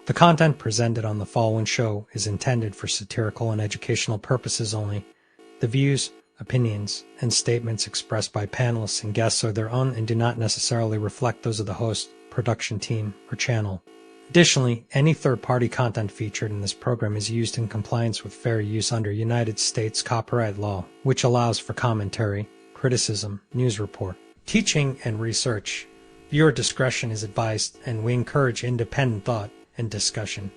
The content presented on the following show is intended for satirical and educational purposes only. The views, opinions, and statements expressed by panelists and guests are their own and do not necessarily reflect those of the host, production team, or channel. Additionally, any third-party content featured in this program is used in compliance with fair use under United States copyright law, which allows for commentary, criticism, news report, teaching, and research. Viewer discretion is advised, and we encourage independent thought and discussion.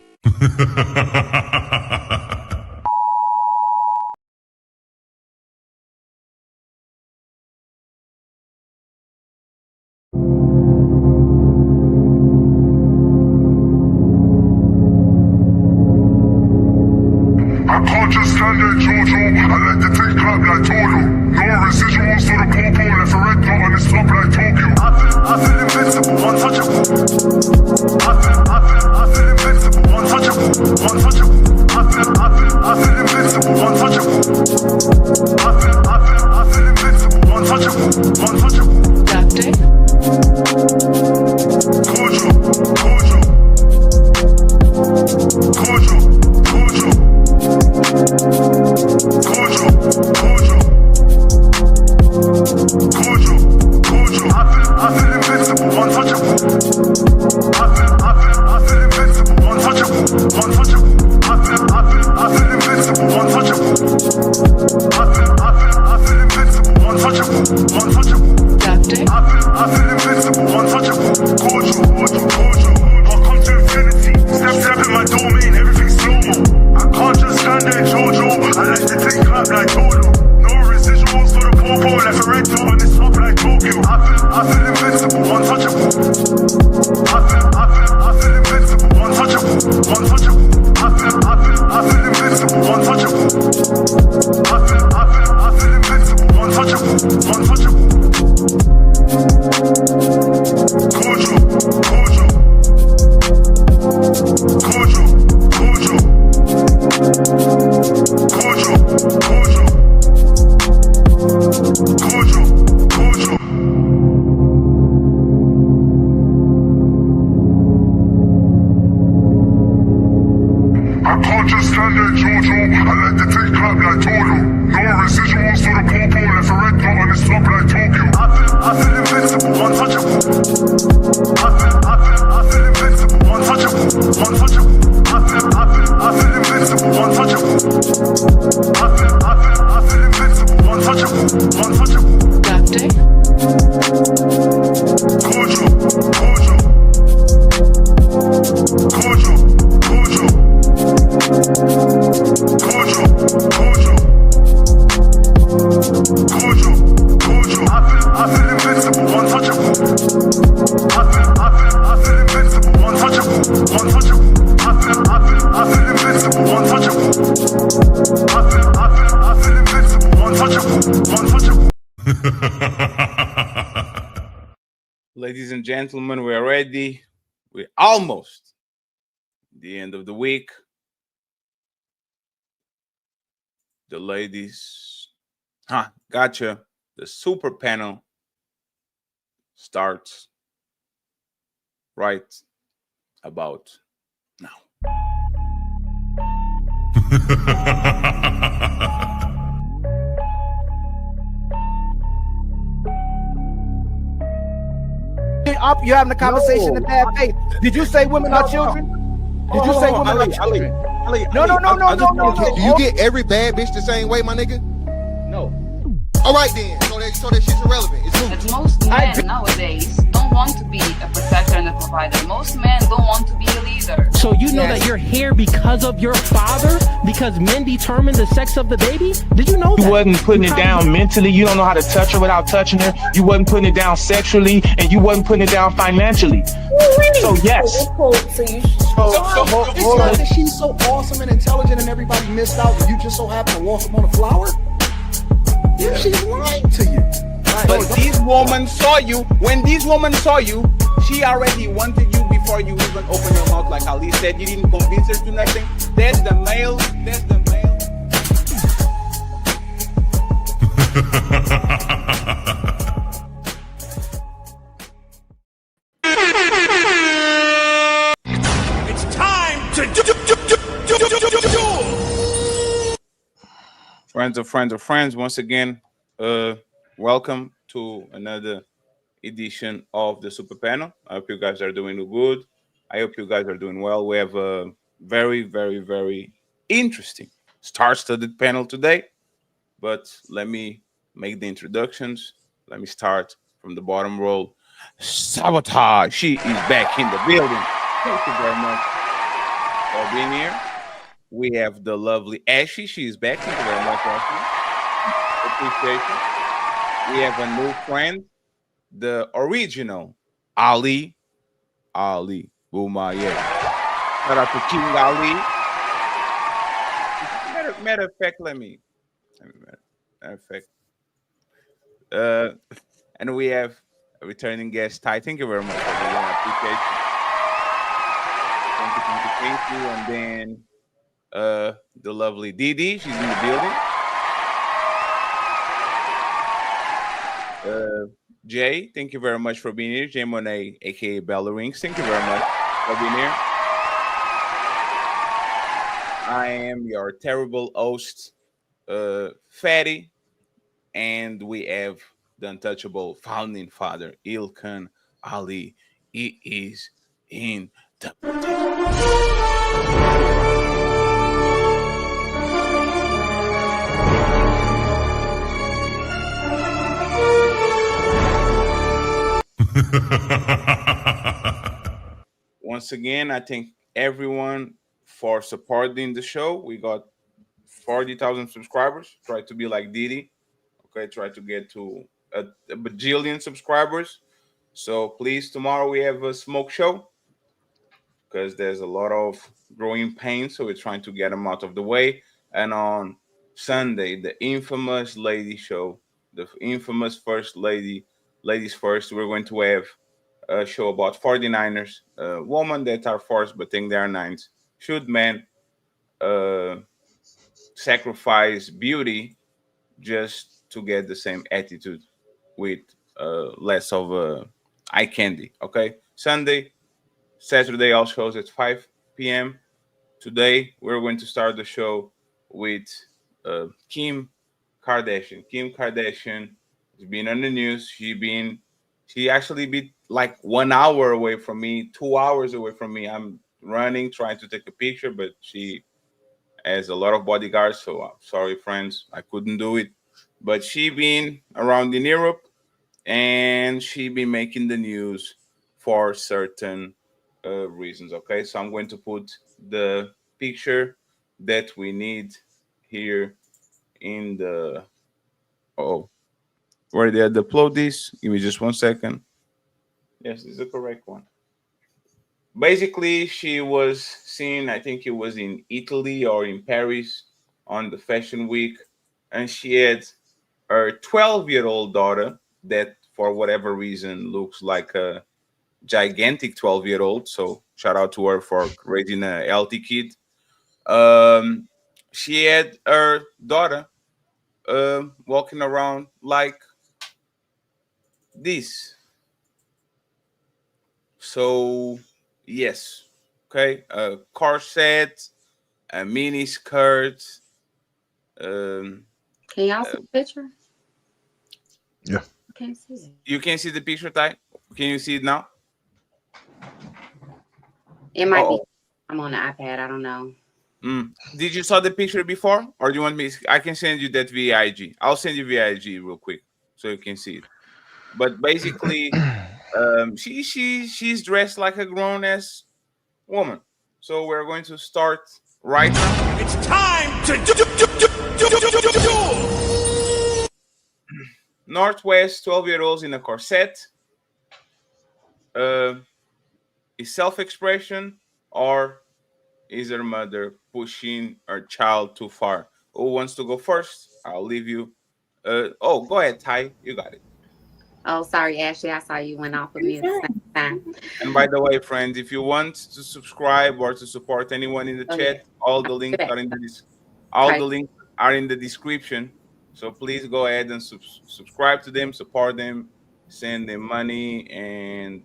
Ladies and gentlemen, we are ready. We're almost the end of the week. The ladies, gotcha. The super panel starts right about now. You're having a conversation in bad faith. Did you say women are children? Did you say women are children? No. Do you get every bad bitch the same way, my nigga? No. All right then. So that shit's irrelevant. It's moot. But most men nowadays don't want to be a protector and a provider. Most men don't want to be a leader. So you know that you're here because of your father? Because men determine the sex of the baby? Did you know that? You wasn't putting it down mentally. You don't know how to touch her without touching her. You wasn't putting it down sexually, and you wasn't putting it down financially. So yes. She's so awesome and intelligent, and everybody missed out, and you just so happen to walk up on a flower. Yeah, she's lying to you. But this woman saw you. When this woman saw you, she already wanted you before you even open your mouth. Like Ali said, you didn't convince her to nothing. That's the male. It's time friends. Once again, uh, welcome to another edition of the Super Panel. I hope you guys are doing good. I hope you guys are doing well. We have a very interesting star-studded panel today. But let me make the introductions. Let me start from the bottom row. Sabotage. She is back in the building. Thank you very much for being here. We have the lovely Ashley. She is back. Thank you very much, Ashley. Appreciation. We have a new friend, the original Ali. Ali Boumaier. Shout out to King Ali. Matter of fact, matter of fact, uh, and we have a returning guest, Ty. Thank you very much for being here. I appreciate you. Thank you. And then the lovely Didi, she's in the building. Jay, thank you very much for being here. Jay Monet, aka Bella Rings, thank you very much for being here. I am your terrible host, Fatty, and we have the untouchable founding father, Ilkan Ali. He is in the Once again, I thank everyone for supporting the show. We got 40,000 subscribers. Try to be like Didi. Okay, try to get to a bajillion subscribers. So please, tomorrow we have a smoke show because there's a lot of growing pains. So we're trying to get them out of the way. And on Sunday, the infamous lady show, the infamous first lady, ladies first, we're going to have a show about 49ers, women that are forced but think they are nines. Should men uh, sacrifice beauty just to get the same attitude with less of eye candy? Okay, Sunday, Saturday, all shows at 5 p.m. Today, we're going to start the show with Kim Kardashian. Kim Kardashian has been on the news. She actually be like 1 hour away from me, 2 hours away from me. I'm running, trying to take a picture, but she has a lot of bodyguards. So I'm sorry, friends, I couldn't do it. But she been around in Europe, and she been making the news for certain reasons. Okay, so I'm going to put the picture that we need here in the oh where they had upload this. Give me just 1 second. Yes, this is the correct one. Basically, she was seen, I think it was in Italy or in Paris on the fashion week, and she had her 12-year-old daughter that for whatever reason looks like a gigantic 12-year-old. So shout out to her for raising a healthy kid. Um, she had her daughter walking around like this. So yes, okay, a corset, a mini skirt. Um, Can y'all see the picture? Yeah. I can't see it. you can see the picture, Ty. Can you see it now? It might be. Oh, I'm on the iPad. I don't know. did you saw the picture before, or do you want me? I can send you that via IG. I'll send you via IG real quick so you can see it. But basically, she's dressed like a grown ass woman. So we're going to start right now. It's time to do. Northwest 12-year-olds in a corset. Is self-expression, or is her mother pushing her child too far? Who wants to go first? I'll leave you. Go ahead, Ty. You got it. Oh, sorry, Ashley. I saw you went off of me at the same time. And by the way, friends, if you want to subscribe or to support anyone in the chat, all the links are in the description. So please go ahead and subscribe to them, support them, send them money and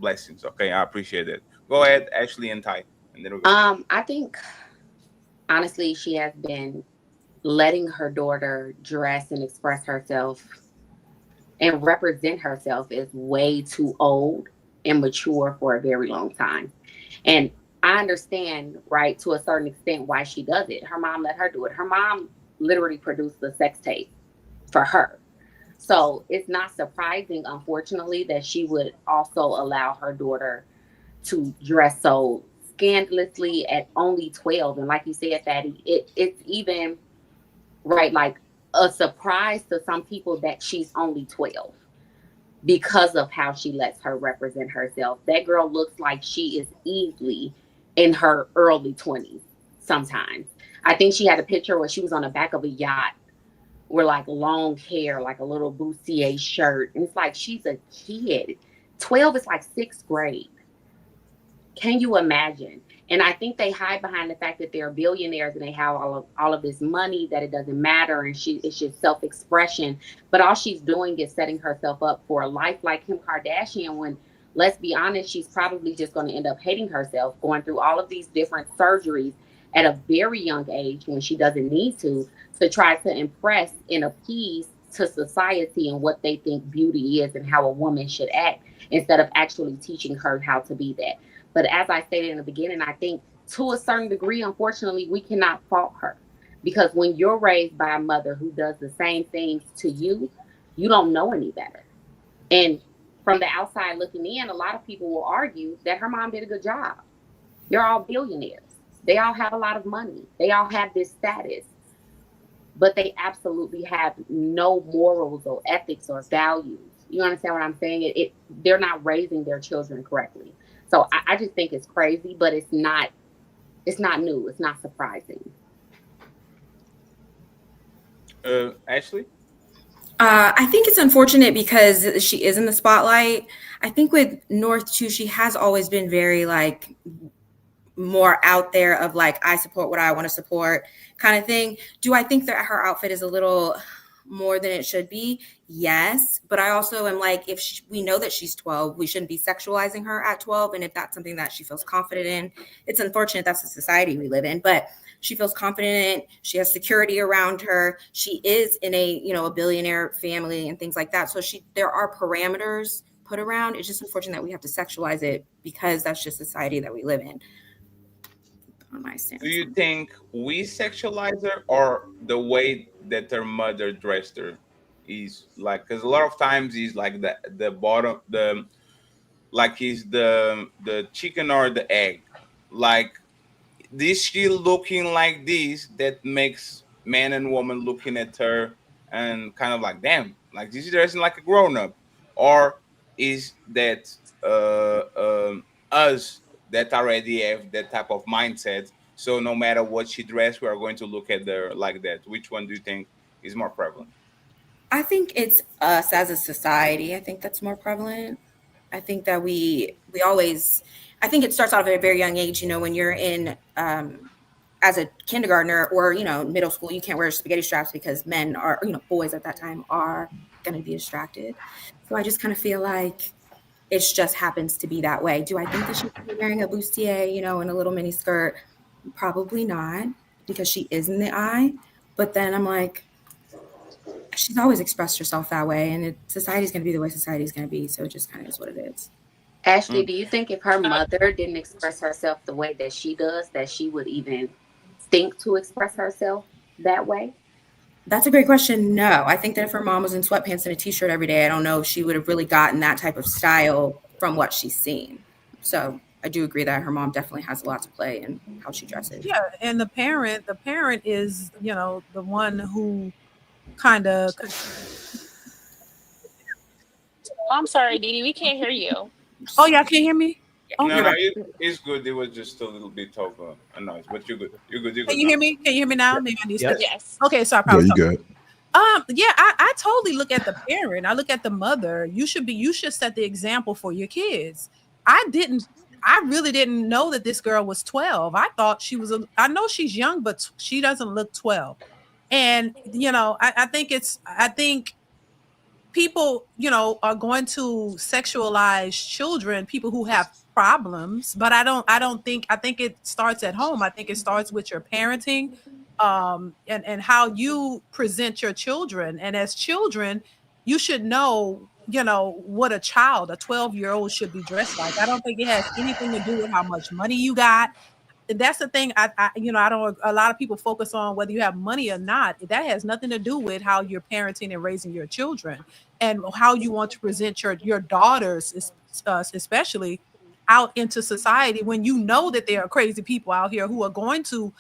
blessings. Okay, I appreciate it. Go ahead, Ashley and Ty, and then we'll go. I think honestly she has been letting her daughter dress and express herself and represent herself is way too old and mature for a very long time. And I understand, right, to a certain extent why she does it. Her mom let her do it. Her mom literally produced the sex tape for her. So it's not surprising, unfortunately, that she would also allow her daughter to dress so scandalously at only 12. And like you said, Fatty, it's even, right, like a surprise to some people that she's only 12 because of how she lets her represent herself. That girl looks like she is easily in her early 20s sometimes. I think she had a picture where she was on the back of a yacht with like long hair, like a little bustier shirt. And it's like she's a kid. 12 is like sixth grade. Can you imagine? And I think they hide behind the fact that they're billionaires and they have all of this money, that it doesn't matter, and it's just self-expression. But all she's doing is setting herself up for a life like Kim Kardashian, when, let's be honest, she's probably just going to end up hating herself, going through all of these different surgeries at a very young age when she doesn't need to try to impress and appease to society and what they think beauty is and how a woman should act, instead of actually teaching her how to be that. But as I stated in the beginning, I think to a certain degree, unfortunately, we cannot fault her, because when you're raised by a mother who does the same things to you, you don't know any better. And from the outside looking in, a lot of people will argue that her mom did a good job. They're all billionaires. They all have a lot of money. They all have this status, but they absolutely have no morals or ethics or values. You understand what I'm saying? They're not raising their children correctly. So I just think it's crazy, but it's not new. It's not surprising. Ashley? I think it's unfortunate because she is in the spotlight. I think with North too, she has always been very like more out there of like, I support what I want to support kind of thing. Do I think that her outfit is a little more than it should be? Yes. But I also am like, we know that she's 12, we shouldn't be sexualizing her at 12. And if that's something that she feels confident in, it's unfortunate that's the society we live in, but she feels confident in it. She has security around her. She is in a billionaire family and things like that. So there are parameters put around. It's just unfortunate that we have to sexualize it because that's just the society that we live in. Do you think we sexualize her, or the way that her mother dressed her is like? Because a lot of times he's like the bottom, like he's the chicken or the egg. Like, this she looking like this that makes man and woman looking at her and kind of like, damn, like this is dressing like a grown up, or is that us that already have that type of mindset? So no matter what she dressed, we are going to look at her like that. Which one do you think is more prevalent? I think it's us as a society. I think that's more prevalent. I think that we always, I think it starts out at a very young age, when you're in, as a kindergartner or, middle school, you can't wear spaghetti straps because men are, boys at that time are going to be distracted. So I just kind of feel like it just happens to be that way. Do I think that she should be wearing a bustier, and a little mini skirt? Probably not, because she is in the eye. But then I'm like, she's always expressed herself that way, and society's going to be the way society's going to be. So it just kind of is what it is. Ashley, do you think if her mother didn't express herself the way that she does, that she would even think to express herself that way? That's a great question. No, I think that if her mom was in sweatpants and a t-shirt every day, I don't know if she would have really gotten that type of style from what she's seen. So I do agree that her mom definitely has a lot to play in how she dresses. Yeah, and the parent is, the one who kind of. I'm sorry, Didi, we can't hear you. Oh, y'all can't hear me? Oh, no, it's good. It was just a little bit of a noise, but you're good. You're good. Can you hear me? Can you hear me now? Maybe I need to. Yes. Okay, so I probably. Yeah, you good. Yeah, I totally look at the parent. I look at the mother. You should set the example for your kids. I really didn't know that this girl was 12. I thought she was I know she's young, but she doesn't look 12. And I think people, are going to sexualize children, people who have problems, but I think it starts at home. I think it starts with your parenting. and how you present your children. And as children, you should know, what a 12-year-old should be dressed like. I don't think it has anything to do with how much money you got. That's the thing. I don't. A lot of people focus on whether you have money or not. That has nothing to do with how you're parenting and raising your children, and how you want to present your daughters, especially out into society. When you know that there are crazy people out here who are going to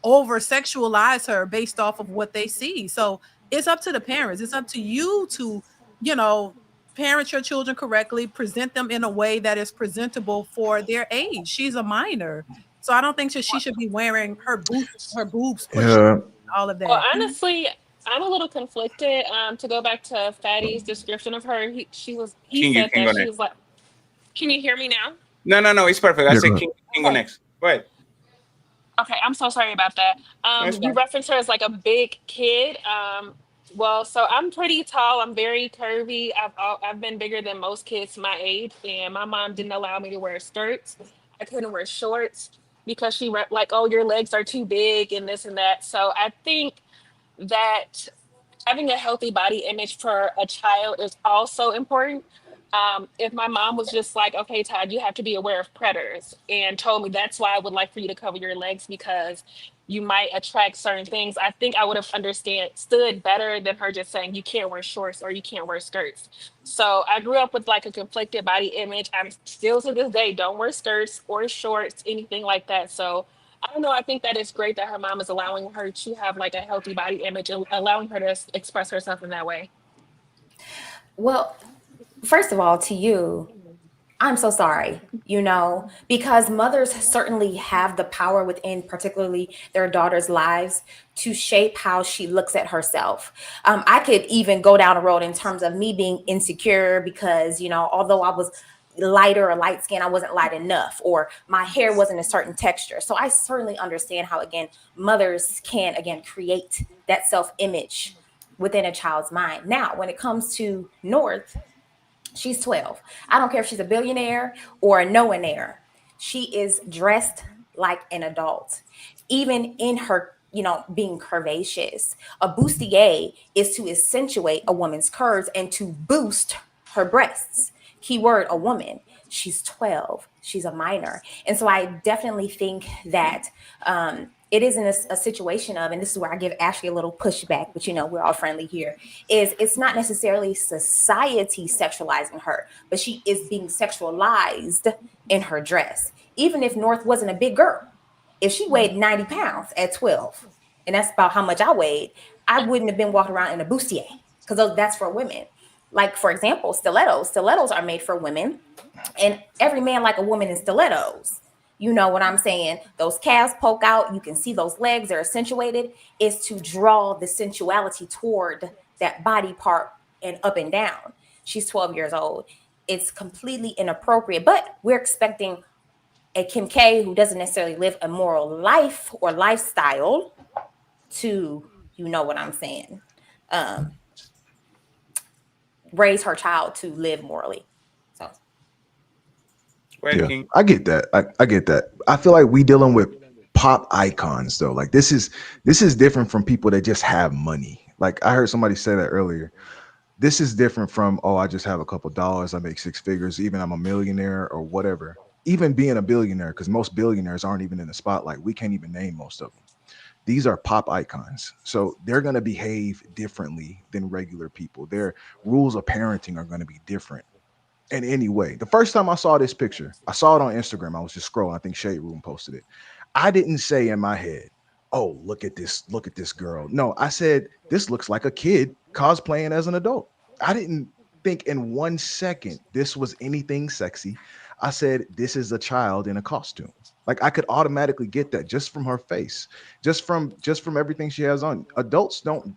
over sexualize her based off of what they see. So it's up to the parents. It's up to you to, parent your children correctly, present them in a way that is presentable for their age. She's a minor. So I don't think that she should be wearing her boobs pushed, all of that. Well, honestly, I'm a little conflicted. To go back to Fatty's description of her, he King, you said can that go she next. was like, can you hear me now? No, it's perfect. I Yeah, said go King go next. Go ahead. Okay, I'm so sorry about that. That's You fine. referenced her as like a big kid. Well, so I'm pretty tall. I'm very curvy. I've been bigger than most kids my age, and my mom didn't allow me to wear skirts. I couldn't wear shorts because like, oh, your legs are too big and this and that. So I think that having a healthy body image for a child is also important. If my mom was just like, okay, Todd, you have to be aware of predators, and told me that's why I would like for you to cover your legs because you might attract certain things, I think I would have understood better than her just saying you can't wear shorts or you can't wear skirts. So I grew up with like a conflicted body image. I'm still to this day don't wear skirts or shorts, anything like that. So I don't know. I think that it's great that her mom is allowing her to have like a healthy body image and allowing her to express herself in that way. Well, first of all, to you, I'm so sorry, because mothers certainly have the power within, particularly their daughters' lives, to shape how she looks at herself. I could even go down a road in terms of me being insecure because, although I was lighter or light skin, I wasn't light enough, or my hair wasn't a certain texture. So I certainly understand how, again, mothers can, again, create that self-image within a child's mind. Now, when it comes to North, she's 12. I don't care if she's a billionaire or a no-inaire. She is dressed like an adult. Even in her, being curvaceous. A bustier is to accentuate a woman's curves and to boost her breasts. Keyword, a woman. She's 12. She's a minor. And so I definitely think that it isn't a situation of, and this is where I give Ashley a little pushback, but we're all friendly here, is it's not necessarily society sexualizing her, but she is being sexualized in her dress. Even if North wasn't a big girl, if she weighed 90 pounds at 12, and that's about how much I weighed, I wouldn't have been walking around in a bustier because that's for women. Like, for example, stilettos. Stilettos are made for women, and every man like a woman in stilettos. You know what I'm saying? Those calves poke out. You can see those legs are accentuated. Is to draw the sensuality toward that body part and up and down. She's 12 years old. It's completely inappropriate, but we're expecting a Kim K who doesn't necessarily live a moral life or lifestyle to, you know what I'm saying, raise her child to live morally. So yeah, I get that. I get that. I feel like we dealing with pop icons though. Like this is different from people that just have money. Like I heard somebody say that earlier. This is different from, oh, I just have a couple dollars, I make six figures, even I'm a millionaire or whatever. Even being a billionaire, because most billionaires aren't even in the spotlight. We can't even name most of them. These are pop icons. So they're going to behave differently than regular people. Their rules of parenting are going to be different. And anyway, the first time I saw this picture, I saw it on Instagram. I was just scrolling. I think Shade Room posted it. I didn't say in my head, oh, look at this girl. No, I said, this looks like a kid cosplaying as an adult. I didn't think in 1 second this was anything sexy. I said, this is a child in a costume. Like I could automatically get that just from her face, just from everything she has on. Adults don't,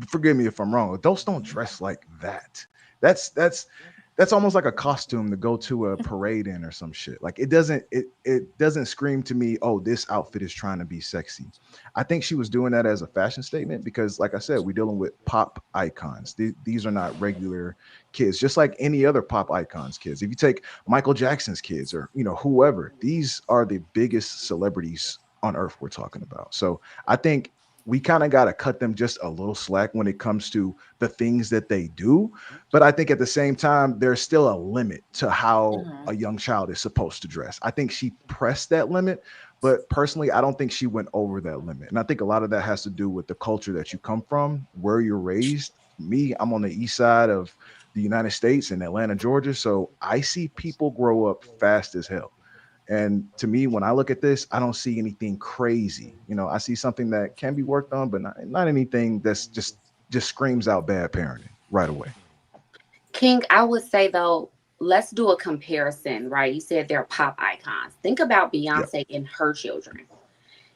forgive me if I'm wrong, adults don't dress like that. That's almost like a costume to go to a parade in or some shit. Like it doesn't scream to me, oh, this outfit is trying to be sexy. I think she was doing that as a fashion statement because, like I said, we're dealing with pop icons. These are not regular kids, just like any other pop icons kids. If you take Michael Jackson's kids or whoever, these are the biggest celebrities on earth we're talking about. So I think we kind of got to cut them just a little slack when it comes to the things that they do. But I think at the same time, there's still a limit to how a young child is supposed to dress. I think she pressed that limit, but personally, I don't think she went over that limit. And I think a lot of that has to do with the culture that you come from, where you're raised. Me, I'm on the east side of the United States in Atlanta, Georgia. So I see people grow up fast as hell. And to me, when I look at this, I don't see anything crazy. I see something that can be worked on, but not anything that's just screams out bad parenting right away. King, I would say though, let's do a comparison, right? You said they're pop icons. Think about Beyonce and her children.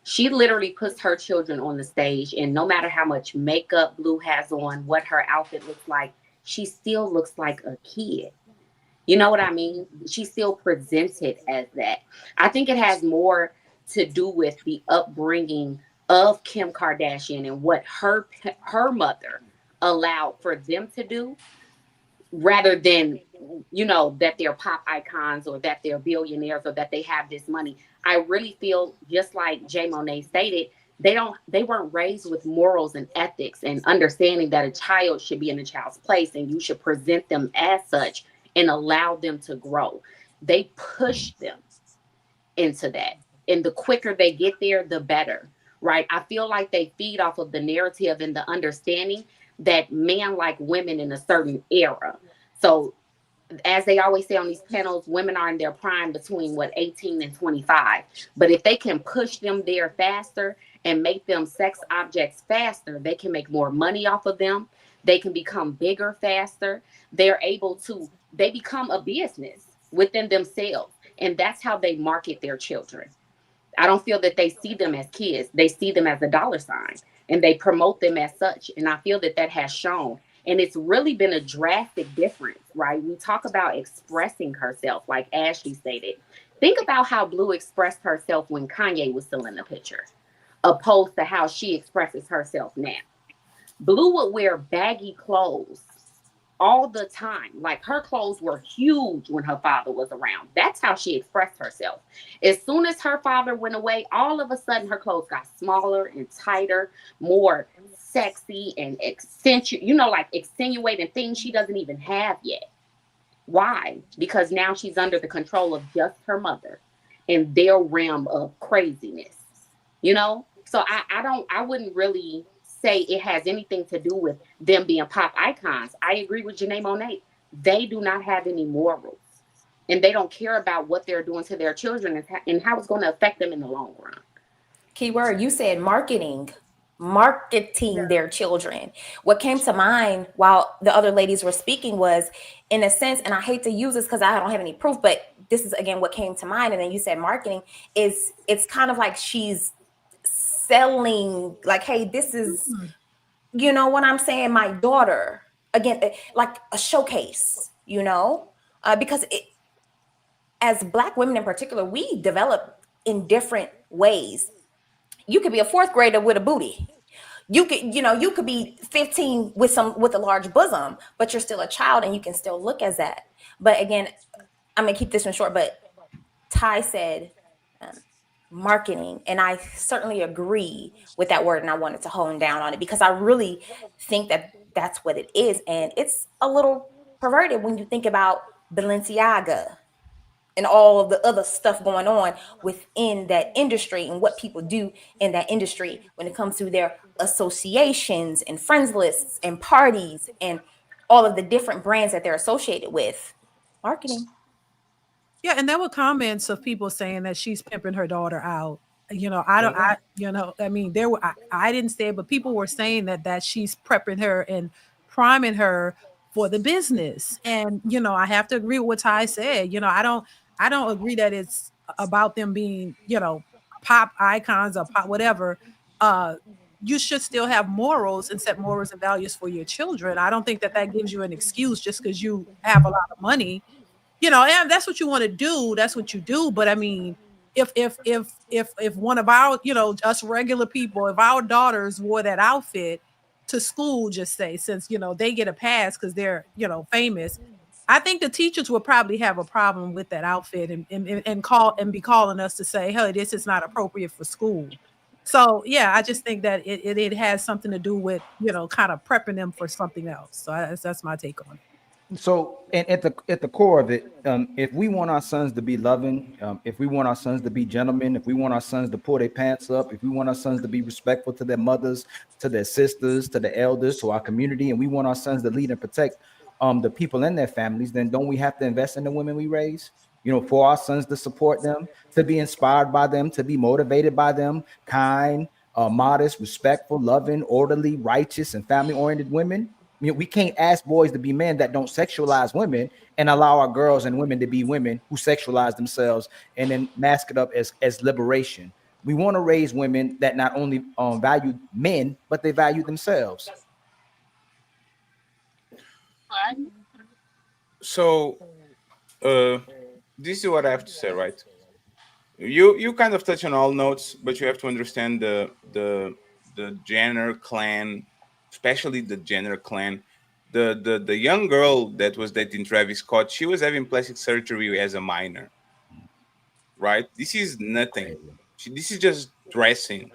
She literally puts her children on the stage, and no matter how much makeup Blue has on, what her outfit looks like, she still looks like a kid. You know what I mean? She still presents it as that. I think it has more to do with the upbringing of Kim Kardashian and what her mother allowed for them to do, rather than that they're pop icons or that they're billionaires or that they have this money. I really feel, just like Jay Monet stated, they weren't raised with morals and ethics and understanding that a child should be in a child's place and you should present them as such and allow them to grow. They push them into that, and the quicker they get there, the better, right? I feel like they feed off of the narrative and the understanding that men like women in a certain era. So as they always say on these panels, women are in their prime between 18 and 25. But if they can push them there faster and make them sex objects faster, they can make more money off of them. They can become bigger faster. They become a business within themselves. And that's how they market their children. I don't feel that they see them as kids. They see them as a dollar sign, and they promote them as such. And I feel that has shown. And it's really been a drastic difference, right? We talk about expressing herself, like Ashley stated. Think about how Blue expressed herself when Kanye was still in the picture, opposed to how she expresses herself now. Blue would wear baggy clothes all the time. Like, her clothes were huge when her father was around. That's how she expressed herself. As soon as her father went away, all of a sudden her clothes got smaller and tighter, more sexy and extenuating things she doesn't even have yet. Why? Because now she's under the control of just her mother and their realm of craziness. So I wouldn't really say it has anything to do with them being pop icons. I agree with Janae Monet. They do not have any morals, and they don't care about what they're doing to their children and how it's going to affect them in the long run. Keyword, you said marketing their children. What came to mind while the other ladies were speaking was, in a sense, and I hate to use this because I don't have any proof, but this is again what came to mind. And then you said marketing it's kind of like she's selling, like, hey, this is, you know what I'm saying, my daughter, again, like a showcase, because as Black women in particular, we develop in different ways. You could be a fourth grader with a booty. You could be 15 with a large bosom, but you're still a child and you can still look as that. But again, I'm gonna keep this one short, but Ty said marketing, and I certainly agree with that word, and I wanted to hone down on it because I really think that that's what it is, and it's a little perverted when you think about Balenciaga and all of the other stuff going on within that industry and what people do in that industry when it comes to their associations and friends lists and parties and all of the different brands that they're associated with. Marketing. Yeah, and there were comments of people saying that she's pimping her daughter out. I didn't say it, but people were saying that she's prepping her and priming her for the business. And, I have to agree with what Ty said. I don't agree that it's about them being, pop icons or pop whatever. You should still have morals and set morals and values for your children. I don't think that gives you an excuse just because you have a lot of money. And that's what you want to do. That's what you do. But I mean, if one of our, us regular people, if our daughters wore that outfit to school, just say, since, they get a pass because they're, famous, I think the teachers will probably have a problem with that outfit and be calling us to say, hey, this is not appropriate for school. So yeah, I just think that it has something to do with, kind of prepping them for something else. So that's my take on it. So, and at the core of it, if we want our sons to be loving, if we want our sons to be gentlemen, if we want our sons to pull their pants up, if we want our sons to be respectful to their mothers, to their sisters, to the elders, to our community, and we want our sons to lead and protect the people in their families, then don't we have to invest in the women we raise? For our sons to support them, to be inspired by them, to be motivated by them, kind, modest, respectful, loving, orderly, righteous, and family-oriented women. We can't ask boys to be men that don't sexualize women and allow our girls and women to be women who sexualize themselves and then mask it up as liberation. We want to raise women that not only value men, but they value themselves. So, this is what I have to say, right? You kind of touch on all notes, but you have to understand the Jenner clan, especially the Jenner clan. The young girl that was dating Travis Scott, she was having plastic surgery as a minor, right? This is nothing. This is just dressing,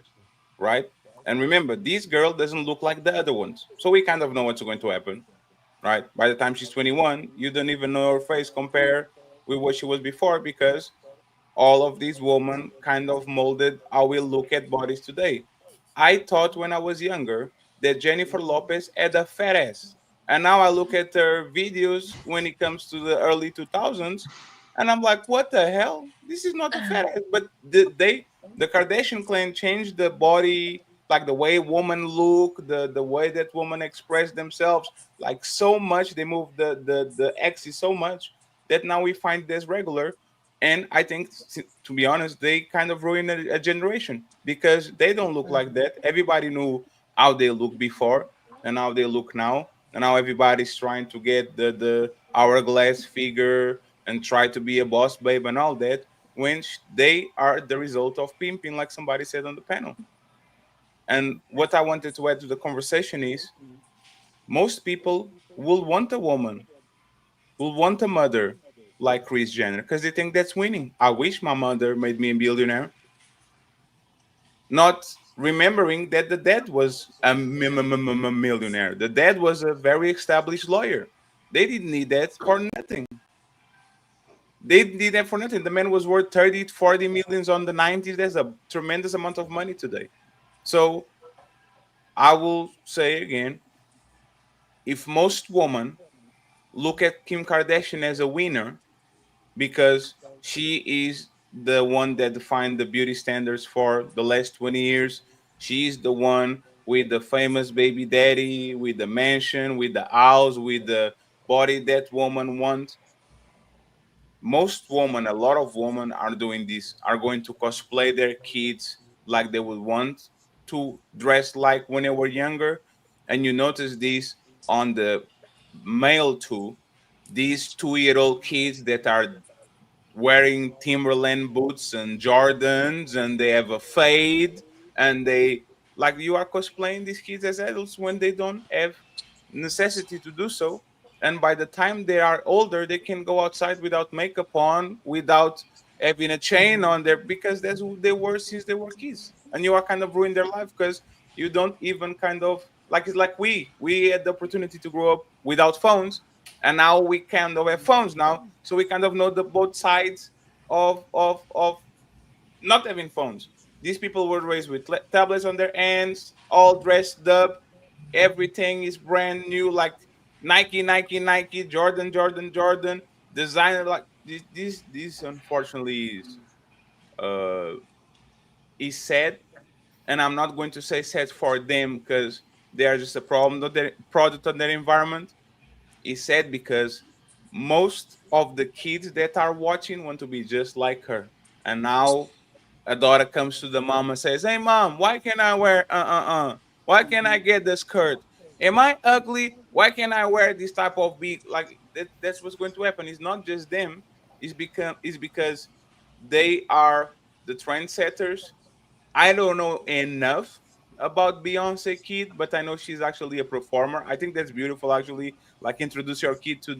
right? And remember, this girl doesn't look like the other ones, so we kind of know what's going to happen, right? By the time she's 21, you don't even know her face compare with what she was before, because all of these women kind of molded how we look at bodies today. I thought when I was younger that Jennifer Lopez had a fat ass. And now I look at her videos when it comes to the early 2000s, and I'm like, what the hell? This is not a fat ass. But the Kardashian clan changed the body, like the way women look, the way that women express themselves, like so much. They moved the axis so much that now we find this regular. And I think, to be honest, they kind of ruined a generation, because they don't look like that. Everybody knew how they looked before and how they look now. And now everybody's trying to get the hourglass figure and try to be a boss babe and all that, when they are the result of pimping, like somebody said on the panel. And what I wanted to add to the conversation is, most people will want a woman, will want a mother like Kris Jenner, because they think that's winning. I wish my mother made me a billionaire. Not remembering that the dad was a millionaire. The dad was a very established lawyer. They didn't need that for nothing. They did that for nothing. The man was worth 30, 40 millions on the 90s. That's a tremendous amount of money today. So I will say again, if most women look at Kim Kardashian as a winner, because she is the one that defined the beauty standards for the last 20 years. She's the one with the famous baby daddy, with the mansion, with the house, with the body that woman wants. Most women, a lot of women are doing this, are going to cosplay their kids like they would want to dress like when they were younger. And you notice this on the male too. These 2-year-old kids that are wearing Timberland boots and Jordans, and they have a fade, and they, like, you are cosplaying these kids as adults when they don't have necessity to do so. And by the time they are older, they can go outside without makeup on, without having a chain on there, because that's who they were since they were kids. And you are kind of ruining their life, because you don't even kind of, like, it's like we had the opportunity to grow up without phones, and now we kind of have phones now, so we kind of know the both sides of not having phones. These people were raised with tablets on their hands, all dressed up. Everything is brand new, like Nike, Nike, Nike, Jordan, Jordan, Jordan. Designer, like this unfortunately uh is sad, and I'm not going to say sad for them because they are just a problem of their product of their environment. Is sad because most of the kids that are watching want to be just like her. And now a daughter comes to the mom and says, "Hey mom, why can't I wear Why can't I get the skirt? Am I ugly? Why can't I wear this type of big?" Like that's what's going to happen. It's not just them. It's because they are the trendsetters. I don't know enough about Beyonce kid, but I know she's actually a performer. I think that's beautiful actually. Like introduce your kid to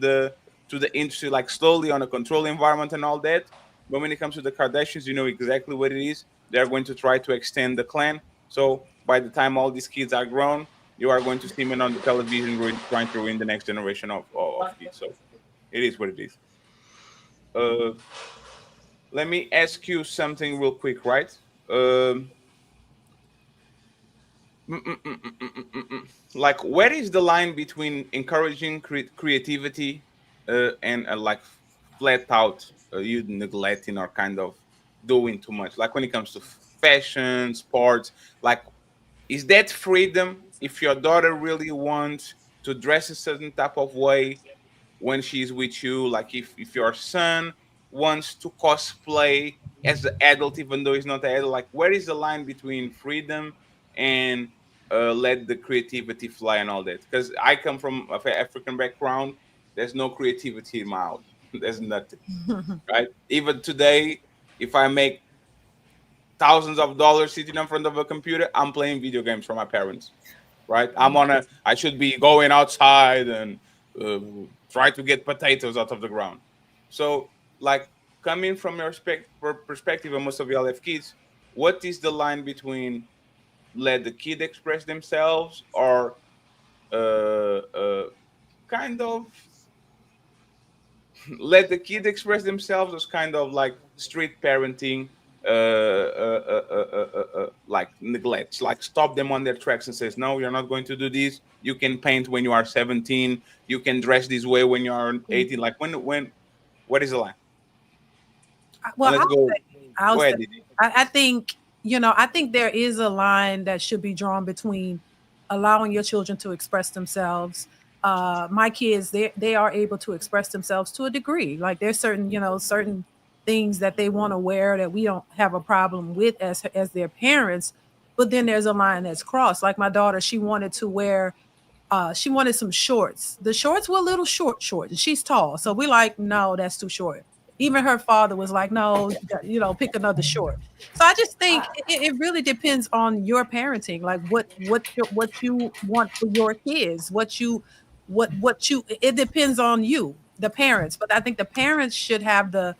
to the industry like slowly on a controlled environment and all that. But when it comes to the Kardashians, you know exactly what it is. They're going to try to extend the clan. So by the time all these kids are grown, you are going to see men on the television trying to ruin the next generation of kids. So it is what it is. Uh, Let me ask you something real quick, right? Um, like, where is the line between encouraging creativity and like flat out you neglecting or kind of doing too much? Like when it comes to fashion, sports, like, is that freedom if your daughter really wants to dress a certain type of way when she's with you? Like if your son wants to cosplay as an adult even though he's not an adult, like where is the line between freedom and let the creativity fly and all that? Because I come from an African background. There's no creativity in my house. There's nothing, right? Even today, if I make thousands of dollars sitting in front of a computer, I'm playing video games for my parents, right? I should be going outside and uh, try to get potatoes out of the ground. So, like, coming from your perspective, and most of y'all have kids, what is the line between let the kid express themselves or kind of let the kid express themselves as kind of like street parenting, like neglect, like stop them on their tracks and says, no, you're not going to do this. You can paint when you are 17. You can dress this way when you are 18. Like when, what is the line? Well, let's go. I'll Go say, ahead, Didi. I think, I think there is a line that should be drawn between allowing your children to express themselves. My kids, they are able to express themselves to a degree. Like there's certain, certain things that they want to wear that we don't have a problem with as their parents. But then there's a line that's crossed. Like my daughter, she wanted some shorts. The shorts were a little short, and she's tall. So we like, no, that's too short. Even her father was like, no, pick another short. So I just think it really depends on your parenting, like what you want for your kids, it depends on you, the parents. But I think the parents should have to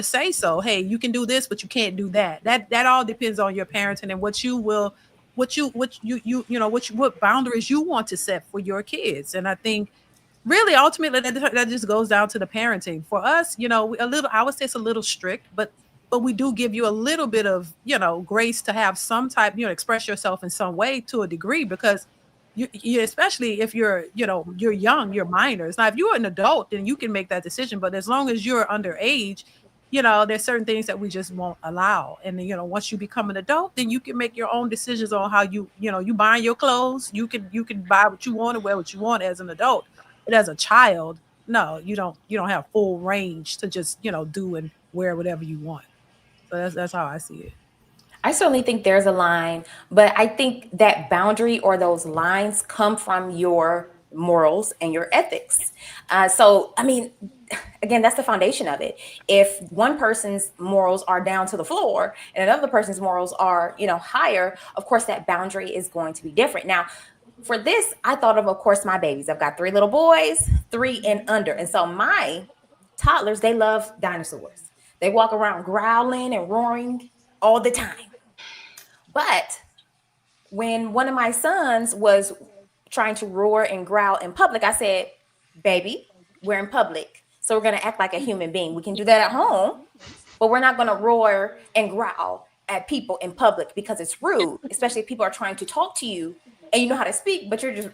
say so. Hey, you can do this, but you can't do that. That all depends on your parenting and what boundaries you want to set for your kids. And I think really ultimately that just goes down to the parenting. For us, I would say it's a little strict, but we do give you a little bit of grace to have some type, express yourself in some way to a degree, because you especially if you're young, you're minors. Now if you're an adult, then you can make that decision, but as long as you're underage, there's certain things that we just won't allow. And then, once you become an adult, then you can make your own decisions on how you buying your clothes. You can buy what you want and wear what you want as an adult. But as a child, no, you don't have full range to just, do and wear whatever you want. So that's how I see it. I certainly think there's a line, but I think that boundary or those lines come from your morals and your ethics. So, I mean, again, that's the foundation of it. If one person's morals are down to the floor and another person's morals are, higher, of course, that boundary is going to be different. Now, for this, I thought of course, my babies. I've got 3 little boys, 3 and under. And so my toddlers, they love dinosaurs. They walk around growling and roaring all the time. But when one of my sons was trying to roar and growl in public, I said, baby, we're in public. So we're going to act like a human being. We can do that at home, but we're not going to roar and growl at people in public because it's rude, especially if people are trying to talk to you and you know how to speak, but you're just,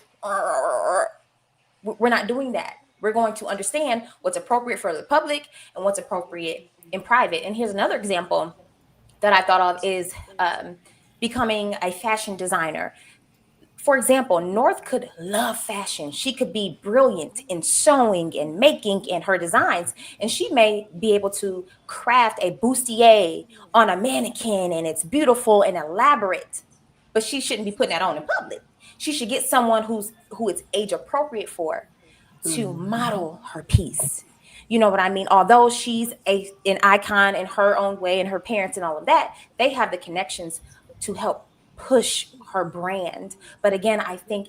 we're not doing that. We're going to understand what's appropriate for the public and what's appropriate in private. And here's another example that I thought of is becoming a fashion designer. For example, North could love fashion. She could be brilliant in sewing and making and her designs. And she may be able to craft a bustier on a mannequin and it's beautiful and elaborate, but she shouldn't be putting that on in public. She should get someone who it's age appropriate for to model her piece. You know what I mean? Although she's an icon in her own way and her parents and all of that, they have the connections to help push her brand. But again, I think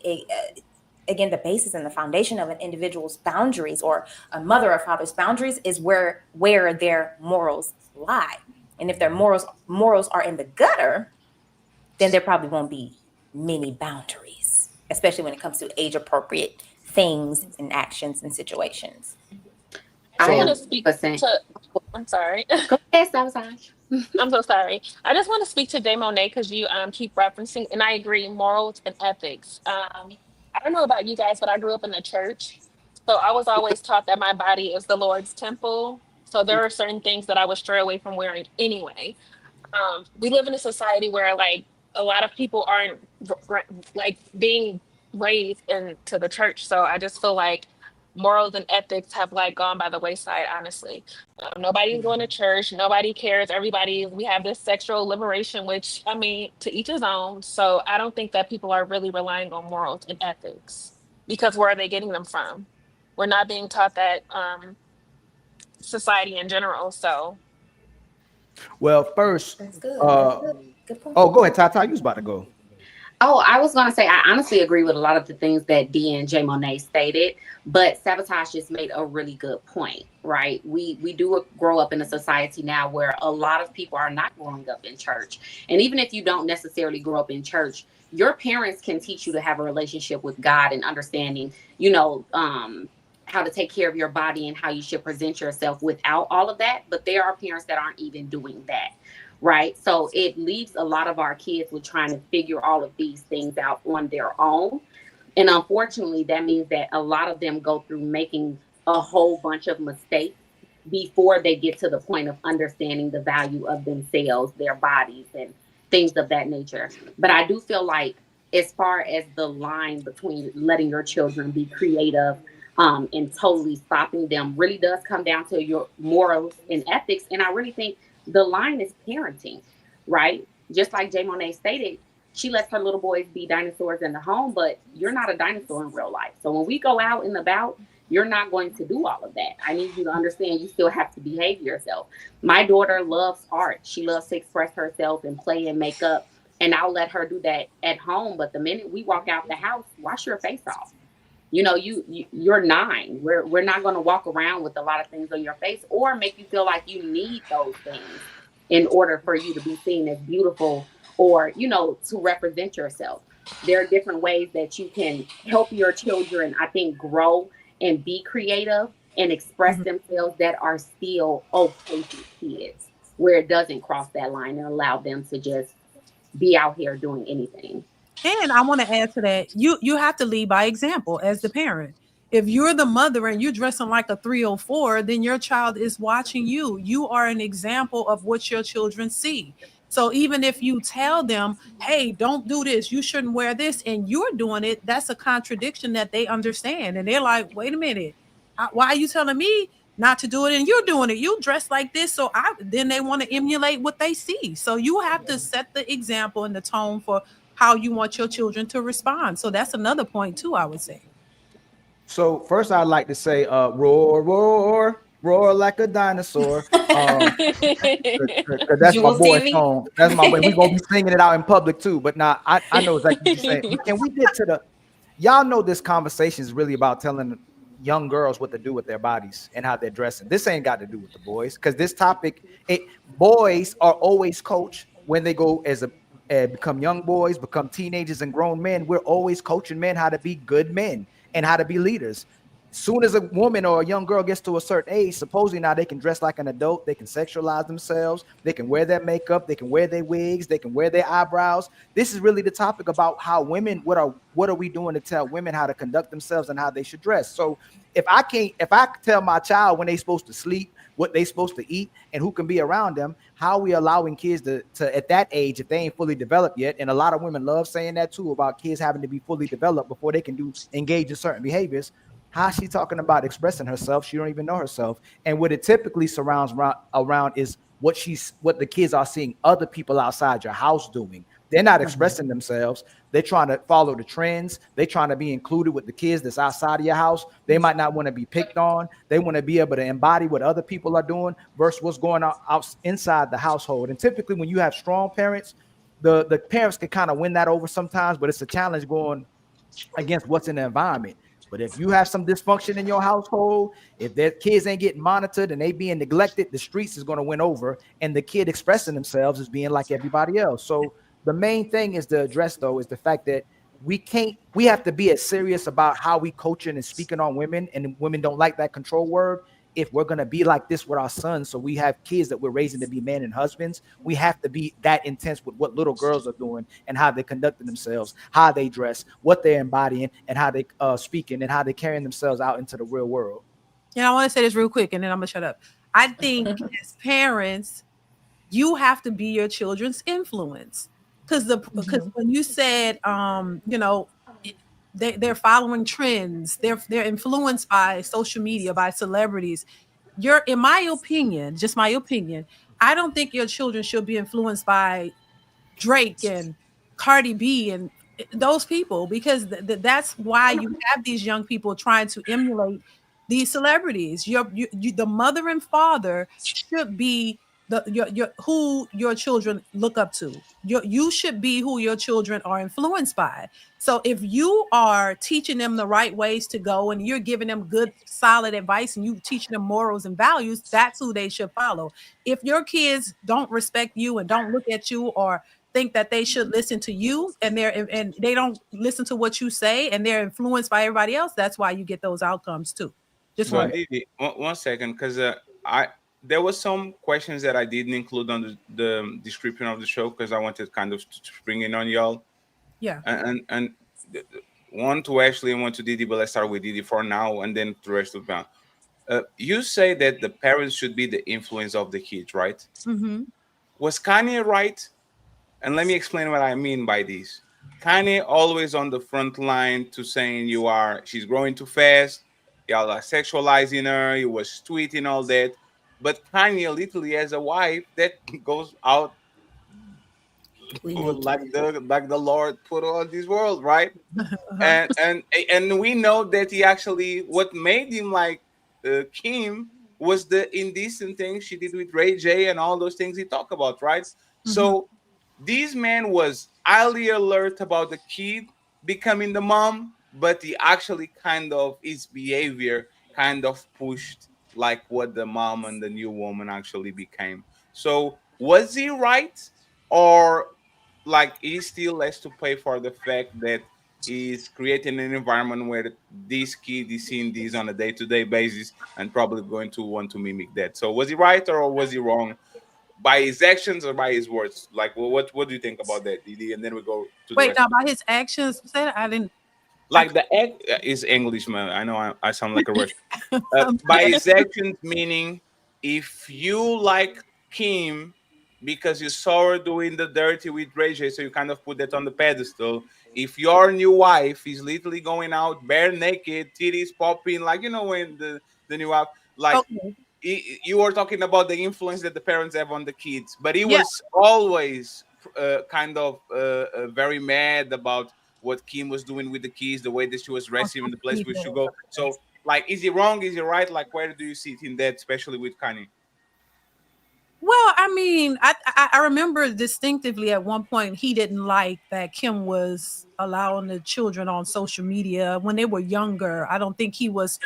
again, the basis and the foundation of an individual's boundaries, or a mother or father's boundaries, is where their morals lie. And if their morals are in the gutter, then there probably won't be many boundaries, especially when it comes to age appropriate things and actions and situations. I want to speak to. I'm sorry. Go ahead, Sabotage. I'm so sorry. I just want to speak to Jay Monet because you keep referencing, and I agree, morals and ethics. I don't know about you guys, but I grew up in the church, so I was always taught that my body is the Lord's temple. So there are certain things that I would stray away from wearing anyway. We live in a society where like a lot of people aren't like being raised into the church. So I just feel like morals and ethics have like gone by the wayside, honestly. Nobody's going to church. Nobody cares. We have this sexual liberation, which I mean, to each his own. So I don't think that people are really relying on morals and ethics, because where are they getting them from? We're not being taught that society in general. So Well, first, That's good. Good point. oh, go ahead, Tata. You was about to go. Oh, I was going to say, I honestly agree with a lot of the things that D and J Monet stated, but Sabotage just made a really good point, right? We do grow up in a society now where a lot of people are not growing up in church. And even if you don't necessarily grow up in church, your parents can teach you to have a relationship with God and understanding, how to take care of your body and how you should present yourself without all of that. But there are parents that aren't even doing that. Right. So it leaves a lot of our kids with trying to figure all of these things out on their own. And unfortunately, that means that a lot of them go through making a whole bunch of mistakes before they get to the point of understanding the value of themselves, their bodies, and things of that nature. But I do feel like, as far as the line between letting your children be creative and totally stopping them, really does come down to your morals and ethics. And I really think the line is parenting, right? Just like Jay Monet stated, she lets her little boys be dinosaurs in the home, but you're not a dinosaur in real life. So when we go out and about, you're not going to do all of that. I need you to understand you still have to behave yourself. My daughter loves art. She loves to express herself and play and make up, and I'll let her do that at home. But the minute we walk out the house, wash your face off. You're 9. We're not going to walk around with a lot of things on your face or make you feel like you need those things in order for you to be seen as beautiful or, to represent yourself. There are different ways that you can help your children, I think, grow and be creative and express themselves that are still okay for kids, where it doesn't cross that line and allow them to just be out here doing anything. And I want to add to that, you have to lead by example as the parent. If you're the mother and you're dressing like a 304, then your child is watching you. You are an example of what your children see. So even if you tell them, hey, don't do this, you shouldn't wear this, and you're doing it, that's a contradiction that they understand. And they're like, wait a minute, why are you telling me not to do it and you're doing it? You dress like this. So then they want to emulate what they see. So you have to set the example and the tone for how you want your children to respond. So that's another point too, I would say. So first I'd like to say, roar, roar, roar like a dinosaur. That's my boy song. That's my boy. We're going to be singing it out in public too. But now I know exactly what you're saying. Can we get to y'all know this conversation is really about telling young girls what to do with their bodies and how they're dressing. This ain't got to do with the boys, because this topic, boys are always coached when they go become young boys, become teenagers and grown men. We're always coaching men how to be good men and how to be leaders. Soon as a woman or a young girl gets to a certain age, supposedly now they can dress like an adult, they can sexualize themselves, they can wear their makeup, they can wear their wigs, they can wear their eyebrows. This is really the topic about how women, what are we doing to tell women how to conduct themselves and how they should dress. So if I tell my child when they're supposed to sleep, what they're supposed to eat, and who can be around them, how are we allowing kids to at that age, if they ain't fully developed yet? And a lot of women love saying that too, about kids having to be fully developed before they can engage in certain behaviors. How's she talking about expressing herself? She don't even know herself. And what it typically surrounds around is what the kids are seeing other people outside your house doing. They're not expressing themselves. They're trying to follow the trends. They're trying to be included with the kids that's outside of your house. They might not want to be picked on. They want to be able to embody what other people are doing versus what's going on out inside the household. And typically when you have strong parents, the parents can kind of win that over sometimes, but it's a challenge going against what's in the environment. But if you have some dysfunction in your household, if their kids ain't getting monitored and they being neglected, the streets is going to win over, and the kid expressing themselves as being like everybody else. So the main thing is to address, though, is the fact that we have to be as serious about how we coaching and speaking on women, and women don't like that control word. If we're going to be like this with our sons, so we have kids that we're raising to be men and husbands, we have to be that intense with what little girls are doing and how they're conducting themselves, how they dress, what they're embodying, and how they speaking and how they're carrying themselves out into the real world. Yeah, I want to say this real quick, and then I'm gonna shut up. I think as parents, you have to be your children's influence, because when you said they're following trends, they're influenced by social media, by celebrities. In my opinion, just my opinion, I don't think your children should be influenced by Drake and Cardi B and those people, because that's why you have these young people trying to emulate these celebrities. The mother and father should be who your children look up to. You should be who your children are influenced by. So if you are teaching them the right ways to go and you're giving them good, solid advice and you teaching them morals and values, that's who they should follow. If your kids don't respect you and don't look at you or think that they should listen to you and they don't listen to what you say and they're influenced by everybody else, that's why you get those outcomes too. Just so Didi, one second, because there was some questions that I didn't include on the description of the show because I wanted kind of to bring in on y'all. Yeah. And one to Ashley and one to Didi, but let's start with Didi for now, and then the rest of them. You say that the parents should be the influence of the kids, right? Mm-hmm. Was Kanye right? And let me explain what I mean by this. Kanye always on the front line to saying she's growing too fast. Y'all are sexualizing her. He was tweeting all that. But Kanye literally has a wife that goes out like the Lord put on this world, right? And we know that he actually, what made him like Kim was the indecent thing she did with Ray J and all those things he talked about, right? Mm-hmm. So this man was highly alert about the kid becoming the mom, but he actually kind of, his behavior kind of pushed like what the mom and the new woman actually became. So was he right, or like he still has to pay for the fact that he's creating an environment where this kid is seeing this on a day-to-day basis and probably going to want to mimic that? So was he right or was he wrong by his actions or by his words? Like, well, what do you think about that, Didi? And then we go to wait, now by his actions. Say that I didn't. Like the act is English, man. I know I sound like a Russian. By his actions, meaning if you like Kim because you saw her doing the dirty with Ray J, so you kind of put that on the pedestal. If your new wife is literally going out bare naked, titties popping, like when the new wife, like. Okay. You were talking about the influence that the parents have on the kids, but he was always kind of very mad about what Kim was doing with the kids, the way that she was dressing in the place we should go. So, like, is he wrong? Is he right? Like, where do you see it in that, especially with Kanye? Well, I mean, I remember distinctively at one point he didn't like that Kim was allowing the children on social media when they were younger. I don't think he was.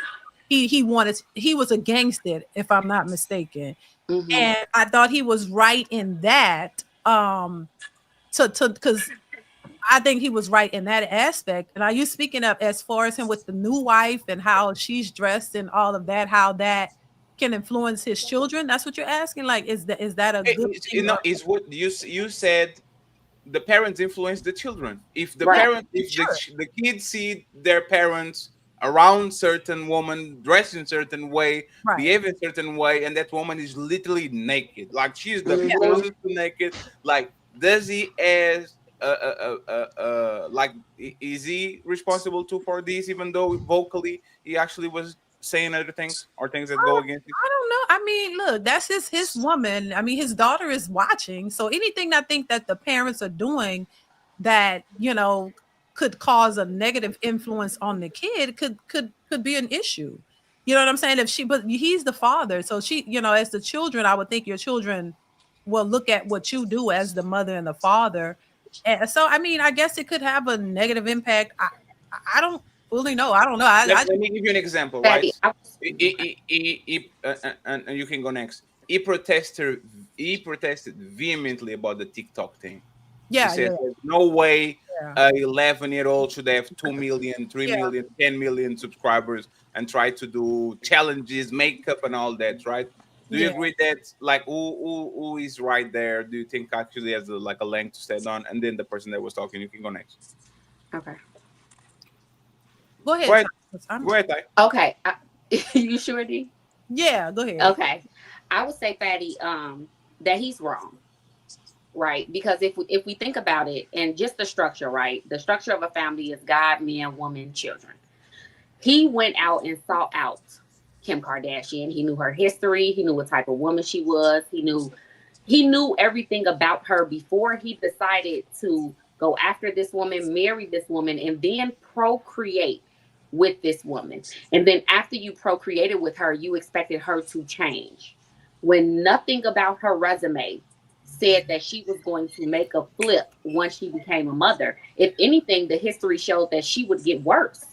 He was against it, if I'm not mistaken. Mm-hmm. And I thought he was right in that. Because I think he was right in that aspect. And are you speaking of as far as him with the new wife and how she's dressed and all of that, how that can influence his children? That's what you're asking. Like, is that a good thing? Is what you said. The parents influence the children. If the parents, the kids see their parents around certain woman, dressed in certain way, behave in certain way, and that woman is literally naked, like she's the closest to naked. Like, does he as like, is he responsible too for this? Even though vocally he actually was saying other things or things that go against it? I don't know. I mean, look, that's his woman. I mean, his daughter is watching. So anything I think that the parents are doing that, could cause a negative influence on the kid could be an issue. You know what I'm saying? But he's the father. So she, as the children, I would think your children will look at what you do as the mother and the father. And so, I mean, I guess it could have a negative impact. I don't really know. I don't know. Let me give you an example, right? Fatty, And you can go next. He protested vehemently about the TikTok thing. He yeah, said, yeah, "There's no way yeah, a 11-year-old should have 2 million, 3 yeah, million, 10 million subscribers and try to do challenges, makeup, and all that." Right? Do you yeah. agree that like who is right there? Do you think actually has like a leg to stand on? And then the person that was talking, you can go next. okay. Go Go ahead. ahead. I'm, Go ahead, Ty. Okay. You sure, D? yeah, go ahead. Okay. I would say, Fatty, that he's wrong, right? Because if we think about it and just the structure, right? The structure of a family is God, man, woman, children. He went out and sought out Kim Kardashian. He knew her history. He knew what type of woman she was. He knew everything about her before he decided to go after this woman, marry this woman, and then procreate with this woman. And then after you procreated with her, you expected her to change. When nothing about her resume said that she was going to make a flip once she became a mother. If anything, the history showed that she would get worse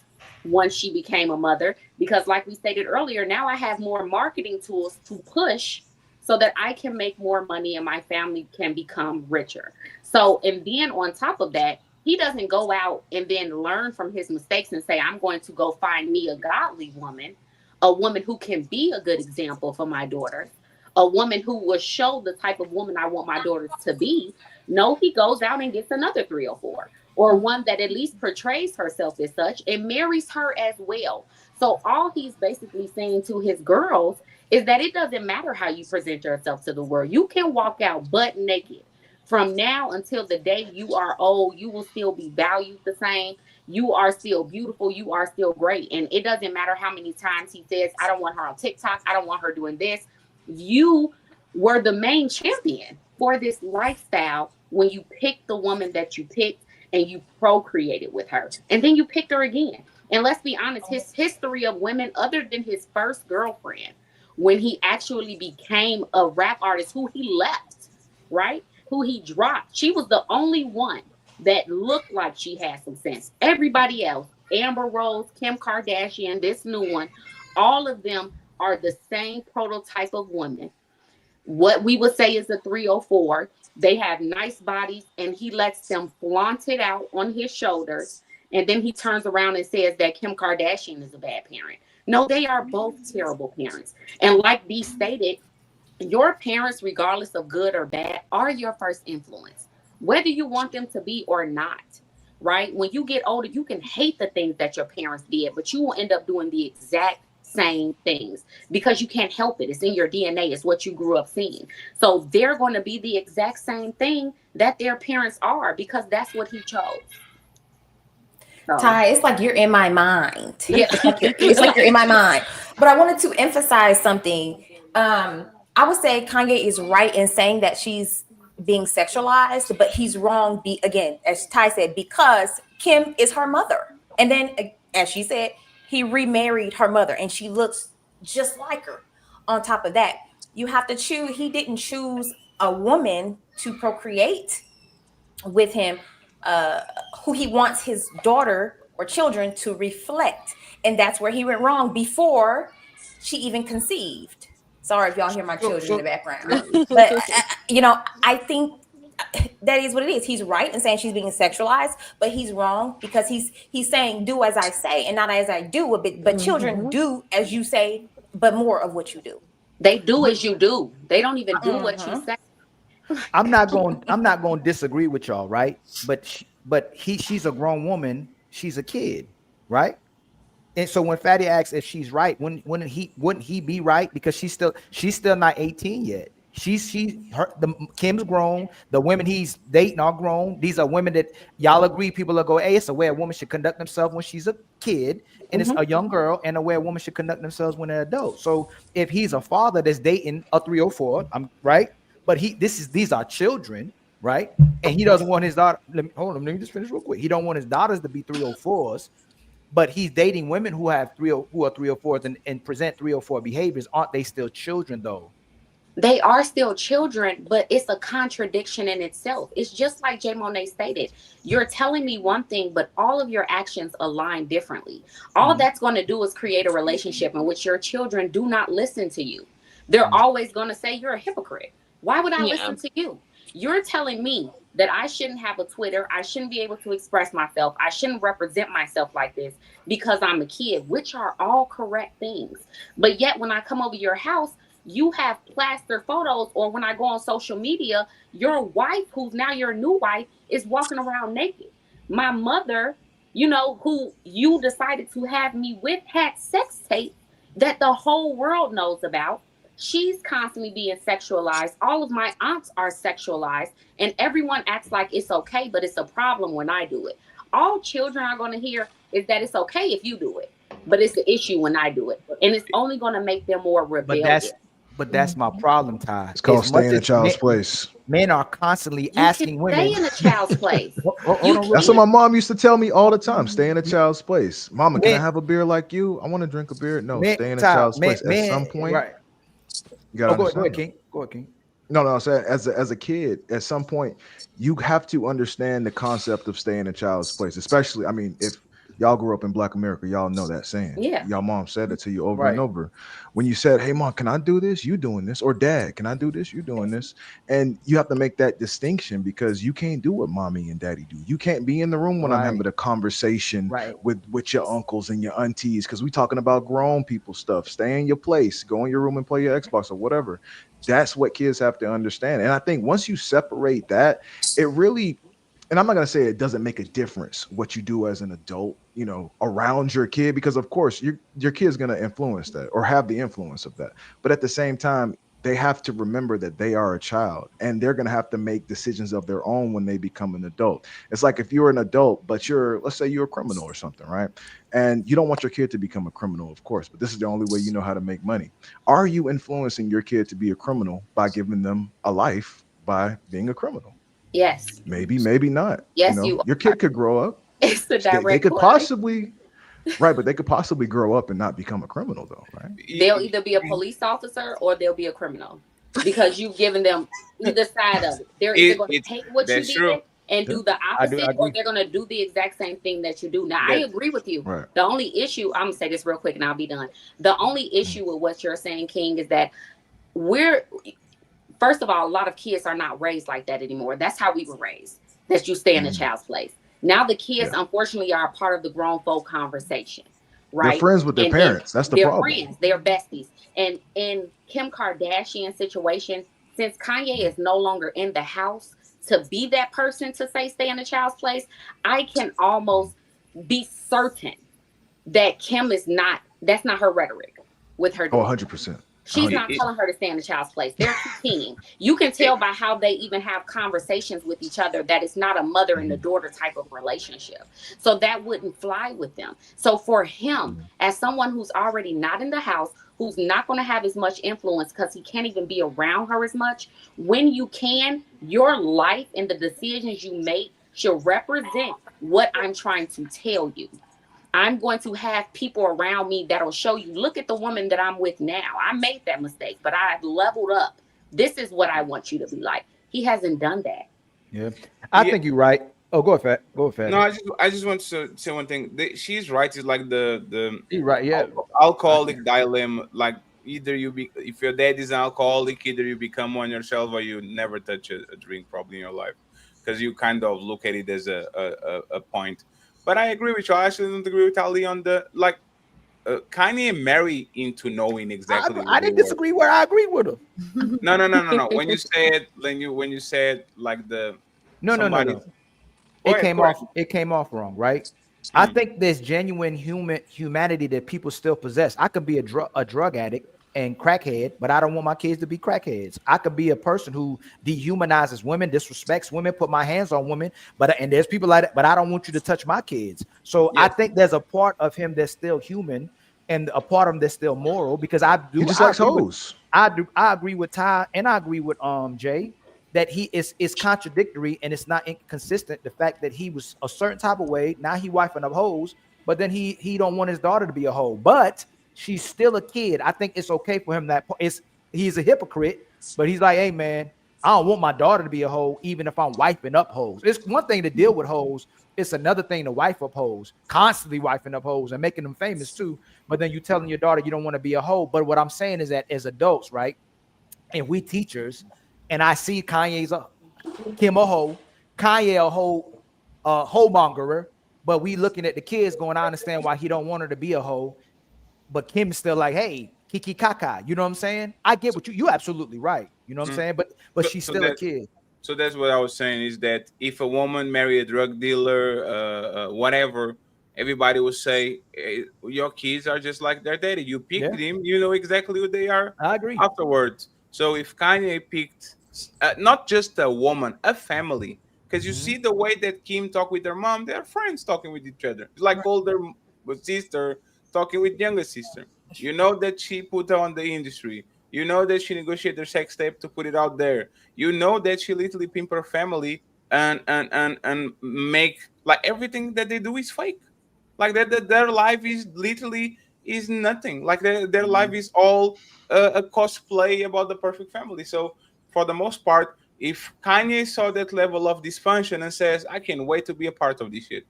once she became a mother because like we stated earlier, now I have more marketing tools to push so that I can make more money and my family can become richer. So, and then on top of that, he doesn't go out and then learn from his mistakes and say, I'm going to go find me a godly woman, a woman who can be a good example for my daughters, a woman who will show the type of woman I want my daughters to be. No, he goes out and gets another 304 or one that at least portrays herself as such and marries her as well. So all he's basically saying to his girls is that it doesn't matter how you present yourself to the world. You can walk out butt naked. From now until the day you are old, you will still be valued the same. You are still beautiful. You are still great. And it doesn't matter how many times he says, I don't want her on TikTok. I don't want her doing this. You were the main champion for this lifestyle when you picked the woman that you picked and you procreated with her. And then you picked her again. And let's be honest, his history of women, other than his first girlfriend, when he actually became a rap artist who he left, right? Who he dropped. She was the only one that looked like she had some sense. Everybody else, Amber Rose, Kim Kardashian, this new one, all of them are the same prototype of women. What we would say is a 304. They have nice bodies, and he lets them flaunt it out on his shoulders. And then he turns around and says that Kim Kardashian is a bad parent. No, they are both terrible parents. And like Dee stated, your parents, regardless of good or bad, are your first influence, whether you want them to be or not. Right? When you get older, you can hate the things that your parents did, but you will end up doing the exact same things because you can't help it. It's in your DNA. It's what you grew up seeing. So they're going to be the exact same thing that their parents are because that's what he chose. So. Ty, it's like you're in my mind. Yeah. It's like you're in my mind. But I wanted to emphasize something. I would say Kanye is right in saying that she's being sexualized, but he's wrong, again, as Ty said, because Kim is her mother. And then, as she said, he remarried her mother and she looks just like her. On top of that, you have to choose. He didn't choose a woman to procreate with him, who he wants his daughter or children to reflect. And that's where he went wrong before she even conceived. Sorry if y'all hear my children in the background. But, I think that is what it is. He's right in saying she's being sexualized, but he's wrong because he's saying do as I say and not as I do. But children do as you say, but more of what you do. They do as you do. They don't even do what you say. I'm not going to disagree with y'all, right? But she's a grown woman. She's a kid, right? And so when Fatty asks if she's right, wouldn't he be right because she's still not 18 yet? Kim's grown. The women he's dating are grown. These are women that y'all agree. People will go, hey, it's a way a woman should conduct themselves when she's a kid, and it's a young girl, and a way a woman should conduct themselves when they're adults. So if he's a father that's dating a 304, I'm right. But these are children, right? And he doesn't want his daughter. Let me just finish real quick. He don't want his daughters to be 304s, but he's dating women who are 304s and present 304 behaviors. Aren't they still children though? They are still children, but it's a contradiction in itself. It's just like Jay Monet stated. You're telling me one thing, but all of your actions align differently. All that's going to do is create a relationship in which your children do not listen to you. They're always going to say you're a hypocrite. Why would I Yeah. listen to you? You're telling me that I shouldn't have a Twitter. I shouldn't be able to express myself. I shouldn't represent myself like this because I'm a kid, which are all correct things. But yet when I come over your house, you have plaster photos, or when I go on social media, your wife, who's now your new wife, is walking around naked. My mother, who you decided to have me with, had sex tape that the whole world knows about. She's constantly being sexualized. All of my aunts are sexualized, and everyone acts like it's okay, but it's a problem when I do it. All children are going to hear is that it's okay if you do it, but it's the issue when I do it, and it's only going to make them more rebellious. But that's my problem, Ty. It's called staying in a child's place. Men are constantly asking women. Stay in a child's place. That's what my mom used to tell me all the time. Stay in a child's place. Mama, can I have a beer like you? I want to drink a beer. No, stay in a child's place. At some point, right. You gotta go ahead, King. Go ahead, King. No, I'm saying as a kid, at some point, you have to understand the concept of staying in a child's place. Especially, I mean, if y'all grew up in Black America, y'all know that saying. Yeah. Y'all mom said it to you over and over. When you said, hey, mom, can I do this? You doing this? Or dad, can I do this? You doing this? And you have to make that distinction because you can't do what mommy and daddy do. You can't be in the room when I'm having a conversation with your uncles and your aunties because we talking about grown people stuff. Stay in your place. Go in your room and play your Xbox or whatever. That's what kids have to understand. And I think once you separate that, it really, and I'm not going to say it doesn't make a difference what you do as an adult, around your kid, because of course your kid's going to influence that or have the influence of that. But at the same time, they have to remember that they are a child and they're going to have to make decisions of their own when they become an adult. It's like if you're an adult, but let's say you're a criminal or something, right? And you don't want your kid to become a criminal, of course, but this is the only way you know how to make money. Are you influencing your kid to be a criminal by giving them a life by being a criminal? Yes. Maybe not. Yes, your kid could grow up. It's the direct. They could possibly, right? But they could possibly grow up and not become a criminal, though, right? They'll either be a police officer or they'll be a criminal because you've given them either side of it. They're either going to take what you did and do the opposite, or they're going to do the exact same thing that you do. Now, I agree with you. Right. The only issue, I'm going to say this real quick and I'll be done. The only issue with what you're saying, King, is that first of all, a lot of kids are not raised like that anymore. That's how we were raised, that you stay in a child's place. Now the kids, unfortunately, are a part of the grown folk conversation, right? They're friends with their parents. That's the problem. They're friends. They're besties. And in Kim Kardashian situation, since Kanye is no longer in the house to be that person to say stay in a child's place, I can almost be certain that Kim that's not her rhetoric with her. Oh, 100%. She's not telling her to stay in the child's place. They're team. You can tell by how they even have conversations with each other that it's not a mother and a daughter type of relationship. So that wouldn't fly with them. So for him, as someone who's already not in the house, who's not going to have as much influence because he can't even be around her as much, when you can, your life and the decisions you make should represent what I'm trying to tell you. I'm going to have people around me that'll show you, look at the woman that I'm with now. I made that mistake, but I've leveled up. This is what I want you to be like. He hasn't done that. Yeah. I think you're right. Oh, go ahead. No, I just want to say one thing. She's right. It's like the You're right, yeah. alcoholic dilemma. Like either if your dad is an alcoholic, either you become one yourself or you never touch a drink probably in your life. Because you kind of look at it as a point. But I agree with you. I actually don't agree with Ali on the Kanye married into knowing exactly. I didn't disagree where I agree with him. No. When you said like the no. It came off wrong, right? I think there's genuine humanity that people still possess. I could be a drug addict and crackhead, but I don't want my kids to be crackheads. I could be a person who dehumanizes women, disrespects women, put my hands on women, and there's people like that, but I don't want you to touch my kids. So I think there's a part of him that's still human and a part of him that's still moral, because he just likes hoes. I agree with Ty and I agree with Jay that he is contradictory and it's not inconsistent. The fact that he was a certain type of way, now he wifing up hoes, but then he don't want his daughter to be a hoe, but she's still a kid. I think it's okay for him he's a hypocrite, But he's like, hey man, I don't want my daughter to be a hoe, even if I'm wiping up hoes. It's one thing to deal with hoes. It's another thing to wife up hoes, constantly wiping up hoes and making them famous too. But then you telling your daughter you don't want to be a hoe. But what I'm saying is that as adults, right? And we teachers, and I see Kanye's Kim a hoe, Kanye a hoe, hoe mongerer, but we looking at the kids going, I understand why he don't want her to be a hoe, but Kim's still like, hey, Kiki Kaka, you know what I'm saying? I get what you absolutely right, you know what I'm saying? But she's still a kid. So that's what I was saying, is that if a woman marry a drug dealer, whatever, everybody will say, your kids are just like their daddy. You picked them, you know exactly who they are. I agree. Afterwards. So if Kanye picked not just a woman, a family, because you see the way that Kim talk with her mom, they're friends talking with each other. It's like older sister talking with younger sister. You know that she put her on the industry. You know that she negotiated her sex tape to put it out there. You know that she literally pimp her family and make, like, everything that they do is fake. Like that their life is literally is nothing. Like their life is all a cosplay about the perfect family. So for the most part, if Kanye saw that level of dysfunction and says, I can't wait to be a part of this shit,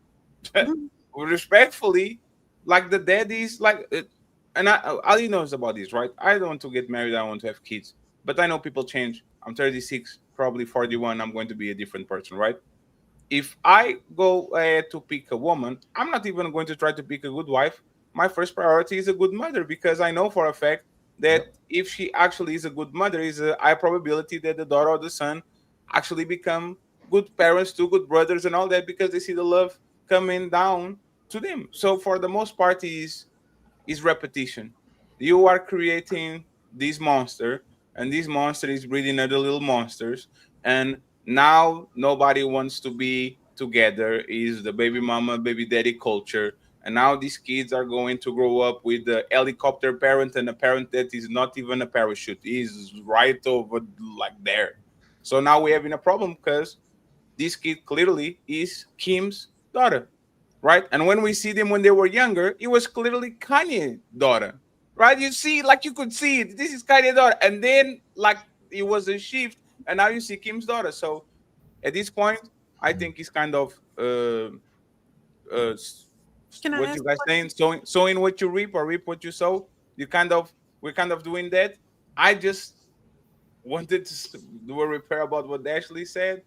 respectfully, like the daddies, like, and Ali knows about this, right? I don't want to get married. I want to have kids, but I know people change. I'm 36, probably 41. I'm going to be a different person, right? If I go to pick a woman, I'm not even going to try to pick a good wife. My first priority is a good mother, because I know for a fact that if she actually is a good mother, is a high probability that the daughter or the son actually become good parents, two good brothers, and all that, because they see the love coming down to them. So for the most part, is repetition. You are creating this monster, and this monster is breeding other little monsters, and now nobody wants to be together. Is the baby mama, baby daddy culture, and now these kids are going to grow up with the helicopter parent, and a parent that is not even a parachute, is right over like there. So now we're having a problem, because this kid clearly is Kim's daughter, right? And when we see them when they were younger, it was clearly Kanye's daughter, right? You see, like, you could see it. This is Kanye's daughter, and then like it was a shift, and now you see Kim's daughter. So at this point, I think it's kind of what you guys saying, sowing what you reap, or reap what you sow. We're kind of doing that. I just wanted to do a repair about what Ashley said.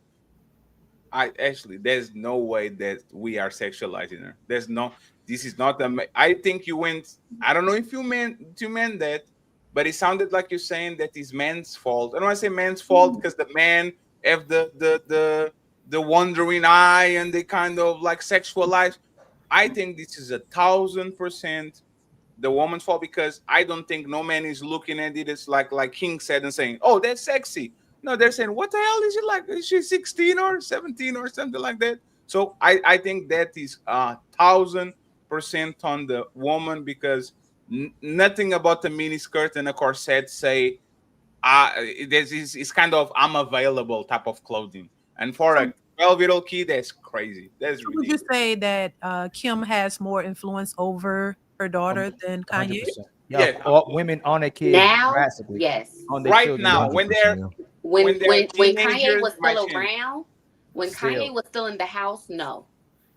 Actually, there's no way that we are sexualizing her. There's no. This is not a. I think you went. I don't know if you meant that, but it sounded like you're saying that it's man's fault. I don't want to say man's fault, because the man have the wandering eye, and they kind of like sexualize. I think this is 1,000% the woman's fault, because I don't think no man is looking at it as like King said and saying, "Oh, that's sexy." No, they're saying, "What the hell is she like? Is she 16 or 17 or something like that?" So I think that is 1,000% on the woman, because nothing about the mini skirt and a corset say this is kind of I'm available type of clothing. And for a 12-year-old kid, that's crazy. That's ridiculous. Would you say that Kim has more influence over her daughter than Kanye? 100%. Yeah, all women on their kids Now, drastically. yes. On their Right children, now, 100%, when they're when Kanye teenagers, was still my around, when Still. Kanye was still in the house, no.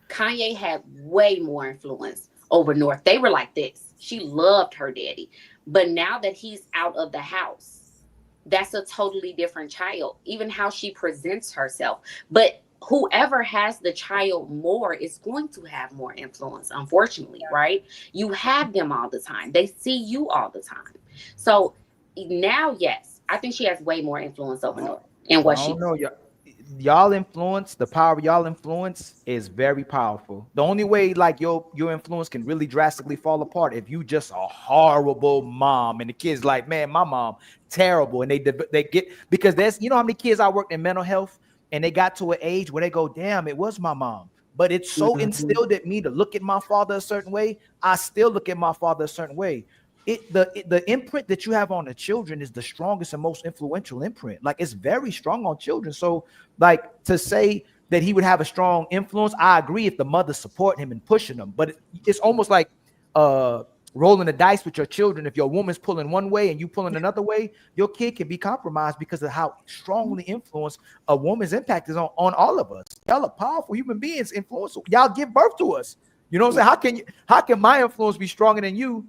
Kanye had way more influence over North. They were like this. She loved her daddy. But now that he's out of the house, that's a totally different child. Even how she presents herself. But whoever has the child more is going to have more influence, unfortunately, right? You have them all the time. They see you all the time. So now, yes, I think she has way more influence over North. And what I she don't know. Y'all influence, the power of y'all influence is very powerful. The only way like your influence can really drastically fall apart if you just a horrible mom and the kids like, man, my mom terrible, and they get, because there's, you know how many kids I worked in mental health and they got to an age where they go, damn, it was my mom. But it's so instilled at me to look at my father a certain way. I still look at my father a certain way. The imprint that you have on the children is the strongest and most influential imprint. Like, it's very strong on children. So like, to say that he would have a strong influence, I agree if the mother's supporting him and pushing him, but it's almost like rolling the dice with your children. If your woman's pulling one way and you pulling another way, your kid can be compromised because of how strongly influenced a woman's impact is on all of us. Y'all are powerful human beings, influence. Y'all give birth to us. You know what I'm saying? How can my influence be stronger than you?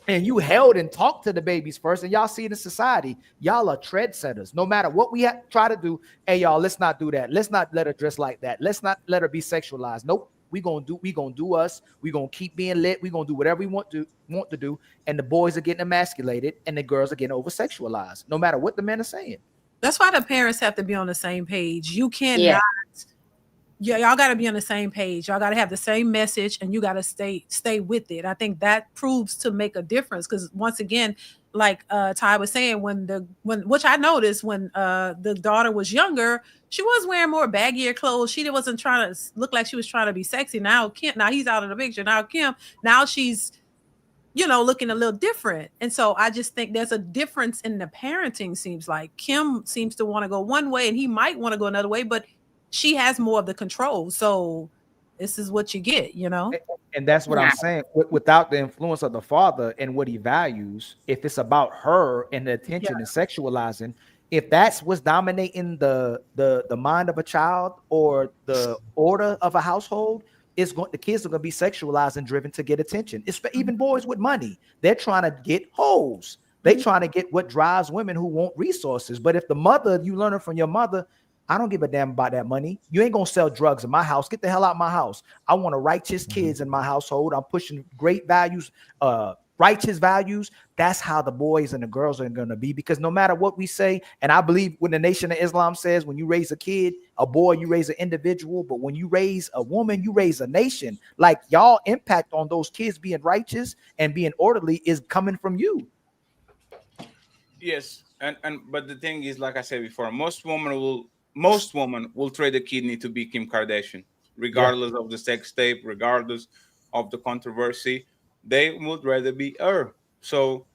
And you held and talked to the babies first, and y'all see it in society. Y'all are trendsetters. No matter what we try to do, hey y'all, let's not do that. Let's not let her dress like that. Let's not let her be sexualized. Nope. We gonna do us. We gonna keep being lit. We gonna do whatever we want to do. And the boys are getting emasculated, and the girls are getting over sexualized. No matter what the men are saying. That's why the parents have to be on the same page. You cannot. Yeah, y'all got to be on the same page. Y'all got to have the same message, and you got to stay with it. I think that proves to make a difference because once again, like Ty was saying, which I noticed when the daughter was younger, she was wearing more baggier clothes. She wasn't trying to look like she was trying to be sexy. Now he's out of the picture. Now she's looking a little different. And so I just think there's a difference in the parenting. Seems like Kim seems to want to go one way, and he might want to go another way, but she has more of the control. So this is what you get, And that's what I'm saying. Without the influence of the father and what he values, if it's about her and the attention and sexualizing, if that's what's dominating the mind of a child or the order of a household, the kids are going to be sexualized and driven to get attention. It's even boys with money. They're trying to get hoes. They're trying to get what drives women who want resources. But if the mother, you learn it from your mother, I don't give a damn about that money. You ain't gonna sell drugs in my house. Get the hell out of my house. I want righteous kids in my household. I'm pushing great values, righteous values. That's how the boys and the girls are gonna be. Because no matter what we say, and I believe when the Nation of Islam says, when you raise a kid, a boy, you raise an individual. But when you raise a woman, you raise a nation. Like y'all impact on those kids being righteous and being orderly is coming from you. Yes, but the thing is, like I said before, most women will trade a kidney to be Kim Kardashian, regardless of the sex tape, regardless of the controversy. They would rather be her. So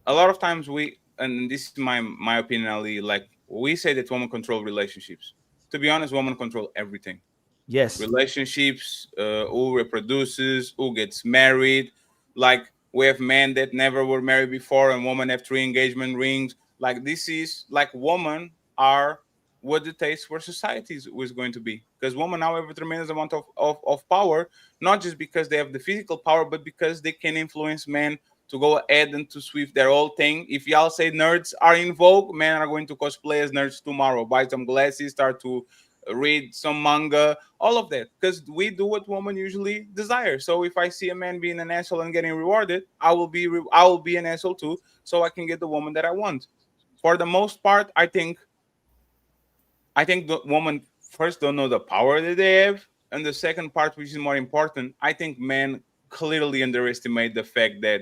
a lot of times and this is my opinion, Ali, like we say that women control relationships. To be honest, women control everything. Yes. Relationships, who reproduces, who gets married. Like we have men that never were married before and women have 3 engagement rings. Like this is like women are what the taste for society is going to be, because women now have a tremendous amount of power, not just because they have the physical power, but because they can influence men to go ahead and to sweep their whole thing. If y'all say nerds are in vogue, men are going to cosplay as nerds tomorrow, buy some glasses, start to read some manga, all of that, because we do what women usually desire. So if I see a man being an asshole and getting rewarded, I will be an asshole too, so I can get the woman that I want. For the most part, I think the woman first don't know the power that they have, and the second part, which is more important, I think men clearly underestimate the fact that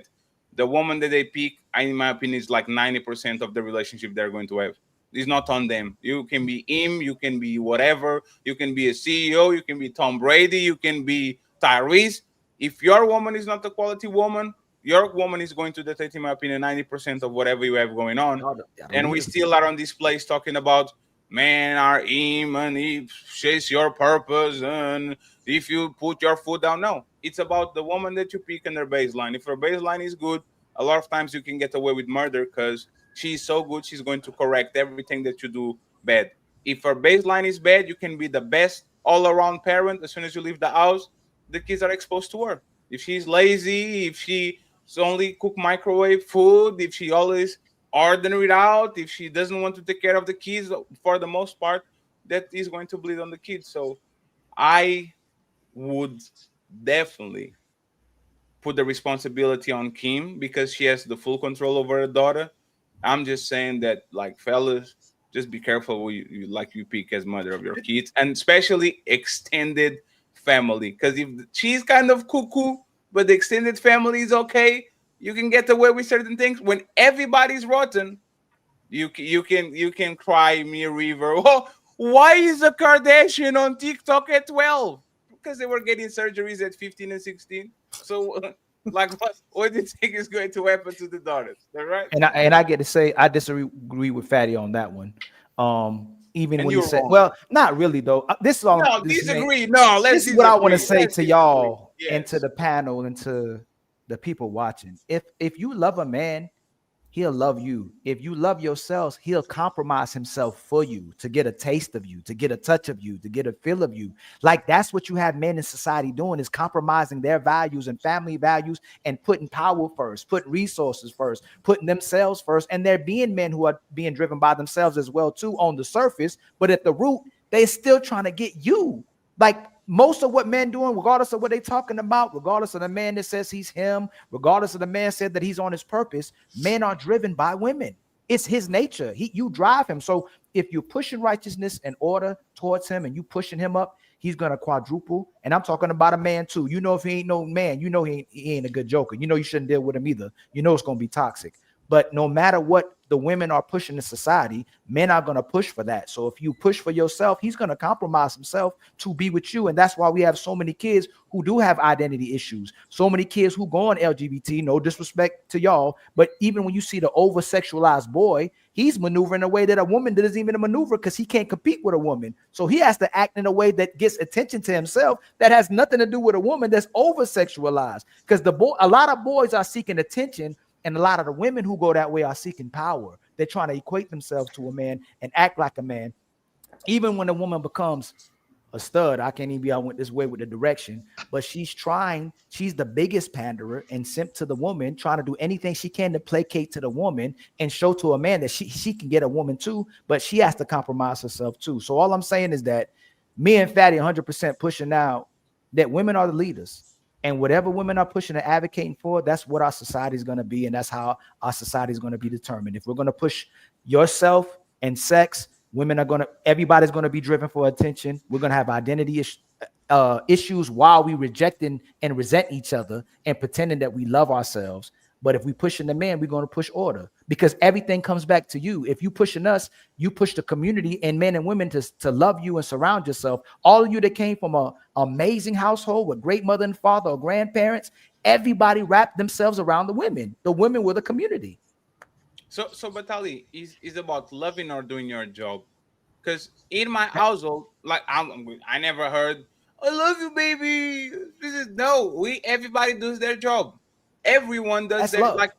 the woman that they pick, in my opinion, is like 90% of the relationship they're going to have. It's not on them. You can be him, you can be whatever, you can be a CEO, you can be Tom Brady, you can be Tyrese. If your woman is not a quality woman, your woman is going to dictate, in my opinion, 90% of whatever you have going on. And we still are on this place talking about men are him and he chase your purpose and if you put your foot down. No, it's about the woman that you pick and their baseline. If her baseline is good, a lot of times you can get away with murder because she's so good, she's going to correct everything that you do bad. If her baseline is bad, you can be the best all-around parent. As soon as you leave the house, the kids are exposed to her. If she's lazy, if she only cook microwave food, if she always order it out, if she doesn't want to take care of the kids, for the most part, that is going to bleed on the kids. So I would definitely put the responsibility on Kim because she has the full control over her daughter. I'm just saying that, like, fellas, just be careful who you pick as mother of your kids, and especially extended family. Because if she's kind of cuckoo, but the extended family is okay, you can get away with certain things. When everybody's rotten, you can cry me a river. Oh, why is a Kardashian on TikTok at 12? Because they were getting surgeries at 15 and 16. So, like, what do you think is going to happen to the daughters? All right. And I get to say I disagree with Fatty on that one. Even and when he said, wrong. well, not really though. This is all. No, disagree. No, let's. This is what I want to say to y'all yes. and to the panel and to the people watching. If you love a man, he'll love you. If you love yourselves, he'll compromise himself for you to get a taste of you, to get a touch of you, to get a feel of you. Like that's what you have men in society doing, is compromising their values and family values and putting power first, putting resources first, putting themselves first. And there being men who are being driven by themselves as well too on the surface, but at the root, they're still trying to get you. Like most of what men doing, regardless of what they talking about, regardless of the man that says he's him, regardless of the man said that he's on his purpose, men are driven by women. It's his nature. You drive him. So if you're pushing righteousness and order towards him and you pushing him up, he's gonna quadruple. And I'm talking about a man too. You know, if he ain't no man, you know he ain't a good joker. You know you shouldn't deal with him either. You know it's gonna be toxic. But no matter what the women are pushing in society, men are going to push for that. So if you push for yourself, he's going to compromise himself to be with you. And that's why we have so many kids who do have identity issues. So many kids who go on LGBT, no disrespect to y'all. But even when you see the over sexualized boy, he's maneuvering in a way that a woman doesn't even maneuver because he can't compete with a woman. So he has to act in a way that gets attention to himself that has nothing to do with a woman that's over sexualized. Because a lot of boys are seeking attention. And a lot of the women who go that way are seeking power. They're trying to equate themselves to a man and act like a man. Even when a woman becomes a stud, I can't even be, I went this way with the direction, but she's the biggest panderer and simp to the woman, trying to do anything she can to placate to the woman and show to a man that she can get a woman too, but she has to compromise herself too. So all I'm saying is that me and Fatty 100% pushing out that women are the leaders. And whatever women are pushing and advocating for, that's what our society is going to be. And that's how our society is going to be determined. If we're going to push yourself and sex, everybody's going to be driven for attention. We're going to have identity issues while we rejecting and resent each other and pretending that we love ourselves. But if we pushing the man, we're going to push order, because everything comes back to you. If you pushing us, you push the community and men and women to love you and surround yourself. All of you that came from an amazing household with great mother and father or grandparents, everybody wrapped themselves around the women. The women were the community. So Batali, is about loving or doing your job. Because in my household, like I never heard, "I love you, baby." Everybody does their job. Everyone does their love.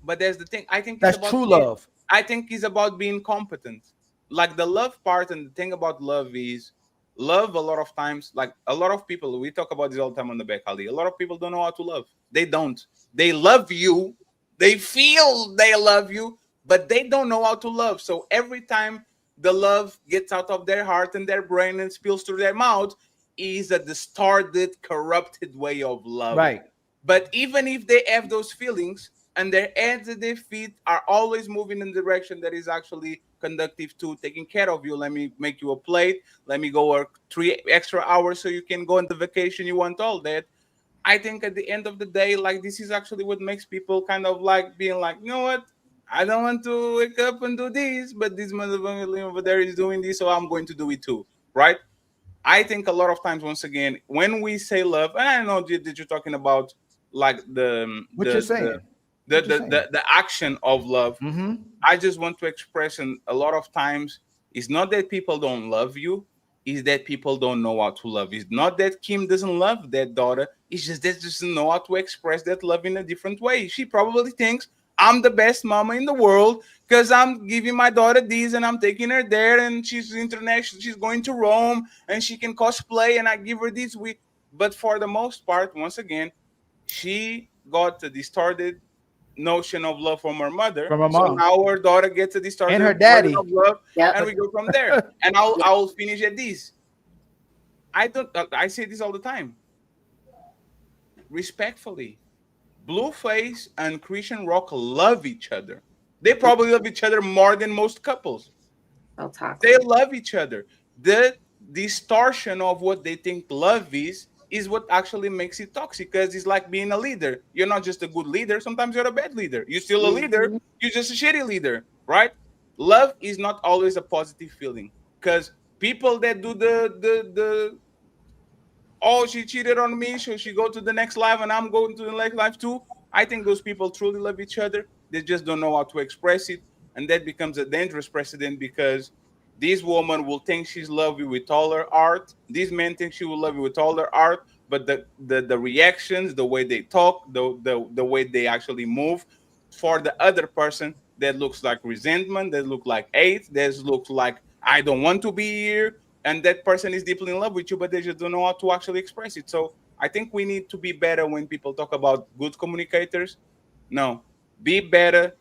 But there's the thing. I think that's true love. I think it's about being competent. Like the love part, and the thing about love is love. A lot of times, like a lot of people, we talk about this all the time on the back, Ali. A lot of people don't know how to love. They don't. They love you. They feel they love you, but they don't know how to love. So every time the love gets out of their heart and their brain and spills through their mouth, is a distorted, corrupted way of love. Right. But even if they have those feelings and their hands and their feet are always moving in the direction that is actually conductive to taking care of you, let me make you a plate, let me go work 3 extra hours so you can go on the vacation you want, all that. I think at the end of the day, like, this is actually what makes people kind of like being like, you know what? I don't want to wake up and do this, but this motherfucker over there is doing this, so I'm going to do it too, right? I think a lot of times, once again, when we say love, and I know that you're talking about like the action of love. Mm-hmm. I just want to express, and a lot of times, it's not that people don't love you, is that people don't know how to love. It's not that Kim doesn't love that daughter. It's just that she doesn't know how to express that love in a different way. She probably thinks I'm the best mama in the world because I'm giving my daughter this and I'm taking her there, and she's international. She's going to Rome and she can cosplay and I give her this week. But for the most part, once again, she got a distorted notion of love from her mother. From her so mom. now her daughter gets a distorted and her daddy of love, and we go from there. And I'll finish at this. I say this all the time. Respectfully, Blueface and Christian Rock love each other. They probably love each other more than most couples. They love each other. The distortion of what they think love is what actually makes it toxic, because it's like being a leader. You're not just a good leader. Sometimes you're a bad leader. You're still a leader. You're just a shitty leader, right? Love is not always a positive feeling, because people that do the oh, she cheated on me, so she go to the next life and I'm going to the next life too. I think those people truly love each other. They just don't know how to express it. And that becomes a dangerous precedent, because This woman will think she's love you with all her art. This man thinks she will love you with all her art, but the reactions, the way they talk, the way they actually move, for the other person, that looks like resentment, that look like hate, that looks like I don't want to be here, and that person is deeply in love with you, but they just don't know how to actually express it. So I think we need to be better when people talk about good communicators. No, be better,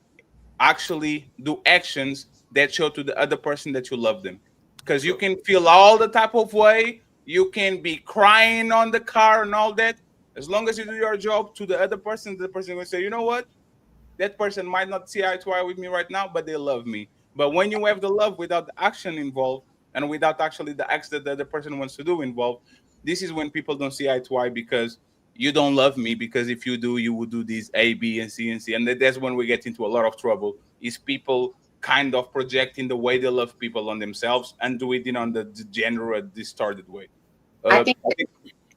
actually do actions that show to the other person that you love them, because you can feel all the type of way, you can be crying on the car and all that. As long as you do your job to the other person, the person will say, you know what, that person might not see eye to eye with me right now, but they love me. But when you have the love without the action involved, and without actually the acts that the other person wants to do involved, this is when people don't see eye to eye, because you don't love me, because if you do, you would do these A, B, and C and C. And that's when we get into a lot of trouble, is people kind of projecting the way they love people on themselves and do it on the general distorted way. I think.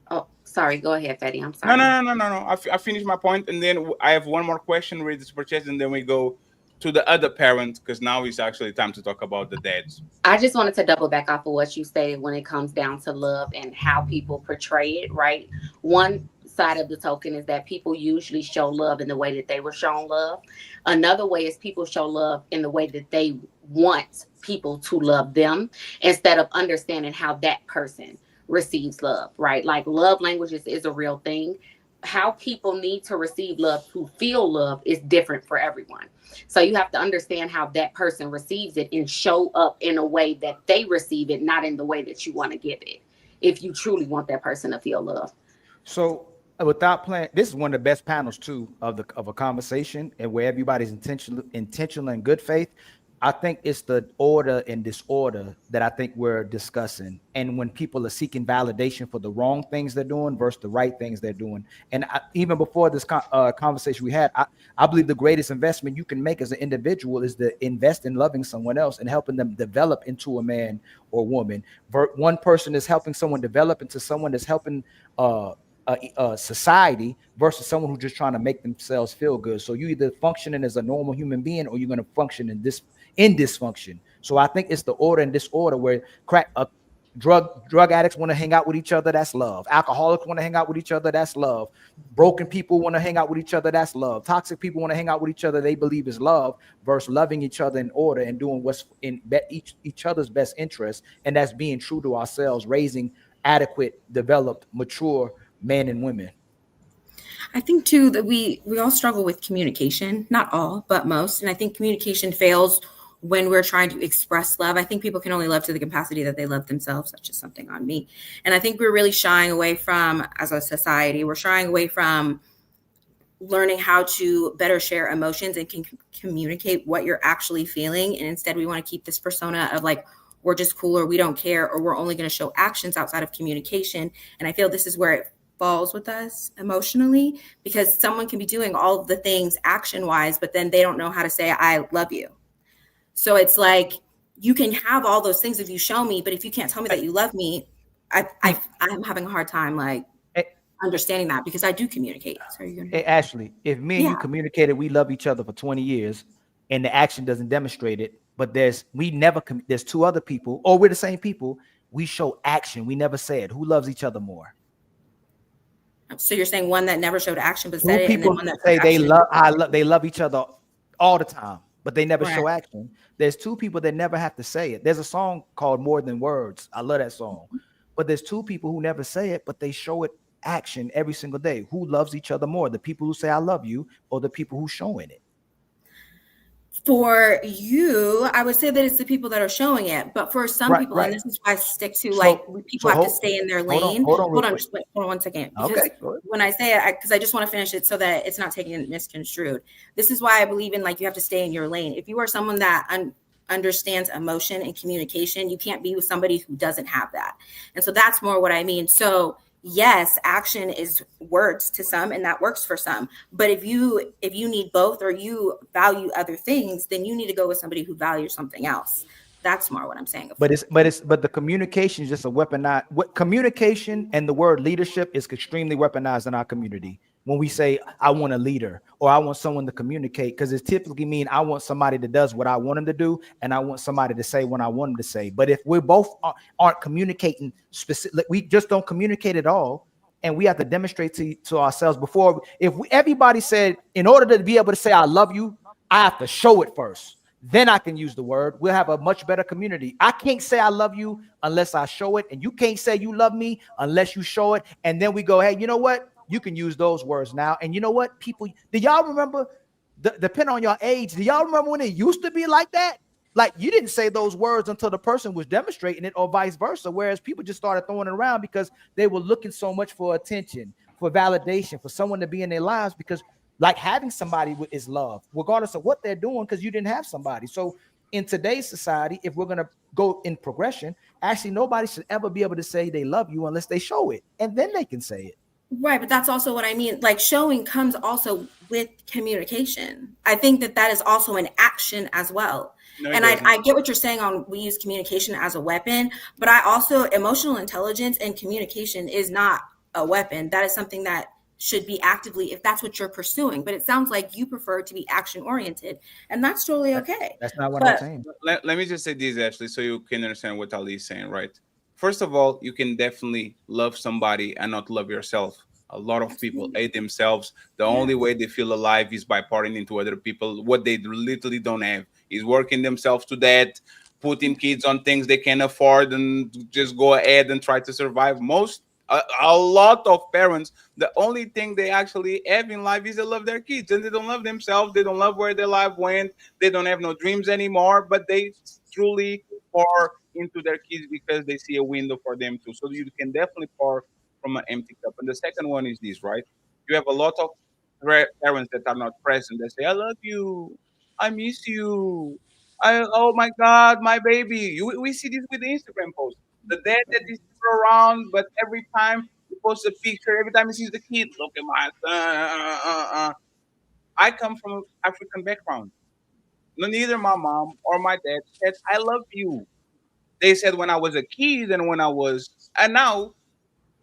Oh, sorry. Go ahead, Fetty. I'm sorry. No. I finished my point, and then I have one more question with the super chat, and then we go to the other parent, because now it's actually time to talk about the dads. I just wanted to double back off of what you said when it comes down to love and how people portray it, right? One side of the token is that people usually show love in the way that they were shown love. Another way is people show love in the way that they want people to love them, instead of understanding how that person receives love, right? Like, love languages is a real thing. How people need to receive love, to feel love, is different for everyone. So you have to understand how that person receives it and show up in a way that they receive it, not in the way that you want to give it, if you truly want that person to feel love. So without playing, this is one of the best panels too of a conversation, and where everybody's intentional and good faith. I think it's the order and disorder that I think we're discussing. And when people are seeking validation for the wrong things they're doing versus the right things they're doing. And even before this conversation we had, I believe the greatest investment you can make as an individual is to invest in loving someone else and helping them develop into a man or woman. One person is helping someone develop into someone that's helping society, versus someone who's just trying to make themselves feel good. So you either functioning as a normal human being, or you're going to function in dysfunction. So I think it's the order and disorder, where drug addicts want to hang out with each other, that's love. Alcoholics want to hang out with each other, that's love. Broken people want to hang out with each other, that's love. Toxic people want to hang out with each other, they believe is love, versus loving each other in order and doing what's in each other's best interest, and that's being true to ourselves, raising adequate, developed, mature men and women. I think too that we all struggle with communication, not all, but most. And I think communication fails when we're trying to express love. I think people can only love to the capacity that they love themselves. That's just something on me. And I think we're really shying away from, as a society, we're shying away from learning how to better share emotions and can communicate what you're actually feeling. And instead we want to keep this persona of like, we're just cool, or we don't care, or we're only going to show actions outside of communication. And I feel this is where it falls with us emotionally, because someone can be doing all of the things action wise, but then they don't know how to say, I love you. So it's like, you can have all those things if you show me, but if you can't tell me that you love me, I'm having a hard time like understanding that, because I do communicate. So Hey, Ashley, if me and you communicated we love each other for 20 years and the action doesn't demonstrate it, but there's two other people, or we're the same people, we show action, we never say it. Who loves each other more? So you're saying one that never showed action but said it, and then one that say they love each other all the time, but they never show action. There's two people that never have to say it. There's a song called More Than Words. I love that song. But there's two people who never say it, but they show it action every single day. Who loves each other more? The people who say I love you, or the people who showing it? For you, I would say that it's the people that are showing it. But for some people, and this is why I stick to people have to stay in their lane. Hold on one second. Because when I say it, because I just want to finish it so that it's not taken misconstrued. This is why I believe in you have to stay in your lane. If you are someone that understands emotion and communication, you can't be with somebody who doesn't have that. And so that's more what I mean. So yes, action is words to some, and that works for some. But if you need both, or you value other things, then you need to go with somebody who values something else. That's more what I'm saying. But the communication is just a weaponized. What communication and the word leadership is extremely weaponized in our community. when we say I want a leader or I want someone to communicate, because it typically mean I want somebody that does what I want them to do, and I want somebody to say what I want them to say. But if we both aren't communicating specific, we just don't communicate at all, and we have to demonstrate to ourselves before. If everybody said, in order to be able to say I love you, I have to show it first. Then I can use the word. We'll have a much better community. I can't say I love you unless I show it, and you can't say you love me unless you show it. And then we go, hey, you know what? You can use those words now. And you know what? People, do y'all remember, depending on your age, do y'all remember when it used to be like that? Like, you didn't say those words until the person was demonstrating it, or vice versa. Whereas people just started throwing it around because they were looking so much for attention, for validation, for someone to be in their lives. Because like having somebody is love, regardless of what they're doing, because you didn't have somebody. So in today's society, if we're going to go in progression, actually nobody should ever be able to say they love you unless they show it, and then they can say it. Right, but that's also what I mean. Like, showing comes also with communication. I think that is also an action as well. No, and I get what you're saying on we use communication as a weapon, but I also, emotional intelligence and communication is not a weapon. That is something that should be actively, if that's what you're pursuing. But it sounds like you prefer to be action oriented, and that's totally okay. That's not what I'm saying. Let me just say this, Ashley, so you can understand what Ali is saying, right? First of all, you can definitely love somebody and not love yourself. A lot of people hate themselves. The only way they feel alive is by pouring into other people what they literally don't have. Is working themselves to death, putting kids on things they can't afford, and just go ahead and try to survive. A lot of parents, the only thing they actually have in life is they love their kids, and they don't love themselves. They don't love where their life went. They don't have no dreams anymore, but they truly pour into their kids because they see a window for them too. So you can definitely pour from an empty cup. And the second one is this, right? You have a lot of parents that are not present. They say, I love you. I miss you. Oh my God, my baby. We see this with the Instagram post. The dad that is around, but every time he posts a picture, every time he sees the kid, look at my son. I come from an African background. Neither my mom or my dad said, I love you. They said when I was a kid and now,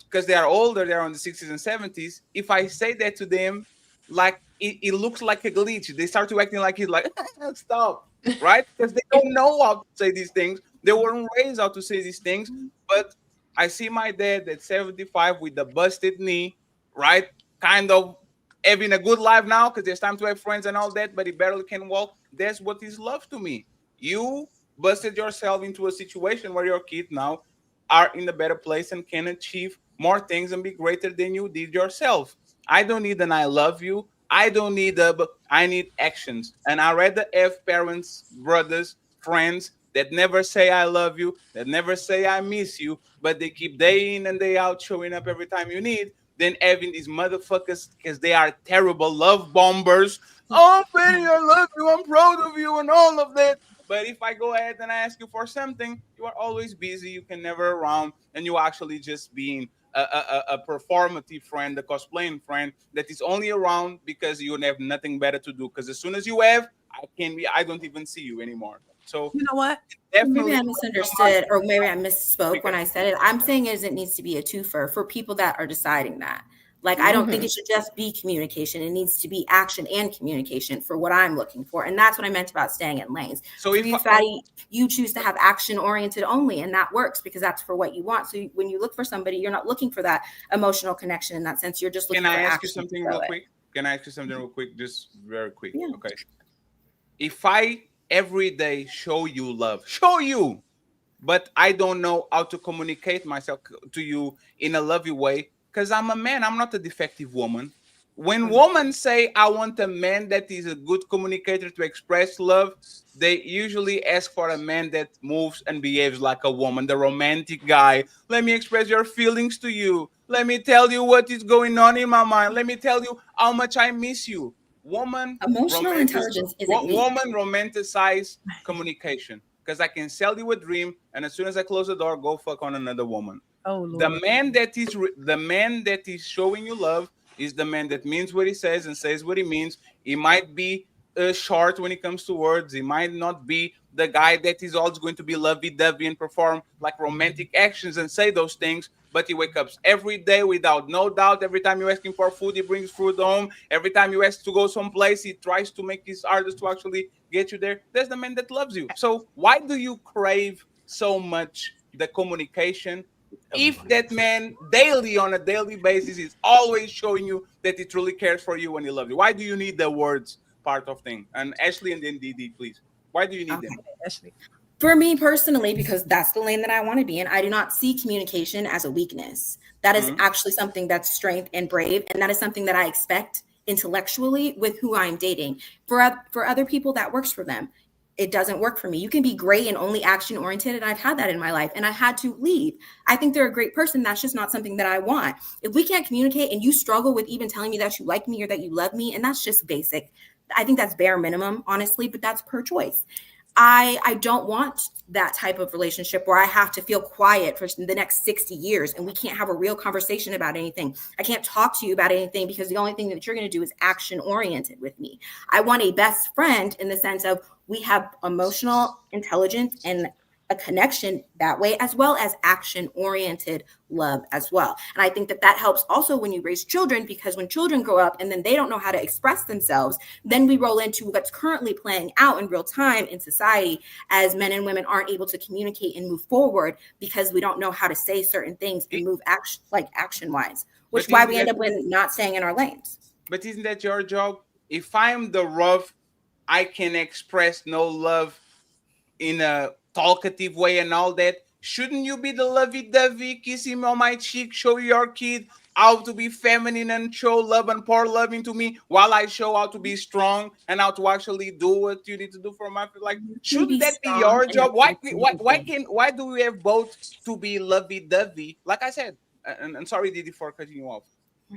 because they are older, they're on the 60s and 70s. If I say that to them, like it looks like a glitch. They start to acting like he's like, stop, right? Because they don't know how to say these things. They weren't raised how to say these things. But I see my dad at 75 with the busted knee, right? Kind of having a good life now because there's time to have friends and all that, but he barely can walk. That's what is love to me. You busted yourself into a situation where your kid now are in a better place and can achieve more things and be greater than you did yourself. I don't need an I love you. I don't need I need actions. And I rather have parents, brothers, friends that never say I love you, that never say I miss you, but they keep day in and day out showing up every time you need, than having these motherfuckers, because they are terrible love bombers. Oh, Benny, I love you. I'm proud of you and all of that. But if I go ahead and I ask you for something, you are always busy. You can never around, and you actually just being a performative friend, a cosplaying friend that is only around because you have nothing better to do. Because as soon as you have, I don't even see you anymore. So you know what? Maybe I misunderstood, or maybe I misspoke when I said it. I'm saying is it needs to be a twofer for people that are deciding that. Like, I don't think it should just be communication. It needs to be action and communication for what I'm looking for. And that's what I meant about staying in lanes. So if you, Fatty, you choose to have action oriented only, and that works because that's for what you want. So when you look for somebody, you're not looking for that emotional connection in that sense. You're just looking for action. Can I ask you something real quick? Can I ask you something real quick? Just very quick. Yeah. Okay. If I every day show you love, but I don't know how to communicate myself to you in a loving way, because I'm a man, I'm not a defective woman. When women say, I want a man that is a good communicator to express love, they usually ask for a man that moves and behaves like a woman, the romantic guy. Let me express your feelings to you. Let me tell you what is going on in my mind. Let me tell you how much I miss you. Emotional intelligence isn't woman romanticize communication, because I can sell you a dream, and as soon as I close the door, go fuck on another woman. Oh, Lord. The man that is showing you love is the man that means what he says and says what he means. He might be short when it comes to words. He might not be the guy that is always going to be lovey-dovey and perform like romantic actions and say those things, but he wakes up every day without no doubt. Every time you ask him for food, he brings food home. Every time you ask to go someplace, he tries to make his hardest to actually get you there. That's the man that loves you. So why do you crave so much the communication if that man daily, on a daily basis, is always showing you that he truly cares for you and he loves you? Why do you need the words part of thing? And Ashley and then Didi, please. Why do you need them? Ashley. For me personally, because that's the lane that I want to be in, I do not see communication as a weakness. That is actually something that's strength and brave. And that is something that I expect intellectually with who I'm dating. For other people, that works for them. It doesn't work for me. You can be great and only action oriented. And I've had that in my life and I had to leave. I think they're a great person. That's just not something that I want. If we can't communicate and you struggle with even telling me that you like me or that you love me, and that's just basic. I think that's bare minimum, honestly, but that's per choice. I don't want that type of relationship where I have to feel quiet for the next 60 years and we can't have a real conversation about anything. I can't talk to you about anything because the only thing that you're going to do is action oriented with me. I want a best friend in the sense of we have emotional intelligence and a connection that way, as well as action-oriented love as well. And I think that that helps also when you raise children, because when children grow up and then they don't know how to express themselves, then we roll into what's currently playing out in real time in society as men and women aren't able to communicate and move forward because we don't know how to say certain things and move action-wise, which is why we end up not staying in our lanes. But isn't that your job? If I'm the rough, I can express no love in a talkative way and all that. Shouldn't you be the lovey-dovey, kiss him on my cheek, show your kid how to be feminine and show love and pour love into me while I show how to be strong and how to actually do what you need to do for my like? Shouldn't that be your job? Why do we have both to be lovey-dovey? Like I said, and sorry, Didi, for cutting you off.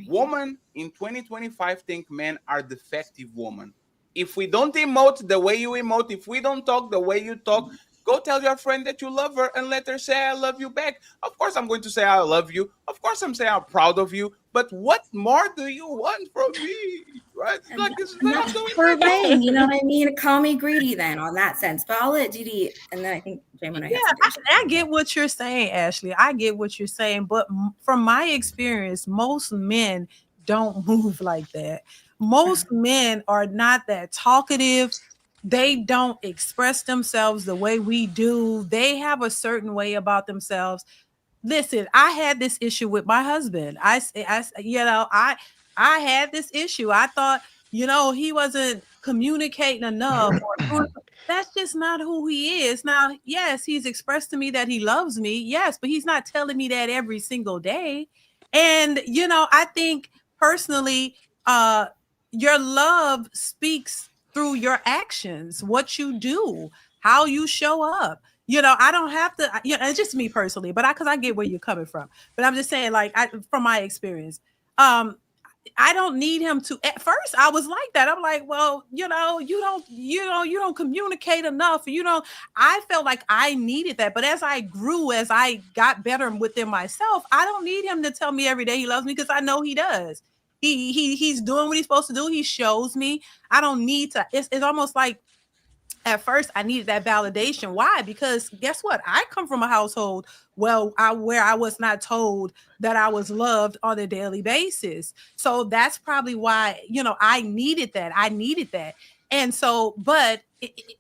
Women in 2025 think men are defective women. If we don't emote the way you emote, if we don't talk the way you talk, go tell your friend that you love her and let her say, I love you back. Of course, I'm going to say I love you. Of course, I'm saying I'm proud of you. But what more do you want from me? Right? Like, it's not doing for Lane, you know what I mean? Call me greedy then on that sense. But I'll let Didi, and then I think Jaymon. I get what you're saying, Ashley. I get what you're saying. But from my experience, most men don't move like that. Most men are not that talkative. They don't express themselves the way we do. They have a certain way about themselves. Listen, I had this issue with my husband. I had this issue. I thought, he wasn't communicating enough. That's just not who he is. Now, yes, he's expressed to me that he loves me. Yes, but he's not telling me that every single day. And, I think personally, your love speaks through your actions, what you do, how you show up. I don't have to, it's just me personally, but because I get where you're coming from. But I'm just saying, from my experience, I don't need him to. At first, I was like that. I'm like, well, you don't communicate enough. I felt like I needed that. But as I grew, as I got better within myself, I don't need him to tell me every day he loves me because I know he does. He's doing what he's supposed to do. He shows me. I don't need to. It's almost like at first I needed that validation. Why? Because guess what? I come from a household where I was not told that I was loved on a daily basis. So that's probably why, I needed that. And so, but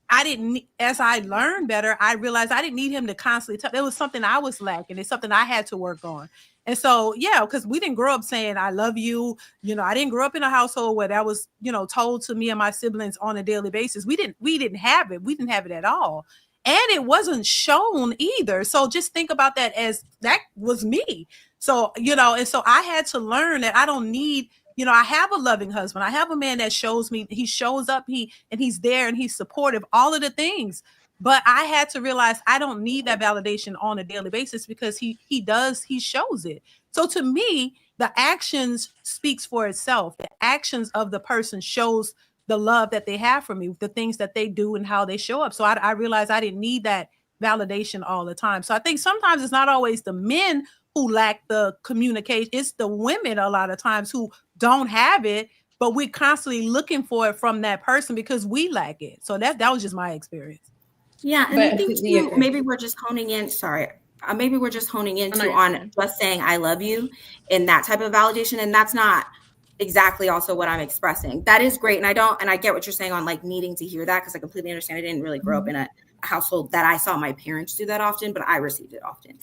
I didn't, as I learned better, I realized I didn't need him to constantly tell. It was something I was lacking. It's something I had to work on. And so, because we didn't grow up saying, I love you. I didn't grow up in a household where that was, told to me and my siblings on a daily basis. We didn't have it. We didn't have it at all. And it wasn't shown either. So just think about that as that was me. So, and so I had to learn that I don't need, I have a loving husband. I have a man that shows me, he shows up, and he's there and he's supportive, all of the things. But I had to realize I don't need that validation on a daily basis because he shows it. So to me, the actions speaks for itself. The actions of the person shows the love that they have for me, the things that they do and how they show up. So I realized I didn't need that validation all the time. So I think sometimes it's not always the men who lack the communication. It's the women a lot of times who don't have it, but we're constantly looking for it from that person because we lack it. So that was just my experience. Yeah, and I think too, maybe we're just honing in. Sorry, maybe we're just honing into on just saying I love you and that type of validation, and that's not exactly also what I'm expressing. That is great, and I get what you're saying on like needing to hear that, because I completely understand. I didn't really grow up in a household that I saw my parents do that often, but I received it often.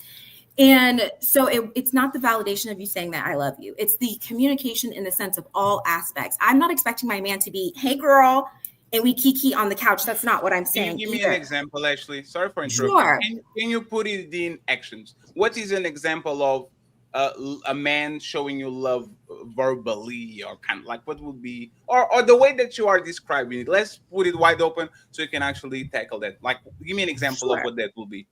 And so it's not the validation of you saying that I love you. It's the communication in the sense of all aspects. I'm not expecting my man to be, hey girl, and we kiki on the couch. That's not what I'm saying. Can you give me an example, Ashley? Sorry for interrupting. Sure. Can you put it in actions? What is an example of a man showing you love verbally, or kind of like what would be, or the way that you are describing it? Let's put it wide open so you can actually tackle that. Like, give me an example of what that will be.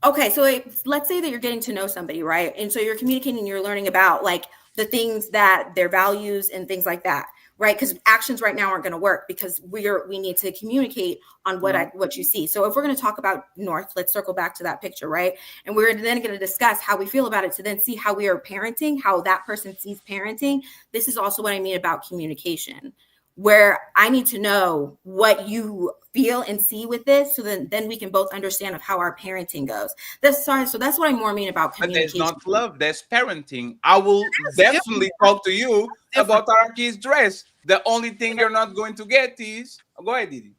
Okay, so let's say that you're getting to know somebody, right? And so you're communicating, you're learning about like the things that their values and things like that, right? Because actions right now aren't going to work, because we need to communicate on what you see. So if we're going to talk about North, let's circle back to that picture, right? And we're then going to discuss how we feel about it to then see how we are parenting, how that person sees parenting. This is also what I mean about communication, where I need to know what you feel and see with this, so then we can both understand of how our parenting goes. So that's what I more mean about communication. But there's not love, there's parenting. I will definitely talk to you about Araki's dress. The only thing you're not going to get is, go ahead, Didi.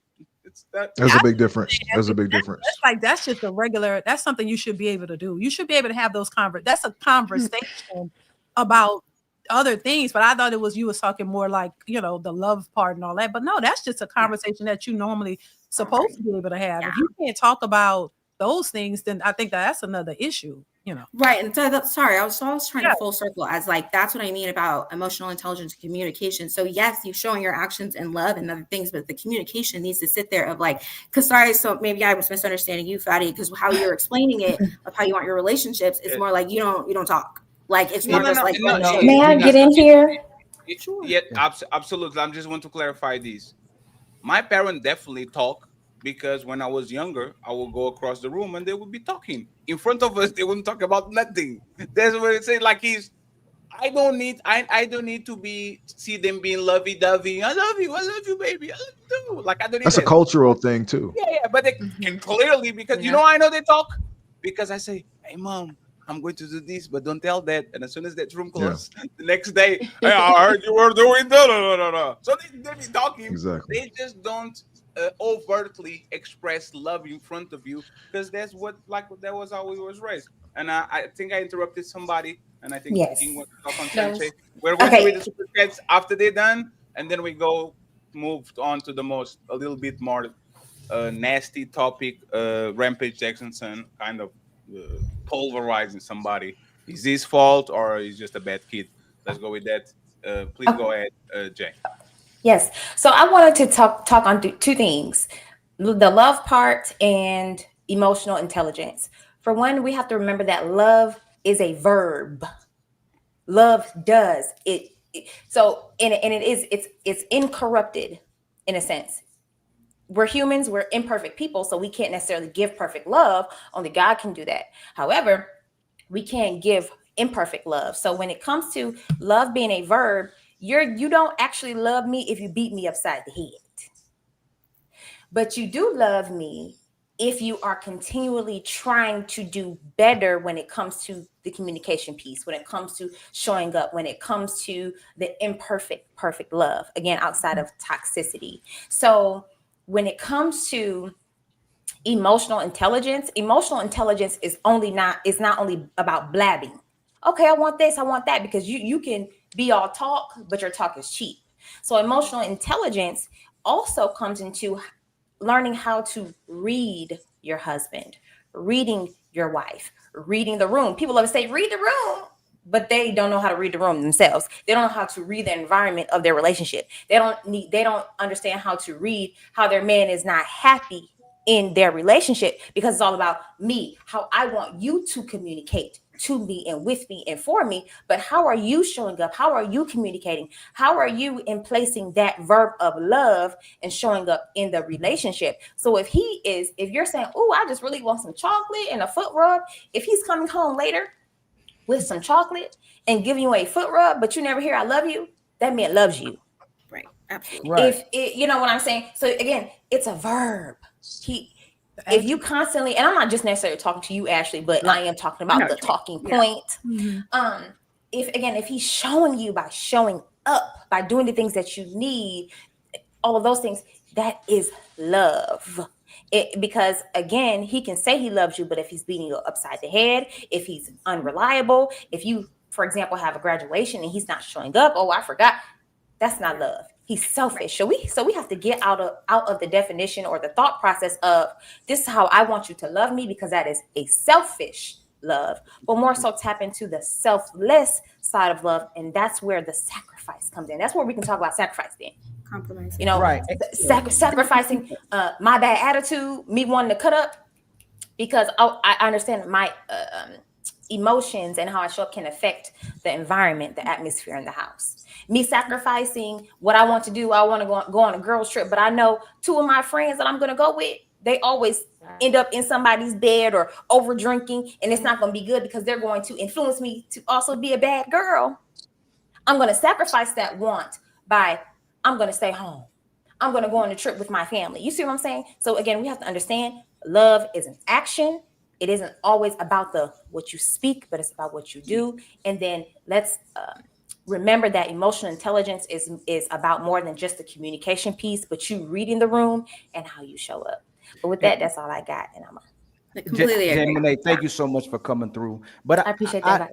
There's a big difference. There's a big difference. That's just a regular, that's something you should be able to do. You should be able to have those that's a conversation about other things, but I thought it was, you was talking more like, the love part and all that. But no, that's just a conversation that you normally supposed to be able to have. If you can't talk about those things, then I think that's another issue, Right. And so I was trying to full circle as like, that's what I mean about emotional intelligence and communication. So yes, you showing your actions and love and other things, but the communication needs to sit there of like, so maybe I was misunderstanding you, Fatty, because how you're explaining it of how you want your relationships is more like you don't talk. Like it's more just like, may I get in here? Sure. Yeah, absolutely. I just want to clarify this. My parents definitely talk, because when I was younger, I would go across the room and they would be talking in front of us. They wouldn't talk about nothing. That's what it say. Like I don't need to see them being lovey dovey. I love you, baby. I love you too. Like I don't need That's that. a cultural thing too. Yeah, but they can clearly, because I know they talk, because I say, hey mom, I'm going to do this, but don't tell that. And as soon as that room closes, the next day, hey, I heard you were doing that. So they be talking. Exactly. They just don't overtly express love in front of you, because that's that was how we was raised. And I think I interrupted somebody, and I think King wants to talk on Sensei. We're going to read the super chats after they're done, and then we moved on to a little bit more nasty topic. Rampage Jackson kind of pulverizing somebody. Is his fault, or is just a bad kid? Let's go with that. Please go ahead, Jay. Yes. So I wanted to talk on two things: the love part and emotional intelligence. For one, we have to remember that love is a verb. Love does it. It's incorrupted in a sense. We're humans, we're imperfect people, so we can't necessarily give perfect love. Only God can do that. However, we can't give imperfect love. So when it comes to love being a verb, you don't actually love me if you beat me upside the head. But you do love me if you are continually trying to do better when it comes to the communication piece, when it comes to showing up, when it comes to the perfect love, again, outside of toxicity. So when it comes to emotional intelligence is not only about blabbing. Okay, I want this, I want that, because you can be all talk, but your talk is cheap. So emotional intelligence also comes into learning how to read your husband, reading your wife, reading the room. People always say, read the room, but they don't know how to read the room themselves. They don't know how to read the environment of their relationship. They don't understand how to read how their man is not happy in their relationship, because it's all about me, how I want you to communicate to me and with me and for me. But how are you showing up? How are you communicating? How are you in placing that verb of love and showing up in the relationship? So if you're saying, oh, I just really want some chocolate and a foot rub, if he's coming home later with some chocolate and giving you a foot rub, but you never hear I love you, that man loves you. Right. Absolutely. Right. You know what I'm saying? So again, it's a verb. if you constantly, and I'm not just necessarily talking to you, Ashley, but I am talking about the talking point. If he's showing you by showing up, by doing the things that you need, all of those things, that is love. Because again, he can say he loves you, but if he's beating you upside the head, if he's unreliable, if you, for example, have a graduation and he's not showing up, oh, I forgot, that's not love. He's selfish. So we have to get out of the definition or the thought process of this is how I want you to love me, because that is a selfish love, but more so tap into the selfless side of love, and that's where the sacrifice comes in. That's where we can talk about sacrifice then. Compromise. You know, right. Sacrificing my bad attitude, me wanting to cut up, because I understand my emotions and how I show up can affect the environment, the atmosphere in the house. Me sacrificing what I want to do. I want to go on a girls trip, but I know 2 of my friends that I'm going to go with, they always end up in somebody's bed or over drinking, and it's not going to be good because they're going to influence me to also be a bad girl. I'm going to sacrifice that want by I'm going to stay home. I'm going to go on a trip with my family. You see what I'm saying? So again, we have to understand love is an action. It isn't always about what you speak, but it's about what you do. And then let's remember that emotional intelligence is about more than just the communication piece, but you reading the room and how you show up. But with that, that's all I got. And I'm completely agree. Thank you so much for coming through. But I appreciate that.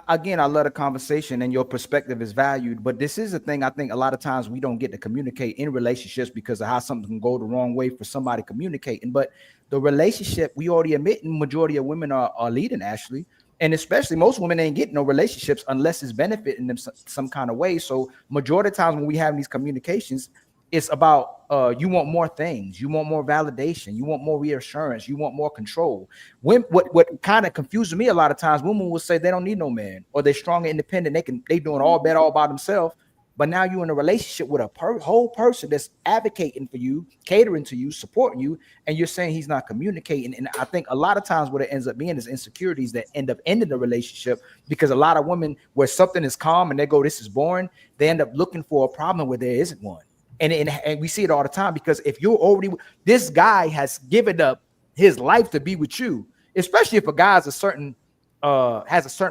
Again, I love the conversation and your perspective is valued. But this is a thing I think a lot of times we don't get to communicate in relationships because of how something can go the wrong way for somebody communicating. But the relationship, we already admit, majority of women are leading, Ashley. And especially most women ain't getting no relationships unless it's benefiting them some kind of way. So majority of times when we have these communications, it's about you want more things, you want more validation, you want more reassurance, you want more control. What kind of confuses me a lot of times, women will say they don't need no man, or they're strong and independent, they doing all by themselves. But now you're in a relationship with a whole person that's advocating for you, catering to you, supporting you, and you're saying he's not communicating. And I think a lot of times what it ends up being is insecurities that end up ending the relationship, because a lot of women, where something is calm and they go, this is boring, they end up looking for a problem where there isn't one. And we see it all the time, because if you're already, this guy has given up his life to be with you, especially if a guy has a certain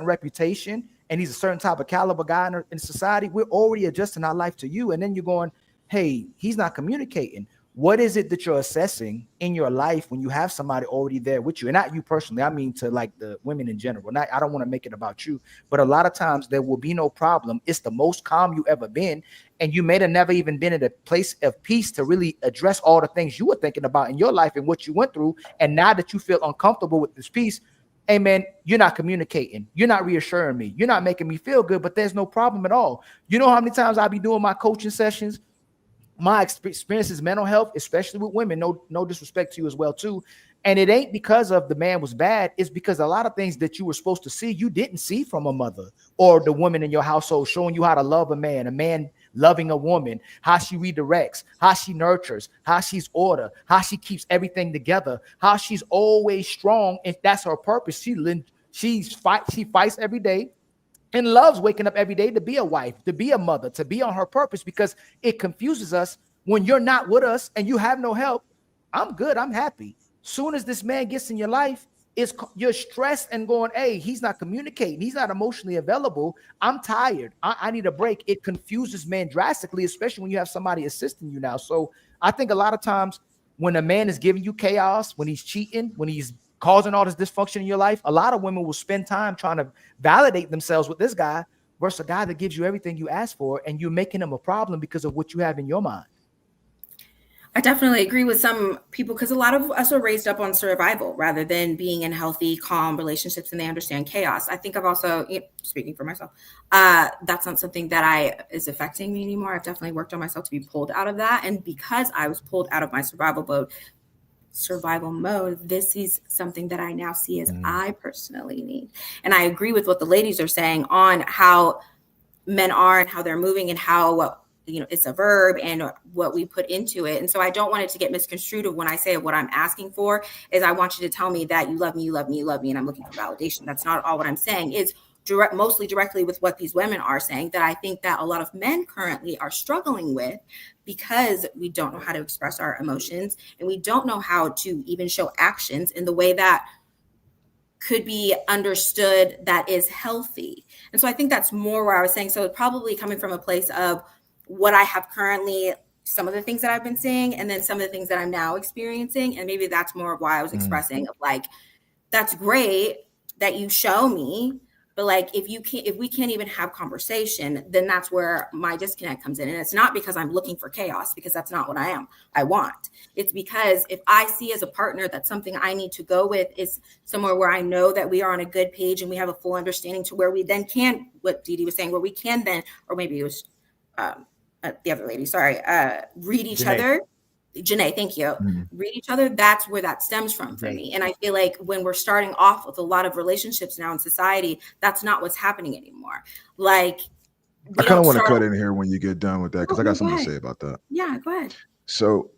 reputation and he's a certain type of caliber guy in society, we're already adjusting our life to you. And then you're going, hey, he's not communicating. What is it that you're assessing in your life when you have somebody already there with you? And not you personally, I mean to like the women in general. I don't want to make it about you, but a lot of times there will be no problem. It's the most calm you ever been. And you may have never even been in a place of peace to really address all the things you were thinking about in your life and what you went through. And now that you feel uncomfortable with this peace, hey man, you're not communicating. You're not reassuring me. You're not making me feel good, but there's no problem at all. You know how many times I be doing my coaching sessions? My experience is mental health, especially with women, no disrespect to you as well too. And it ain't because of the man was bad. It's because a lot of things that you were supposed to see, you didn't see from a mother or the woman in your household, showing you how to love a man loving a woman, how she redirects, how she nurtures, how she's order, how she keeps everything together, how she's always strong. If that's her purpose, she fights every day and loves waking up every day to be a wife, to be a mother, to be on her purpose, because it confuses us when you're not with us and you have no help. I'm good. I'm happy. Soon as this man gets in your life, you're stressed and going, hey, he's not communicating. He's not emotionally available. I'm tired. I need a break. It confuses men drastically, especially when you have somebody assisting you now. So I think a lot of times when a man is giving you chaos, when he's cheating, when he's causing all this dysfunction in your life, a lot of women will spend time trying to validate themselves with this guy versus a guy that gives you everything you ask for, and you're making him a problem because of what you have in your mind. I definitely agree with some people, because a lot of us are raised up on survival rather than being in healthy, calm relationships, and they understand chaos. I think I've also, speaking for myself, that's not something that is affecting me anymore. I've definitely worked on myself to be pulled out of that. And because I was pulled out of my survival mode, this is something that I now see as I personally need. And I agree with what the ladies are saying on how men are and how they're moving and how it's a verb and what we put into it. And so I don't want it to get misconstrued of when I say what I'm asking for is I want you to tell me that you love me, and I'm looking for validation. That's not all what I'm saying. Is mostly directly with what these women are saying, that I think that a lot of men currently are struggling with, because we don't know how to express our emotions and we don't know how to even show actions in the way that could be understood that is healthy. And so I think that's more where I was saying, so probably coming from a place of what I have currently, some of the things that I've been seeing, and then some of the things that I'm now experiencing. And maybe that's more of why I was expressing of like, that's great that you show me, but like, if we can't even have conversation, then that's where my disconnect comes in. And it's not because I'm looking for chaos, because that's not what I want. It's because if I see as a partner that something I need to go with is somewhere where I know that we are on a good page and we have a full understanding to where we then can, what Dee Dee was saying, where we can then, or maybe it was the other lady, sorry, read each other. Janae, thank you. Read each other. That's where that stems from for me. And I feel like when we're starting off with a lot of relationships now in society, that's not what's happening anymore. Like, I kind of want to cut in here when you get done with that, because I got something to say about that. Yeah, go ahead. So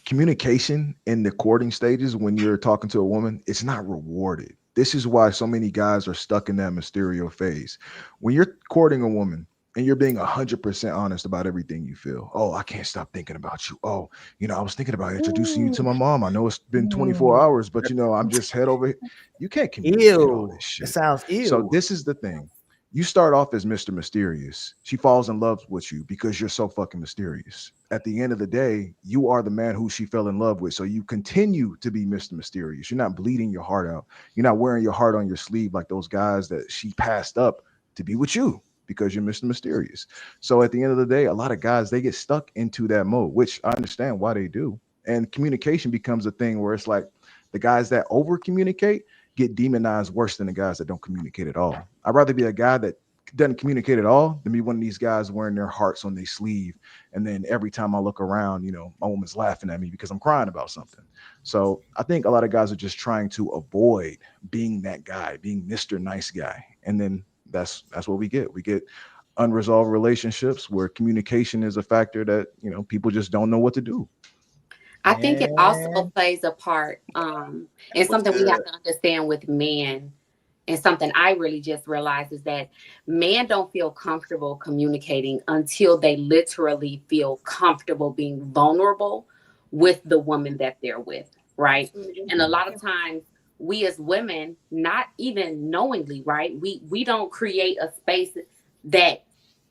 communication in the courting stages, when you're talking to a woman, it's not rewarded. This is why so many guys are stuck in that Mysterio phase. When you're courting a woman, and you're being 100% honest about everything you feel. Oh, I can't stop thinking about you. Oh, I was thinking about introducing you to my mom. I know it's been 24 hours, but I'm just head over. You can't communicate all this shit. It sounds ill. So this is the thing. You start off as Mr. Mysterious. She falls in love with you because you're so fucking mysterious. At the end of the day, you are the man who she fell in love with. So you continue to be Mr. Mysterious. You're not bleeding your heart out. You're not wearing your heart on your sleeve like those guys that she passed up to be with you, because you're Mr. Mysterious. So at the end of the day, a lot of guys, they get stuck into that mode, which I understand why they do. And communication becomes a thing where it's like the guys that over communicate get demonized worse than the guys that don't communicate at all. I'd rather be a guy that doesn't communicate at all than be one of these guys wearing their hearts on their sleeve. And then every time I look around, my woman's laughing at me because I'm crying about something. So I think a lot of guys are just trying to avoid being that guy, being Mr. Nice Guy. And then that's what we get. We get unresolved relationships where communication is a factor that, people just don't know what to do. I think it also plays a part in something we have to understand with men, and something I really just realized is that men don't feel comfortable communicating until they literally feel comfortable being vulnerable with the woman that they're with, right? And a lot of times we as women, not even knowingly, right? We don't create a space that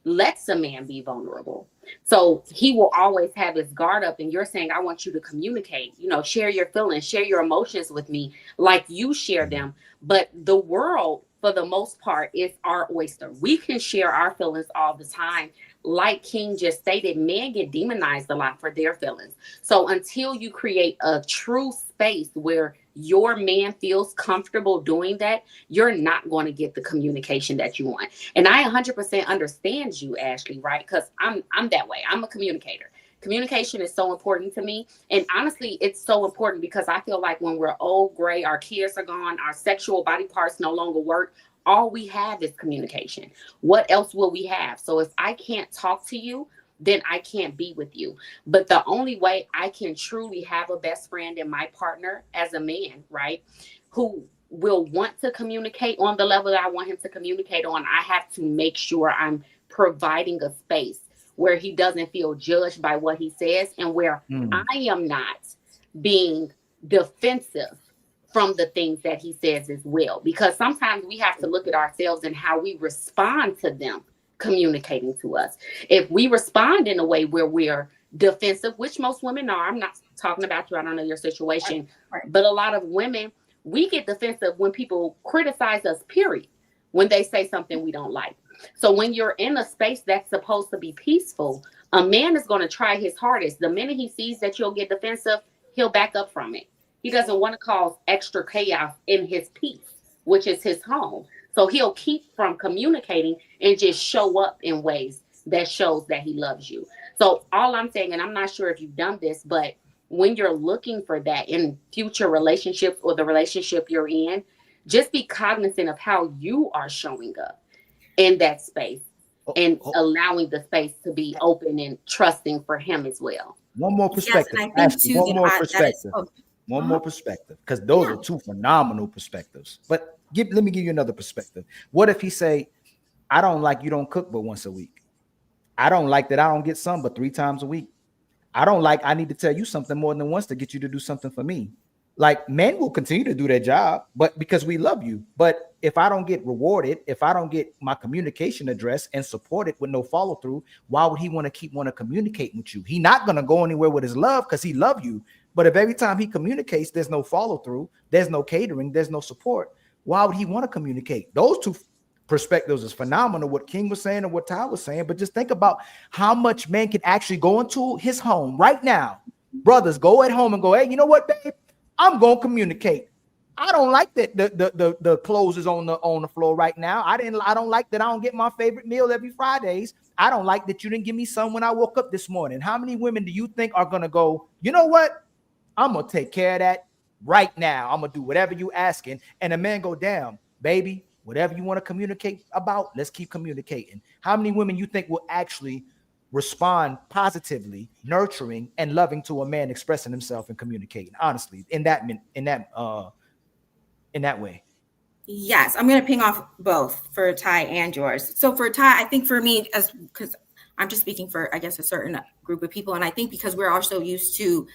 lets a man be vulnerable. So he will always have his guard up, and you're saying, I want you to communicate, share your feelings, share your emotions with me like you share them. But the world, for the most part, is our oyster. We can share our feelings all the time. Like King just stated, men get demonized a lot for their feelings. So until you create a true space where your man feels comfortable doing that, you're not going to get the communication that you want. And I 100% understand you, Ashley, right? Because I'm that way. I'm a communicator. Communication is so important to me. And honestly, it's so important because I feel like when we're old, gray, our kids are gone, our sexual body parts no longer work, all we have is communication. What else will we have? So if I can't talk to you, then I can't be with you. But the only way I can truly have a best friend and my partner as a man, right, who will want to communicate on the level that I want him to communicate on, I have to make sure I'm providing a space where he doesn't feel judged by what he says, and where I am not being defensive from the things that he says as well. Because sometimes we have to look at ourselves and how we respond to them communicating to us. If we respond in a way where we're defensive, which most women are, I'm not talking about you, I don't know your situation, but a lot of women, we get defensive when people criticize us, period, when they say something we don't like. So when you're in a space that's supposed to be peaceful, a man is going to try his hardest. The minute he sees that you'll get defensive, he'll back up from it. He doesn't want to cause extra chaos in his peace, which is his home. So he'll keep from communicating and just show up in ways that shows that he loves you. So all I'm saying, and I'm not sure if you've done this, but when you're looking for that in future relationships or the relationship you're in, just be cognizant of how you are showing up in that space and allowing the space to be open and trusting for him as well. One more perspective. Yes, and I think too, one more perspective, because those are two phenomenal perspectives. But Let me give you another perspective. What if he say, I don't like you don't cook but once a week. I don't like that I don't get some but 3 times a week. I don't like I need to tell you something more than once to get you to do something for me. Like, men will continue to do their job, but because we love you. But if I don't get rewarded, if I don't get my communication addressed and supported with no follow through, why would he want to communicate with you? He not going to go anywhere with his love because he love you. But if every time he communicates, there's no follow through, there's no catering, there's no support, why would he want to communicate? Those two perspectives is phenomenal, what King was saying and what Ty was saying. But just think about how much men can actually go into his home right now. Brothers, go at home and go, hey, you know what, babe? I'm gonna communicate. I don't like that the clothes is on the floor right now. I don't like that I don't get my favorite meal every Fridays. I don't like that you didn't give me some when I woke up this morning. How many women do you think are gonna go, you know what? I'm gonna take care of that right now. I'm gonna do whatever you asking. And the man go, damn, baby, whatever you want to communicate about, let's keep communicating. How many women you think will actually respond positively, nurturing and loving to a man expressing himself and communicating honestly in that way? Yes, I'm going to ping off both for Ty and yours. So for Ty, I think for me, because I'm just speaking for, I guess, a certain group of people. And I think because we're also used to,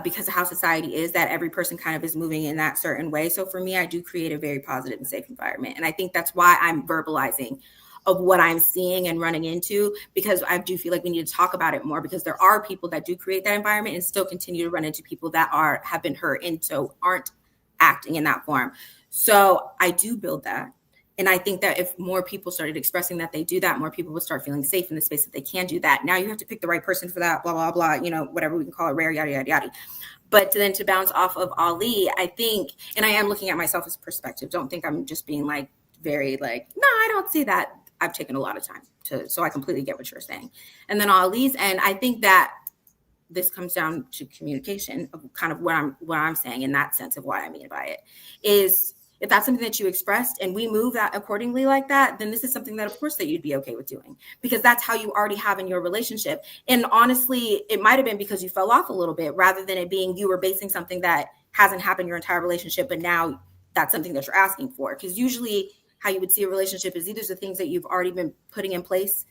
because of how society is, that every person kind of is moving in that certain way. So for me, I do create a very positive and safe environment. And I think that's why I'm verbalizing of what I'm seeing and running into, because I do feel like we need to talk about it more, because there are people that do create that environment and still continue to run into people that have been hurt and so aren't acting in that form. So I do build that. And I think that if more people started expressing that they do that, more people will start feeling safe in the space that they can do that. Now you have to pick the right person for that, blah, blah, blah, whatever we can call it, rare, yada, yada, yada. But then to bounce off of Ali, I think, and I am looking at myself as perspective. Don't think I'm just being like very like, no, I don't see that. I've taken a lot of time so I completely get what you're saying. And then Ali's, and I think that this comes down to communication of kind of what I'm saying in that sense of what I mean by it is, if that's something that you expressed and we move that accordingly like that, then this is something that of course that you'd be okay with doing, because that's how you already have in your relationship. And honestly, it might've been because you fell off a little bit rather than it being you were basing something that hasn't happened your entire relationship, but now that's something that you're asking for. Because usually how you would see a relationship is either the things that you've already been putting in place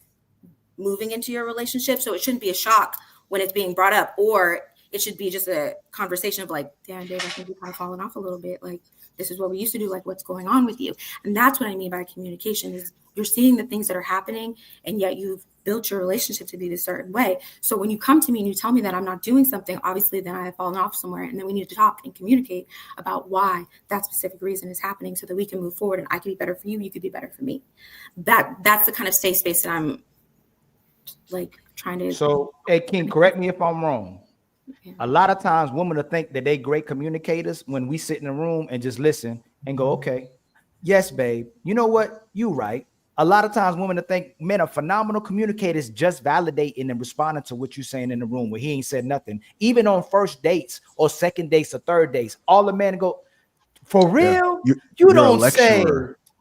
moving into your relationship. So it shouldn't be a shock when it's being brought up, or it should be just a conversation of like, damn, Dave, I think you've kind of fallen off a little bit. Like, this is what we used to do. Like, what's going on with you? And that's what I mean by communication is you're seeing the things that are happening, and yet you've built your relationship to be this certain way. So when you come to me and you tell me that I'm not doing something, obviously then I have fallen off somewhere, and then we need to talk and communicate about why that specific reason is happening so that we can move forward and I can be better for you. You could be better for me. That's the kind of safe space that I'm like trying to. So, hey, King, correct me if I'm wrong. A lot of times women will think that they great communicators when we sit in a room and just listen and go, okay, yes, babe, you know what? You right. A lot of times women will think men are phenomenal communicators, just validating and responding to what you're saying in the room where he ain't said nothing. Even on first dates or second dates or third dates, all the men go, for real? Yeah, you don't say,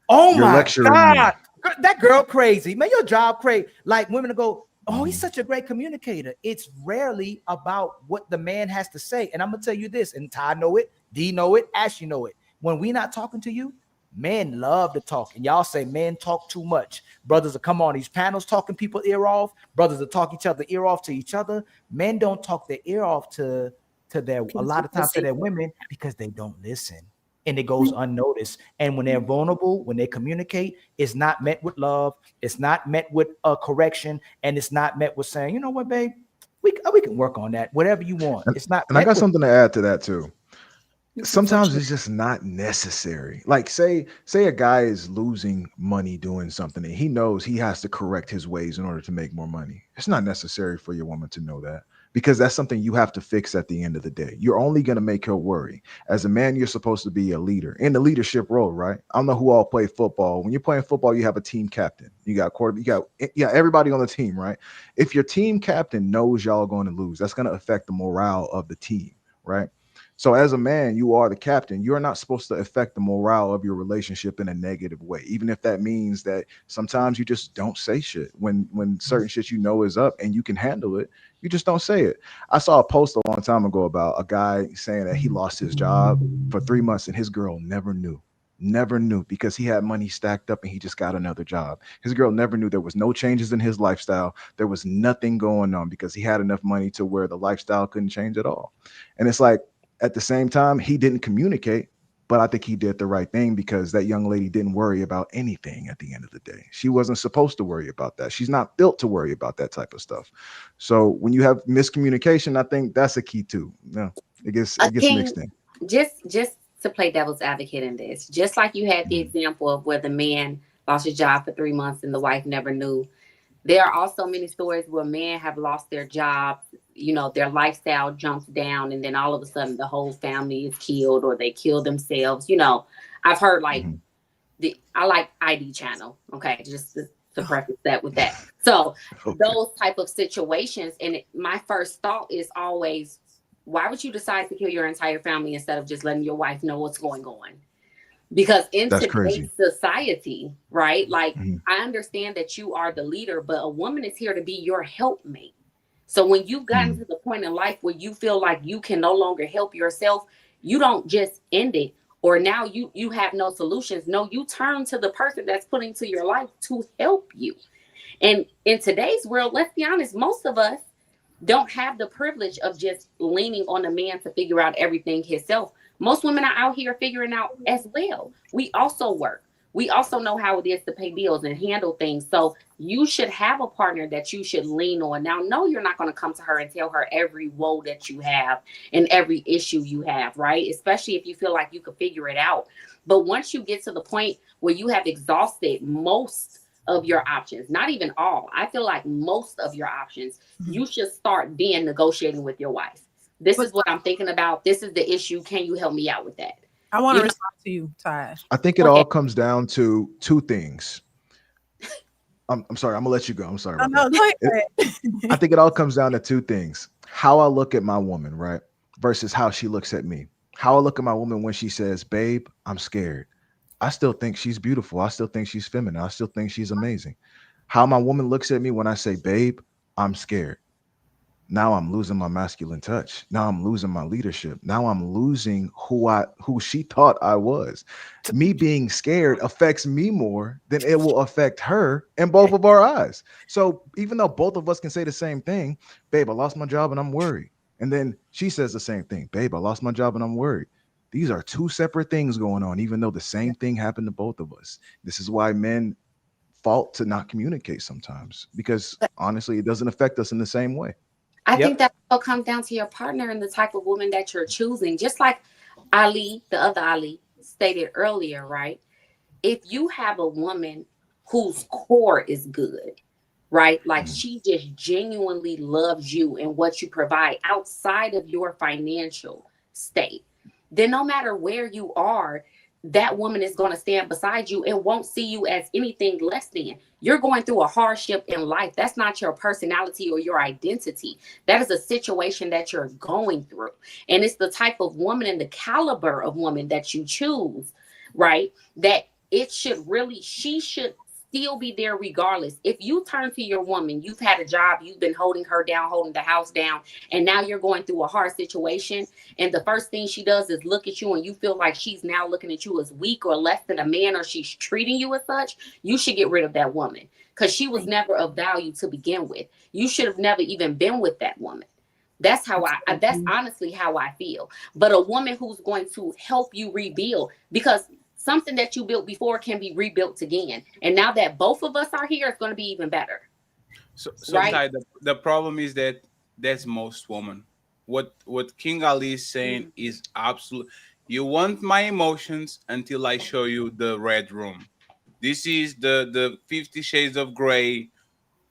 oh my God, that girl crazy. Man, your job crazy. Like women will go, oh, he's such a great communicator. It's rarely about what the man has to say. And I'm going to tell you this, and Ty know it, D know it, Ashley know it. When we not talking to you, men love to talk. And y'all say men talk too much. Brothers will come on these panels talking people ear off. Brothers will talk each other ear off to each other. Men don't talk their ear off to their, a lot of times to their women, because they don't listen. And it goes unnoticed. And when they're vulnerable, when they communicate, it's not met with love. It's not met with a correction. And it's not met with saying, you know what, babe, we can work on that. Whatever you want. It's not. And I got something to add to that too. Sometimes it's just not necessary. Like say a guy is losing money doing something and he knows he has to correct his ways in order to make more money. It's not necessary for your woman to know that, because that's something you have to fix at the end of the day. You're only going to make her worry. As a man, you're supposed to be a leader in the leadership role, right? I don't know who all play football. When you're playing football, you have a team captain. You got quarterback. You got everybody on the team, right? If your team captain knows y'all going to lose, that's going to affect the morale of the team, right? So as a man, you are the captain. You're not supposed to affect the morale of your relationship in a negative way, even if that means that sometimes you just don't say shit when certain shit you know is up and you can handle it. You just don't say it. I saw a post a long time ago about a guy saying that he lost his job for 3 months and his girl never knew. never knew because he had money stacked up and he just got another job. His girl never knew there was no changes in his lifestyle. There was nothing going on because he had enough money to where the lifestyle couldn't change at all. And it's like at the same time, he didn't communicate, but I think he did the right thing because that young lady didn't worry about anything at the end of the day. She wasn't supposed to worry about that. She's not built to worry about that type of stuff. So when you have miscommunication, I think that's a key too. No, it gets King, mixed in. just to play devil's advocate in this, just like you had the example of where the man lost his job for 3 months and the wife never knew. There are also many stories where men have lost their jobs, their lifestyle jumps down, and then all of a sudden the whole family is killed or they kill themselves. I've heard like I like ID channel. Okay, just to preface that with that. So those type of situations, and my first thought is always, why would you decide to kill your entire family instead of just letting your wife know what's going on? Because in That's today's crazy. society, right? Like, Mhm. I understand that you are the leader, but a woman is here to be your helpmate. So when you've gotten Mhm. to the point in life where you feel like you can no longer help yourself, you don't just end it or now you have no solutions. No, you turn to the person that's put into your life to help you. And in today's world, let's be honest, most of us don't have the privilege of just leaning on a man to figure out everything himself. Most women are out here figuring out as well. We also work. We also know how it is to pay bills and handle things. So you should have a partner that you should lean on. Now, no, you're not going to come to her and tell her every woe that you have and every issue you have, right? Especially if you feel like you could figure it out. But once you get to the point where you have exhausted most of your options, not even all, I feel like most of your options, you should start then negotiating with your wife. This is what I'm thinking about. This is the issue. Can you help me out with that? I want to You know, respond to you, Taj. I think it go all ahead. comes down to two things. I'm sorry. I'm gonna let you go. I'm sorry Oh, about no, that. go I ahead. think it all comes down to two things: how I look at my woman, right, versus how she looks at me. How I look at my woman when she says, "Babe, I'm scared." I still think she's beautiful. I still think she's feminine. I still think she's amazing. How my woman looks at me when I say, "Babe, I'm scared." Now I'm losing my masculine touch. Now I'm losing my leadership. Now I'm losing who she thought I was. Me being scared affects me more than it will affect her in both of our eyes. So even though both of us can say the same thing, babe, I lost my job and I'm worried. And then she says the same thing, babe, I lost my job and I'm worried. These are two separate things going on, even though the same thing happened to both of us. This is why men fault to not communicate sometimes, because honestly, it doesn't affect us in the same way. I think Yep. that all comes down to your partner and the type of woman that you're choosing. Just like Ali, the other Ali, stated earlier, right? If you have a woman whose core is good, right? Like Mhm. she just genuinely loves you and what you provide outside of your financial state, then no matter where you are, that woman is going to stand beside you and won't see you as anything less than. You're going through a hardship in life. That's not your personality or your identity. That is a situation that you're going through. And it's the type of woman and the caliber of woman that you choose, right? That it should really, she should still be there regardless. If you turn to your woman, you've had a job, you've been holding her down, holding the house down, and now you're going through a hard situation, and the first thing she does is look at you and you feel like she's now looking at you as weak or less than a man, or she's treating you as such, you should get rid of that woman because she was never of value to begin with. You should have never even been with that woman. That's how that's honestly how I feel. But a woman who's going to help you rebuild, because something that you built before can be rebuilt again. And now that both of us are here, it's going to be even better. So Right? Ty, the problem is that that's most women. What King Ali is saying is absolute. You want my emotions until I show you the red room. This is the 50 Shades of Grey.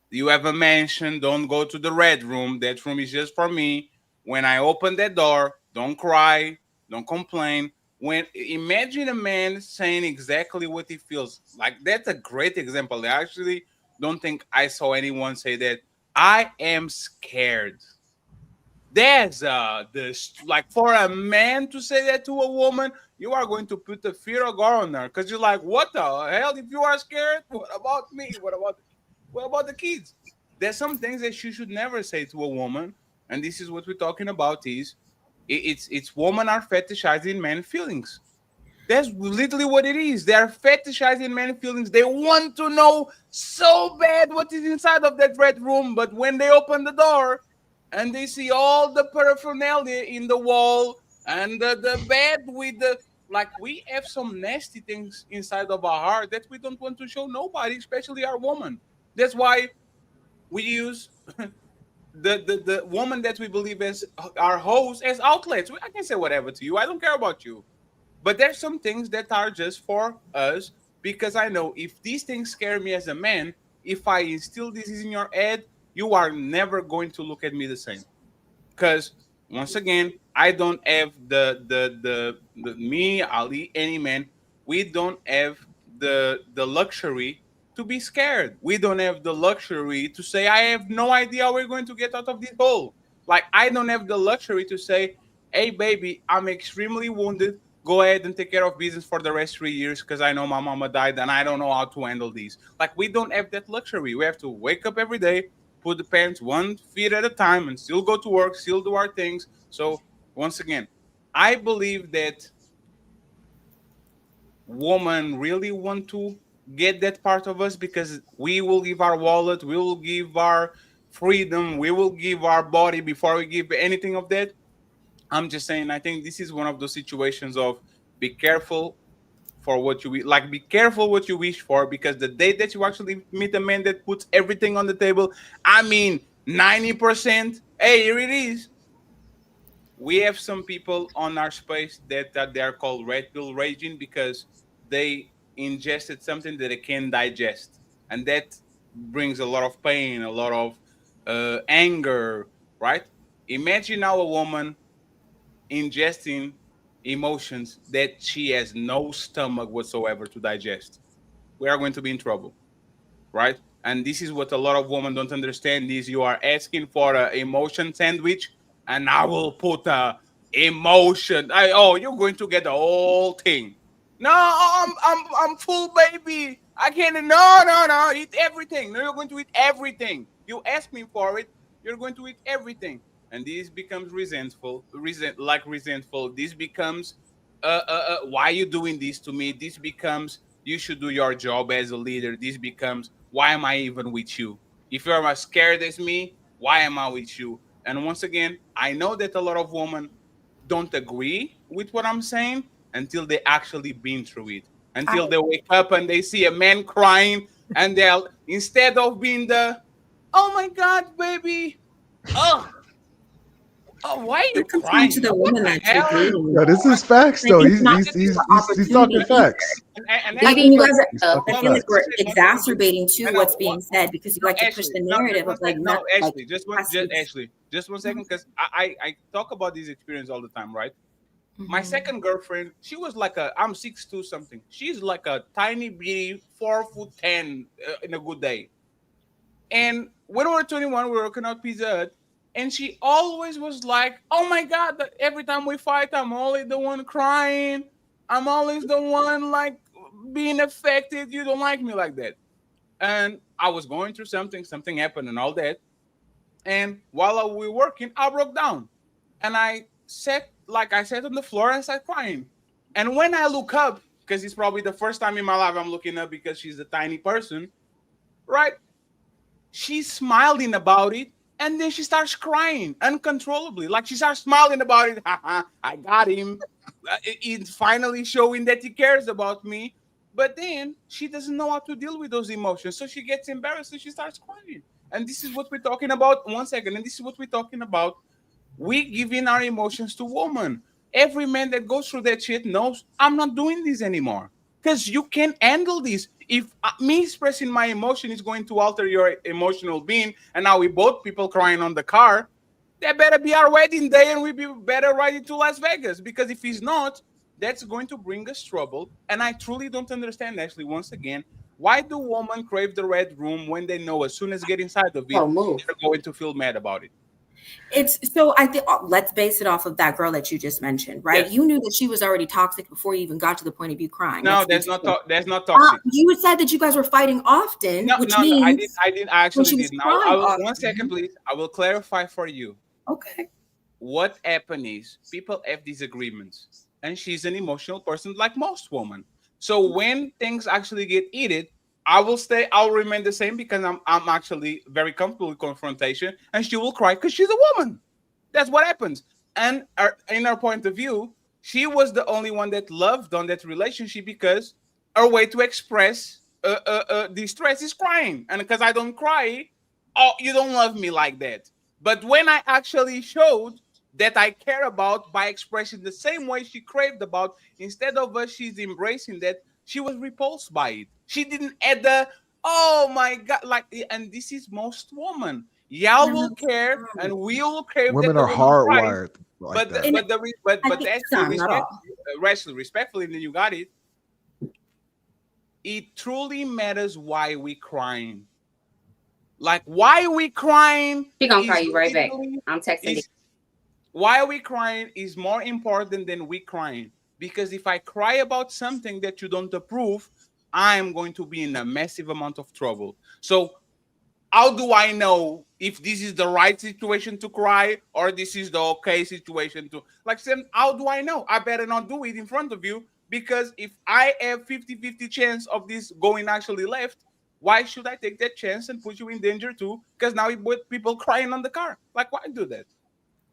You have a mansion, don't go to the red room. That room is just for me. When I open that door, don't cry, don't complain. When imagine a man saying exactly what he feels. Like that's a great example. I actually don't think I saw anyone say that. I am scared. There's this like for a man to say that to a woman, you are going to put the fear of God on her because you're like, what the hell? If you are scared, what about me? What about the kids? There's some things that you should never say to a woman, and this is what we're talking about. Is it's women are fetishizing men's feelings. That's literally what it is. They are fetishizing men's feelings. They want to know so bad what is inside of that red room, but when they open the door and they see all the paraphernalia in the wall and the bed with the like, we have some nasty things inside of our heart that we don't want to show nobody, especially our woman. That's why we use the woman that we believe as our host as outlets. I can say whatever to you. I don't care about you. But there's some things that are just for us, because I know if these things scare me as a man, if I instill this in your head, you are never going to look at me the same. Because once again, I don't have the me, Ali, any man, we don't have the luxury to be scared. We don't have the luxury to say, I have no idea how we're going to get out of this hole. Like, I don't have the luxury to say, hey baby, I'm extremely wounded. Go ahead and take care of business for the rest 3 years because I know my mama died and I don't know how to handle these. Like, we don't have that luxury. We have to wake up every day, put the pants 1 feet at a time, and still go to work, still do our things. So once again, I believe that women really want to get that part of us because we will give our wallet, we will give our freedom, we will give our body before we give anything of that. I'm just saying, I think this is one of those situations of be careful for what you like. Be careful what you wish for, because the day that you actually meet a man that puts everything on the table, I mean 90%. Hey, here it is. We have some people on our space that they are called red pill raging because they ingested something that they can digest, and that brings a lot of pain, a lot of anger. Right? Imagine now a woman ingesting emotions that she has no stomach whatsoever to digest. We are going to be in trouble, right? And this is what a lot of women don't understand: is you are asking for an emotion sandwich, and I will put a emotion. You're going to get the whole thing. No, I'm full, baby. I can't. No. Eat everything. No, you're going to eat everything. You asked me for it. You're going to eat everything, and this becomes resentful. This becomes, why are you doing this to me? This becomes, you should do your job as a leader. This becomes, why am I even with you? If you're as scared as me, why am I with you? And once again, I know that a lot of women don't agree with what I'm saying until they actually been through it. Until they wake up and they see a man crying, and they'll, instead of being the, oh my God, baby, oh, why are you crying? To the woman that you're dating. No, this is facts though. He's talking facts. I think you guys I feel like we're exacerbating too what's being said, because you like to push the narrative of like, not Ashley, just one second, because I talk about this experience all the time, right? My second girlfriend, she was like I'm 6'2" something. She's like a tiny bitty 4'10" in a good day. And when we were 21, we were working out Pizza Hut, and she always was like, oh my God, every time we fight, I'm always the one crying. I'm always the one like being affected. You don't like me like that. And I was going through something happened and all that. And while we were working, I broke down. And I sat on the floor and started crying. And when I look up, because it's probably the first time in my life I'm looking up because she's a tiny person, right? She's smiling about it, and then she starts crying uncontrollably. Like, she starts smiling about it. I got him. It's finally showing that he cares about me. But then she doesn't know how to deal with those emotions. So she gets embarrassed and she starts crying. And this is what we're talking about. 1 second. And this is what we're talking about. We giving our emotions to women. Every man that goes through that shit knows, I'm not doing this anymore. Because you can't handle this. If me expressing my emotion is going to alter your emotional being, and now we both people crying on the car, that better be our wedding day, and we be better riding to Las Vegas. Because if he's not, that's going to bring us trouble. And I truly don't understand, Ashley, once again, why do women crave the red room when they know as soon as they get inside of it, they're going to feel mad about it? It's so, I think let's base it off of that girl that you just mentioned, right? Yes. You knew that she was already toxic before you even got to the point of you crying. No, that's not toxic. You said that you guys were fighting often, which means I actually did. Now, 1 second, please. I will clarify for you. Okay. What happened is people have disagreements, and she's an emotional person like most women. So when things actually get heated, I'll remain the same because I'm actually very comfortable with confrontation, and she will cry because she's a woman. That's what happens. And in her point of view, she was the only one that loved on that relationship because her way to express distress is crying. And because I don't cry, oh, you don't love me like that. But when I actually showed that I care about by expressing the same way she craved about, instead of she's embracing that, she was repulsed by it. She didn't add the, oh my God, like, and this is most women. Y'all will care, and we will crave that Women the are woman cries. hardwired like that. But actually, respectfully, then you got it. It truly matters why we crying. Like why we crying. She gonna call you right back. I'm texting. Why we crying is more important than we crying. Because if I cry about something that you don't approve, I'm going to be in a massive amount of trouble. So how do I know if this is the right situation to cry or this is the okay situation to like how do I know? I better not do it in front of you, because if I have 50-50 chance of this going actually left, why should I take that chance and put you in danger too? Because now we put people crying on the car. Like, why do that?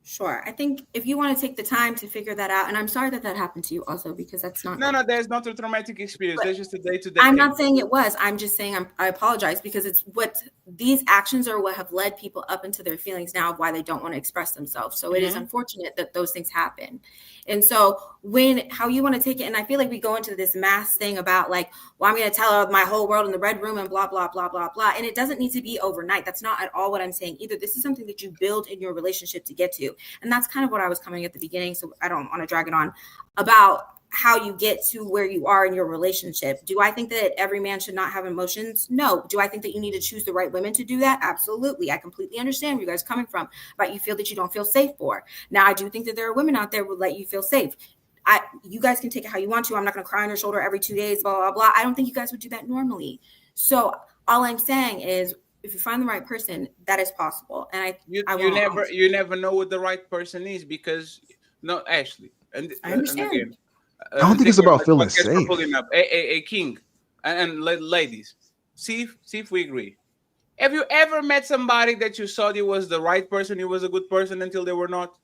Sure. I think if you want to take the time to figure that out, and I'm sorry that happened to you also, because that's not. No, there's not a traumatic experience. There's just a day-to-day. I'm not saying it was. I'm just saying I apologize, because it's what these actions are what have led people up into their feelings now of why they don't want to express themselves. So it is unfortunate that those things happen. And so how you want to take it, and I feel like we go into this mass thing about like, well, I'm going to tell my whole world in the red room and blah, blah, blah, blah, blah. And it doesn't need to be overnight. That's not at all what I'm saying either. This is something that you build in your relationship to get to. And that's kind of what I was coming at the beginning. So I don't want to drag it on about how you get to where you are in your relationship. Do I think that every man should not have emotions? No. Do I think that you need to choose the right women to do that? Absolutely. I completely understand where you guys are coming from, but you feel that you don't feel safe for. Now, I do think that there are women out there who will let you feel safe. You guys can take it how you want to. I'm not going to cry on your shoulder every 2 days, blah, blah, blah. I don't think you guys would do that normally. So all I'm saying is, if you find the right person, that is possible. And you never know what the right person is, because Ashley, and I understand. And again, I don't think it's about feeling safe. A king and ladies, see if we agree. Have you ever met somebody that you thought he was the right person, he was a good person, until they were not?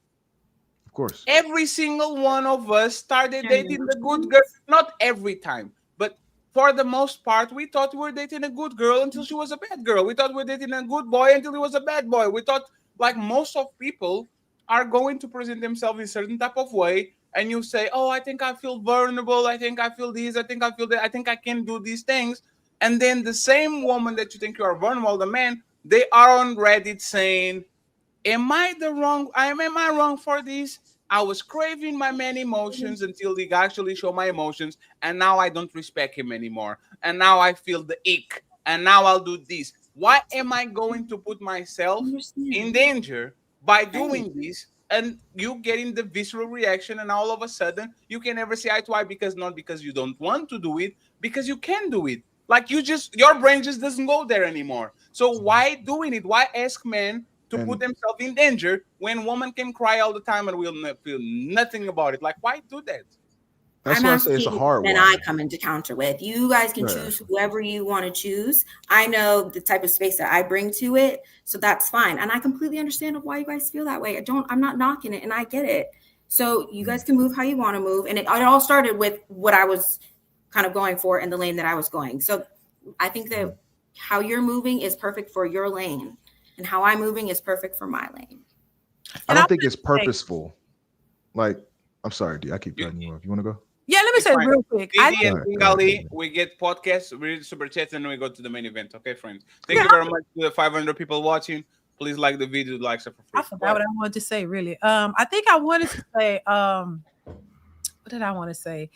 Of course. Every single one of us started dating the good girl. Not every time, but for the most part, we thought we were dating a good girl until she was a bad girl. We thought we were dating a good boy until he was a bad boy. We thought, like, most of people are going to present themselves in a certain type of way, and you say, oh, I think I feel vulnerable, I think I feel this, I think I feel that, I think I can do these things. And then the same woman that you think you are vulnerable, the man, they are on Reddit saying, am I wrong for this? I was craving my man emotions until he actually showed my emotions, and now I don't respect him anymore. And now I feel the ick, and now I'll do this. Why am I going to put myself in danger by doing this? And you getting the visceral reaction, and all of a sudden you can never see eye to eye, because not because you don't want to do it, because you can do it. Like, your brain just doesn't go there anymore. So why doing it? Why ask men to put themselves in danger when women can cry all the time and will not feel nothing about it? Like, why do that? That's why I say it's a hard one. And I come into counter with, you guys can choose whoever you want to choose. I know the type of space that I bring to it, so that's fine. And I completely understand why you guys feel that way. I'm not knocking it, and I get it. So you guys can move how you want to move. And it all started with what I was kind of going for in the lane that I was going. So I think that how you're moving is perfect for your lane, and how I'm moving is perfect for my lane. I don't think it's purposeful. Like, I'm sorry, D, I keep cutting you off. You want to go? Yeah, let me say real quick. We get podcasts, we read super chats, and then we go to the main event. Okay, friends. Thank you very much to the 500 people watching. Please like the video, like stuff for free. I forgot what I wanted to say, really. I think I wanted to say, what did I want to say?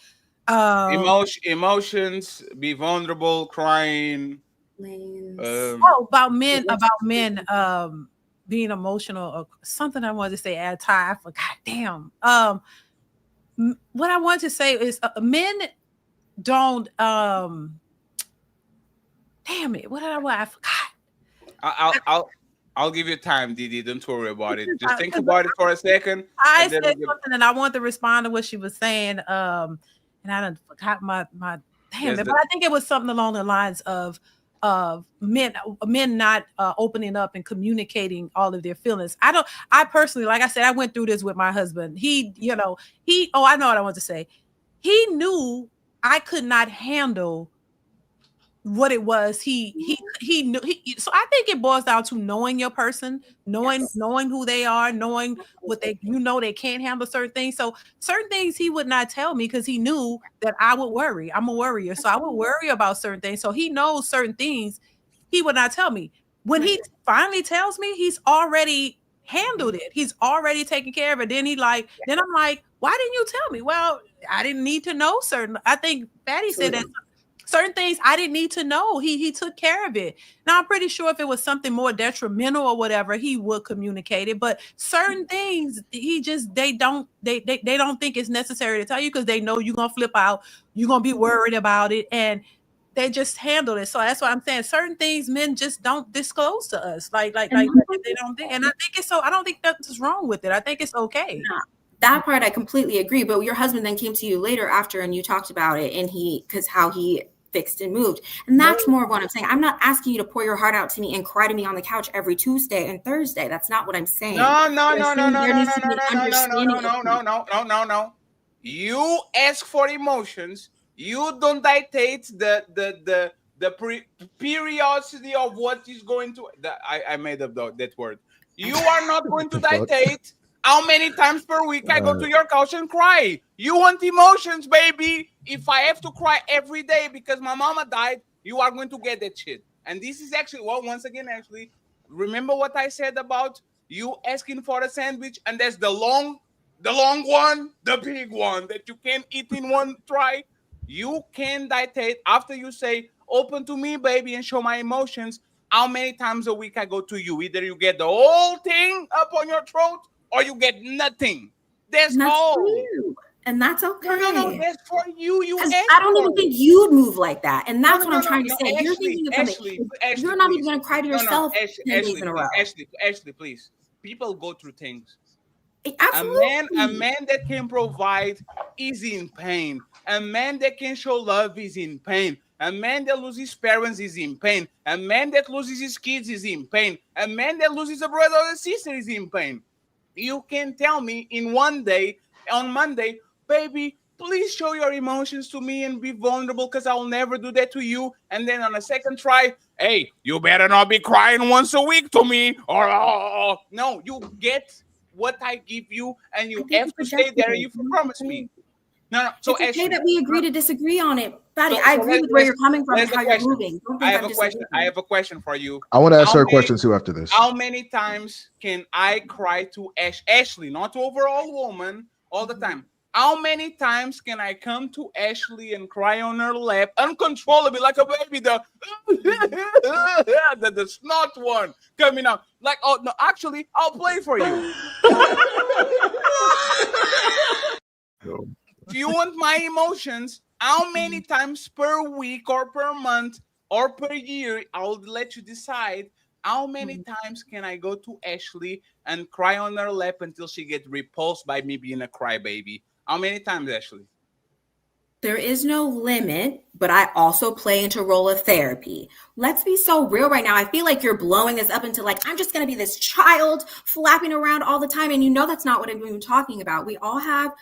Emotions, be vulnerable, crying. About men being emotional, or something I wanted to say at a time. I forgot. Damn. What I want to say is men don't damn it, what did I forgot. I'll give you time, Didi. Don't worry about it. Just think about it for a second. I said something and I wanted to respond to what she was saying. And I done forgot my damn it. But I think it was something along the lines of men not opening up and communicating all of their feelings. I personally, like I said, I went through this with my husband. I know what I want to say. He knew I could not handle what it was. He knew. So I think it boils down to knowing your person, knowing who they are, knowing what they can't handle certain things. So certain things he would not tell me because he knew that I would worry. I'm a worrier, so I would worry about certain things. So he knows certain things he would not tell me. When he finally tells me, he's already handled it. He's already taken care of it. Then I'm like, why didn't you tell me? Well, I didn't need to know certain. I think Fatty said that. Certain things I didn't need to know. He took care of it. Now I'm pretty sure if it was something more detrimental or whatever, he would communicate it. But certain things they don't think it's necessary to tell you because they know you're gonna flip out, you're gonna be worried about it, and they just handle it. So that's what I'm saying. Certain things men just don't disclose to us. Like they don't think, and I think it's so. I don't think that's wrong with it. I think it's okay. Yeah. That part I completely agree. But your husband then came to you later after and you talked about it and how he fixed and moved. And that's more of what I'm saying. I'm not asking you to pour your heart out to me and cry to me on the couch every Tuesday and Thursday. That's not what I'm saying. No. You ask for emotions. You don't dictate the periodicity of what is going to. I made up that word. You are not going to dictate how many times per week I go to your couch and cry. You want emotions, baby. If I have to cry every day because my mama died, you are going to get that shit. And this is actually, once again, remember what I said about you asking for a sandwich, and there's the long one, the big one that you can eat in one try. You can dictate after you say, open to me, baby, and show my emotions, how many times a week I go to you. Either you get the whole thing up on your throat or you get nothing. That's all. And that's okay. No, that's for you. I don't even think you'd move like that. And that's what I'm trying to say. You're thinking of something. You're not even going to cry to yourself 10 days in a row. Ashley, please. People go through things. Absolutely. A man that can provide is in pain. A man that can show love is in pain. A man that loses his parents is in pain. A man that loses his kids is in pain. A man that loses a brother or a sister is in pain. You can tell me in one day, on Monday, baby, please show your emotions to me and be vulnerable because I will never do that to you. And then on a second try, hey, you better not be crying once a week to me. Or no, you get what I give you and you have to stay there. You promise me. No. So it's okay that we agree to disagree on it. Fatty, I agree with where you're coming from and how you're moving. I have a question for you. I want to ask her a question too after this. How many times can I cry to Ashley, not to overall woman, all the time? How many times can I come to Ashley and cry on her lap uncontrollably like a baby? The snot one coming out. Like, oh no, actually, I'll play for you. If you want my emotions, how many times per week or per month or per year, I'll let you decide how many times can I go to Ashley and cry on her lap until she gets repulsed by me being a crybaby? How many times, Ashley? There is no limit, but I also play into role of therapy. Let's be so real right now. I feel like you're blowing this up into like, I'm just going to be this child flapping around all the time. And you know that's not what I'm even talking about. We all have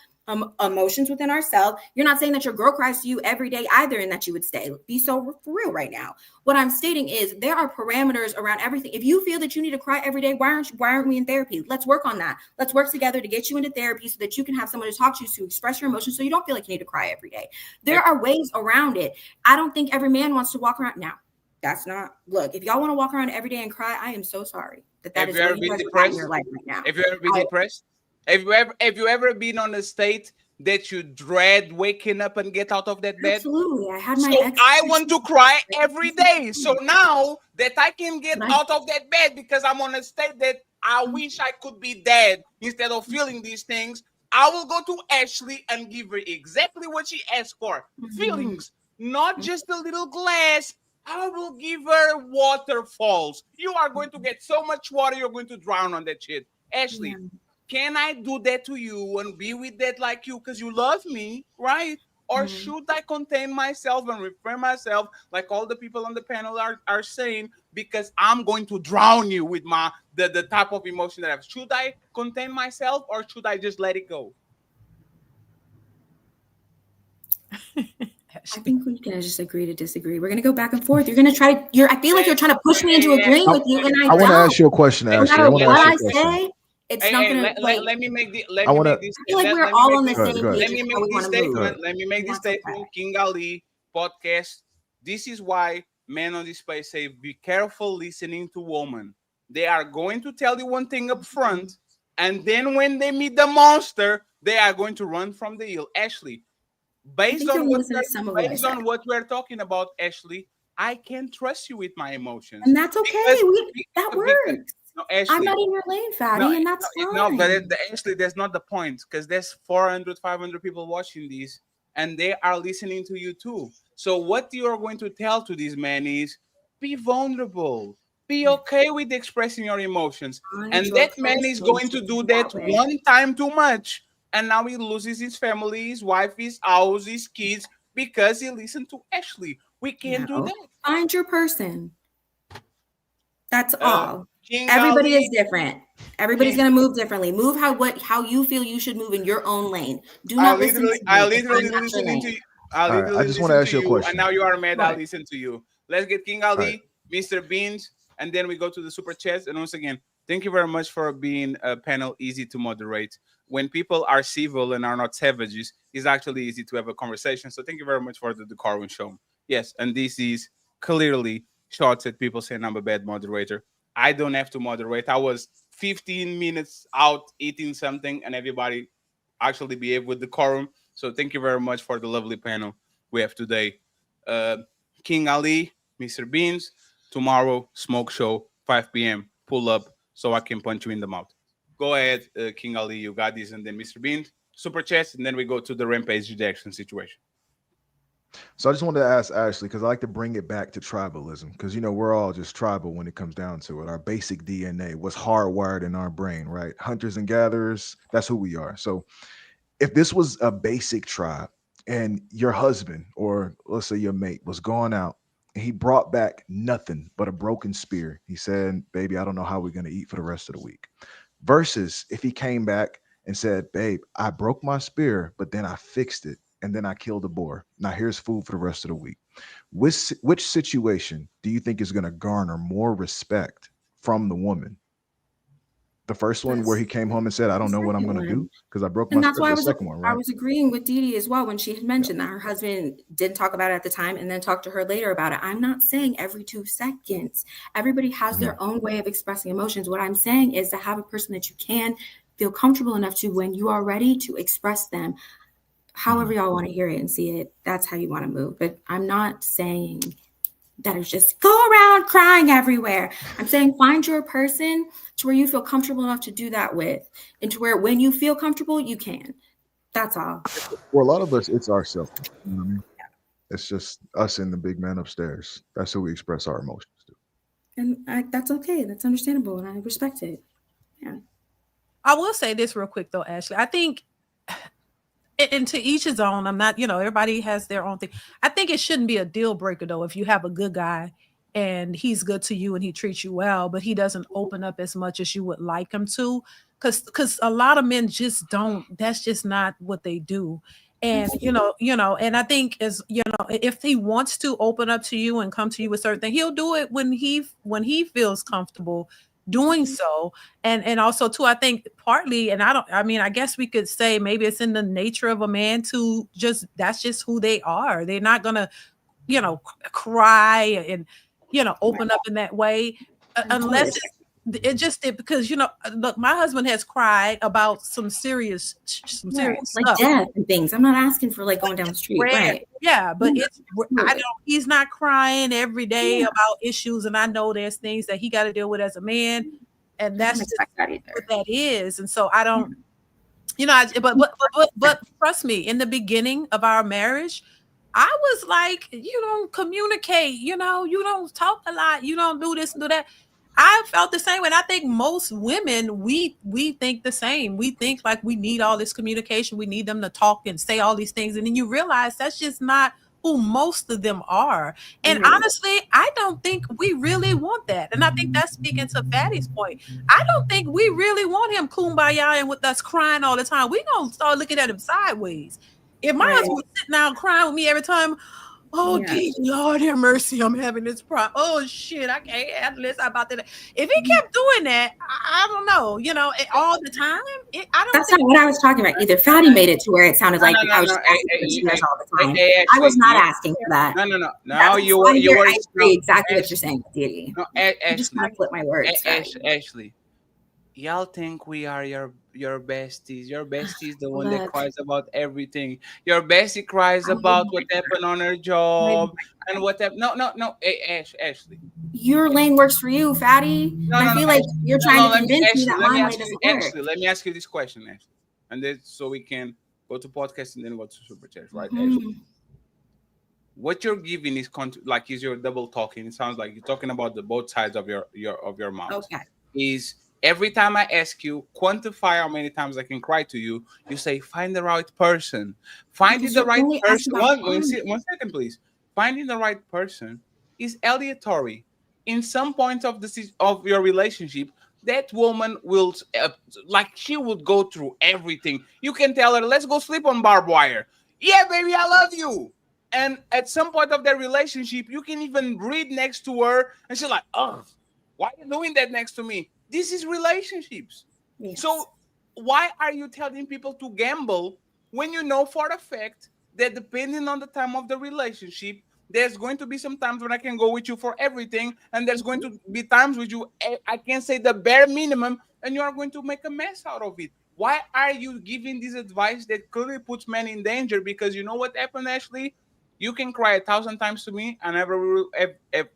emotions within ourselves. You're not saying that your girl cries to you every day either and that you would stay. Be so for real right now. What I'm stating is there are parameters around everything. If you feel that you need to cry every day, why aren't we in therapy? Let's work on that. Let's work together to get you into therapy so that you can have someone to talk to express your emotions so you don't feel like you need to cry every day. There are ways around it. I don't think every man wants to walk around now. That's not, look, if y'all want to walk around every day and cry, I am so sorry that is what you guys are in your life right now. Have you ever been depressed? Have you ever been on a state that you dread waking up and get out of that bed? Absolutely. I had my I want to cry every day. So now that I can get out of that bed because I'm on a state that I wish I could be dead instead of feeling these things, I will go to Ashley and give her exactly what she asked for. Feelings, not just a little glass I will give her waterfalls. You are going to get so much water, you're going to drown on that shit. Ashley, can I do that to you and be with that like you because you love me, right? Or should I contain myself and refrain myself like all the people on the panel are saying because I'm going to drown you with the type of emotion that I have? Should I contain myself or should I just let it go? I think we can just agree to disagree. We're gonna go back and forth. You're gonna try to. I feel like you're trying to push me into agreeing with you, and I want to don't. ask you a question, No Ashley. matter what I say, it's not gonna. Let me make the. I feel like we're all on the same page. Let me make this statement. Let me make this statement. King Ali podcast. This is why men on this space say, be careful listening to women. They are going to tell you one thing up front, and then when they meet the monster, they are going to run from the hill. Ashley, based on what we're talking about, Ashley, I can trust you with my emotions, and that's okay. That works. No, Ashley, I'm not in your lane, fatty, and that's fine. No, but Ashley, that's not the point because there's 400, 500 people watching these, and they are listening to you too. So what you are going to tell to these men is be vulnerable. Be okay with expressing your emotions. And that man is going to do that one time too much. And now he loses his family, his wife, his house, his kids, because he listened to Ashley. We can't do that. Find your person. That's all. King Everybody Ali, is different. Everybody's gonna move differently. Move how you feel you should move in your own lane. Do not listen to me. I literally listening to you. I just want to ask you a question. And now you are mad. I listen to you. Let's get King Ali, Mr. Beans, and then we go to the super chats. And once again, thank you very much for being a panel easy to moderate. When people are civil and are not savages, it's actually easy to have a conversation. So thank you very much for the Corwin show. Yes, and this is clearly shots at people saying I'm a bad moderator. I don't have to moderate. I was 15 minutes out eating something, and everybody actually behaved with decorum. So thank you very much for the lovely panel we have today. King Ali, Mr. Beans, tomorrow, smoke show, 5 p.m. Pull up so I can punch you in the mouth. Go ahead, King Ali, you got this, and then Mr. Beans, super chats, and then we go to the rampage rejection situation. So I just wanted to ask Ashley, because I like to bring it back to tribalism, because, you know, we're all just tribal when it comes down to it. Our basic DNA was hardwired in our brain, right? Hunters and gatherers, that's who we are. So if this was a basic tribe and your husband, or let's say your mate, was going out and he brought back nothing but a broken spear, he said, baby, I don't know how we're going to eat for the rest of the week. Versus if he came back and said, babe, I broke my spear, but then I fixed it. And then I killed a boar. Now here's food for the rest of the week. Which situation do you think is going to garner more respect from the woman? The first one where he came home and said, I don't know what I'm going to do because I broke my spear. The second one, right? I was agreeing with Dee Dee as well when she had mentioned that her husband didn't talk about it at the time and then talked to her later about it. I'm not saying every 2 seconds. Everybody has their own way of expressing emotions. What I'm saying is to have a person that you can feel comfortable enough to, when you are ready to express them, however y'all want to hear it and see it, that's how you want to move. But I'm not saying that it's just go around crying everywhere. I'm saying find your person to where you feel comfortable enough to do that with, and to where when you feel comfortable, you can. That's all. For a lot of us, it's ourselves. You know what I mean? It's just us and the big man upstairs. That's who we express our emotions to. And that's okay. That's understandable, and I respect it. Yeah. I will say this real quick, though, Ashley. I think, and to each his own, I'm not, everybody has their own thing. I think it shouldn't be a deal breaker, though, if you have a good guy and he's good to you and he treats you well, but he doesn't open up as much as you would like him to. Because a lot of men just don't, that's just not what they do. And, and I think if he wants to open up to you and come to you with certain things, he'll do it when he feels comfortable doing so. And also too, I think partly, and I guess we could say maybe it's in the nature of a man to that's just who they are. They're not gonna, cry and, open up in that way unless because, look, my husband has cried about some serious like stuff. Death and things. I'm not asking for like going down the street. Right. Yeah, but I know he's not crying every day about issues, and I know there's things that he got to deal with as a man, and that's just what that is. And so I don't, but trust me, in the beginning of our marriage, I was like, you don't communicate, you don't talk a lot, you don't do this and do that. I felt the same way. And I think most women, we think the same. We think like we need all this communication. We need them to talk and say all these things. And then you realize that's just not who most of them are. And honestly, I don't think we really want that. And I think that's speaking to Fatty's point. I don't think we really want him kumbaya and with us crying all the time. We're going to start looking at him sideways. If my husband was sitting down crying with me every time, Lord have mercy, I'm having this problem. Oh shit, I can't handle this. I'm about to. If he kept doing that, I don't know, all the time. That's not what I was talking about either. Fatty made it to where it sounded like I was just asking for all the time. I was not asking for that. No. Now you were. I agree exactly what you're saying, Didi. No, you just kind of flip my words. Ashley, y'all think we are your besties. Your bestie is the one that cries about everything. Your bestie cries about what happened on her job and what happened. No. Hey, Ashley. Your lane works for you, Fatty. I feel like you're trying to convince me that my way doesn't work. Ashley, let me ask you this question, Ashley. And then so we can go to podcast and then go to super chat, right? Ashley? What you're giving is is your double talking. It sounds like you're talking about the both sides of your mouth. Okay. Is every time I ask you, quantify how many times I can cry to you, you say, find the right person. Finding the right person. One second, please. Finding the right person is aleatory. In some points of your relationship, that woman will, she would go through everything. You can tell her, let's go sleep on barbed wire. Yeah, baby, I love you. And at some point of their relationship, you can even breathe next to her. And she's like, oh, why are you doing that next to me? This is relationships. Yes. So why are you telling people to gamble when you know for a fact that depending on the time of the relationship, there's going to be some times when I can go with you for everything, and there's going to be times with you I can say the bare minimum, and you are going to make a mess out of it. Why are you giving this advice that clearly puts men in danger? Because you know what happened, Ashley? You can cry 1,000 times to me, and I never will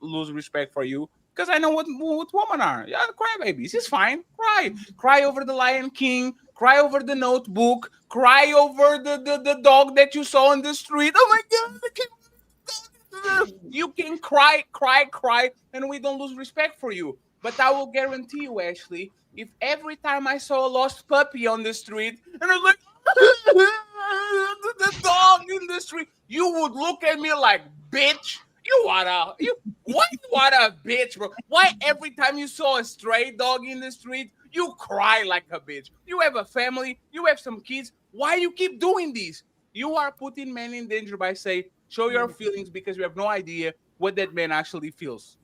lose respect for you. Because I know what women are. Yeah, cry babies. It's fine. Cry over the Lion King. Cry over the Notebook. Cry over the dog that you saw on the street. Oh my God! You can cry, and we don't lose respect for you. But I will guarantee you, Ashley, if every time I saw a lost puppy on the street, and I was like, the dog in the street, you would look at me like, bitch. What a bitch, bro. Why every time you saw a stray dog in the street, you cry like a bitch? You have a family, you have some kids. Why you keep doing this? You are putting men in danger by saying, show your feelings, because you have no idea what that man actually feels.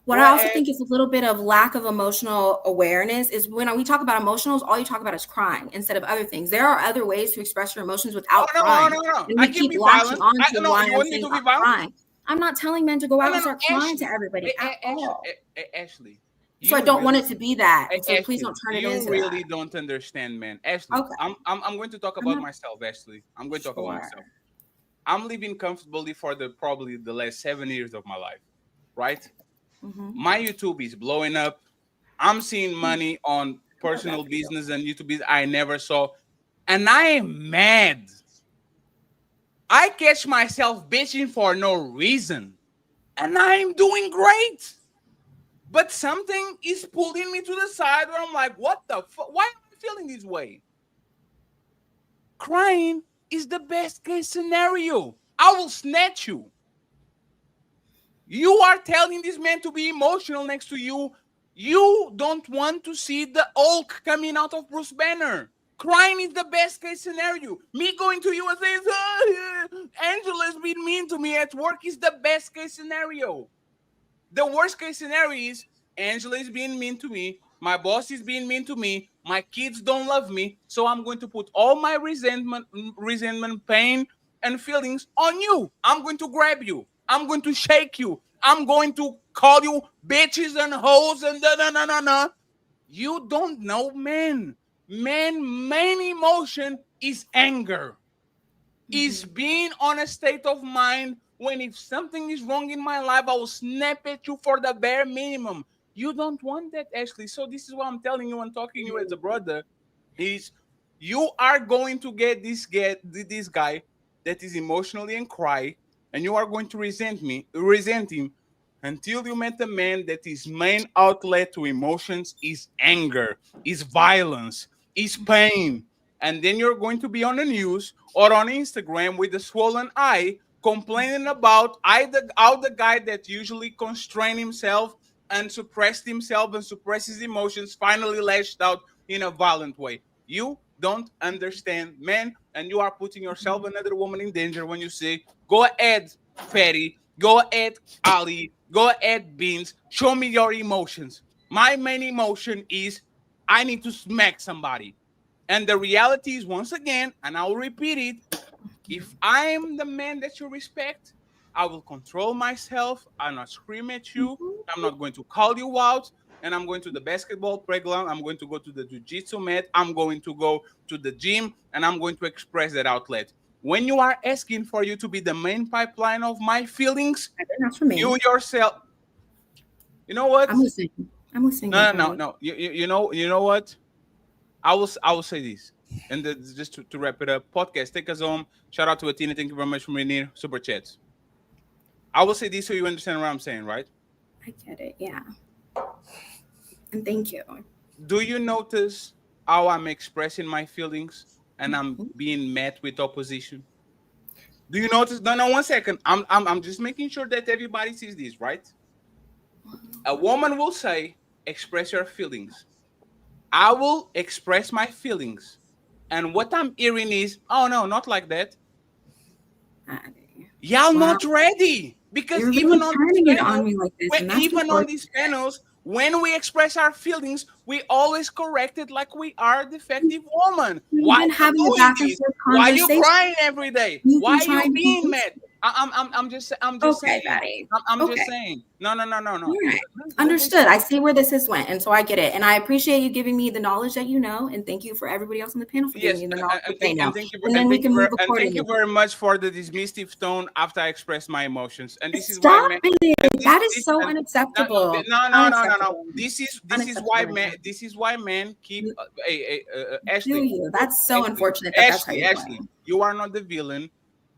What I also think is a little bit of lack of emotional awareness is when we talk about emotionals, all you talk about is crying instead of other things. There are other ways to express your emotions without crying. No. And we keep latching on to why I'm saying I'm crying. I'm not telling men to go out and start crying to everybody at all. Ashley. So I don't want it to be that. So Ashley, please don't turn it into that. You really don't understand, man. Ashley, okay. I'm going to talk about myself, Ashley. I'm going to talk about myself. I'm living comfortably for probably the last 7 years of my life, right? Mm-hmm. My YouTube is blowing up. I'm seeing money on personal business and YouTube I never saw. And I am mad. I catch myself bitching for no reason. And I'm doing great. But something is pulling me to the side where I'm like, what the fuck? Why am I feeling this way? Crying is the best case scenario. I will snatch you. You are telling this man to be emotional next to you. You don't want to see the Hulk coming out of Bruce Banner. Crying is the best case scenario. Me going to you and saying, Angela's been mean to me at work is the best case scenario. The worst case scenario is Angela is being mean to me. My boss is being mean to me. My kids don't love me. So I'm going to put all my resentment, pain, and feelings on you. I'm going to grab you. I'm going to shake you. I'm going to call you bitches and hoes and da. You don't know men. Main emotion is anger. Is being on a state of mind when if something is wrong in my life, I will snap at you for the bare minimum. You don't want that, Ashley. So this is what I'm telling you and talking to you as a brother is you are going to get this guy that is emotionally and cry. and you are going to resent him until you met a man that his main outlet to emotions is anger, is violence, is pain. And then you're going to be on the news or on Instagram with a swollen eye complaining about how the guy that usually constrained himself and suppressed himself and suppresses emotions finally lashed out in a violent way. You don't understand, man, and you are putting yourself and another woman in danger when you say, go ahead, Fatty, go ahead, Ali, go ahead, Beans, show me your emotions. My main emotion is I need to smack somebody. And the reality is, once again, and I'll repeat it, if I'm the man that you respect, I will control myself. I'll not scream at you. I'm not going to call you out. And I'm going to the basketball playground. I'm going to go to the jiu-jitsu mat. I'm going to go to the gym, and I'm going to express that outlet. When you are asking for you to be the main pipeline of my feelings, you yourself, you know what? I'm listening. No. You know what? I will say this, and just to wrap it up. Podcast, take us home. Shout out to Atina. Thank you very much for being super chats. I will say this so you understand what I'm saying, right? I get it. Yeah. And thank you. Do you notice how I'm expressing my feelings and I'm being met with opposition? Do you notice? No, 1 second. I'm just making sure that everybody sees this, right? A woman will say, express your feelings. I will express my feelings. And what I'm hearing is, oh no, not like that. Y'all not ready. Because You're even really on turning these it on panels, me like this, and that's even on these panels, when we express our feelings, we always correct it like we are a defective woman. Why been you having a doing back and this? forth Why you conversation. crying every day? You've Why been you trying to being convince mad? I'm just Okay, saying. Fatty. I'm Okay. just saying. No. All right. Understood. I see where this has went, and so I get it. And I appreciate you giving me the knowledge that you know, and thank you for everybody else on the panel for giving me the knowledge that they know. And then we can move accordingly. Thank you very much for the dismissive tone after I expressed my emotions. And this is Stop why, man. it. That is so unacceptable. No. This is why, man. Unacceptable. This is why men keep Do Ashley. you? That's so Ashley, unfortunate that that's how you're Ashley, going. you are not the villain.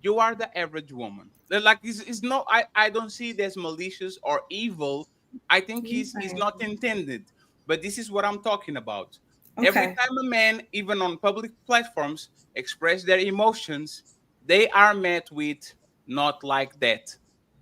You are the average woman. Like it's no, I don't see it as malicious or evil. I think he's not intended. But this is what I'm talking about. Every Okay. time a man, even on public platforms, express their emotions, they are met with not like that.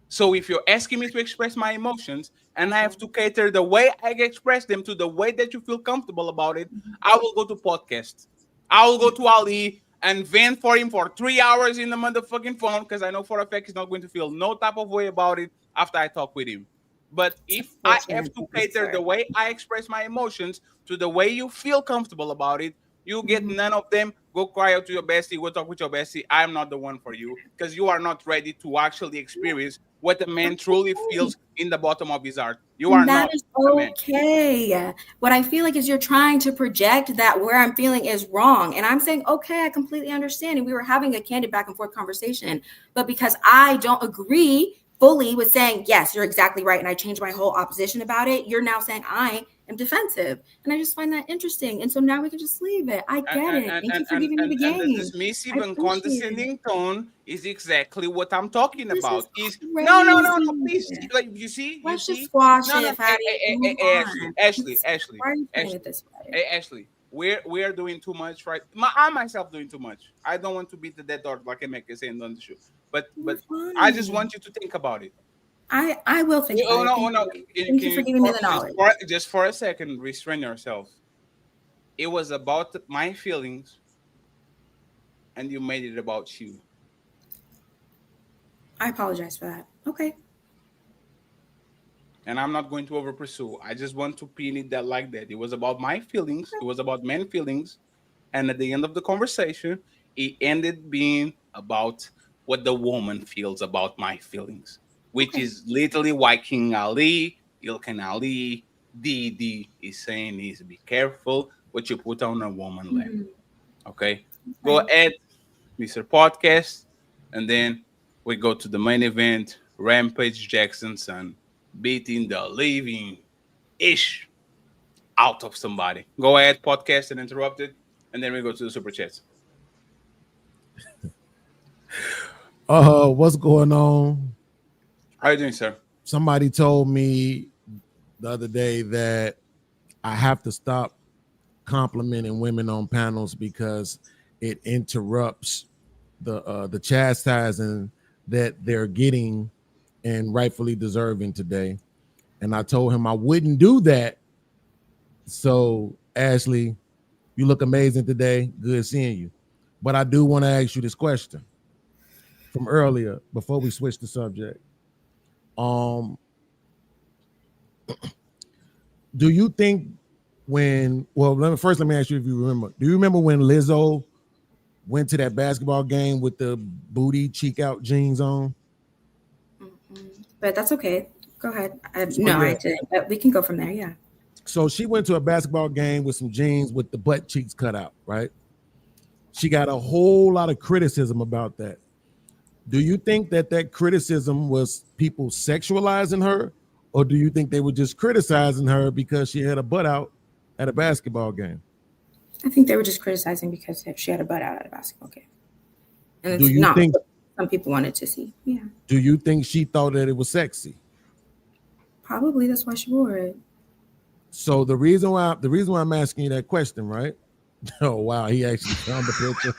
So if you're asking me to express my emotions and I have to cater the way I express them to the way that you feel comfortable about it, I will go to podcast. I will go to Ali and vent for him for 3 hours in the motherfucking phone because I know for a fact he's not going to feel no type of way about it after I talk with him. But if I have to cater the way I express my emotions to the way you feel comfortable about it, you get none of them. Go cry out to your bestie. Go talk with your bestie. I'm not the one for you because you are not ready to actually experience what a man truly feels in the bottom of his heart. You are That not is a man. okay. What I feel like is you're trying to project that where I'm feeling is wrong. And I'm saying, okay, I completely understand. And we were having a candid back and forth conversation. But because I don't agree fully with saying, yes, you're exactly right, and I changed my whole opposition about it, you're now saying I am defensive. And I just find that interesting. And so now we can just leave it. I get it. Thank you for giving me the game. And the dismissive and condescending tone is exactly what I'm talking about. Is No, please. Like you see, let's just squash it, Fatty. Ashley. Why are you putting it this way? Hey, Ashley, we're doing too much, right? I myself doing too much. I don't want to beat the dead dog like I make it saying on the show. But I just want you to think about it. I will think about it. No. Thank you for giving me the knowledge. Just for a second, restrain yourself. It was about my feelings, and you made it about you. I apologize for that. Okay. And I'm not going to over pursue. I just want to pin it that like that. It was about my feelings. It was about men's feelings. And at the end of the conversation, it ended being about what the woman feels about my feelings, which is literally why King Ali, Ilkan Ali, Didi is saying is be careful what you put on a woman lap. Okay? Go ahead, Mr. Podcast. And then we go to the main event, Rampage Jackson's son beating the living ish out of somebody. Go ahead, Podcast, and interrupt it. And then we go to the super chats. What's going on? How you doing, sir? Somebody told me the other day that I have to stop complimenting women on panels because it interrupts the chastising that they're getting and rightfully deserving today. And I told him I wouldn't do that. So, Ashley, you look amazing today. Good seeing you. But I do want to ask you this question from earlier before we switch the subject. Do you think let me ask you if you remember. Do you remember when Lizzo went to that basketball game with the booty cheek out jeans on? But that's okay. Go ahead. I Yeah. didn't. But we can go from there. Yeah. So she went to a basketball game with some jeans with the butt cheeks cut out, right? She got a whole lot of criticism about that. Do you think that criticism was people sexualizing her, or do you think they were just criticizing her because she had a butt out at a basketball game? I think they were just criticizing because she had a butt out at a basketball game. And it's not what some people wanted to see. Yeah. Do you think she thought that it was sexy? Probably that's why she wore it. So the reason why I'm asking you that question, right? Oh wow, he actually found the picture.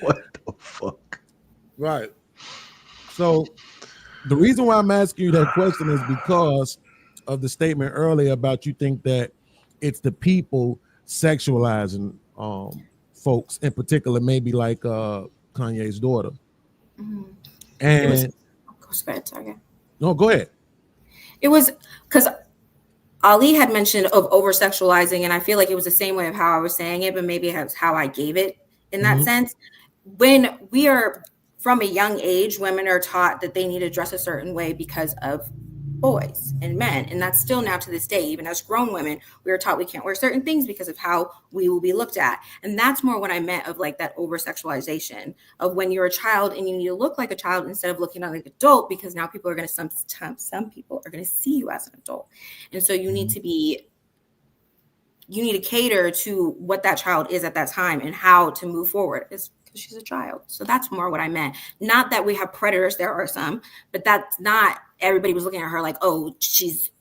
What the fuck? Right. So the reason why I'm asking you that question is because of the statement earlier about you think that it's the people sexualizing folks, in particular, maybe like Kanye's daughter. Mm-hmm. And no, go ahead. It was because Ali had mentioned of over sexualizing, and I feel like it was the same way of how I was saying it, but maybe it's how I gave it in that sense. When we are from a young age, women are taught that they need to dress a certain way because of boys and men, and that's still now to this day. Even as grown women, we are taught we can't wear certain things because of how we will be looked at, and that's more what I meant of like that over sexualization of when you're a child and you need to look like a child instead of looking like an adult, because now people are going to some people are going to see you as an adult, and so you need to cater to what that child is at that time and how to move forward. It's because she's a child. So that's more what I meant. Not that we have predators, there are some, but that's not everybody was looking at her like, oh, she's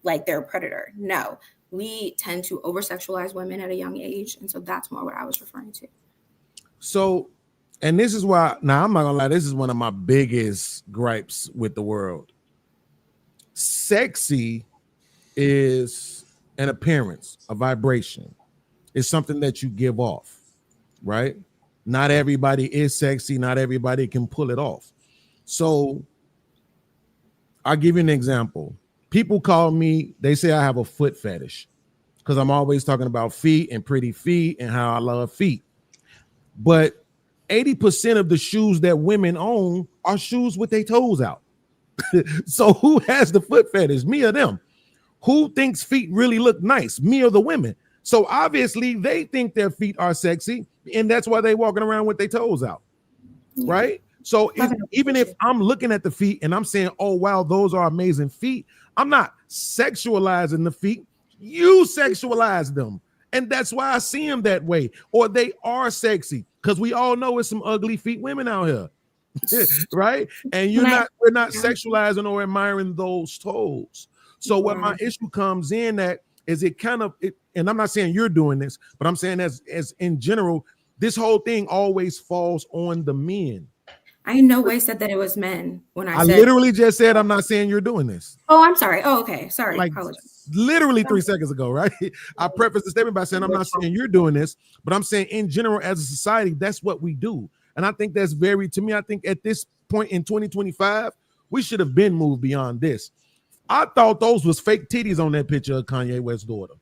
like they're a predator. No, we tend to over sexualize women at a young age. And so that's more what I was referring to. So, and this is why, now I'm not gonna lie, this is one of my biggest gripes with the world. Sexy is an appearance, a vibration. It's something that you give off, right? Not everybody is sexy. Not everybody can pull it off. So I'll give you an example. People call me, they say I have a foot fetish because I'm always talking about feet and pretty feet and how I love feet. But 80% of the shoes that women own are shoes with their toes out. So who has the foot fetish, me or them? Who thinks feet really look nice, me or the women? So obviously they think their feet are sexy, and that's why they're walking around with their toes out, right? So even if I'm looking at the feet and I'm saying, oh, wow, those are amazing feet, I'm not sexualizing the feet. You sexualize them. And that's why I see them that way. Or they are sexy, because we all know it's some ugly feet women out here. Right? And we're not sexualizing or admiring those toes. So what my issue comes in at is it kind of, and I'm not saying you're doing this, but I'm saying as in general, this whole thing always falls on the men. I in no way said that it was men when I said. Literally just said, I'm not saying you're doing this. Oh, I'm sorry. Oh, okay. Sorry. Like literally 3 seconds ago, right? I prefaced the statement by saying, I'm not saying you're doing this, but I'm saying in general, as a society, that's what we do. And I think that's I think at this point in 2025, we should have been moved beyond this. I thought those was fake titties on that picture of Kanye West's daughter.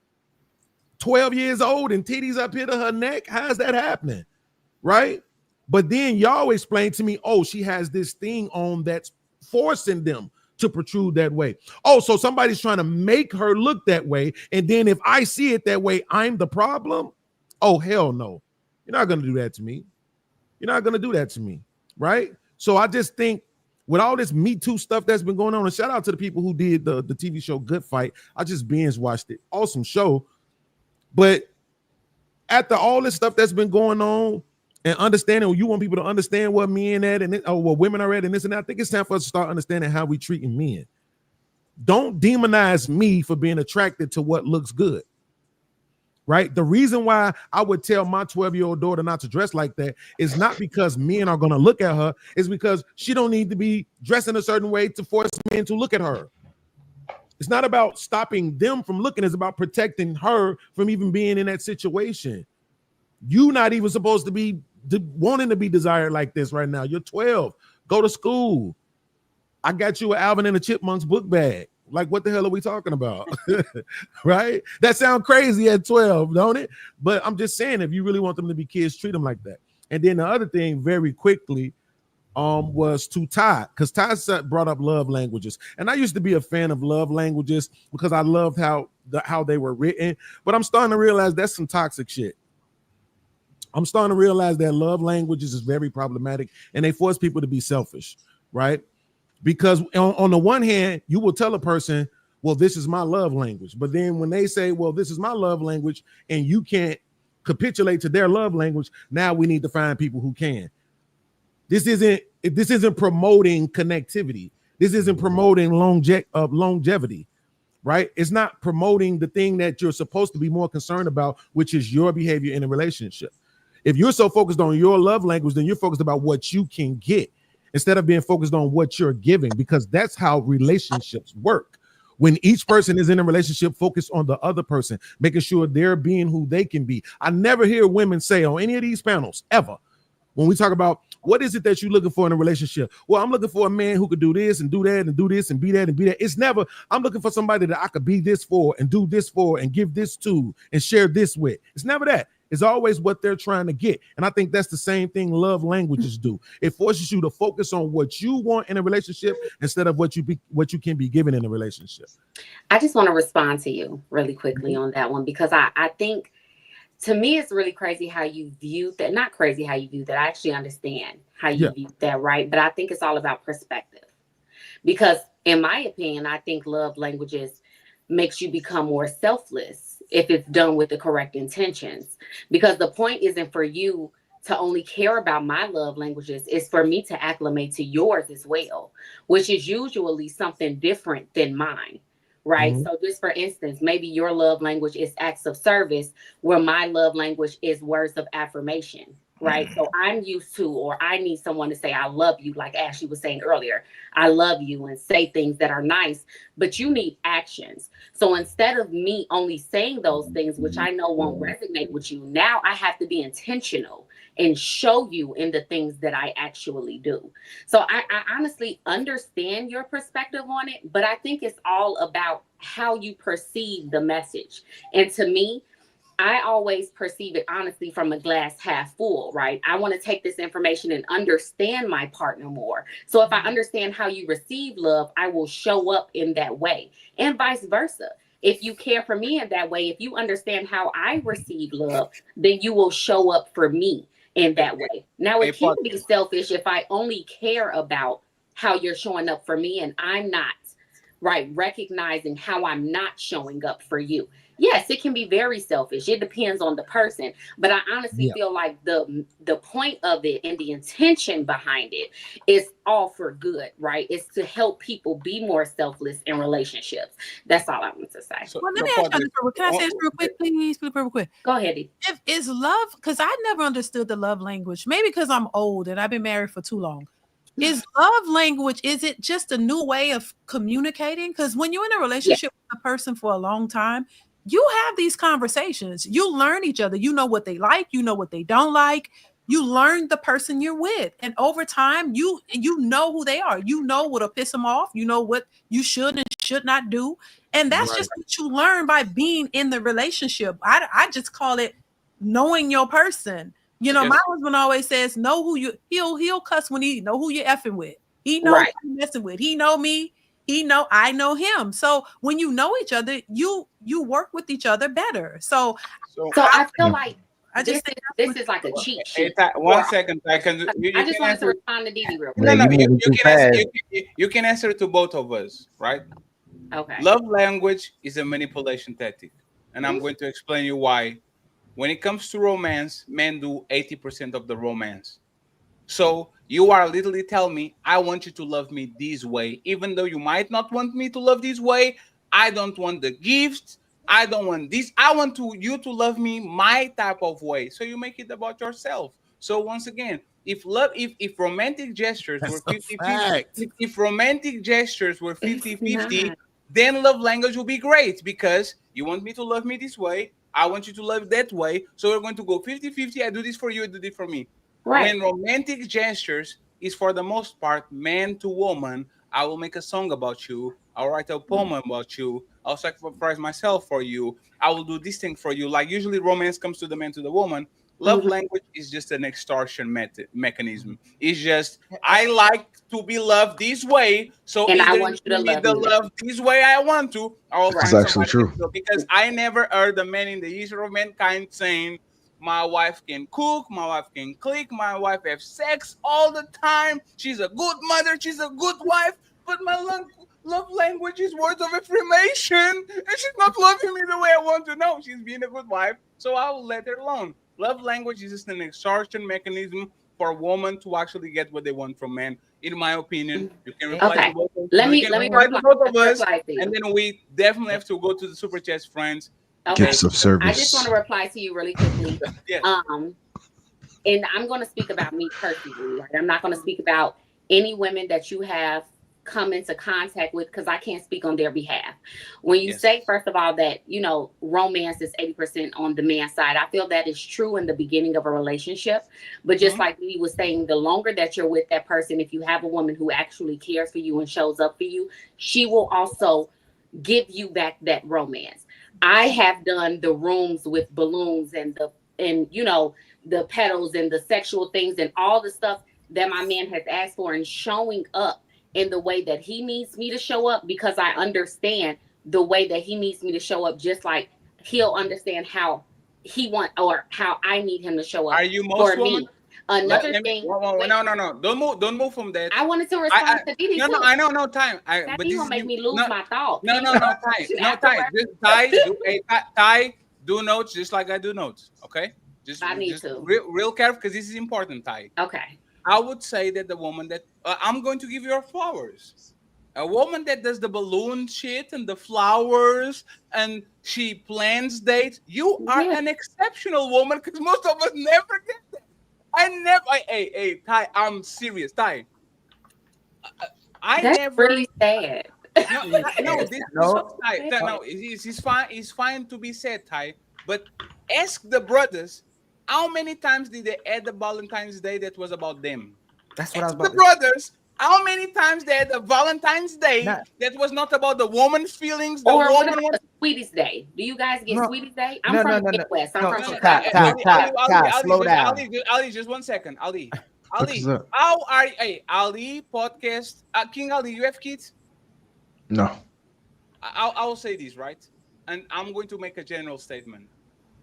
12 years old and titties up here to her neck. How's that happening? Right? But then y'all explain to me, oh, she has this thing on that's forcing them to protrude that way. Oh, so somebody's trying to make her look that way. And then if I see it that way, I'm the problem? Oh, hell no. You're not going to do that to me. You're not going to do that to me. Right? So I just think with all this Me Too stuff that's been going on, and shout out to the people who did the TV show Good Fight. I just binge watched it. Awesome show. But after all this stuff that's been going on, and understanding, you want people to understand what men at and what women are at and this and that. I think it's time for us to start understanding how we treating men. Don't demonize me for being attracted to what looks good. Right? The reason why I would tell my 12-year-old daughter not to dress like that is not because men are going to look at her. It's because she don't need to be dressed in a certain way to force men to look at her. It's not about stopping them from looking. It's about protecting her from even being in that situation. You're not even supposed to be wanting to be desired like this right now. You're 12. Go to school. I got you an Alvin and the Chipmunks book bag. Like, what the hell are we talking about? Right? That sounds crazy at 12, don't it? But I'm just saying, if you really want them to be kids, treat them like that. And then the other thing, very quickly, was to Ty, because Ty brought up love languages. And I used to be a fan of love languages because I loved how they were written. But I'm starting to realize that's some toxic shit. I'm starting to realize that love languages is very problematic and they force people to be selfish, right? Because on the one hand, you will tell a person, well, this is my love language. But then when they say, well, this is my love language, and you can't capitulate to their love language, now we need to find people who can. This isn't promoting connectivity. This isn't promoting longevity, right? It's not promoting the thing that you're supposed to be more concerned about, which is your behavior in a relationship. If you're so focused on your love language, then you're focused about what you can get, instead of being focused on what you're giving, because that's how relationships work. When each person is in a relationship, focus on the other person, making sure they're being who they can be. I never hear women say on any of these panels ever, when we talk about what is it that you're looking for in a relationship? Well, I'm looking for a man who could do this and do that and do this and be that and be that. It's never, I'm looking for somebody that I could be this for and do this for and give this to and share this with. It's never that. It's always what they're trying to get. And I think that's the same thing love languages do. It forces you to focus on what you want in a relationship instead of what you can be given in a relationship. I just want to respond to you really quickly on that one, because I think, to me, it's really crazy how you view that. Not crazy how you view that. I actually understand how you view that, right? But I think it's all about perspective. Because in my opinion, I think love languages makes you become more selfless if it's done with the correct intentions. Because the point isn't for you to only care about my love languages, it's for me to acclimate to yours as well, which is usually something different than mine. Right. Mm-hmm. So just for instance, maybe your love language is acts of service, where my love language is words of affirmation. Right. So I'm used to, or I need someone to say, I love you. Like Ashley was saying earlier, I love you, and say things that are nice, but you need actions. So instead of me only saying those things, which I know won't resonate with you, now I have to be intentional and show you in the things that I actually do. So I honestly understand your perspective on it, but I think it's all about how you perceive the message. And to me, I always perceive it honestly from a glass half full, right? I want to take this information and understand my partner more. So if I understand how you receive love, I will show up in that way, and vice versa. If you care for me in that way, if you understand how I receive love, then you will show up for me in that way. Now, it can be selfish if I only care about how you're showing up for me and I'm not, right, recognizing how I'm not showing up for you. Yes, it can be very selfish. It depends on the person. But I honestly feel like the point of it and the intention behind it is all for good, right? It's to help people be more selfless in relationships. That's all I want to say. Well, let me ask you, can I say this real quick, please? Real quick. Go ahead. If is love, because I never understood the love language, maybe because I'm old and I've been married for too long. Is love language, is it just a new way of communicating? Because when you're in a relationship with a person for a long time, you have these conversations. You learn each other. You know what they like. You know what they don't like. You learn the person you're with. And over time, you know who they are. You know what'll piss them off. You know what you should and should not do. And that's just what you learn by being in the relationship. I just call it knowing your person. You know, my husband always says, know who you, he'll cuss when he know who you're effing with. He knows who you're messing with. He know me. I know him. So when you know each other, you work with each other better. So I feel like this is like a cheat sheet. 1 second. I just wanted to respond to Didi real quick. No, you can answer to both of us, right? Okay. Love language is a manipulation tactic, and I'm going to explain you why when it comes to romance, men do 80% of the romance. So you are literally telling me, I want you to love me this way, even though you might not want me to love this way. I don't want the gifts. I don't want this. I want you to love me my type of way. So you make it about yourself. So once again, if romantic gestures were 50-50, if romantic gestures were 50-50, then love language will be great because you want me to love me this way. I want you to love that way. So we're going to go 50-50. I do this for you, I do this for me. Right. When romantic gestures is for the most part man to woman, I will make a song about you. I'll write a poem about you. I'll sacrifice myself for you. I will do this thing for you. Like usually romance comes to the man to the woman. Love language is just an extortion mechanism. It's just I like to be loved this way, so And I either want you to give me love the me. love this way I want to, or I'll That's find actually somebody true. else. Because I never heard a man in the history of mankind saying, my wife can cook, my wife can click, my wife have sex all the time. She's a good mother, she's a good wife, but my love language is words of affirmation, and she's not loving me the way I want to. No, she's being a good wife, so I will let her alone. Love language is just an extortion mechanism for a woman to actually get what they want from men. In my opinion, you can reply Okay. to both of Let me reply to reply. both of Let me us, reply to you. and then we definitely have to go to the super chats, friends. Okay. Gifts of I service. just want to reply to you really quickly. Yes. And I'm going to speak about me personally. Right? I'm not going to speak about any women that you have come into contact with because I can't speak on their behalf. When you say, first of all, that, you know, romance is 80% on the man's side, I feel that is true in the beginning of a relationship. But just like we was saying, the longer that you're with that person, if you have a woman who actually cares for you and shows up for you, she will also give you back that romance. I have done the rooms with balloons and you know, the petals and the sexual things and all the stuff that my man has asked for, and showing up in the way that he needs me to show up, because I understand the way that he needs me to show up, just like he'll understand how he want or how I need him to show up. Are you most for woman? me. Another thing. No. Don't move from that. I wanted to respond to Didi. No, I know, no time. But this gonna make me lose my thought. No, Ty. Ty, do notes just like I do notes. Okay, just real careful because this is important, Ty. Okay. I would say that the woman that I'm going to give you her flowers. A woman that does the balloon shit and the flowers and she plans dates, you are an exceptional woman because most of us never get that. Hey, Ty, I'm serious, Ty. That's really sad. It's fine. It's fine to be said, Ty. But ask the brothers, how many times did they add the Valentine's Day that was about them? That's what I was about. The brothers, how many times they had a Valentine's Day that was not about the woman's feelings? The or woman what Sweetie's Day? Do you guys get Sweetie's Day? I'm from the Midwest. I'm from slow down. Ali, just 1 second. Ali, how are you? Ali, podcast. King Ali, you have kids? No. I'll say this, right? And I'm going to make a general statement.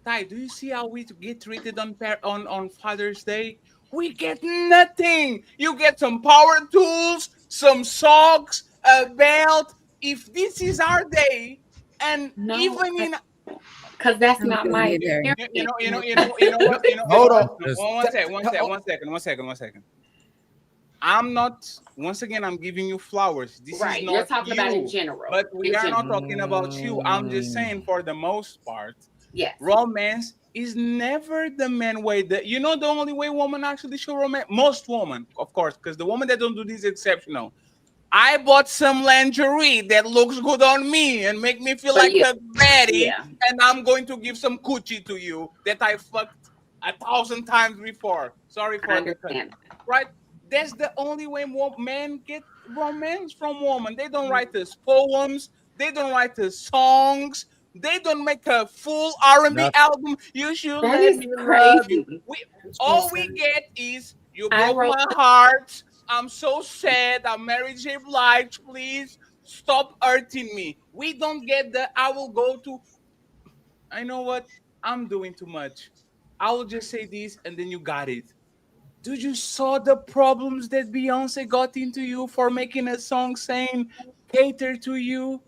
Ty, do you see how we get treated on Father's Day? We get nothing. You get some power tools, some socks, a belt. If this is our day, and even in because that's not my you know what? Hold on. One second. I'm not. Once again, I'm giving you flowers. This is not you're talking about in general, but we are not talking about you. I'm just saying, for the most part, yes, romance is never the man way. The only way women actually show romance. Most women, of course, because the woman that don't do this is exceptional. I bought some lingerie that looks good on me and make me feel like a baddie, and I'm going to give some coochie to you that I fucked 1,000 times before. Sorry for the cut. Right? That's the only way men get romance from women. They don't write us poems. They don't write us songs. They don't make a full R&B album. You should let me love you. All we get is, you broke my heart. I'm so sad. I'm Mary J. Blige. Please stop hurting me. We don't get the, I will go to, I know what? I'm doing too much. I will just say this and then you got it. Did you saw the problems that Beyonce got into you for making a song saying cater to you?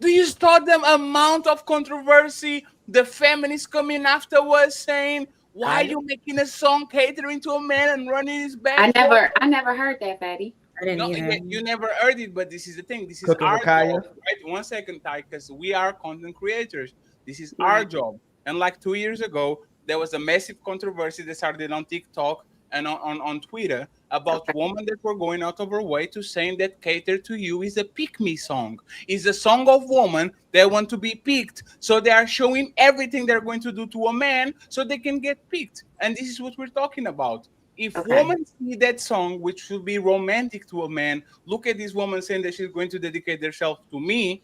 Do you saw the amount of controversy the feminists coming afterwards saying, why are you making a song catering to a man and running his back? I never heard that, Fatty. I didn't No, either. you never heard it, but this is the thing. This is Cooking our with Kaya. job, right? 1 second, Ty, because we are content creators. This is our Right. job. And like 2 years ago, there was a massive controversy that started on TikTok and on Twitter about women that were going out of her way to saying that Cater to You is a pick me song. It's a song of women that want to be picked. So they are showing everything they're going to do to a man so they can get picked. And this is what we're talking about. If women see that song, which should be romantic to a man, look at this woman saying that she's going to dedicate herself to me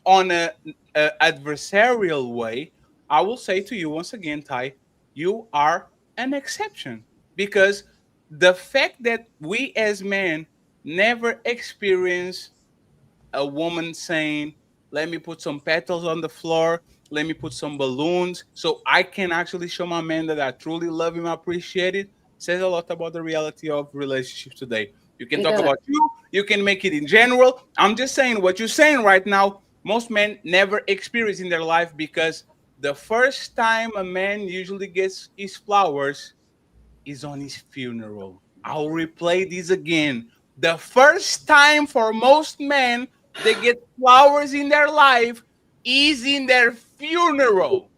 on a adversarial way, I will say to you once again, Ty, you are an exception. Because the fact that we as men never experience a woman saying, let me put some petals on the floor, let me put some balloons so I can actually show my man that I truly love him, appreciate it, says a lot about the reality of relationships today. You can talk about you can make it in general. I'm just saying what you're saying right now, most men never experience in their life, because the first time a man usually gets his flowers is on his funeral. I'll replay this again. The first time for most men they get flowers in their life is in their funeral.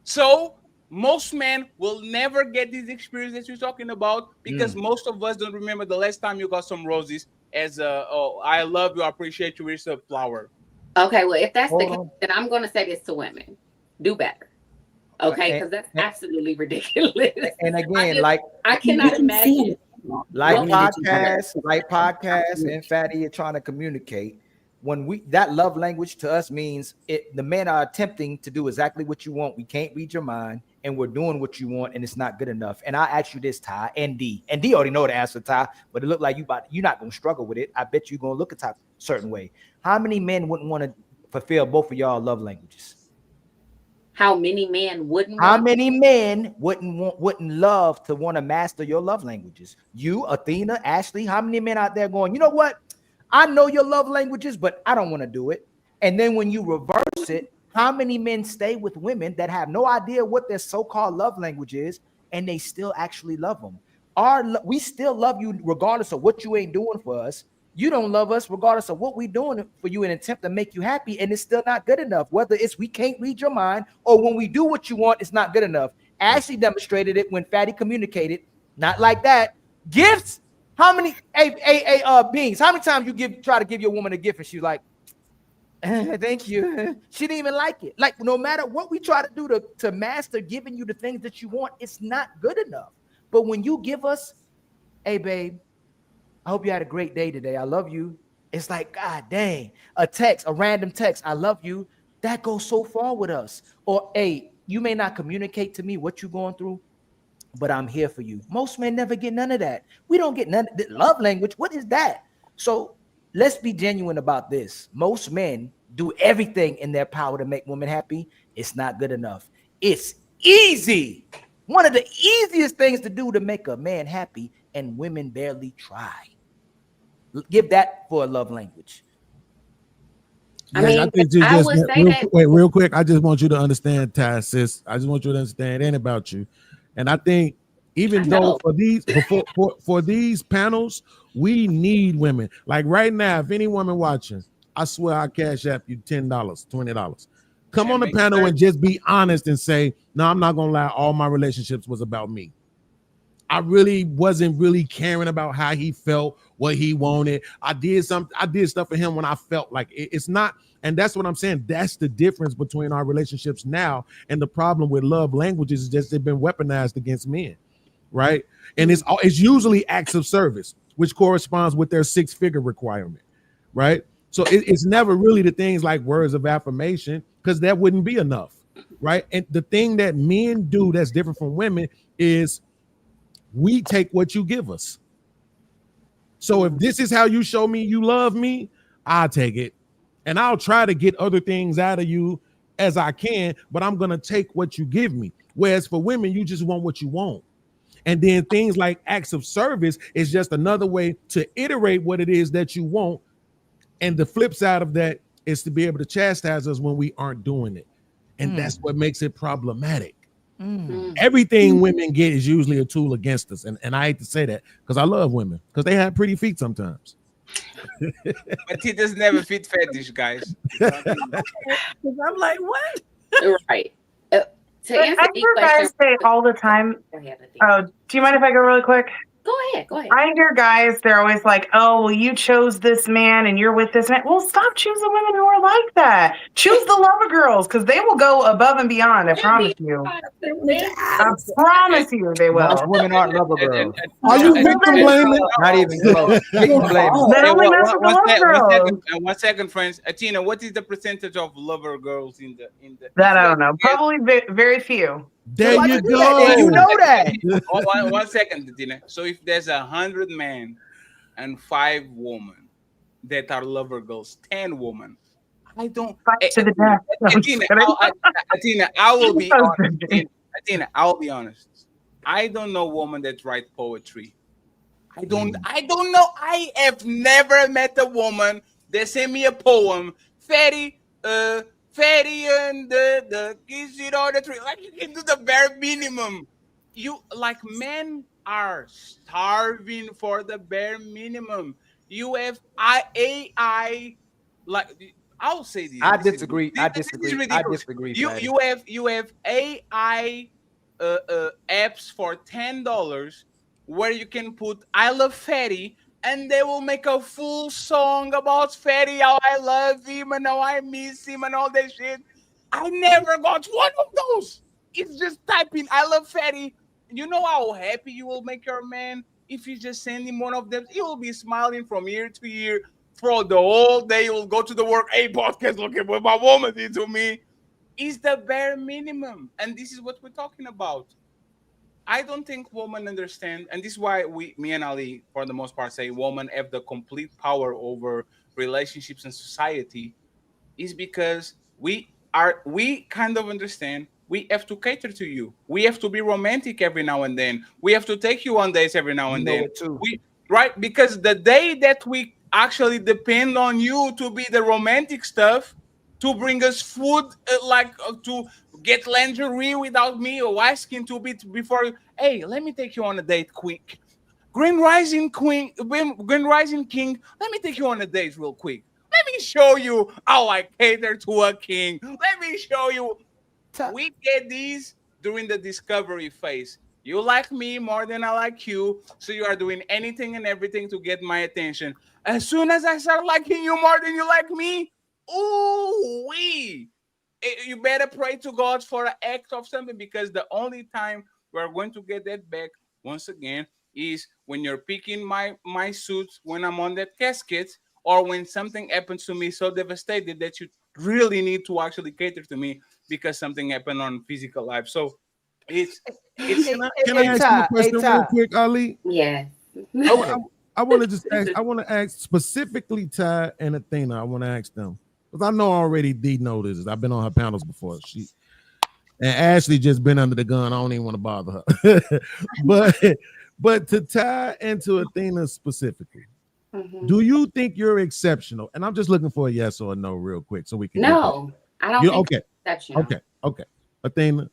So most men will never get this experience that you're talking about, because most of us don't remember the last time you got some roses as a, oh, I love you, I appreciate you, here's a flower. Okay, well, if that's the case, then I'm going to say this to women: do better. Okay, because that's absolutely ridiculous. And again, I cannot imagine. Like podcasts and Fatty are trying to communicate. When that love language to us means the men are attempting to do exactly what you want. We can't read your mind, and we're doing what you want, and it's not good enough. And I ask you this, Ty, and D already know the answer, Ty, but it looked like you're not gonna struggle with it. I bet you're gonna look at Ty a certain way. How many men wouldn't want to fulfill both of y'all love languages? How many men wouldn't? How many men wouldn't love to want to master your love languages? You, Athena, Ashley. How many men out there going, you know what? I know your love languages, but I don't want to do it. And then when you reverse it, how many men stay with women that have no idea what their so-called love language is, and they still actually love them? We still love you regardless of what you ain't doing for us. You don't love us regardless of what we're doing for you in an attempt to make you happy, and it's still not good enough. Whether it's we can't read your mind, or when we do what you want, it's not good enough. Ashley demonstrated it when Fatty communicated. Not like that. Gifts. How many beings? How many times you try to give your woman a gift and she's like, thank you. She didn't even like it. Like, no matter what we try to do to master giving you the things that you want, it's not good enough. But when you give us, hey babe, I hope you had a great day today, I love you. It's like, God dang, a random text, I love you. That goes so far with us. Or, hey, you may not communicate to me what you're going through, but I'm here for you. Most men never get none of that. We don't get none of the love language. What is that? So let's be genuine about this. Most men do everything in their power to make women happy. It's not good enough. It's easy. One of the easiest things to do to make a man happy, and women barely try. Give that for a love language. I would say real quick. I just want you to understand, Ty, sis. I just want you to understand and about you. And I think even though for these panels, we need women. Like right now, if any woman watching, I swear I cash app you $10, $20. Come on the panel and just be honest and say, no, I'm not gonna lie, all my relationships was about me. I really wasn't really caring about how he felt, what he wanted. I did stuff for him when I felt like it's not. And that's what I'm saying. That's the difference between our relationships now. And the problem with love languages is just they've been weaponized against men, right? And it's usually acts of service, which corresponds with their 6-figure requirement, right? So it's never really the things like words of affirmation, because that wouldn't be enough, right? And the thing that men do that's different from women is we take what you give us. So if this is how you show me you love me, I'll take it. And I'll try to get other things out of you as I can, but I'm going to take what you give me. Whereas for women, you just want what you want. And then things like acts of service is just another way to iterate what it is that you want. And the flip side of that is to be able to chastise us when we aren't doing it. And that's what makes it problematic. Everything women get is usually a tool against us. And I hate to say that because I love women because they have pretty feet sometimes. But it does never fit fetish, guys. I'm like, what? Right. To But answer I the hear question, guys say all the time. Oh, do you mind if I go really quick? Go ahead. I hear guys, they're always like, oh, well, you chose this man and you're with this man. Well, stop choosing women who are like that. Choose the lover girls because they will go above and beyond. I promise you. I promise you they will. Most women aren't lover girls. Are you victim blaming? Not even close. Victim blaming. They're only messing with lover girls. One second, friends. Tina, what is the percentage of lover girls in the? That I don't know. Probably very few. There you go. You know that. One second, Tina. So if there's 100 men and 5 women that are lover girls, 10 women. I don't. To the death. Tina, I will be honest. Tina, I'll be honest. I don't know woman that write poetry. I don't know. I have never met a woman that sent me a poem. Fatty and the kiss it all the tree. Like you can do the bare minimum. You like men are starving for the bare minimum. You have AI like I'll say this. I disagree. This is ridiculous. You have AI apps for $10 where you can put "I love Fatty" and they will make a full song about Fatty, how I love him and how I miss him and all that shit. I never got one of those. It's just typing "I love Fatty." You know how happy you will make your man if you just send him one of them. He will be smiling from ear to ear for the whole day. He will go to the work. Hey, podcast, look at what my woman did to me. It's the bare minimum. And this is what we're talking about. I don't think women understand. And this is why me and Ali, for the most part, say women have the complete power over relationships and society is because we kind of understand we have to cater to you. We have to be romantic every now and then. We have to take you on dates every now and then. Right? Because the day that we actually depend on you to be the romantic stuff, to bring us food, to get lingerie without me or asking to be before you. Hey, let me take you on a date quick. Green Rising King, let me take you on a date real quick. Let me show you how I cater to a king. Let me show you. We get these during the discovery phase. You like me more than I like you, so you are doing anything and everything to get my attention. As soon as I start liking you more than you like me, ooh wee! You better pray to God for an act of something because the only time we're going to get that back once again is when you're picking my suits when I'm on that casket or when something happens to me so devastated that you really need to actually cater to me because something happened on physical life. So it's can I ask you a question real quick, Ali? Yeah. I want to just ask, I want to ask specifically Ty and Athena. I want to ask them because I know already D knows. I've been on her panels before. And Ashley just been under the gun. I don't even want to bother her. but to Ty and to Athena specifically, do you think you're exceptional? And I'm just looking for a yes or a no real quick so we can. No, I don't think okay. exceptional. Okay. Athena.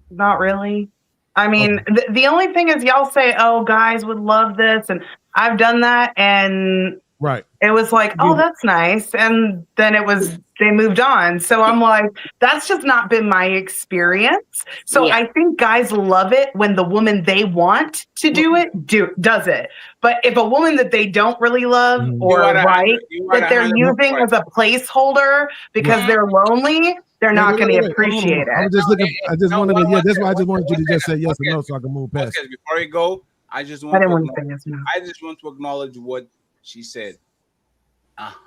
Not really. I mean, the only thing is y'all say, oh, guys would love this. And I've done that. And it was like, oh, that's nice. And then they moved on. So I'm like, that's just not been my experience. So I think guys love it when the woman they want to do it does it. But if a woman that they don't really love or that they're using as a placeholder because they're lonely, they're not going to appreciate it. I was just looking. I just wanted to. Yeah, that's why I just wanted you to just say yes or no, so I can move past. Okay, before we go, I just want to acknowledge what she said.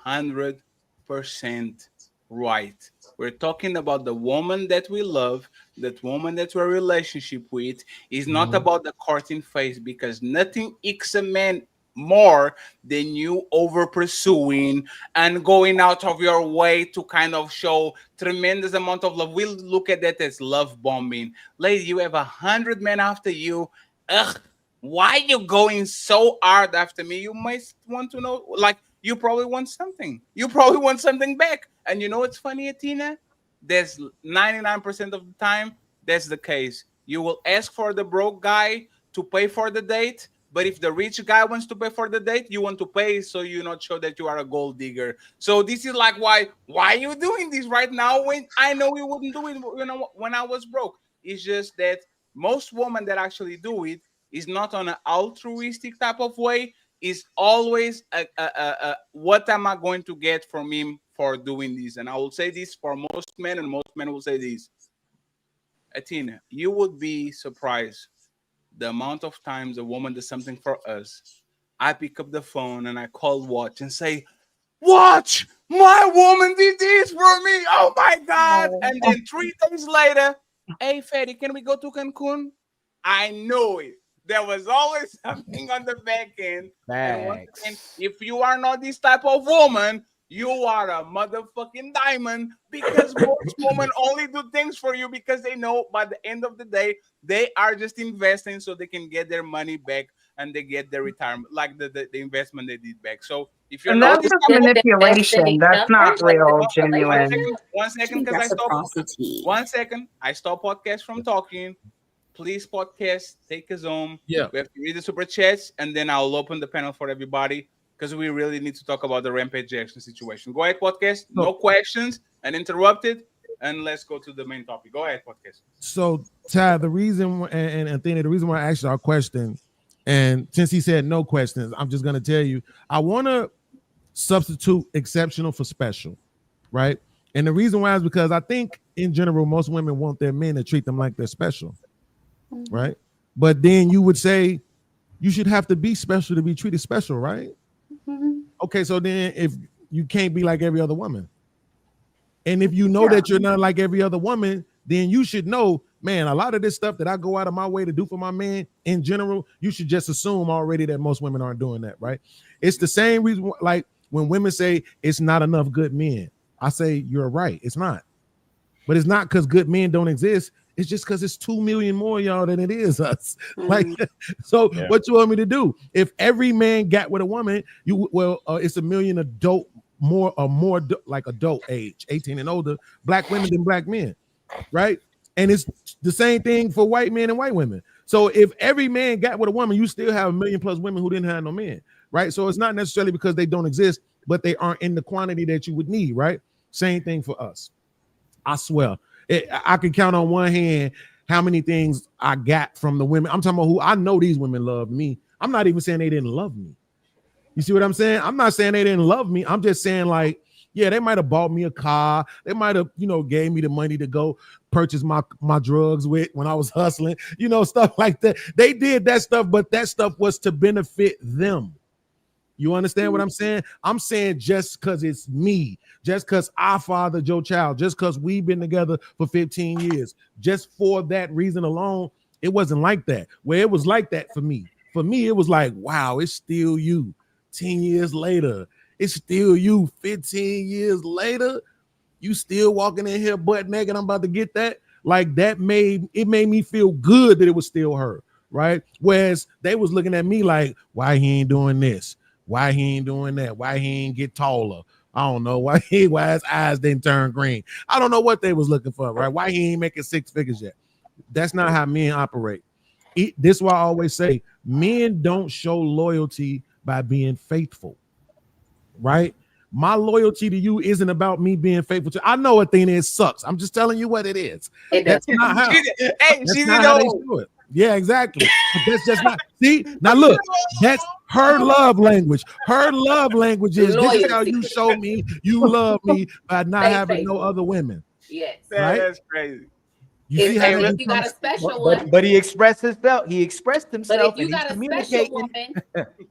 100% right. We're talking about the woman that we love, that woman that we're in a relationship with. Is not about the courting phase because nothing icks a man more than you over pursuing and going out of your way to kind of show tremendous amount of love. We'll look at that as love bombing. Lady, you have 100 men after you. Ugh, why are you going so hard after me? You might want to know, like, you probably want something. You probably want something back. And you know what's funny, Athena? That's 99% of the time. That's the case. You will ask for the broke guy to pay for the date, but if the rich guy wants to pay for the date, you want to pay so you not show that you are a gold digger. So this is like why are you doing this right now when I know you wouldn't do it, when I was broke. It's just that most women that actually do it is not on an altruistic type of way. Is always what am I going to get from him for doing this? And I will say this for most men, and most men will say this. Athena, you would be surprised the amount of times a woman does something for us. I pick up the phone and I call Watch and say, Watch, my woman did this for me. Oh my God. And then 3 days later, hey, Fatty, can we go to Cancun? I know it. There was always something on the back end. And once again, if you are not this type of woman, you are a motherfucking diamond, because most women only do things for you because they know by the end of the day, they are just investing so they can get their money back and they get their retirement, like the investment they did back. So if you're And not that's just manipulation. That's not real, genuine. One second, because I stopped. 1 second, I stopped podcast from talking. Please, podcast, take us home. Yeah. We have to read the super chats, and then I'll open the panel for everybody because we really need to talk about the Rampage Jackson situation. Go ahead, podcast. No questions and interrupted, and let's go to the main topic. Go ahead, podcast. So, Ty, the reason, and Athena, the reason why I asked our question, and since he said no questions, I'm just going to tell you, I want to substitute exceptional for special, right? And the reason why is because I think, in general, most women want their men to treat them like they're special. Right, but then you would say you should have to be special to be treated special, right? Okay, so then if you can't be like every other woman, and if you know that you're not like every other woman, then you should know, man, a lot of this stuff that I go out of my way to do for my man in general, you should just assume already that most women aren't doing that, right? It's the same reason, like when women say it's not enough good men, I say you're right, it's not. But it's not because good men don't exist. It's just because it's 2 million more y'all than it is us. Like, so what you want me to do? If every man got with a woman, it's 1 million adult, more like adult age, 18 and older, black women than black men, right? And it's the same thing for white men and white women. So if every man got with a woman, you still have 1 million plus women who didn't have no men, right? So it's not necessarily because they don't exist, but they aren't in the quantity that you would need, right? Same thing for us. I swear. I can count on one hand how many things I got from the women. I'm talking about who I know these women love me. I'm not even saying they didn't love me. You see what I'm saying? I'm not saying they didn't love me. I'm just saying, like, yeah, they might have bought me a car. They might have, gave me the money to go purchase my drugs with when I was hustling, stuff like that. They did that stuff, but that stuff was to benefit them. You understand what I'm saying? I'm saying just because it's me, just because I fathered your child, just because we've been together for 15 years, just for that reason alone, it wasn't like that. Where it was like that for me. For me, it was like, wow, it's still you. 10 years later, it's still you. 15 years later, you still walking in here butt naked. I'm about to get that. Like that made me feel good that it was still her, right? Whereas they was looking at me like, why he ain't doing this? Why he ain't doing that? Why he ain't get taller? I don't know. Why his eyes didn't turn green? I don't know what they was looking for, right? Why he ain't making 6 figures yet? That's not how men operate. This is why I always say men don't show loyalty by being faithful, right? My loyalty to you isn't about me being faithful to. I know Athena, it sucks. I'm just telling you what it is. That's not how. That's not how they do it. Yeah, exactly. But that's just not. See, now look, that's her love language. Her love language is this is how you show me you love me by not having no other women. Yes, right? That's crazy. You see how if you got a special one, but he expressed himself. He expressed himself. But if you got a special woman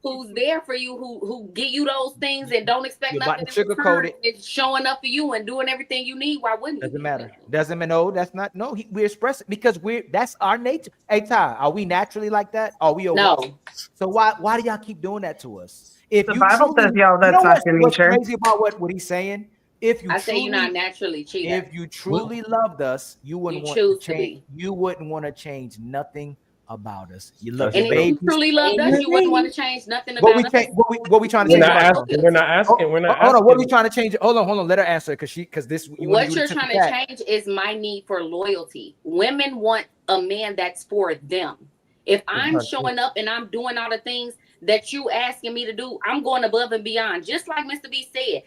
who's there for you, who get you those things and don't expect nothing in return, it's showing up for you and doing everything you need. Why wouldn't you? Doesn't matter. Doesn't mean no. That's not no. We express it because that's our nature. Hey Ty, are we naturally like that? Are we no? So why do y'all keep doing that to us? If the Bible says y'all that's not your nature. What's crazy about what he's saying? If you say you're not naturally cheating. If you truly loved us, you wouldn't want to change. You wouldn't want to change nothing about us. You love And your if you babies. truly loved us, you wouldn't want to change nothing What we about us. change? What we trying to We're change not about asking. We're not asking. We're not Hold on. asking. What are we trying to change? Hold on. Let her answer because this. You want to What do you're the trying tip to tat. change is my need for loyalty. Women want a man that's for them. If I'm showing up and I'm doing all the things that you asking me to do, I'm going above and beyond. Just like Mr. B said,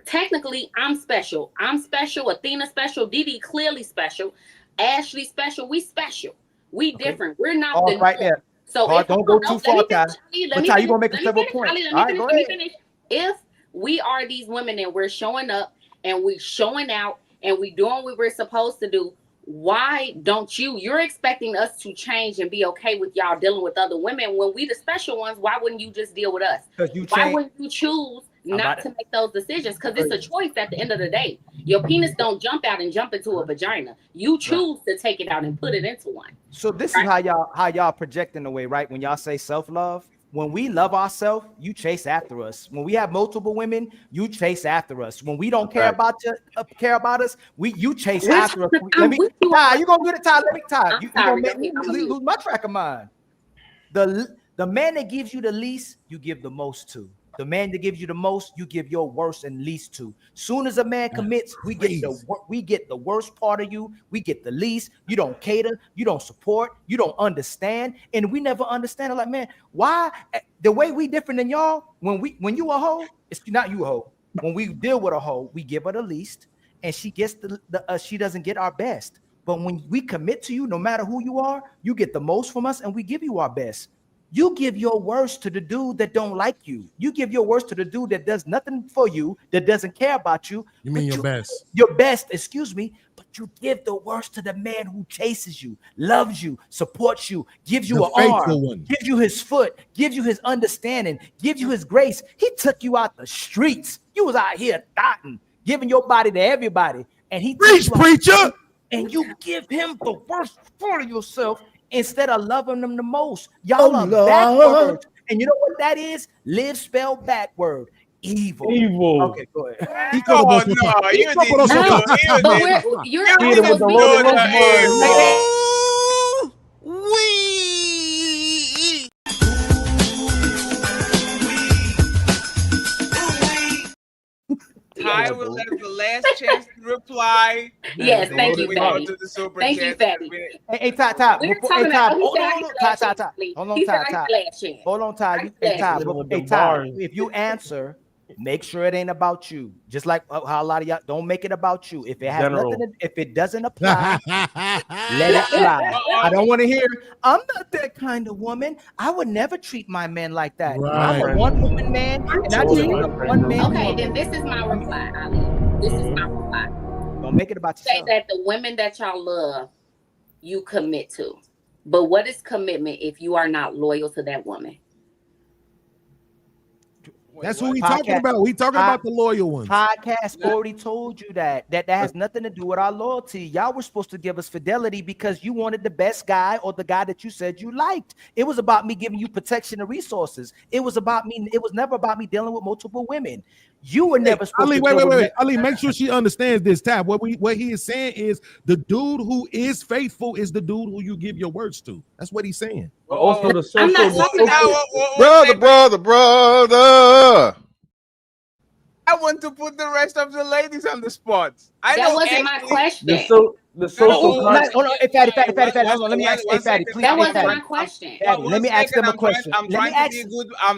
technically I'm special. I'm special. Athena special. Didi clearly special. Ashley special. We special. We different. We're not Pause the right norm. there. So Pause, if don't go too far, Ty. let But me Ty, you finish. gonna make a Let me several finish. points. Ali, All right, go let me ahead. finish. If we are these women and we're showing up and we showing out and we doing what we're supposed to do, why don't you're expecting us to change and be okay with y'all dealing with other women when we the special ones? Why wouldn't you just deal with us? Why wouldn't you choose not to make those decisions? Because it's a choice at the end of the day. Your penis don't jump out and jump into a vagina. You choose to take it out and put it into one. So this is how y'all projecting away, right? When y'all say self-love, when we love ourselves, you chase after us. When we have multiple women, you chase after us. When we don't care about us, you chase after us. Let me, Ty, you gonna get it, Ty? Let me, Ty. You gonna make me lose my track of mind. The man that gives you the least, you give the most to. The man that gives you the most, you give your worst and least to. Soon as a man commits, we get the worst part of you. We get the least. You don't cater. You don't support. You don't understand, and we never understand it. Like, man, why the way we different than y'all? When you a hoe, it's not you a hoe. When we deal with a hoe, we give her the least, and she gets she doesn't get our best. But when we commit to you, no matter who you are, you get the most from us, and we give you our best. You give your worst to the dude that don't like you. You give your worst to the dude that does nothing for you, that doesn't care about you. You mean your best? Your best, excuse me. But you give the worst to the man who chases you, loves you, supports you, gives you an arm, gives you his foot, gives you his understanding, gives you his grace. He took you out the streets. You was out here dotting, giving your body to everybody, and he preacher. And you give him the worst part of yourself instead of loving them the most. Y'all are backwards. And you know what that is? Live spelled backward. Evil. Okay, go ahead. No, you did. You're Ty will have the last chance to reply. Yes, thank you, Fatty. Thank you, Fatty. Hey, Ty. Hold on, Ty. Hey, Ty. If you answer, make sure it ain't about you. Just like how a lot of y'all don't make it about you. If it has nothing, if it doesn't apply, let it fly. I don't want to hear. I'm not that kind of woman. I would never treat my man like that. I'm a one-woman man, and I just want a one-man. Okay, then this is my reply, Ali. This is my reply. Don't make it about yourself. Say that the women that y'all love, you commit to. But what is commitment if you are not loyal to that woman? That's who we talking about. We talking about the loyal ones. Podcast already told you that has nothing to do with our loyalty. Y'all were supposed to give us fidelity because you wanted the best guy or the guy that you said you liked. It was about me giving you protection and resources. It was about me. It was never about me dealing with multiple women. You were never supposed Ali, to. wait. Ali, make sure she understands this, Tab. What he is saying is the dude who is faithful is the dude who you give your words to. That's what he's saying. Also, the social. Brother. I want to put the rest of the ladies on the spot. That wasn't my question. The social. Hold on, Fatty. Hold on, let me ask. Hey, Fatty, please. That wasn't my question. Fatty, let me ask them a question. I'm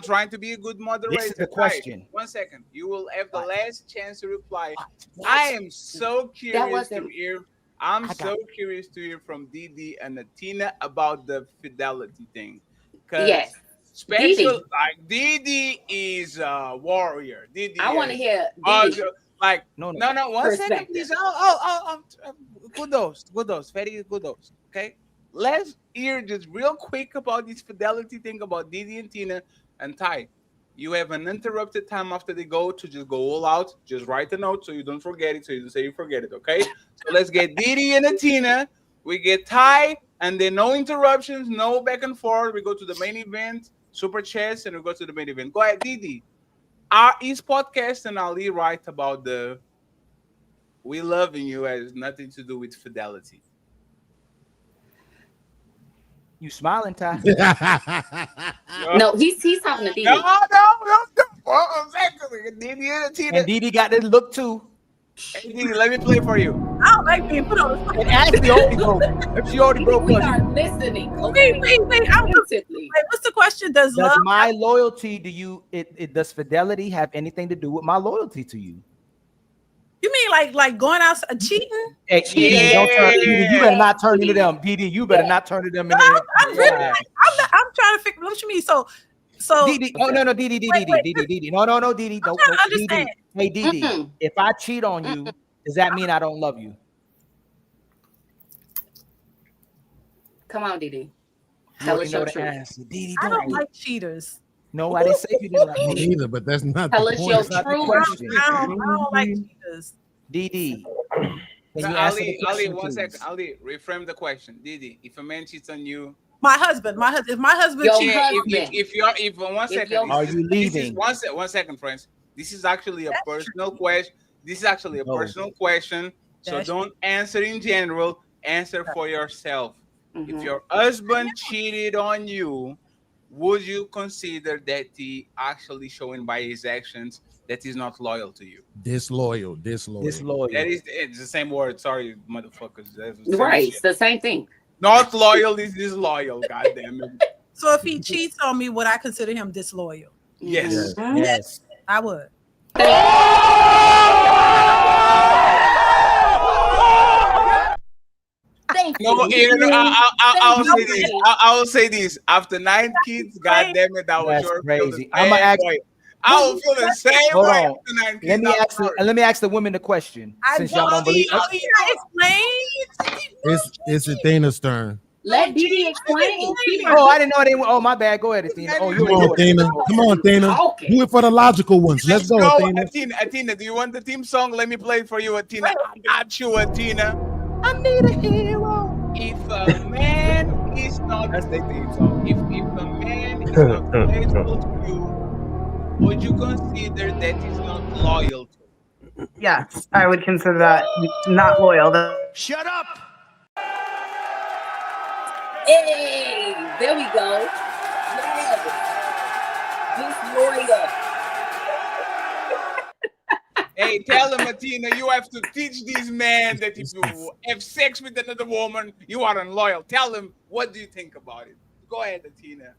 trying to be a good moderator. This is the question. 1 second. You will have the last chance to reply. I am so curious to hear. I'm so curious to hear from Didi and Athena about the fidelity thing. Yes. Special, like Didi is a warrior. Didi. I want to hear Didi. Like no. 1 second, please. Kudos. Very kudos. Okay. Let's hear just real quick about this fidelity thing about Didi and Tina and Ty. You have an uninterrupted time after they go to just go all out. Just write a note so you don't forget it. So you don't say you forget it. Okay. So let's get Didi and Athena. We get Ty, and then no interruptions, no back and forth. We go to the main event, super chats, and we go to the main event. Go ahead, Didi. His podcast and Ali write about the we loving you has nothing to do with fidelity. You smiling, Ty? No, he's talking to Didi. No. Exactly. Didi and Tina. And Didi got this look too. Hey, Didi, let me play for you. I don't like being put on the spot. And Ashley already broke. She already broke. We are listening. Wait. What's the question? Does love my loyalty to you? Does fidelity have anything to do with my loyalty to you? You mean like going out cheating? Hey, Didi, don't turn. Didi, you better not turn into them. Didi, you better not turn to them. No, I'm trying to figure. What you mean? So Didi, no, Didi, Didi, no, Didi, don't understand. Hey, Didi, if I cheat on you, does that mean I don't love you? Come on, Didi. Tell us your truth. Didi, I don't like cheaters. No, I didn't say you didn't like me either, but that's not Tell the us point. your That's not the truth. question. I don't like cheaters. Didi. Ali, one second. Ali, reframe the question. Didi, if a man cheats on you, my husband. If my husband cheats, if one second, are you leaving? One second, friends. This is actually a personal question. This is actually a personal question. So don't answer in general. Answer for yourself. If your husband cheated on you, would you consider that he actually showing by his actions that he's not loyal to you? Disloyal. That is, it's the same word. Sorry, motherfuckers. Right, it's the same thing. Not loyal is disloyal. God damn it. So if he cheats on me, would I consider him disloyal? Yes. Yes. I would. Thank you. No, I will say this. After 9 kids, God damn it, that was your crazy. I will feel the same Hold way on. after 9 kids. Let me ask the women the question. Since y'all don't believe. It's Athena's turn. Let Didi explain. Oh, I didn't know they were. Oh, my bad. Go ahead, Athena. Oh, Come on, Athena. Come on, Athena. Do it for the logical ones. Let's go, Athena. Athena, do you want the theme song? Let me play it for you, Athena. I got you, Athena. I need a hero. If a man is not, that's the theme song. If a man is not faithful to you, would you consider that he's not loyal to you? Yes, I would consider that not loyal. Shut up. Hey, there we go. Yes. Disloyal. Hey, tell him, Athena, you have to teach these men that if you have sex with another woman, you are unloyal. Tell him, what do you think about it? Go ahead, Athena.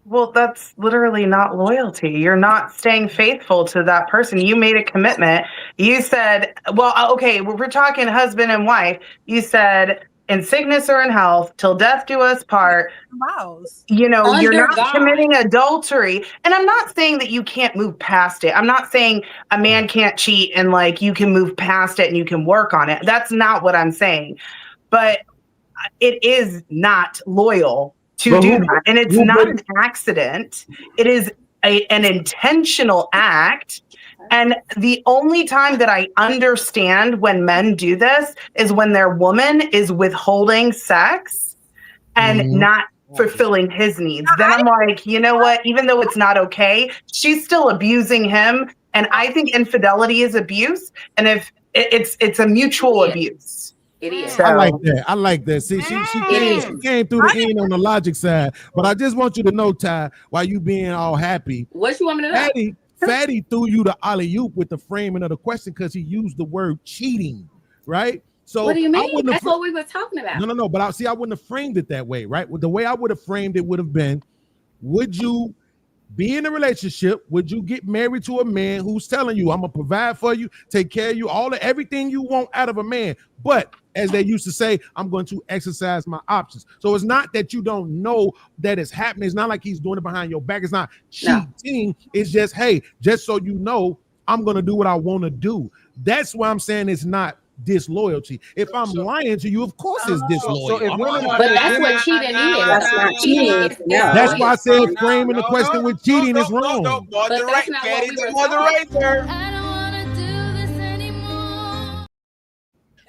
Well, that's literally not loyalty. You're not staying faithful to that person. You made a commitment. You said, well, okay, we're talking husband and wife. You said, in sickness or in health, till death do us part. You know, Under you're not God. committing adultery. And I'm not saying that you can't move past it. I'm not saying a man can't cheat and like you can move past it and you can work on it. That's not what I'm saying. But it is not loyal to do that. And it's not an accident. It is an intentional act. And the only time that I understand when men do this is when their woman is withholding sex and not fulfilling his needs. Then I'm like, you know what? Even though it's not okay, she's still abusing him. And I think infidelity is abuse. And if it's a mutual abuse. It is. I like that. See, she came through the end on the logic side. But I just want you to know, Ty, while you being all happy. What you want me to know? Fatty threw you the alley-oop with the framing of the question because he used the word cheating, right? So what do you mean? That's what we were talking about. No. But I wouldn't have framed it that way, right? The way I would have framed it would have been, would you be in a relationship? Would you get married to a man who's telling you, I'm gonna provide for you, take care of you, everything you want out of a man, but as they used to say, I'm going to exercise my options. So it's not that you don't know that it's happening. It's not like he's doing it behind your back. It's not cheating. No. It's just, hey, just so you know, I'm going to do what I want to do. That's why I'm saying it's not disloyalty. If I'm lying to you, of course it's disloyal. But that's what cheating is. That's not cheating. That's why I said framing the question with cheating is wrong. But that's not what we were moderator.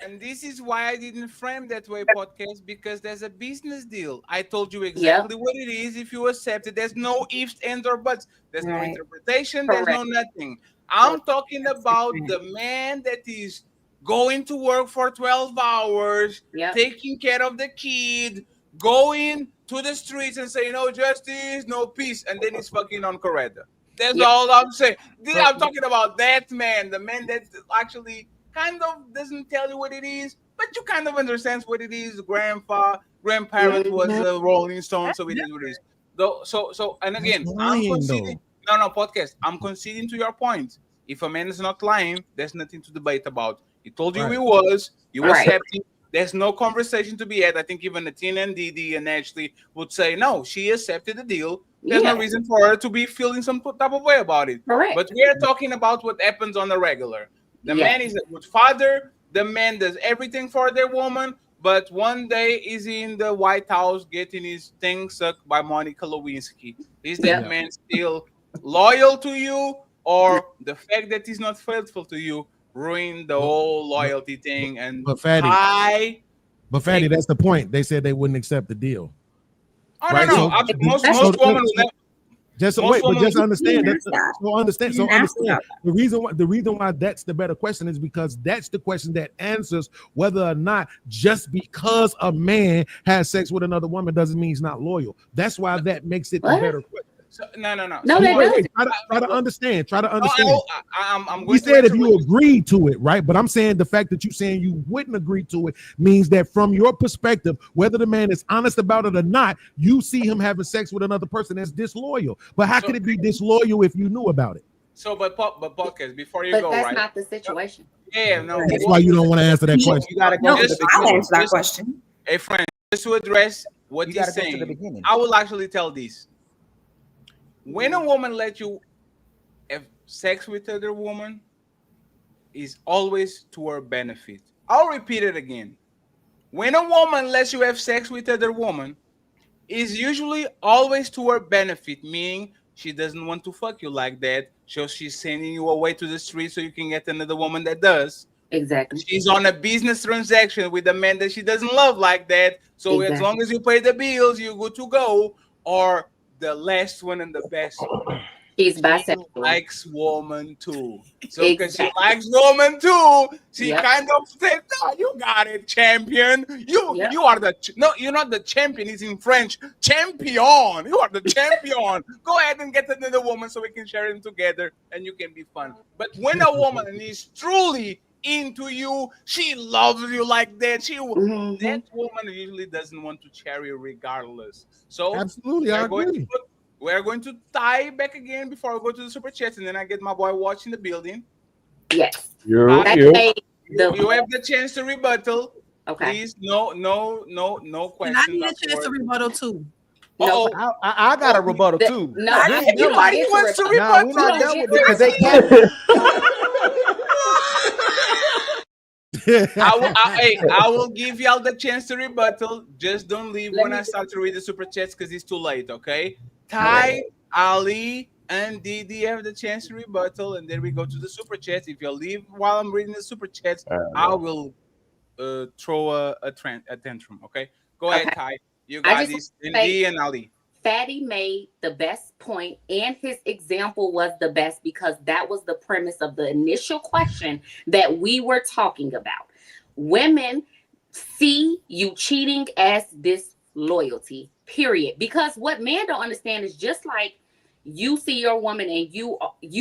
And this is why I didn't frame that way, podcast, because there's a business deal. I told you exactly what it is. If you accept it, there's no ifs, ands, or buts. There's no interpretation. There's no nothing. I'm talking about the man that is going to work for 12 hours, taking care of the kid, going to the streets and say no justice, no peace, and then he's fucking on Coretta. That's all I'm saying. I'm talking about that man, the man that actually kind of doesn't tell you what it is, but you kind of understands what it is. Grandparent was a Rolling Stone, so it is what it is. So, and again, I'm conceding. No, podcast. I'm conceding to your point. If a man is not lying, there's nothing to debate about. He told you he was. You accepting. There's no conversation to be had. I think even Tina and Didi and Ashley would say, no, she accepted the deal. There's no reason for her to be feeling some type of way about it. Correct. But we are talking about what happens on the regular. The man is a good father. The man does everything for their woman. But one day is in the White House getting his thing sucked by Monica Lewinsky. Is that man still loyal to you? Or the fact that he's not faithful to you ruined the whole loyalty thing? And But Fatty, that's the point. They said they wouldn't accept the deal. Oh, right? No. Most women just understand that. So understand. The reason why that's the better question is because that's the question that answers whether or not just because a man has sex with another woman doesn't mean he's not loyal. That's why that makes it the better question. So, no. Try to understand. He said if you agreed to it, right? But I'm saying the fact that you saying you wouldn't agree to it means that from your perspective, whether the man is honest about it or not, you see him having sex with another person that's disloyal. But how could it be disloyal if you knew about it? So, but podcast, before you but go, that's right? not the situation. Yeah, no. That's why you don't want to answer that question. You gotta go. I'll answer that question. Hey, friend, just to address what he's saying, I will actually tell this. When a woman lets you have sex with other woman, is always to her benefit. I'll repeat it again. When a woman lets you have sex with other woman, is usually always to her benefit, meaning she doesn't want to fuck you like that, so she's sending you away to the street so you can get another woman that does. Exactly. She's on a business transaction with a man that she doesn't love like that, so as long as you pay the bills, you're good to go. Or the last one and the best one. She's bisexual. She likes woman too. So because she likes woman too, she kind of said, "No, you got it, champion. You are the you're not the champion. It's in French. Champion. You are the champion. Go ahead and get another woman so we can share them together and you can be fun." But when a woman is truly into you, she loves you like that. That woman usually doesn't want to share you regardless. So absolutely, I agree. We're going to tie back again before I go to the super chat, and then I get my boy Watch in the building. Yes. You have the chance to rebuttal. Okay. Please, no question. And I need a chance to rebuttal too. No, I got a rebuttal too. No, nobody wants to rebuttal. We're not done with it because they can't. I will give y'all the chance to rebuttal. Just don't leave when I start to read the super chats because it's too late. Okay. Ty, Ali, and Didi have the chance to rebuttal, and then we go to the super chats. If you leave while I'm reading the super chats, I will throw a tantrum. Okay, go ahead, Ty. You got this. Didi and Ali. Fatty made the best point, and his example was the best because that was the premise of the initial question that we were talking about. Women see you cheating as disloyalty. Period. Because what men don't understand is just like you see your woman and you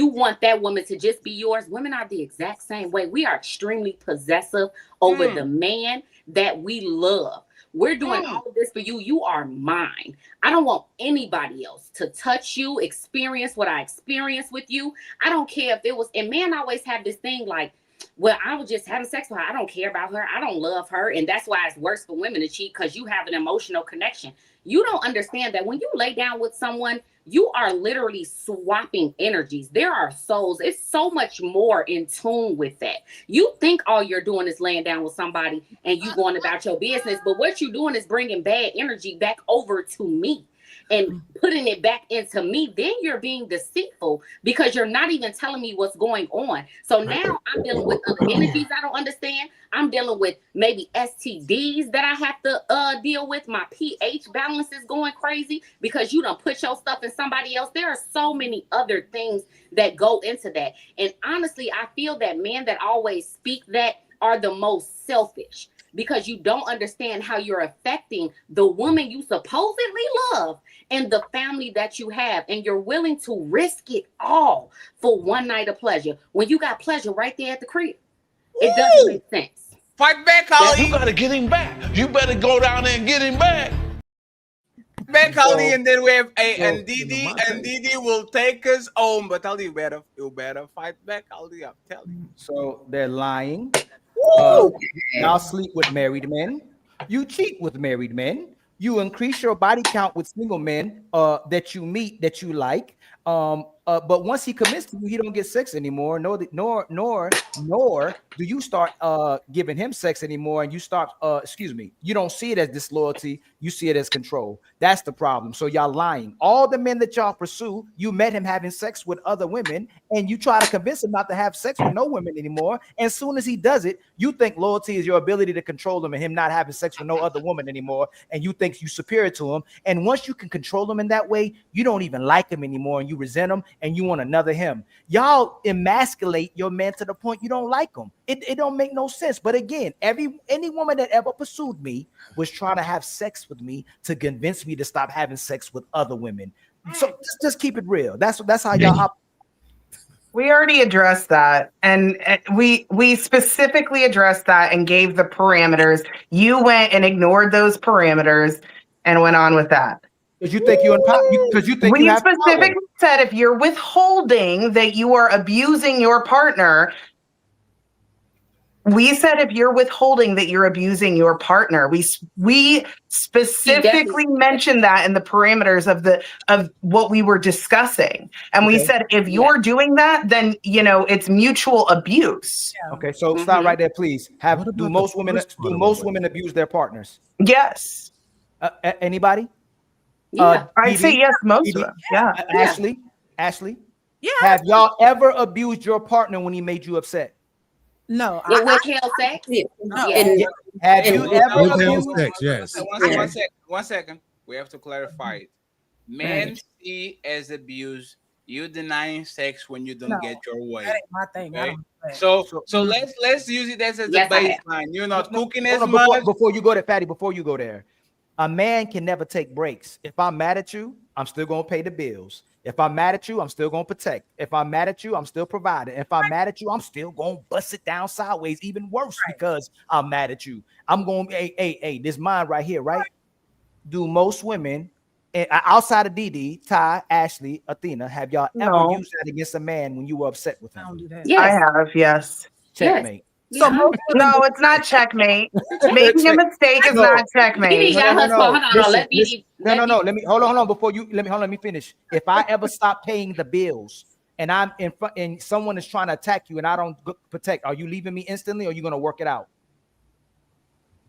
want that woman to just be yours. Women are the exact same way. We are extremely possessive over the man that we love. We're doing all of this for you. You are mine. I don't want anybody else to touch you, experience what I experienced with you. I don't care if it was, and men always have this thing like, well, I was just having sex with her. I don't care about her. I don't love her. And that's why it's worse for women to cheat because you have an emotional connection. You don't understand that when you lay down with someone, you are literally swapping energies. There are souls. It's so much more in tune with that. You think all you're doing is laying down with somebody and you going about your business, but what you're doing is bringing bad energy back over to me and putting it back into me. Then you're being deceitful because you're not even telling me what's going on. So now I'm dealing with other energies I don't understand. I'm dealing with maybe STDs that I have to deal with. My pH balance is going crazy because you done put your stuff in somebody else. There are so many other things that go into that. And honestly, I feel that men that always speak that are the most selfish. because you don't understand how you're affecting the woman you supposedly love and the family that you have, and you're willing to risk it all for one night of pleasure when you got pleasure right there at the crib. It doesn't make sense. Fight back, Holly. You gotta get him back. You better go down there and get him back. Back, Holly, and then we have and Didi, and Didi will take us home. But Holly, you better fight back, Holly. I'm telling you. So they're lying. Y'all sleep with married men. You cheat with married men. You increase your body count with single men that you meet that you like. But once he commits to you, he don't get sex anymore. Nor do you start giving him sex anymore. And you start, you don't see it as disloyalty. You see it as control. That's the problem. So y'all lying. All the men that y'all pursue, you met him having sex with other women, and you try to convince him not to have sex with no women anymore. And as soon as he does it, you think loyalty is your ability to control him and him not having sex with no other woman anymore. And you think you're superior to him. And once you can control him in that way, you don't even like him anymore, and you resent him, and you want another him. Y'all emasculate your man to the point you don't like him. It don't make no sense. But again, any woman that ever pursued me was trying to have sex with me to convince me to stop having sex with other women. So just keep it real. That's how y'all. We already addressed that, and we specifically addressed that and gave the parameters. You went and ignored those parameters and went on with that. Because you think you're because you think we you have specifically power. said if you're withholding that you are abusing your partner. We said if you're withholding that you're abusing your partner. We specifically mentioned that in the parameters of what we were discussing. And we said if you're doing that, then it's mutual abuse. Okay, so stop right there, please. Do most women abuse their partners? Yes. Anybody? Yeah, I'd say yes, most of them. Yeah. Ashley. Yeah. Have y'all ever abused your partner when he made you upset? No. With withheld sex? No. Have you ever abused sex? Yes. One second. We have to clarify it. Men see as abuse you denying sex when you don't get your way. That ain't my thing. Okay? So let's use it as a baseline. You're not cooking as much. Before you go there, Patty, before you go there, a man can never take breaks. If I'm mad at you, I'm still going to pay the bills. If I'm mad at you, I'm still going to protect. If I'm mad at you, I'm still providing. If I'm mad at you, I'm still going to bust it down sideways, even worse because I'm mad at you. I'm going, hey, this mine right here, right? Do most women, outside of Didi, Ty, Ashley, Athena, have y'all ever used that against a man when you were upset with him? I don't do that. Yes. I have, yes. Checkmate. So no, it's not checkmate. Making a mistake is not checkmate. No. Let me hold on. Let me finish. If I ever stop paying the bills and I'm in front and someone is trying to attack you and I don't protect, are you leaving me instantly or are you gonna work it out?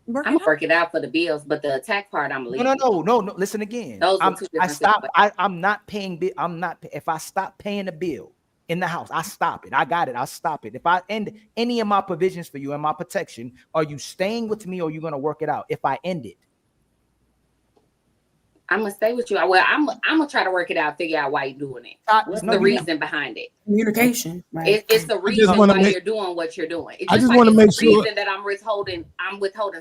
I'm gonna work it out for the bills, but the attack part, I'm leaving. No. Listen again. Those are two different things. I'm not paying. If I stop paying the bill in the house, I stop it. I got it. I stop it. If I end any of my provisions for you and my protection, are you staying with me or are you gonna work it out? If I end it, I'm gonna stay with you. Well, I'm gonna try to work it out, figure out why you're doing it. What's the reason behind it? Communication. Right. It's the reason why you're doing what you're doing. It's I just want to make sure that I'm withholding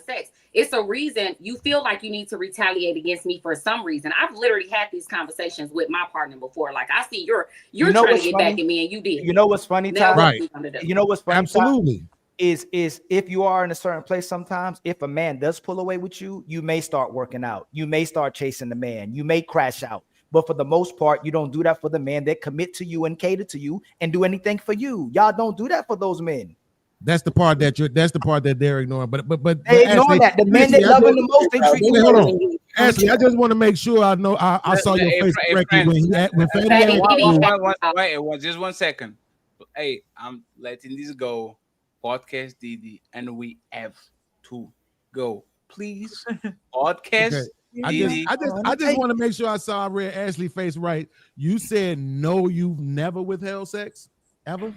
sex. It's a reason you feel like you need to retaliate against me for some reason. I've literally had these conversations with my partner before. Like, I see you're trying to get back at me, and you did. You know what's funny, Ty? Right. You know what's funny? Absolutely. Ty? Is if you are in a certain place, sometimes if a man does pull away with you, you may start working out. You may start chasing the man. You may crash out. But for the most part, you don't do that for the man that commit to you and cater to you and do anything for you. Y'all don't do that for those men. That's the part that they're ignoring. But they ignore that. The men that love him the most, they treat you. Hold on. Ashley, I just want to make sure I know I saw your face correctly when Fatty Wait, just 1 second. Hey, I'm letting this go. Podcast Didi, and we have to go. Please, podcast. Okay. I just want to make sure I read Ashley's face right. You said no, you've never withheld sex ever.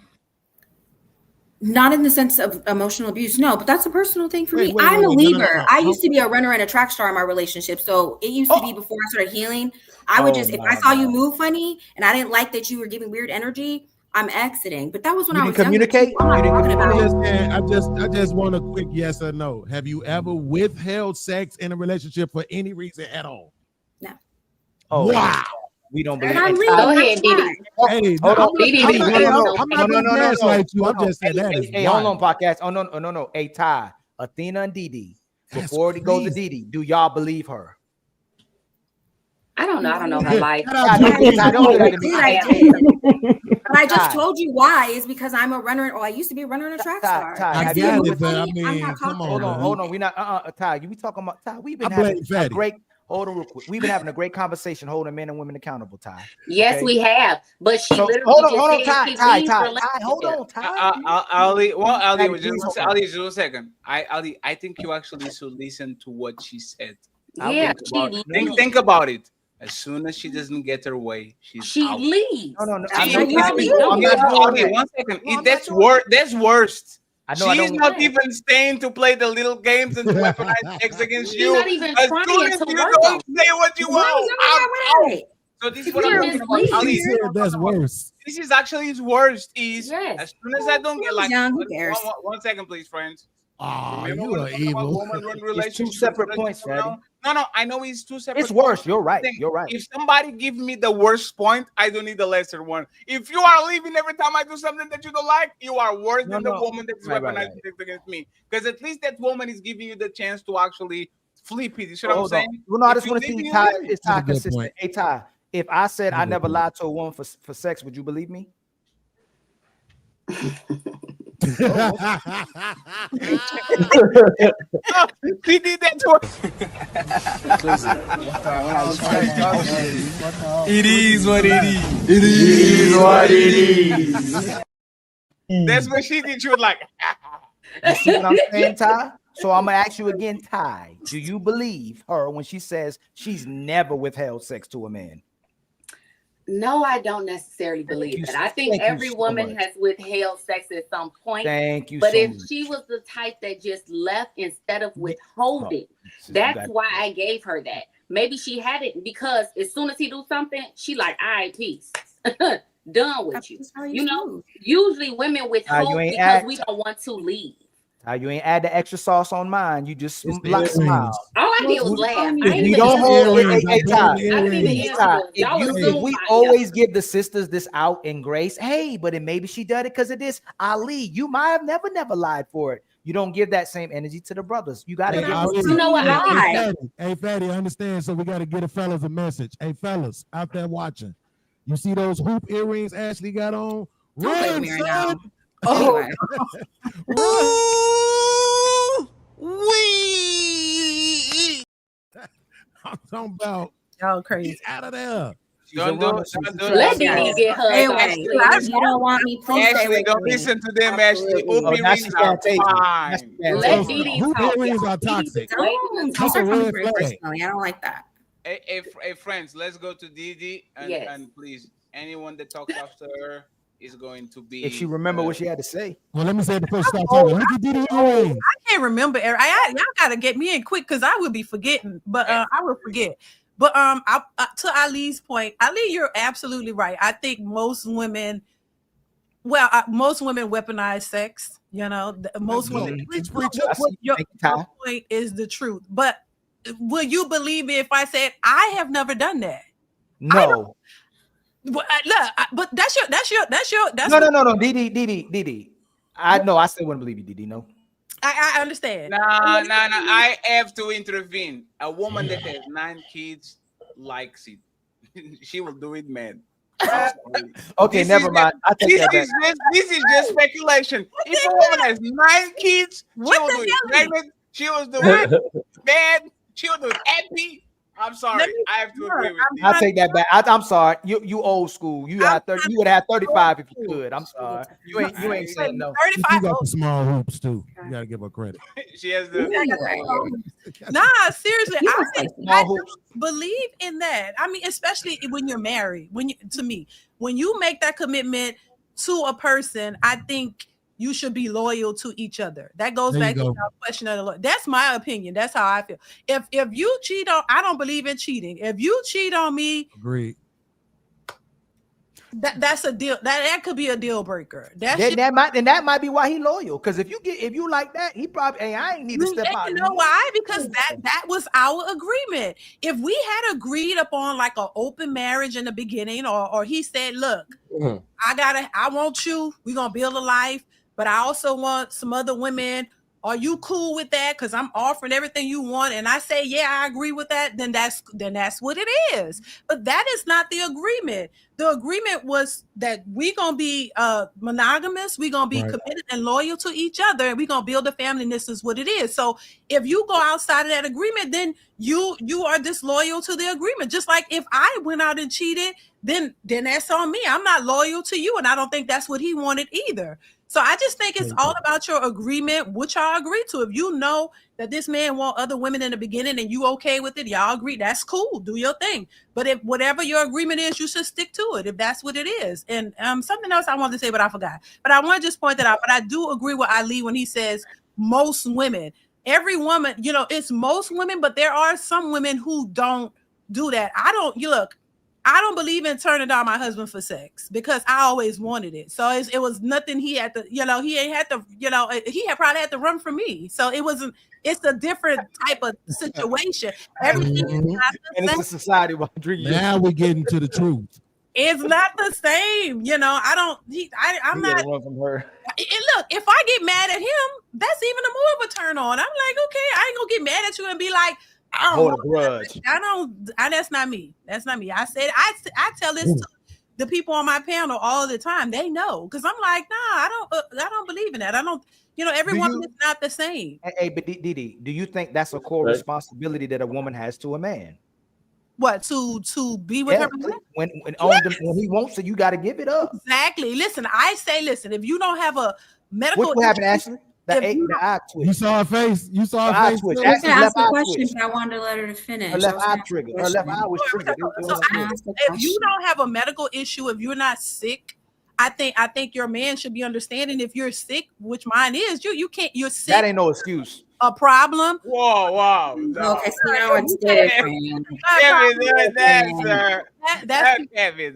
Not in the sense of emotional abuse, no, but that's a personal thing for me. I'm a leaver. I used to be a runner and a track star in my relationship. So it used to be before I started healing. I would just, if I saw you move funny and I didn't like that you were giving weird energy, I'm exiting. But that was when You I didn't was younger. communicate? I'm not You didn't talking communicate? about. I just want a quick yes or no. Have you ever withheld sex in a relationship for any reason at all? No. Oh, wow. We don't believe. Go ahead, Didi. Hey, Hold on. Didi, I'm not No. gonna gaslight you. I'm just saying that is Hey, hold on, podcast. Oh no. Hey, Ty, Athena and Didi. Before it goes to Didi, do y'all believe her? I don't know her life. Don't do that to me. But I just told you why is because I'm a runner, or I used to be a runner and a track star. Ty, I'm not come on, hold on. We not Ty. We talking about Ty. We've been I having blame a great. Hold on, real quick. We've been having a great conversation, holding men and women accountable. Ty. Yes, okay? we have. But she literally hold on, just said Ty. she Ty. leaves Hold on, Ty. Ali, Patty, just one second. Ali, I think you actually should listen to what she said. Yeah, Think about it. As soon as she doesn't get her way, she out. leaves. No. Okay, 1 second. That's worse. That's worst. She's not even staying to play the little games and to weaponize sex against you. Not even as trying soon as to you work don't say what you want, out. So this is what I'm talking about. Ali, that's worse. This is actually his worst. As soon as I don't get who cares? 1 second, please, friends. You are evil. It's two separate points, Fatty. No, I know it's two separate. It's worse. You're right. If somebody gives me the worst point, I don't need the lesser one. If you are leaving every time I do something that you don't like, you are worse than the woman that is weaponizing sex against me. Because at least that woman is giving you the chance to actually flip it. You see what I'm saying? Well, no, I just want to see Ty. Is Ty consistent? Hey, Ty. If I said I never lied to a woman for sex, would you believe me? She did that to It is what it is. It is what it is. That's what she did. She was like, you see what I'm saying, Ty? So I'm gonna ask you again, Ty. Do you believe her when she says she's never withheld sex to a man? No, I don't necessarily believe that. I think every woman has withheld sex at some point. Thank you. But if she was the type that just left instead of withholding, that's why I gave her that. Maybe she had it because as soon as he do something, she like, all right, peace. Done with you. You know, usually women withhold because we don't want to leave. You ain't add the extra sauce on mine. You just smile. All I did was laugh. We don't hold it. If we always give the sisters this out in grace, hey, but it maybe she did it because of this. Ali, you might have never lied for it. You don't give that same energy to the brothers. You gotta you know what? Hey, Fatty, understand. So we gotta get a fellas a message. Hey, fellas out there watching, you see those hoop earrings Ashley got on? Run, son. Oh, I'm talking about y'all crazy. Get out of there. Let Didi get her. You don't want me, please. Ashley, don't listen to them, Ashley. Hoop earrings are fine. Let Didi talk. Hoop earrings are toxic. That's a red flag. Personally, I don't like that. Hey, friends, let's go to Didi and please, anyone that talks after her is going to be. If she remember what she had to say. Well, let me say it before she starts talking. Look at Didi earrings. I can't remember. Y'all gotta get me in quick because I will be forgetting. But I will forget. But to Ali's point, Ali, you're absolutely right. I think most women weaponize sex. You know, most women. Your point is the truth. But will you believe me if I said I have never done that? No. But that's your. No. Didi. I still wouldn't believe you, Didi. No. I understand. No. I have to intervene. A woman that has 9 kids likes it. She will do it, man. Okay, never mind. This is just speculation. If a woman has 9 kids, she will do it pregnant. She will do it bad. She will do it happy. I'm sorry. I have to agree with you. I'll take that back. I'm sorry. You old school. You would have 35 if you could. I'm sorry. You ain't saying no. 35. You got the small hoops too. You gotta give her credit. She has the. Nah, seriously, I believe in that. I mean, especially when you're married. When you make that commitment to a person, I think you should be loyal to each other. That goes back to our question of the Lord. That's my opinion. That's how I feel. If you cheat on, I don't believe in cheating. If you cheat on me, agreed. That's a deal. That could be a deal breaker. That might be why he loyal. Because if you like that, he probably, hey, I ain't need to step out. You know why? Because that was our agreement. If we had agreed upon like an open marriage in the beginning, or he said, look, I want you, we're gonna build a life, but I also want some other women. Are you cool with that? Because I'm offering everything you want, and I say, yeah, I agree with that. Then that's what it is. But that is not the agreement. The agreement was that we're gonna be monogamous. We're gonna be committed and loyal to each other, and we're gonna build a family. And this is what it is. So if you go outside of that agreement, then you are disloyal to the agreement. Just like if I went out and cheated, then that's on me. I'm not loyal to you, and I don't think that's what he wanted either. So I just think it's all about your agreement, which y'all agree to. If you know that this man want other women in the beginning and you okay with it, y'all agree, that's cool. Do your thing. But if whatever your agreement is, you should stick to it if that's what it is. And something else I wanted to say, but I forgot. But I want to just point that out. But I do agree with Ali when he says most women. Every woman, it's most women, but there are some women who don't do that. I don't believe in turning down my husband for sex because I always wanted it. So it was nothing he had to, he ain't had to, he had probably had to run from me. So it's a different type of situation. Everything is not the and same. it's a society where now we're getting to the truth. It's not the same. I'm not. Run from her. And look, if I get mad at him, that's even more of a turn on. I'm like, okay, I ain't gonna get mad at you and be like, hold a grudge. That's not me. That's not me. I said I tell this to the people on my panel all the time. They know because I'm like, nah, I don't believe in that. I don't. Every woman is not the same. Hey, but Didi, do you think that's a core responsibility that a woman has to a man? What to be with her? When he wants it, you got to give it up. Exactly. Listen, if you don't have a medical, what happened, Ashley? The eye twitch. You saw her face. You saw her face. I was going to ask a question, but I wanted to let her to finish. Her left eye trigger. Her left eye was triggered. So if you don't have a medical issue, if you're not sick, I think your man should be understanding. If you're sick, which mine is, you can't. You're sick. That ain't no excuse. A problem. Whoa, wow. Okay, so now it's different.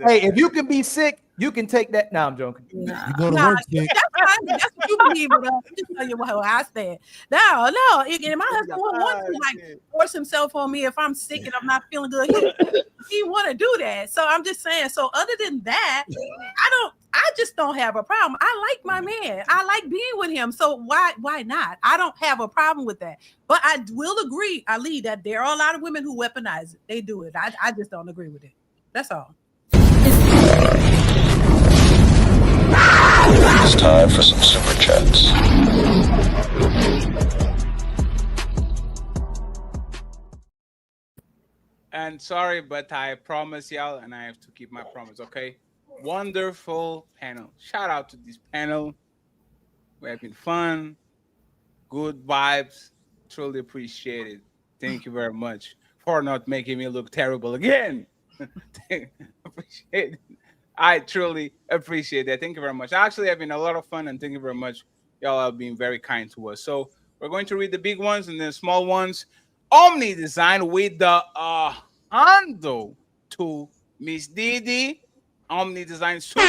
Hey, if you can be sick, you can take that. No, I'm joking. You go to work sick. That's what you believe. I'm just telling you how I stand. No. And my husband won't want to like force himself on me if I'm sick and I'm not feeling good. He want to do that. So I'm just saying. So other than that, I just don't have a problem. I like my man. I like being with him. So why not? I don't have a problem with that. But I will agree, Ali, that there are a lot of women who weaponize it. They do it. I just don't agree with it. That's all. It's time for some super chats. And sorry, but I promise y'all, and I have to keep my promise, okay? Wonderful panel. Shout out to this panel. We're having fun, good vibes. Truly appreciate it. Thank you very much for not making me look terrible again. Appreciate it. I truly appreciate that. Thank you very much. Actually, having a lot of fun, and thank you very much. Y'all have been very kind to us. So we're going to read the big ones and the small ones. Omni Design with the handle to Miss Didi. Omni Design Studio.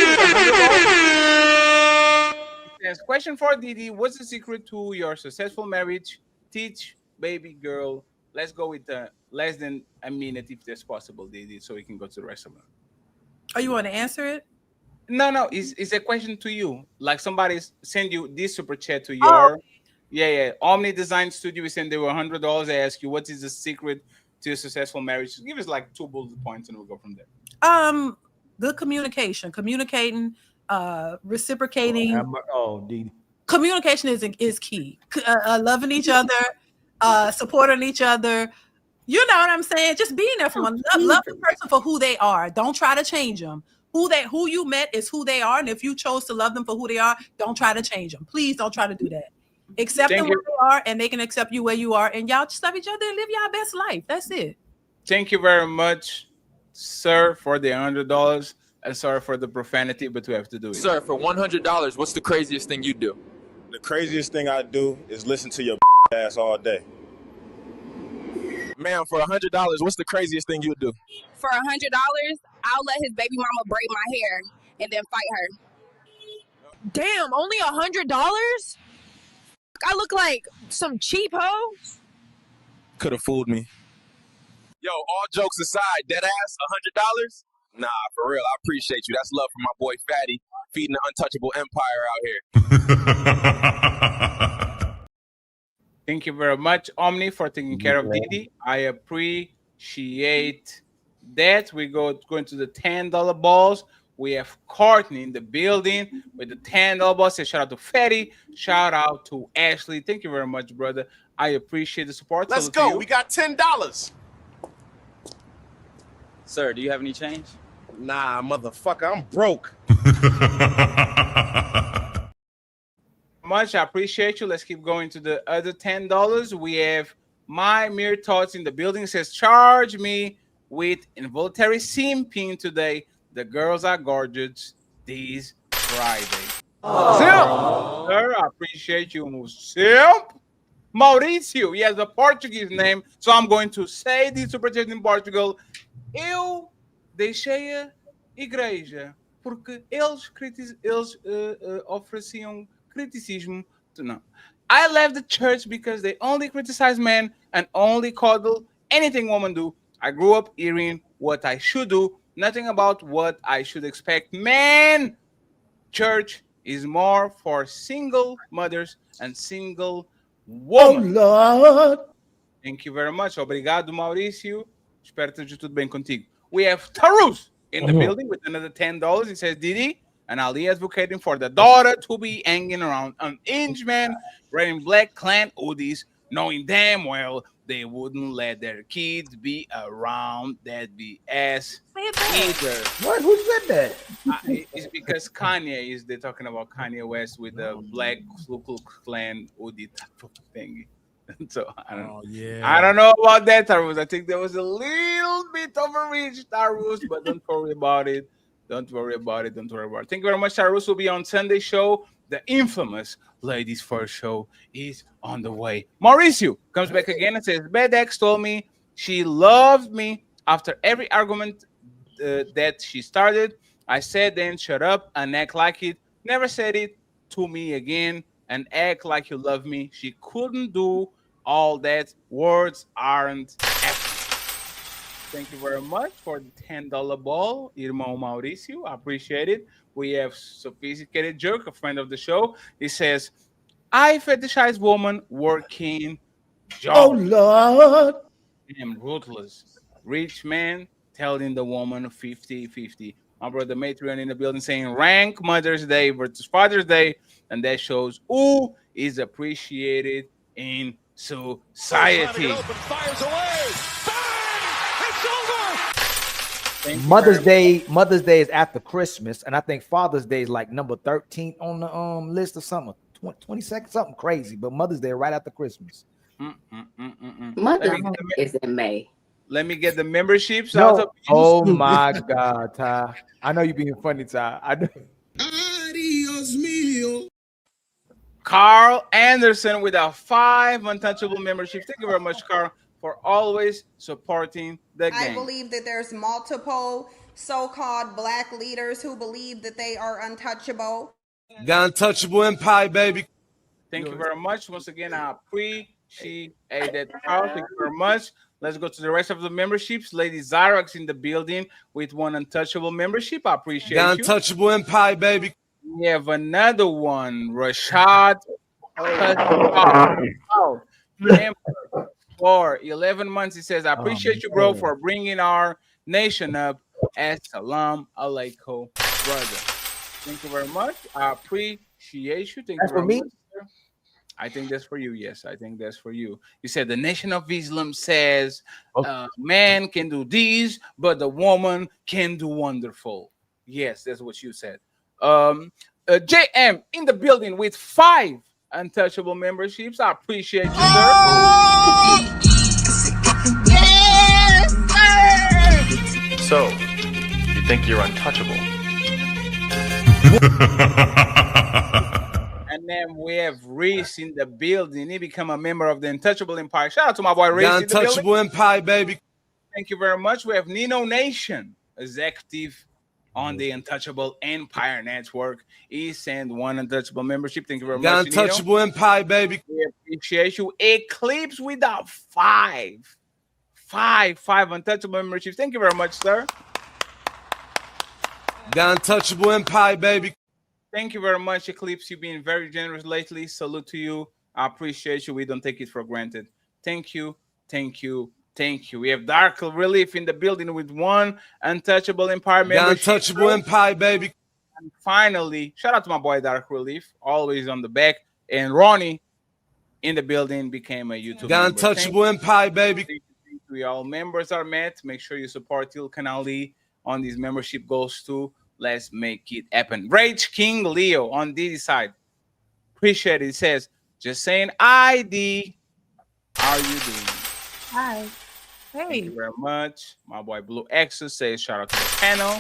Says, question for Didi: what's the secret to your successful marriage? Teach baby girl. Let's go with less than a minute if that's possible, Didi, so we can go to the rest of them. Oh, you want to answer it? No. It's a question to you. Like somebody send you this super chat to your Omni Design Studio. We send them $100. I ask you, what is the secret to a successful marriage? Give us like 2 bullet points, and we'll go from there. Good communicating, reciprocating. Didi. Communication is key. Loving each other, supporting each other. You know what I'm saying? Just being there for one. Love the person for who they are. Don't try to change them. Who you met is who they are, and if you chose to love them for who they are, don't try to change them. Please don't try to do that. Accept them where they are, and they can accept you where you are, and y'all just love each other and live y'all best life. That's it. Thank you very much, sir, for the $100, and sorry for the profanity, but we have to do it. Sir, for $100, what's the craziest thing you do? The craziest thing I do is listen to your ass all day. Ma'am, for $100, what's the craziest thing you'd do? For $100, I'll let his baby mama braid my hair and then fight her. Damn, only $100? I look like some cheap hoe. Could have fooled me. Yo, all jokes aside, dead ass, $100? Nah, for real, I appreciate you. That's love from my boy Fatty, feeding the untouchable empire out here. Thank you very much, Omni, for taking care of Didi. I appreciate that. We going to the $10 balls. We have Courtney in the building with the $10 balls. Say shout out to Fatty. Shout out to Ashley. Thank you very much, brother. I appreciate the support. Let's go. We got $10. Sir, do you have any change? Nah, motherfucker, I'm broke. Much. I appreciate you. Let's keep going to the other $10. We have My Mere Thoughts in the building. It says, charge me with involuntary simping today. The girls are gorgeous this Friday. Simp! Sir, I appreciate you. Simp! Mauricio, he has a Portuguese name, so I'm going to say the super chat in Portugal. Eu deixei a igreja porque eles ofereciam criticismo. No. I left the church because they only criticize men and only coddle anything women do. I grew up hearing what I should do, nothing about what I should expect. Man, church is more for single mothers and single women. Oh, Lord. Thank you very much. Obrigado, Mauricio. Espero que esteja tudo bem contigo. We have Tarus in the building with another $10. He says, Didi and Ali advocating for the daughter to be hanging around an inch man wearing Black Clan hoodies, knowing damn well they wouldn't let their kids be around that BS either. What? Who said that? It's because Kanye they're talking about Kanye West with the Black Ku Klux Klan hoodie type of thing. So I don't know. I don't know about that, Tarus. I think there was a little bit of a reach, Tarus, but don't worry about it. Don't worry about it. Don't worry about it. Thank you very much, Tarus. Will be on Sunday show. The infamous Ladies First show is on the way. Mauricio comes back again and says, Bad Ex told me she loved me after every argument that she started. I said then, shut up and act like it. Never said it to me again and act like you love me. She couldn't do all that. Words aren't acting. Thank you very much for the $10 ball, Irmão Mauricio. I appreciate it. We have Sophisticated Jerk, a friend of the show. He says, I fetishize woman working job. Oh, Lord. I am ruthless. Rich man telling the woman 50-50. My brother Matreon in the building saying rank Mother's Day versus Father's Day. And that shows who is appreciated in society. Mother's Day is after Christmas, and I think Father's Day is like number 13 on the list or something. 22nd, something crazy, but Mother's Day right after Christmas. Mother's Day is in May. Let me get the memberships No. out of you. Oh my God, Ty. I know you're being funny, Ty. I know. Adios mío. Carl Anderson with our 5 untouchable memberships. Thank you very much, Carl, for always supporting the game. I believe that there's multiple so-called black leaders who believe that they are untouchable. Got untouchable empire, baby. Thank you very much. Once again, I appreciate that, Carl. Thank you very much. Let's go to the rest of the memberships. Lady Xyrox in the building with 1 untouchable membership. I appreciate Got you. untouchable empire, baby. We have another one, Rashad. For 11 months, he says, I appreciate you, bro, for bringing our nation up. As-salam alaikum, brother. Thank you very much. I appreciate you. Thank That's you very for me? much, sir. I think that's for you. Yes, I think that's for you. You said the Nation of Islam says man can do these, but the woman can do wonderful. Yes, that's what you said. JM in the building with 5 untouchable memberships. I appreciate you, sir. Yes, sir. So, you think you're untouchable? And then we have Reese in the building. He become a member of the Untouchable Empire. Shout out to my boy Reese The in the building. Untouchable Empire, baby. Thank you very much. We have Nino Nation, executive on the Untouchable Empire Network. He sent one Untouchable membership. Thank you very The much, Untouchable Nino. Empire, baby. We appreciate you. Eclipse with a five Untouchable memberships. Thank you very much, sir. The Untouchable Empire, baby. Thank you very much, Eclipse. You've been very generous lately. Salute to you. I appreciate you. We don't take it for granted. Thank you. Thank you. Thank you. We have Dark Relief in the building with one Untouchable Empire membership. The Untouchable Empire, baby. And finally, shout out to my boy Dark Relief, always on the back. And Ronnie in the building became a YouTube The member. Untouchable Empire, baby. We all members are met. Make sure you support Til Canali on these membership goals too. Let's make it happen. Rage King Leo on Diddy's side. Appreciate it. It says, just saying ID. How are you doing? Hi. Hey. Thank you very much. My boy Blue X says shout out to the panel.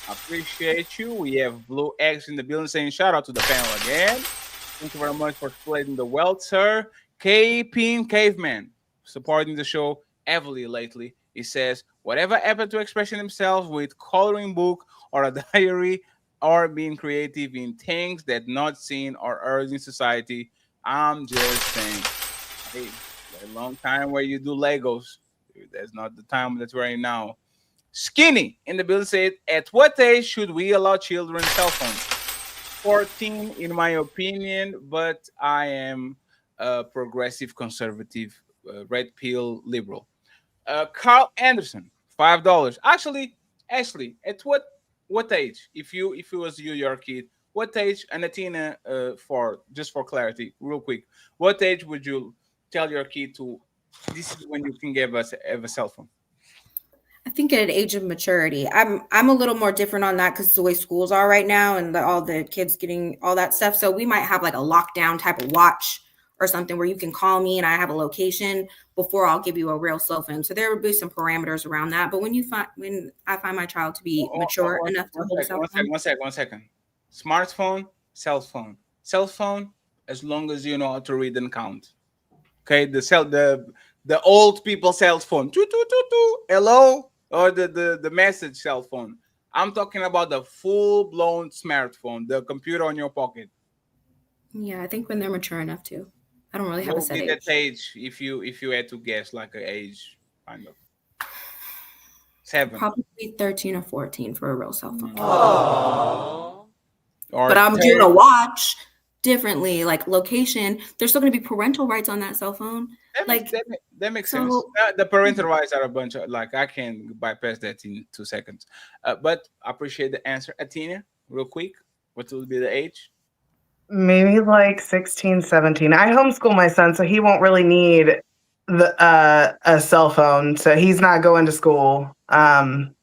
Appreciate you. We have Blue X in the building saying shout out to the panel again. Thank you very much for splitting the wealth, sir. K-Pin Caveman supporting the show heavily lately. He says, whatever happened to expressing himself with coloring book or a diary or being creative in things that not seen or heard in society? I'm just saying, hey, a long time where you do Legos. That's not the time that's right now. Skinny in the building said, at what age should we allow children cell phones? 14 in my opinion, but I am a progressive conservative, red pill liberal. Carl Anderson, $5. Actually, at what age? If it was you, your kid, what age? And Atina, for clarity, real quick, what age would you tell your kid to? This is when you can have a cell phone. I think at an age of maturity. I'm a little more different on that because the way schools are right now and all the kids getting all that stuff. So we might have like a lockdown type of watch or something where you can call me and I have a location before I'll give you a real cell phone. So there would be some parameters around that. But when I find my child to be mature enough to hold a cell phone. One second. Smartphone, cell phone. Cell phone, as long as you know how to read and count. Okay, the old people cell phone. Hello, or the message cell phone. I'm talking about the full-blown smartphone, the computer on your pocket. Yeah, I think when they're mature enough to. I don't really have a set age. That age, if you had to guess, like an age, kind of 7. Probably 13 or 14 for a real cell phone. But I'm doing a watch differently, like location. There's still going to be parental rights on that cell phone. That makes sense. The parental rights are a bunch of I can bypass that in 2 seconds. But I appreciate the answer, Atina. Real quick, what will be the age? Maybe like 16, 17. I homeschool my son, so he won't really need a cell phone. So he's not going to school.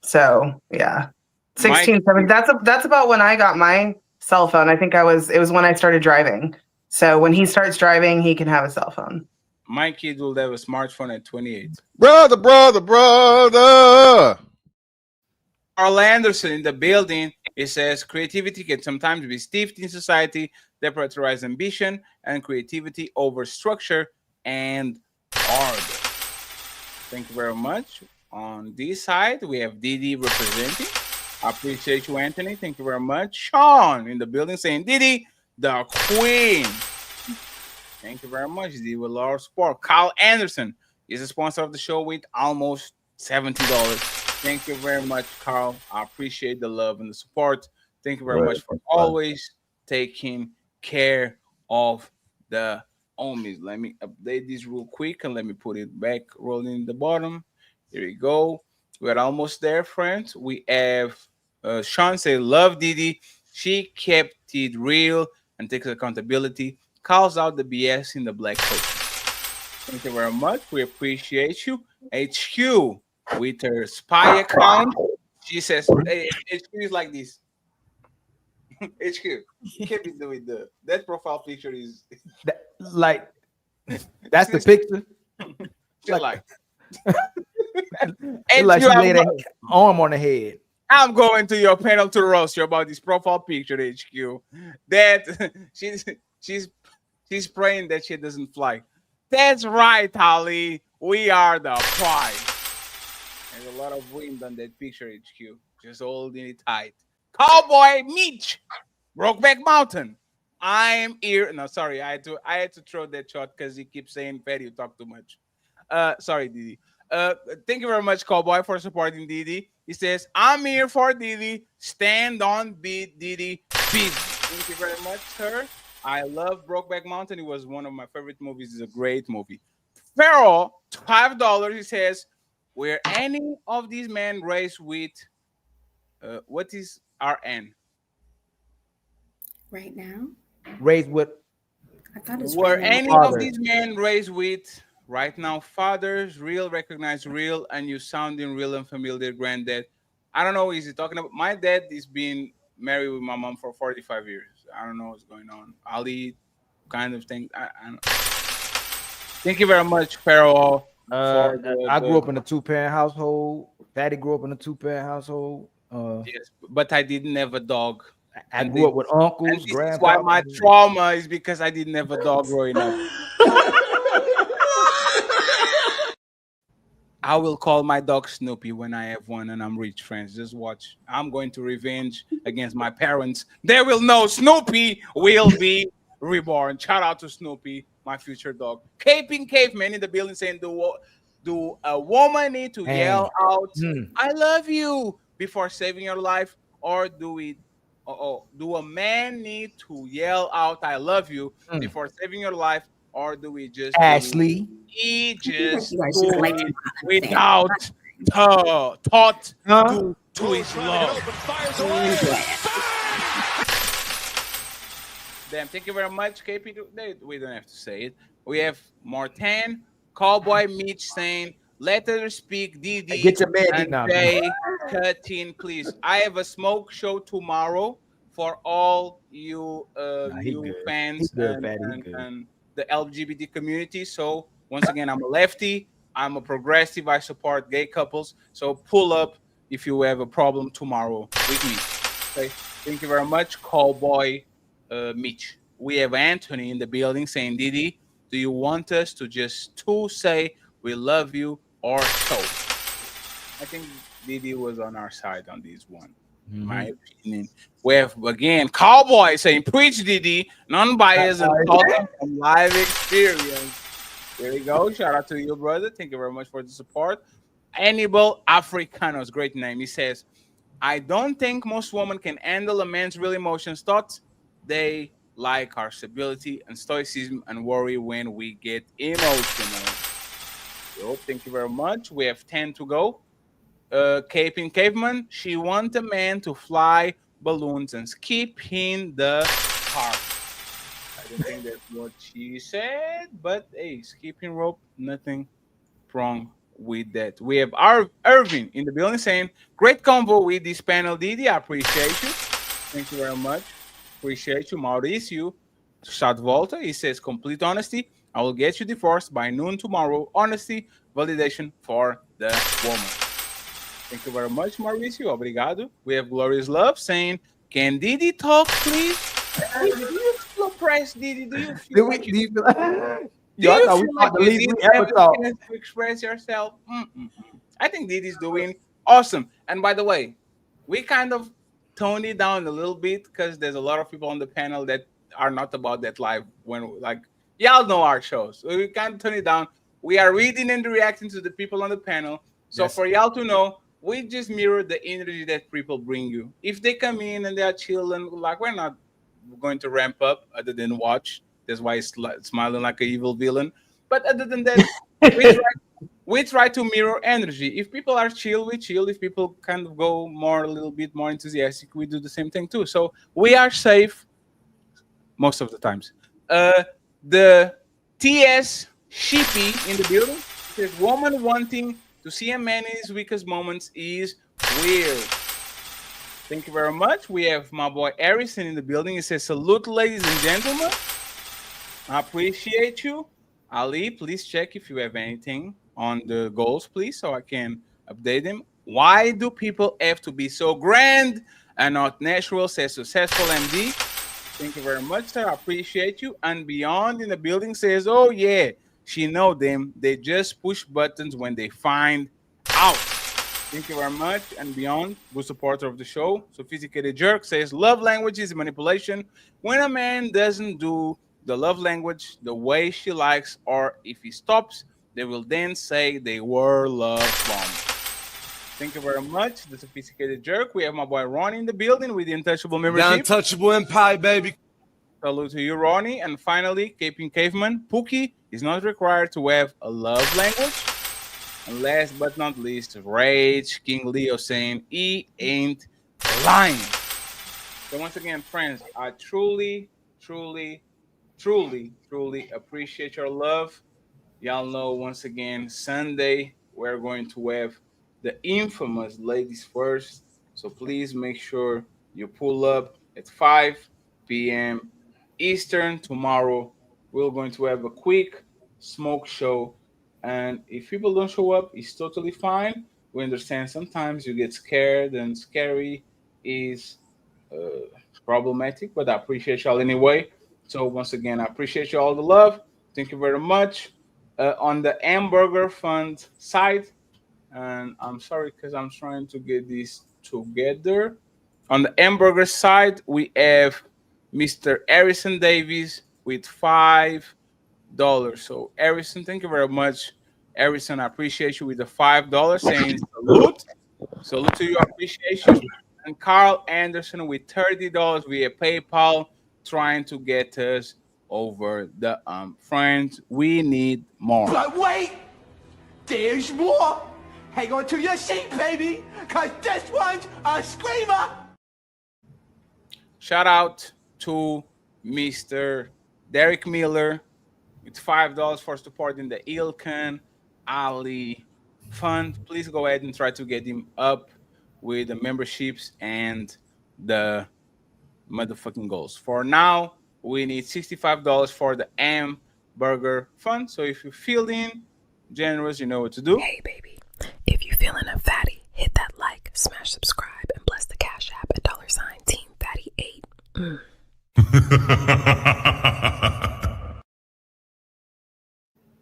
So yeah, 16, 17. That's about when I got my cell phone. I think it was when I started driving. So when he starts driving, he can have a cell phone. My kid will have a smartphone at 28. Brother. Carl Anderson in the building. It says creativity can sometimes be stiffed in society that prioritize ambition and creativity over structure and order. Thank you very much. On this side, we have Didi representing. I appreciate you, Anthony. Thank you very much. Sean in the building saying, Didi, the queen. Thank you very much. Didi with Law Sport. Kyle Anderson is a sponsor of the show with almost $70. Thank you very much, Carl. I appreciate the love and the support. Thank you very much for always taking care of the homies. Let me update this real quick and let me put it back rolling in the bottom. Here we go. We're almost there, friends. We have Sean say, love Didi. She kept it real and takes accountability. Calls out the BS in the black coat. Thank you very much. We appreciate you. HQ with her spy account. She says, hey, HQ is like this. HQ. You can't be doing that profile picture is that's the picture. like she laid her arm on the head. I'm going to your panel to roast you about this profile picture, HQ. That she's She's praying that she doesn't fly. That's right, Ali. We are the prize. There's a lot of wind on that picture, HQ. Just holding it tight. Cowboy Mitch, Brokeback Mountain. I'm here. No, sorry, I had to throw that shot because he keeps saying, "Petty, you talk too much." Sorry, Didi. Thank you very much, Cowboy, for supporting Didi. He says, "I'm here for Didi. Stand on beat, Didi. Beat." Thank you very much, sir. I love Brokeback Mountain. It was one of my favorite movies. It's a great movie. Pharaoh, $5. He says, "Were any of these men raised with what is RN?" Right now? Raised with I thought it's Were right now. any of these men raised with right now fathers, real, recognized real, and you sounding real and familiar granddad? I don't know. Is he talking about my dad? Is being married with my mom for 45 years. I don't know what's going on. Ali kind of thing. I don't. Thank you very much, Pharaoh. I grew up in a 2-parent household. Daddy grew up in a 2-parent household. Yes, but I didn't have a dog. I grew up with uncles, and this is grandpa. why my trauma is because I didn't have a dog growing up. I will call my dog Snoopy when I have one and I'm rich, friends. Just watch. I'm going to revenge against my parents. They will know Snoopy will be reborn. Shout out to Snoopy, my future dog. Caping Caveman in the building saying, do a woman need to yell out, "I love you" before saving your life? Or do a man need to yell out, "I love you" before saving your life? Or do we just Ashley? He just You guys do just like it to without thought to his love. Damn, thank you very much, KP. We don't have to say it. We have Martin, Cowboy Mitch saying, "Let her speak, Didi." Get your man And now. Jay, cut in, please. I have a smoke show tomorrow for all you new fans and the LGBT community. So once again, I'm a lefty. I'm a progressive. I support gay couples. So pull up if you have a problem tomorrow with me. Okay. Thank you very much, Cowboy Mitch. We have Anthony in the building saying, "Didi, do you want us to just say we love you or so?" I think Didi was on our side on this one. My opinion. We have again Cowboy saying, "Preach, Didi, non-biased and talking from live experience." There you go. Shout out to you, brother. Thank you very much for the support. Hannibal Africanos, great name. He says, "I don't think most women can handle a man's real emotions, thoughts. They like our stability and stoicism and worry when we get emotional." So, thank you very much. We have 10 to go. Caping Caveman, she wants a man to fly balloons and skip in the park. I don't think that's what she said, but hey, skipping rope, nothing wrong with that. We have Irving in the building saying, "Great convo with this panel, Didi. I appreciate you." Thank you very much. Appreciate you. Mauricio Volta, he says, "Complete honesty. I will get you divorced by noon tomorrow. Honesty, validation for the woman." Thank you very much, Mauricio. Obrigado. We have Glorious Love saying, "Can Didi talk, please?" Didi, do you feel oppressed, Didi? Do you feel like you feel like you didn't have a chance to express yourself? I think Didi's doing awesome. And by the way, we kind of toned it down a little bit because there's a lot of people on the panel that are not about that live when like y'all know our shows. So we kind of tone it down. We are reading and reacting to the people on the panel. So for y'all to know, we just mirror the energy that people bring you. If they come in and they are chill and like we're not going to ramp up other than watch. That's why he's smiling like an evil villain. But other than that, we try to mirror energy. If people are chill, we chill. If people kind of go a little bit more enthusiastic, we do the same thing too. So we are safe most of the times. The TS Sheepy in the building says, "Woman wanting to see a man in his weakest moments is weird." Thank you very much. We have my boy Harrison in the building. He says, "Salute, ladies and gentlemen. I appreciate you." Ali, please check if you have anything on the goals, please, so I can update them. "Why do people have to be so grand and not natural?" says Successful MD. Thank you very much, sir. I appreciate you. And Beyond in the building says, oh, yeah, she know them. They just push buttons when they find out. Thank you very much. And Beyond, good supporter of the show. Sophisticated Jerk says, love language is manipulation. When a man doesn't do the love language the way she likes, or if he stops, they will then say they were love bombed. Thank you very much, the Sophisticated Jerk. We have my boy Ronnie in the building with the Untouchable The membership. Untouchable Empire, baby. Salute to you, Ronnie. And finally, Caping Caveman, Pookie is not required to have a love language. And last but not least, Rage King Leo saying he ain't lying. So once again, friends, I truly, truly, truly, truly appreciate your love. Y'all know once again, Sunday we're going to have the infamous Ladies First. So please make sure you pull up at 5 p.m. Eastern tomorrow. We're going to have a quick smoke show. And if people don't show up, it's totally fine. We understand sometimes you get scared, and scary is uh, problematic, but I appreciate y'all anyway. So once again, I appreciate you all the love. Thank you very much. On the Hamburger Fund side, and I'm sorry because I'm trying to get this together. On the hamburger side, we have Mr. Harrison Davies with $5. So Harrison, thank you very much. Harrison, I appreciate you with the $5 saying salute. Salute to you, I appreciate you. And Carl Anderson with $30 via PayPal trying to get us over the friends. We need more. But wait, there's more. Hang on to your seat, baby, because this one's a screamer. Shout out to Mr. Derek Miller with $5 for supporting the Ilkan Ali Fund. Please go ahead and try to get him up with the memberships and the motherfucking goals. For now, we need $65 for the Hamburger Fund. So if you're feeling generous, you know what to do. Hey, baby. If you're feeling a fatty, hit that like, smash subscribe, and bless the Cash App at $Team Fatty 8.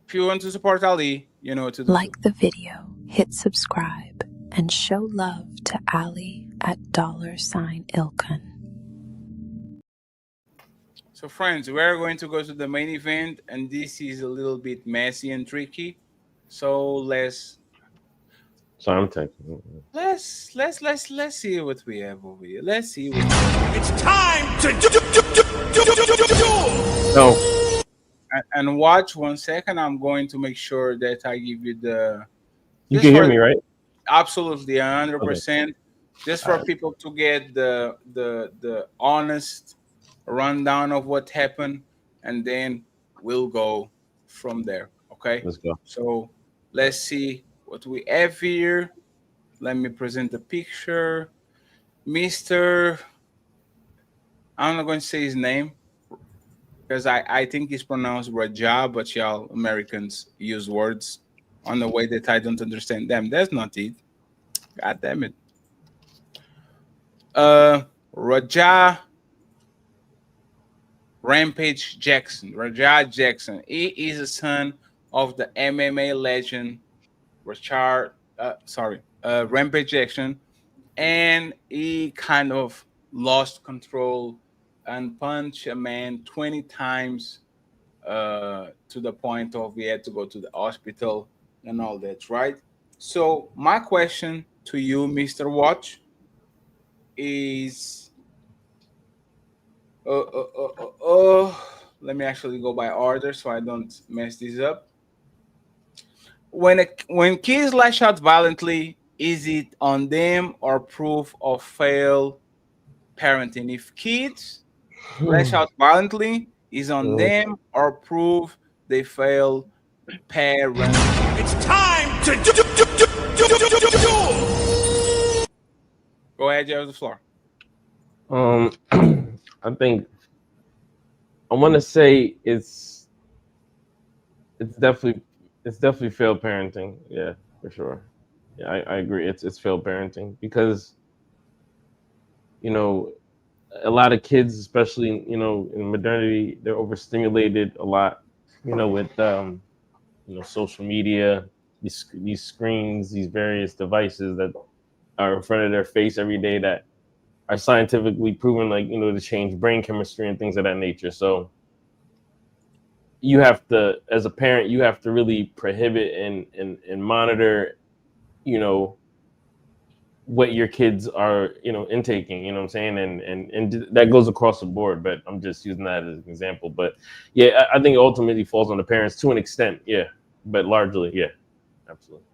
If you want to support Ali, you know what to do. Like the video, hit subscribe, and show love to Ali at $Ilkan. So, friends, we're going to go to the main event, and this is a little bit messy and tricky. So let's I'm taking. let's see what we have over here. Let's see. It's time to do. No. And watch 1 second. I'm going to make sure that I give you the. You can hear me, right? Absolutely, 100%. Just for people to get the honest rundown of what happened, and then we'll go from there. Okay. Let's go. So let's see what we have here. Let me present the picture. Mr. I'm not going to say his name because I think it's pronounced Raja, but y'all Americans use words on the way that I don't understand them. That's not it. God damn it. Raja Rampage Jackson. Raja Jackson. He is a son of the MMA legend Rampage Jackson, and he kind of lost control and punched a man 20 times to the point of he had to go to the hospital and all that, right? So my question to you, Mr. Watch, is let me actually go by order so I don't mess this up. When kids lash out violently, is it on them or proof of failed parenting? If kids lash out violently, is on them or proof they fail parenting? It's time to do. Go ahead, you have the floor. I think I want to say it's definitely failed parenting. Yeah, for sure. Yeah, I agree. It's failed parenting because, you know, a lot of kids, especially in modernity, they're overstimulated a lot, with social media, these screens, these various devices that are in front of their face every day that are scientifically proven, to change brain chemistry and things of that nature. So you have to, as a parent, you have to really prohibit and monitor, what your kids are, intaking, what I'm saying? And that goes across the board, but I'm just using that as an example. But yeah, I think it ultimately falls on the parents to an extent. Yeah. But largely, yeah, absolutely.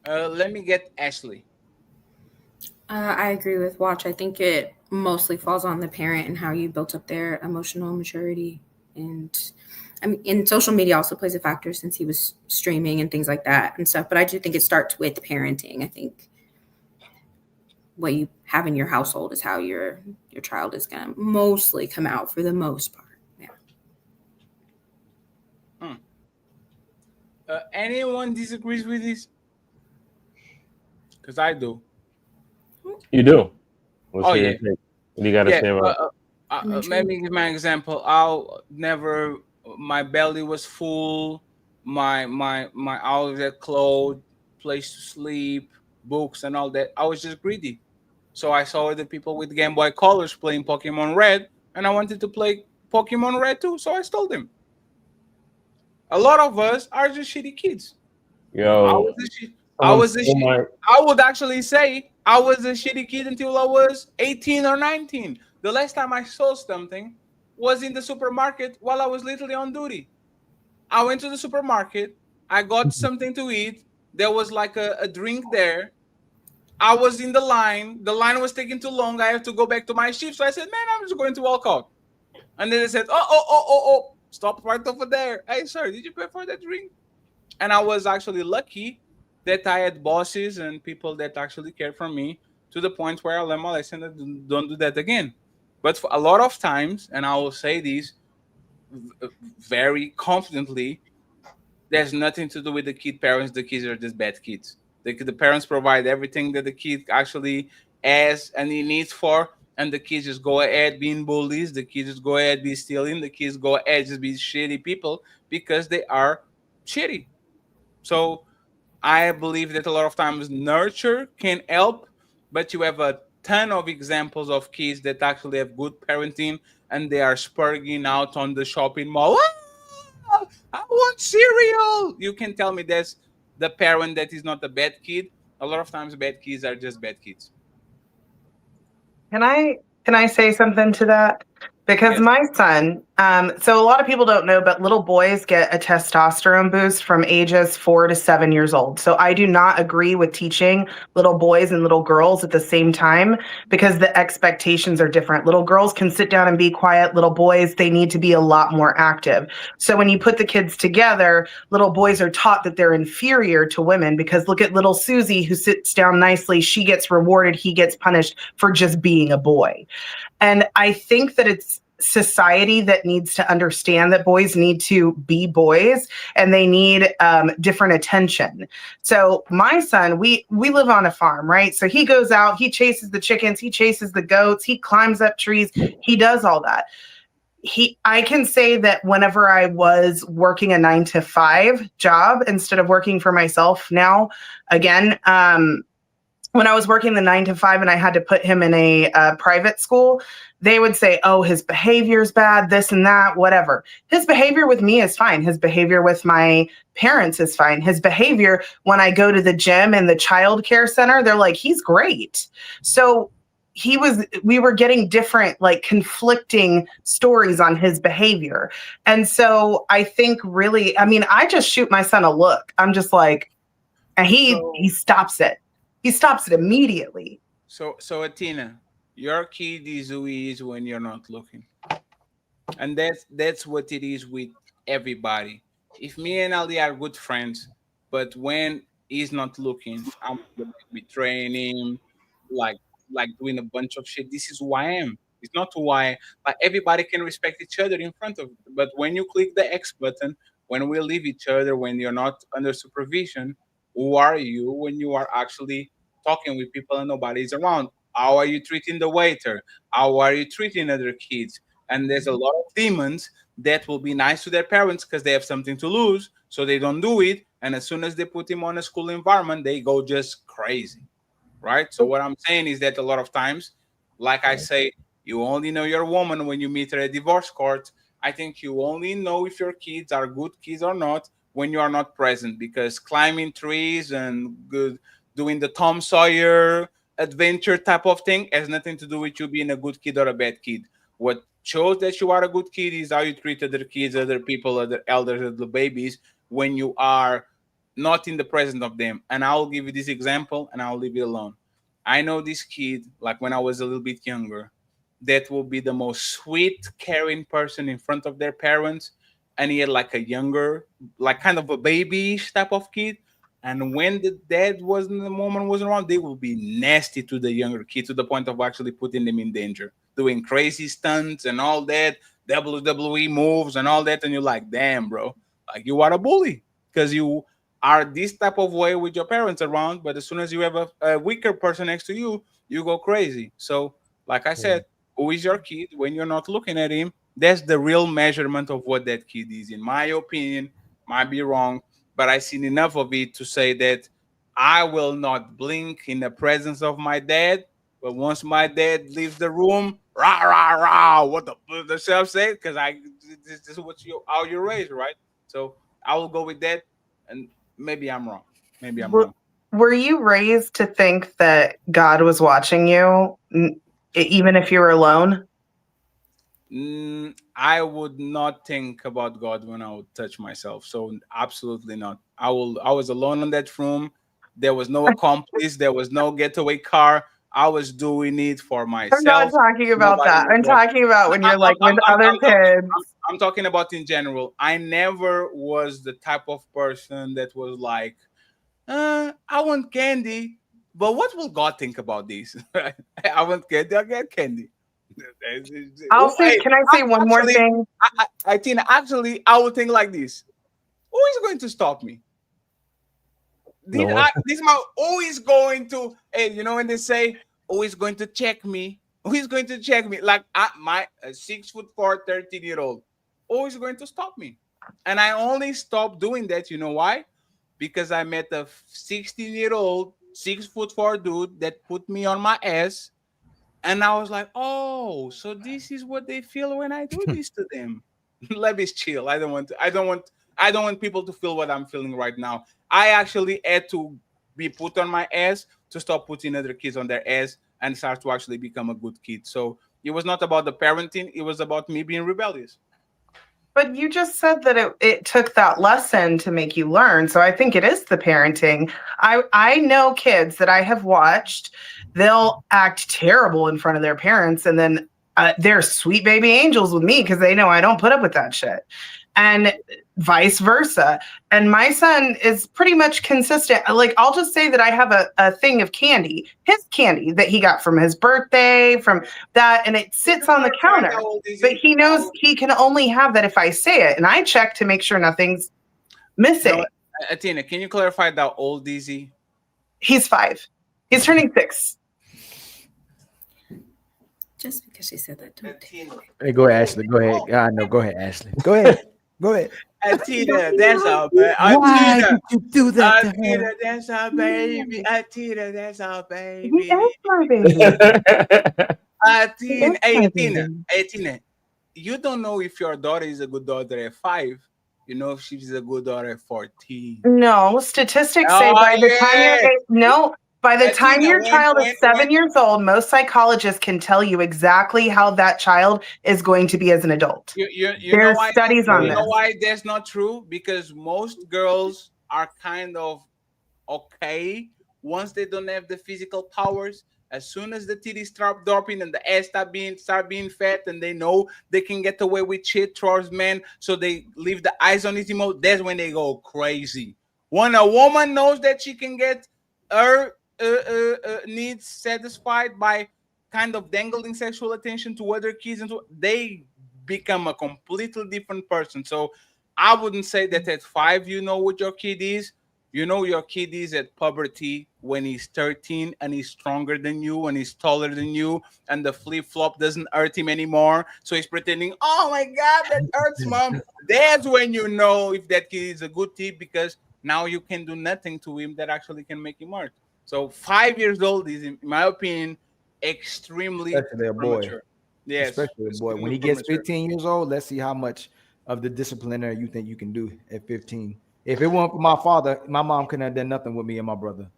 Let me get Ashley. I agree with Watch. I think it mostly falls on the parent and how you built up their emotional maturity. And I mean, and social media also plays a factor since he was streaming and things like that and stuff. But I do think it starts with parenting. I think what you have in your household is how your child is going to mostly come out for the most part. Yeah. Anyone disagrees with this? Because I do. You do? What's Yeah. What do you got to say about let me give my example. My belly was full. My always had clothes, place to sleep, books, and all that. I was just greedy. So I saw the people with Game Boy Colors playing Pokemon Red, and I wanted to play Pokemon Red too. So I stole them. A lot of us are just shitty kids. Yo, I would actually say I was a shitty kid until I was 18 or 19. The last time I saw something was in the supermarket while I was literally on duty. I went to the supermarket. I got something to eat. There was like a drink there. I was in the line. The line was taking too long. I have to go back to my shift. So I said, man, I'm just going to walk out. And then they said, oh, stop right over there. Hey, sir, did you pay for that drink? And I was actually lucky that I had bosses and people that actually cared for me to the point where I learned my lesson and don't do that again. But for a lot of times, and I will say this very confidently, there's nothing to do with the kid parents. The kids are just bad kids. The parents provide everything that the kid actually has and he needs for, and the kids just go ahead being bullies. The kids just go ahead be stealing. The kids go ahead just be shitty people because they are shitty. So I believe that a lot of times nurture can help, but you have a ton of examples of kids that actually have good parenting and they are spurging out on the shopping mall. I want cereal. You can tell me that's the parent that is not a bad kid. A lot of times bad kids are just bad kids. Can I say something to that? Because my son, so a lot of people don't know, but little boys get a testosterone boost from ages 4 to 7 years old. So I do not agree with teaching little boys and little girls at the same time because the expectations are different. Little girls can sit down and be quiet. Little boys, they need to be a lot more active. So when you put the kids together, little boys are taught that they're inferior to women because look at little Susie who sits down nicely. She gets rewarded. He gets punished for just being a boy. And I think that it's society that needs to understand that boys need to be boys and they need different attention. So my son, we live on a farm, right? So he goes out, he chases the chickens, he chases the goats, he climbs up trees, he does all that. I can say that whenever I was working a 9-to-5 job instead of working for myself now, again, when I was working the 9-to-5 and I had to put him in a private school, they would say, oh, his behavior's bad, this and that, whatever. His behavior with me is fine. His behavior with my parents is fine. His behavior when I go to the gym and the child care center, they're like, he's great. So we were getting different, like conflicting stories on his behavior. And so I think really, I mean, I just shoot my son a look. I'm just like, and he stops it. He stops it immediately. So Atina, your kid is who he is when you're not looking. And that's what it is with everybody. If me and Ali are good friends, but when he's not looking, I'm betraying him, like doing a bunch of shit. This is who I am. It's not who I like. Everybody can respect each other in front of it. But when you click the X button, when we leave each other, when you're not under supervision, who are you when you are actually talking with people and nobody's around. How are you treating the waiter? How are you treating other kids? And there's a lot of demons that will be nice to their parents because they have something to lose, so they don't do it. And as soon as they put him on a school environment, they go just crazy, right? So what I'm saying is that a lot of times, like I say, you only know your woman when you meet her at divorce court. I think you only know if your kids are good kids or not when you are not present, because climbing trees and doing the Tom Sawyer adventure type of thing has nothing to do with you being a good kid or a bad kid. What shows that you are a good kid is how you treat other kids, other people, other elders, other babies when you are not in the presence of them. And I'll give you this example and I'll leave it alone. I know this kid, like when I was a little bit younger, that will be the most sweet, caring person in front of their parents. And he had like a younger, like kind of a babyish type of kid. And when the dad wasn't, the moment wasn't around, they will be nasty to the younger kid to the point of actually putting them in danger, doing crazy stunts and all that, WWE moves and all that. And you're like, damn, bro, like you are a bully because you are this type of way with your parents around. But as soon as you have a weaker person next to you, you go crazy. So, like I said, who is your kid when you're not looking at him? That's the real measurement of what that kid is. In my opinion, might be wrong, but I've seen enough of it to say that I will not blink in the presence of my dad. But once my dad leaves the room, rah rah rah, what the self say? Because this is what you how you're raised, right? So I will go with that, and maybe I'm wrong. Maybe I'm wrong. Were you raised to think that God was watching you, even if you were alone? I would not think about God when I would touch myself. So absolutely not. I was alone in that room. There was no accomplice. There was no getaway car. I was doing it for myself. I'm not talking about Nobody that. was I'm watching. talking about when you're like with other kids. I'm talking about in general. I never was the type of person that was like, I want candy, but what will God think about this? I want candy. I get candy. Can I say one more thing? Tina, actually, I would think like this: who is going to stop me? This man always going to, hey, you know when they say, "Who is going to check me? Who is going to check me?" Like my 6'4", 13-year-old, always going to stop me, and I only stopped doing that. You know why? Because I met a 16-year-old, 6'4" dude that put me on my ass. And I was like, oh, so this is what they feel when I do this to them. Let me chill. I don't want people to feel what I'm feeling right now. I actually had to be put on my ass to stop putting other kids on their ass and start to actually become a good kid. So it was not about the parenting, it was about me being rebellious. But you just said that it took that lesson to make you learn. So I think it is the parenting. I know kids that I have watched, they'll act terrible in front of their parents, and then they're sweet baby angels with me because they know I don't put up with that shit. And vice versa. And my son is pretty much consistent. Like, I'll just say that I have a thing of candy, his candy that he got from his birthday, from that, and it sits on the counter. But he knows he can only have that if I say it. And I check to make sure nothing's missing. No, Athena, can you clarify how old is he? He's 5. He's turning 6. Just because she said that, don't Hey, go ahead, Ashley. Go ahead. I know. Go ahead, Ashley. Go ahead. Go ahead. Athena, that's our baby. Why did you do that to Athena, her? that's our baby. Athena, that's our baby. He is my baby. Athena, you don't know if your daughter is a good daughter at 5. You know if she's a good daughter at 14. No, statistics say by the time your child is 7 years old, most psychologists can tell you exactly how that child is going to be as an adult. There's studies on this. You know why that's not true? Because most girls are kind of okay once they don't have the physical powers. As soon as the titties start dropping and the ass start being fat, and they know they can get away with shit towards men, so they leave the eyes on it more, that's when they go crazy. When a woman knows that she can get her needs satisfied by kind of dangling sexual attention to other kids, and they become a completely different person. So I wouldn't say that at 5 you know what your kid is, You know your kid is at puberty when he's 13 and he's stronger than you and he's taller than you, and the flip-flop doesn't hurt him anymore. So he's pretending, oh my God, that hurts, mom. That's when you know if that kid is a good kid, because now you can do nothing to him that actually can make him hurt. So 5 years old is, in my opinion, extremely Especially a boy. premature. Yes, Especially a boy. When he gets 15 years old, let's see how much of the disciplinary you think you can do at 15. If it weren't for my father, my mom couldn't have done nothing with me and my brother,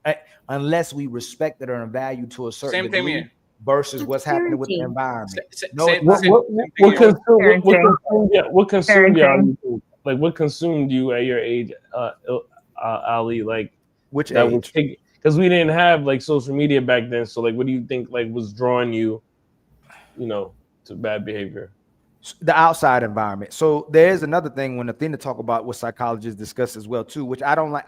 unless we respected her and valued to a certain Same thing degree here. versus what's happening with the environment. What consumed y'all? Like, what consumed you at your age, Ali? Like, which that age? Because we didn't have like social media back then. So, like, what do you think like was drawing you, to bad behavior? The outside environment. So there's another thing when the thing to talk about what psychologists discuss as well too, which I don't like.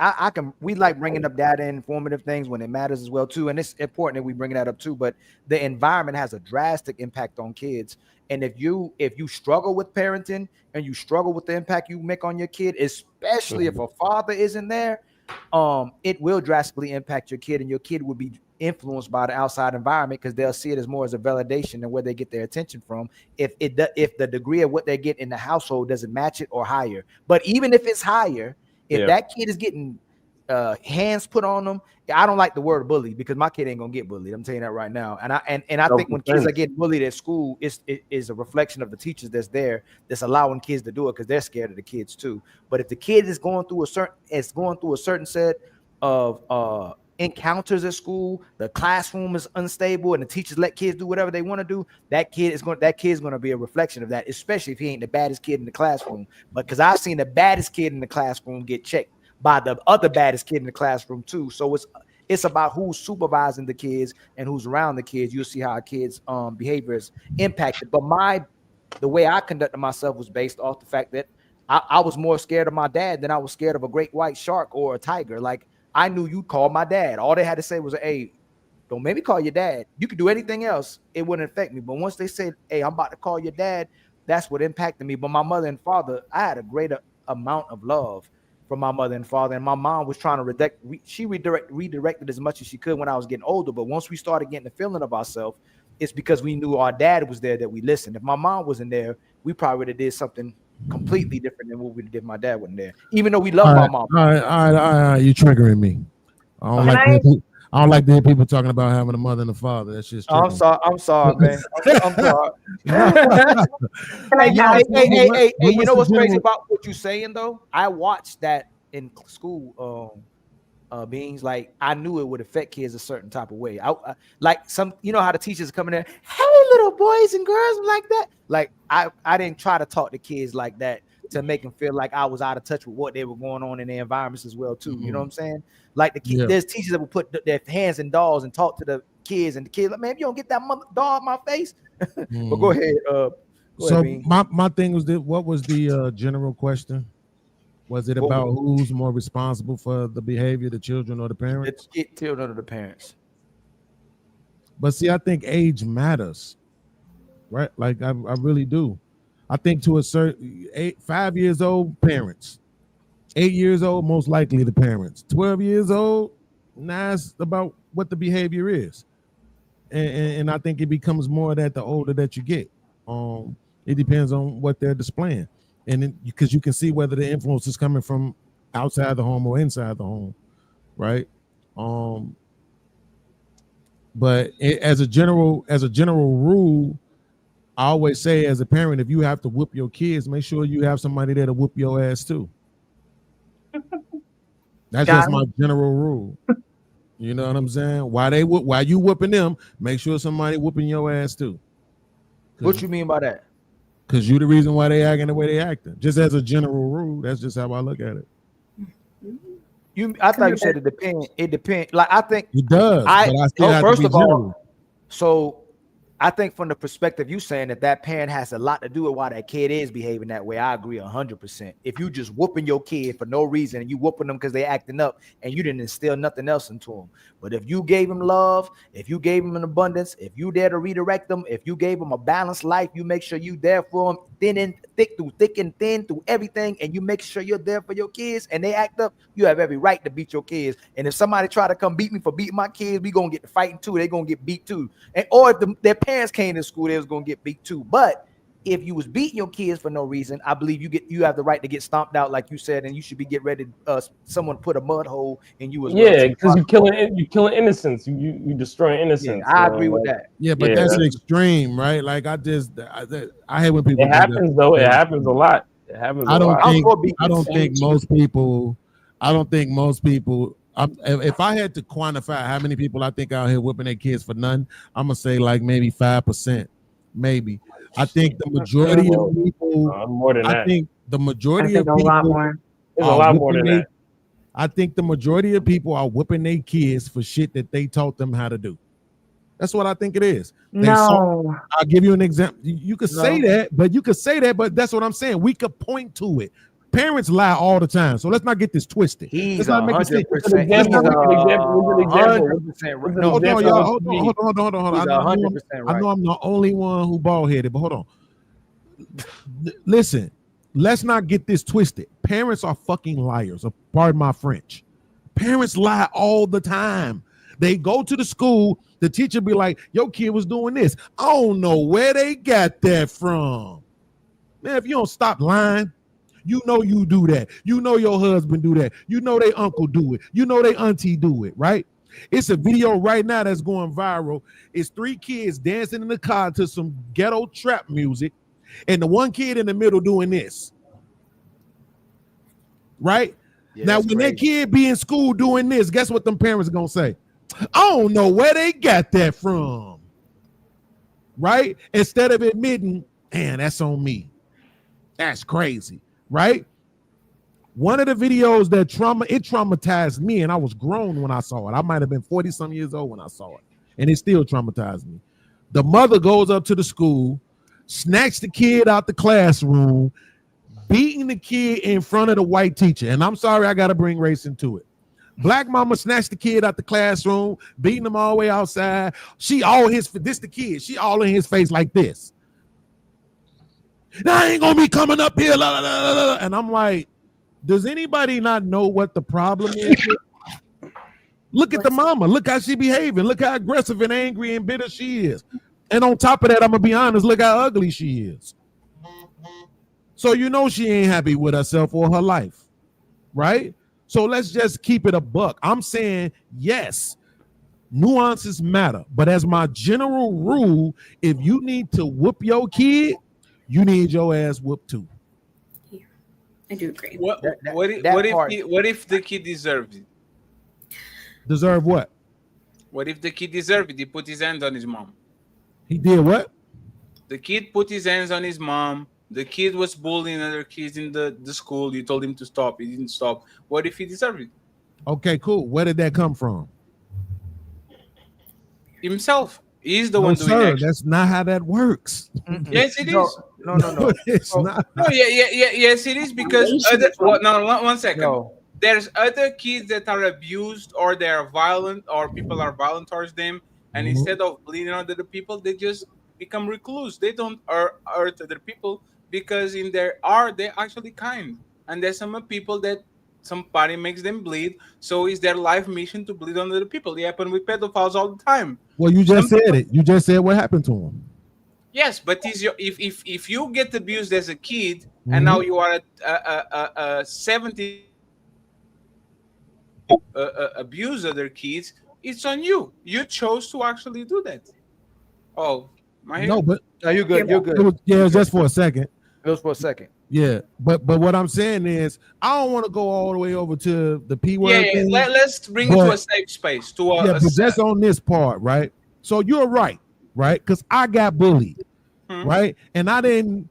We like bringing up data and informative things when it matters as well too, and it's important that we bring that up too. But the environment has a drastic impact on kids, and if you struggle with parenting and you struggle with the impact you make on your kid, especially if a father isn't there, it will drastically impact your kid, and your kid will be influenced by the outside environment because they'll see it as more as a validation and where they get their attention from. If the degree of what they get in the household doesn't match it or higher, but even if it's higher, if that kid is getting hands put on them, I don't like the word bully because my kid ain't gonna get bullied. I'm telling you that right now. And I think when kids are getting bullied at school, it is a reflection of the teachers that's there that's allowing kids to do it because they're scared of the kids too. But if the kid is going through a certain set of encounters at school, the classroom is unstable, and the teachers let kids do whatever they want to do, that kid's going to be a reflection of that, especially if he ain't the baddest kid in the classroom. But because I've seen the baddest kid in the classroom get checked by the other baddest kid in the classroom too. So it's about who's supervising the kids and who's around the kids. You'll see how a kid's behavior is impacted. But the way I conducted myself was based off the fact that I was more scared of my dad than I was scared of a great white shark or a tiger. Like, I knew you'd call my dad. All they had to say was, hey, don't make me call your dad. You could do anything else. It wouldn't affect me. But once they said, hey, I'm about to call your dad, that's what impacted me. But my mother and father, I had a greater amount of love from my mother and father. And my mom was trying to redirected as much as she could when I was getting older. But once we started getting the feeling of ourselves, it's because we knew our dad was there that we listened. If my mom wasn't there, we probably would have did something completely different than what we did if my dad wasn't there. Even though we love my mom. All right. You're triggering me. I don't like to hear people talking about having a mother and a father. That's just triggering. I'm sorry, man. I'm sorry. Hey, you know what's crazy about what you're saying though? I watched that in school. Beings, like, I knew it would affect kids a certain type of way. I like some, you know how the teachers come in there, hey, little boys and girls like that. Like, I didn't try to talk to kids like that to make them feel like I was out of touch with what they were going on in their environments as well too. You know what I'm saying? Like there's teachers that will put their hands in dolls and talk to the kids, and the kids like, man, if you don't get that doll in my face. But go ahead. My thing was what was the general question? Was it about who's more responsible for the behavior, the children or the parents? The children or the parents. But see, I think age matters, right? Like I really do. I think to a certain 5 years old, parents. 8 years old, most likely the parents. 12 years old, it's about what the behavior is. And I think it becomes more that the older that you get. It depends on what they're displaying. And because you can see whether the influence is coming from outside the home or inside the home, right? But as a general rule, I always say as a parent, if you have to whoop your kids, make sure you have somebody there to whoop your ass too. That's just my general rule. You know what I'm saying? While you whooping them, make sure somebody whooping your ass too. What you mean by that? Because you're the reason why they acting the way they acting. Just as a general rule, that's just how I look at it. I thought you said it depends. It depends. Like, I think it does. First of all, so I think from the perspective you saying that parent has a lot to do with why that kid is behaving that way. I agree 100%. If you just whooping your kid for no reason and you whooping them because they acting up and you didn't instill nothing else into them. But if you gave them love, if you gave them an abundance, if you there to redirect them, if you gave them a balanced life, you make sure you there for them thick and thin through everything, and you make sure you're there for your kids and they act up, you have every right to beat your kids. And if somebody try to come beat me for beating my kids, we gonna get to fighting too. They gonna get beat too. And or if their parents came to school, they was gonna get beat too. But if you was beating your kids for no reason, I believe you have the right to get stomped out, like you said, and you should be get ready. Someone put a mud hole in you as well. Yeah, because you killing innocence. You destroying innocence. Yeah, I agree with that. Yeah, but that's extreme, right? Like I hate when people. It happens though. It happens a lot. It happens. I don't think most people. If I had to quantify how many people I think out here whipping their kids for none, I'm gonna say like maybe 5%, maybe. I think the majority of people. More than that. I think the majority of a people. lot more. There's a lot more than that. I think the majority of people are whipping their kids for shit that they taught them how to do. That's what I think it is. No. I'll give you an example. You could say that, but that's what I'm saying. We could point to it. Parents lie all the time, so let's not get this twisted. He's 100%. 100%. Hold on, y'all. Hold on. He's 100% right. I know I'm the only one who bald-headed, but hold on. Listen, let's not get this twisted. Parents are fucking liars. Pardon my French. Parents lie all the time. They go to the school, the teacher be like, your kid was doing this. I don't know where they got that from. Man, if you don't stop lying, you know you do that. You know your husband do that. You know they uncle do it. You know they auntie do it, right? It's a video right now that's going viral. It's 3 kids dancing in the car to some ghetto trap music, and the one kid in the middle doing this. Right? Yeah, now, when that kid be in school doing this, guess what them parents are gonna say? I don't know where they got that from. Right? Instead of admitting, man, that's on me. That's crazy. Right? One of the videos that traumatized me, and I was grown when I saw it. I might have been 40-some years old when I saw it, and it still traumatized me. The mother goes up to the school, snatched the kid out the classroom, beating the kid in front of the white teacher. And I'm sorry, I got to bring race into it. Black mama snatched the kid out the classroom, beating him all the way outside. She all in his face like this. I ain't gonna be coming up here, la, la, la, la. And I'm like, does anybody not know what the problem is? Look at the mama. Look how she behaving. Look how aggressive and angry and bitter she is. And on top of that, I'm gonna be honest, look how ugly she is. So you know she ain't happy with herself or her life, right? So let's just keep it a buck. I'm saying, yes, nuances matter. But as my general rule, if you need to whoop your kid, you need your ass whooped too. Yeah, I do agree. What if the kid deserves it? Deserve what? What if the kid deserved it? He put his hands on his mom. He did what? The kid put his hands on his mom. The kid was bullying other kids in the school. You told him to stop. He didn't stop. What if he deserved it? Okay, cool. Where did that come from? Himself. He's the one doing action. That's not how that works. Yes, it is. No, it's not. No, yes, it is because one second. No. There's other kids that are abused or they are violent or people are violent towards them, and instead of bleeding on other people, they just become recluse. They don't hurt other people because they're actually kind. And there's some people that somebody makes them bleed, so it's their life mission to bleed on other people. It happens with pedophiles all the time. Well, you just said it. You just said what happened to them. Yes, but if you get abused as a kid and now you are a 70 abuse other kids, it's on you. You chose to actually do that. Oh, my no, but you're good. You're good. It was just for a second. It was for a second. Yeah, but what I'm saying is, I don't want to go all the way over to the P word. Yeah, let's bring it to a safe space. But just on this part, right? So you're right? Because I got bullied, right? And I didn't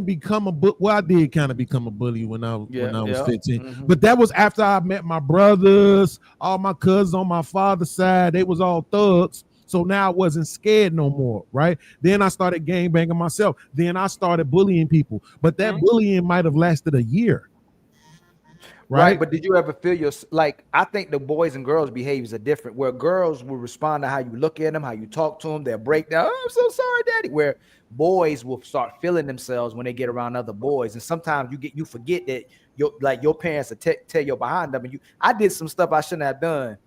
become a well, I did kind of become a bully when I was 15. But that was after I met my brothers, all my cousins on my father's side. They was all thugs. So now I wasn't scared no more, right? Then I started gang banging myself. Then I started bullying people. But that bullying might have lasted a year. Right, but did you ever feel like, I think the boys and girls behaviors are different, where girls will respond to how you look at them, how you talk to them, they'll break down, oh, I'm so sorry, daddy, where boys will start feeling themselves when they get around other boys. And sometimes you forget that your parents will tell you behind them, and I did some stuff I shouldn't have done.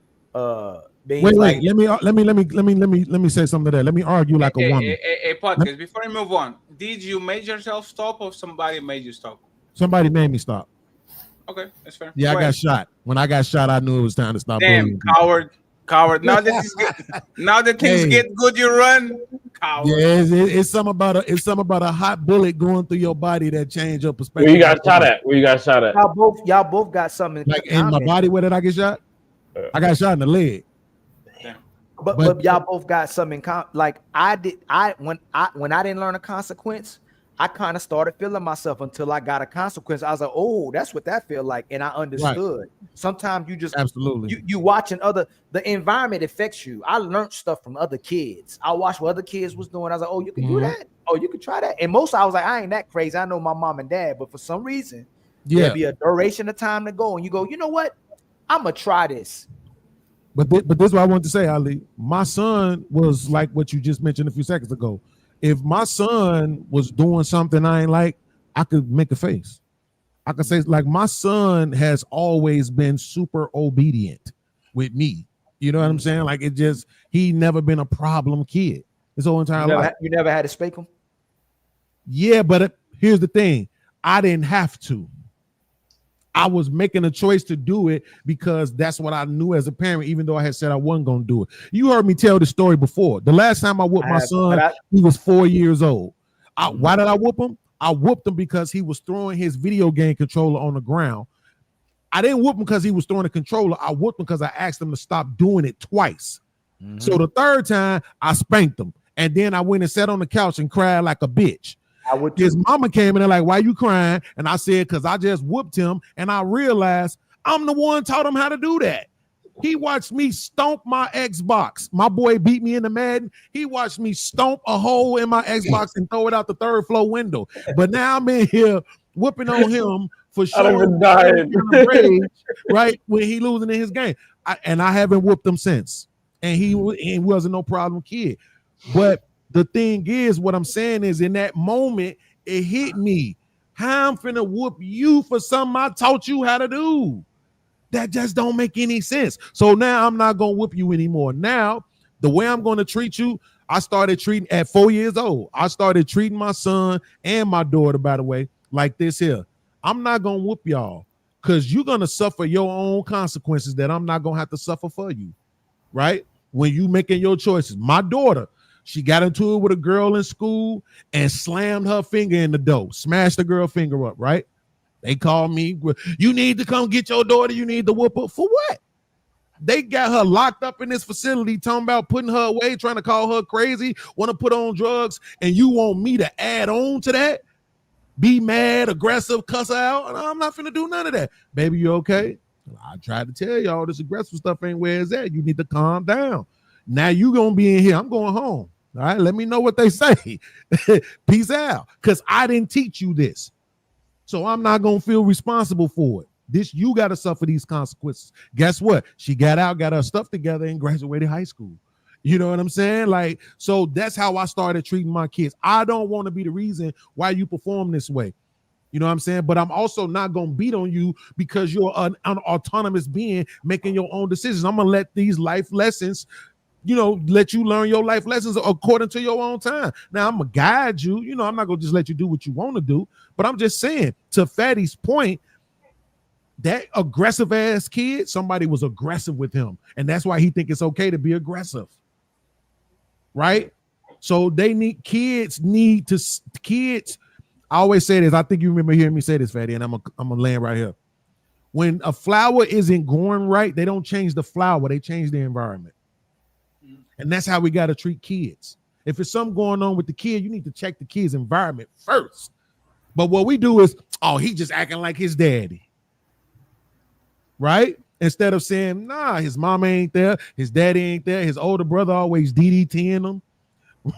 Wait, let me say something to that. Let me argue like a woman. Podcast, before I move on, did you make yourself stop or somebody made you stop? Somebody made me stop. Okay, that's fair. Yeah, I got shot. When I got shot, I knew it was time to stop. Damn, coward. Now that things get good, you run. Coward. Yeah, it's something about a hot bullet going through your body that changed your perspective. Where you got shot at? Y'all both got something like in my body. Where did I get shot? I got shot in the leg. But y'all both got something in common. Like when I didn't learn a consequence, I kind of started feeling myself until I got a consequence. I was like, oh, that's what that feel like. And I understood. Right. Sometimes you just absolutely you watching the environment affects you. I learned stuff from other kids. I watched what other kids was doing. I was like, oh, you can do that. Oh, you can try that. And most I was like, I ain't that crazy. I know my mom and dad, but for some reason, there'll be a duration of time to go. And you go, you know what? I'm gonna try this. But this is what I wanted to say, Ali. My son was like what you just mentioned a few seconds ago. If my son was doing something I ain't like, I could make a face. I could say, like, my son has always been super obedient with me. You know what I'm saying? Like, he never been a problem kid his whole entire life. You never had to spank him? Yeah, but here's the thing. I didn't have to. I was making a choice to do it because that's what I knew as a parent, even though I had said I wasn't going to do it. You heard me tell this story before. The last time I whooped my son, he was 4 years old. Why did I whoop him? I whooped him because he was throwing his video game controller on the ground. I didn't whoop him because he was throwing a controller. I whooped him because I asked him to stop doing it twice. So the third time, I spanked him. And then I went and sat on the couch and cried like a bitch. His mama came in and like, why you crying? And I said, because I just whooped him and I realized I'm the one taught him how to do that. He watched me stomp my Xbox. My boy beat me in the Madden. He watched me stomp a hole in my Xbox and throw it out the third floor window. But now I'm in here whooping on him for showing rage, right, when he losing in his game. And I haven't whooped him since. And he wasn't no problem kid. But the thing is, what I'm saying is, in that moment, it hit me. How I'm finna whoop you for something I taught you how to do? That just don't make any sense. So now I'm not gonna whoop you anymore. Now, the way I'm gonna treat you, I started treating at 4 years old. I started treating my son and my daughter, by the way, like this here. I'm not gonna whoop y'all because you're gonna suffer your own consequences that I'm not gonna have to suffer for you, right? When you making your choices. My daughter, she got into it with a girl in school and slammed her finger in the door, smashed the girl finger up, right? They called me, you need to come get your daughter, you need to whoop her. For what? They got her locked up in this facility, talking about putting her away, trying to call her crazy, want to put on drugs, and you want me to add on to that? Be mad, aggressive, cuss her out? I'm not finna do none of that. Baby, you okay? I tried to tell y'all this aggressive stuff ain't where it's at. You need to calm down. Now you gonna be in here. I'm going home. All right, let me know what they say. Peace out. Because I didn't teach you this. So I'm not going to feel responsible for it. You got to suffer these consequences. Guess what? She got out, got her stuff together, and graduated high school. You know what I'm saying? Like, so that's how I started treating my kids. I don't want to be the reason why you perform this way. You know what I'm saying? But I'm also not going to beat on you because you're an autonomous being making your own decisions. I'm going to let these life lessons, let you learn your life lessons according to your own time. Now, I'm going to guide you. I'm not going to just let you do what you want to do. But I'm just saying, to Fatty's point, that aggressive ass kid, somebody was aggressive with him. And that's why he think it's okay to be aggressive. Right? So kids, I always say this. I think you remember hearing me say this, Fatty, and I'm going to land right here. When a flower isn't growing right, they don't change the flower. They change the environment. And that's how we got to treat kids. If there's something going on with the kid, you need to check the kid's environment first. But what we do is, he just acting like his daddy. Right? Instead of saying, nah, his mama ain't there, his daddy ain't there, his older brother always DDTing him.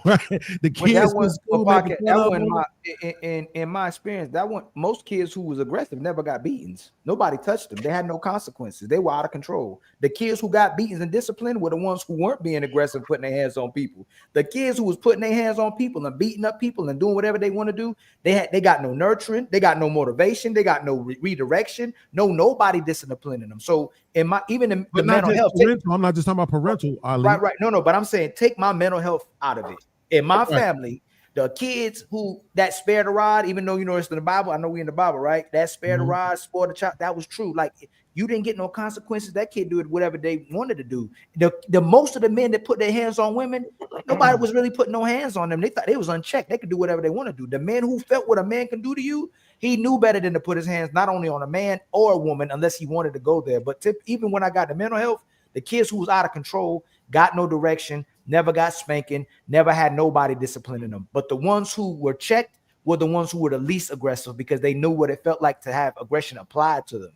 Right? The But that kids in one school making fun that of one him. in my experience, that one most kids who was aggressive never got beatings. Nobody touched them. They had no consequences. They were out of control. The kids who got beatings and disciplined were the ones who weren't being aggressive, putting their hands on people. The kids who was putting their hands on people and beating up people and doing whatever they want to do, they got no nurturing, they got no motivation, they got no redirection, nobody disciplining them. So in my the mental health, I'm not just talking about parental, Ali. Right. No, but I'm saying take my mental health out of it. In my family, the kids who that spare the rod, even though it's in the Bible, I know we in the Bible, right? That spare the rod, spoil the child, that was true. Like you didn't get no consequences. That kid do it whatever they wanted to do. The most of the men that put their hands on women, nobody was really putting no hands on them. They thought they was unchecked. They could do whatever they want to do. The man who felt what a man can do to you, he knew better than to put his hands not only on a man or a woman unless he wanted to go there. But even when I got the mental health, the kids who was out of control, got no direction, never got spanking, never had nobody disciplining them. But the ones who were checked were the ones who were the least aggressive because they knew what it felt like to have aggression applied to them.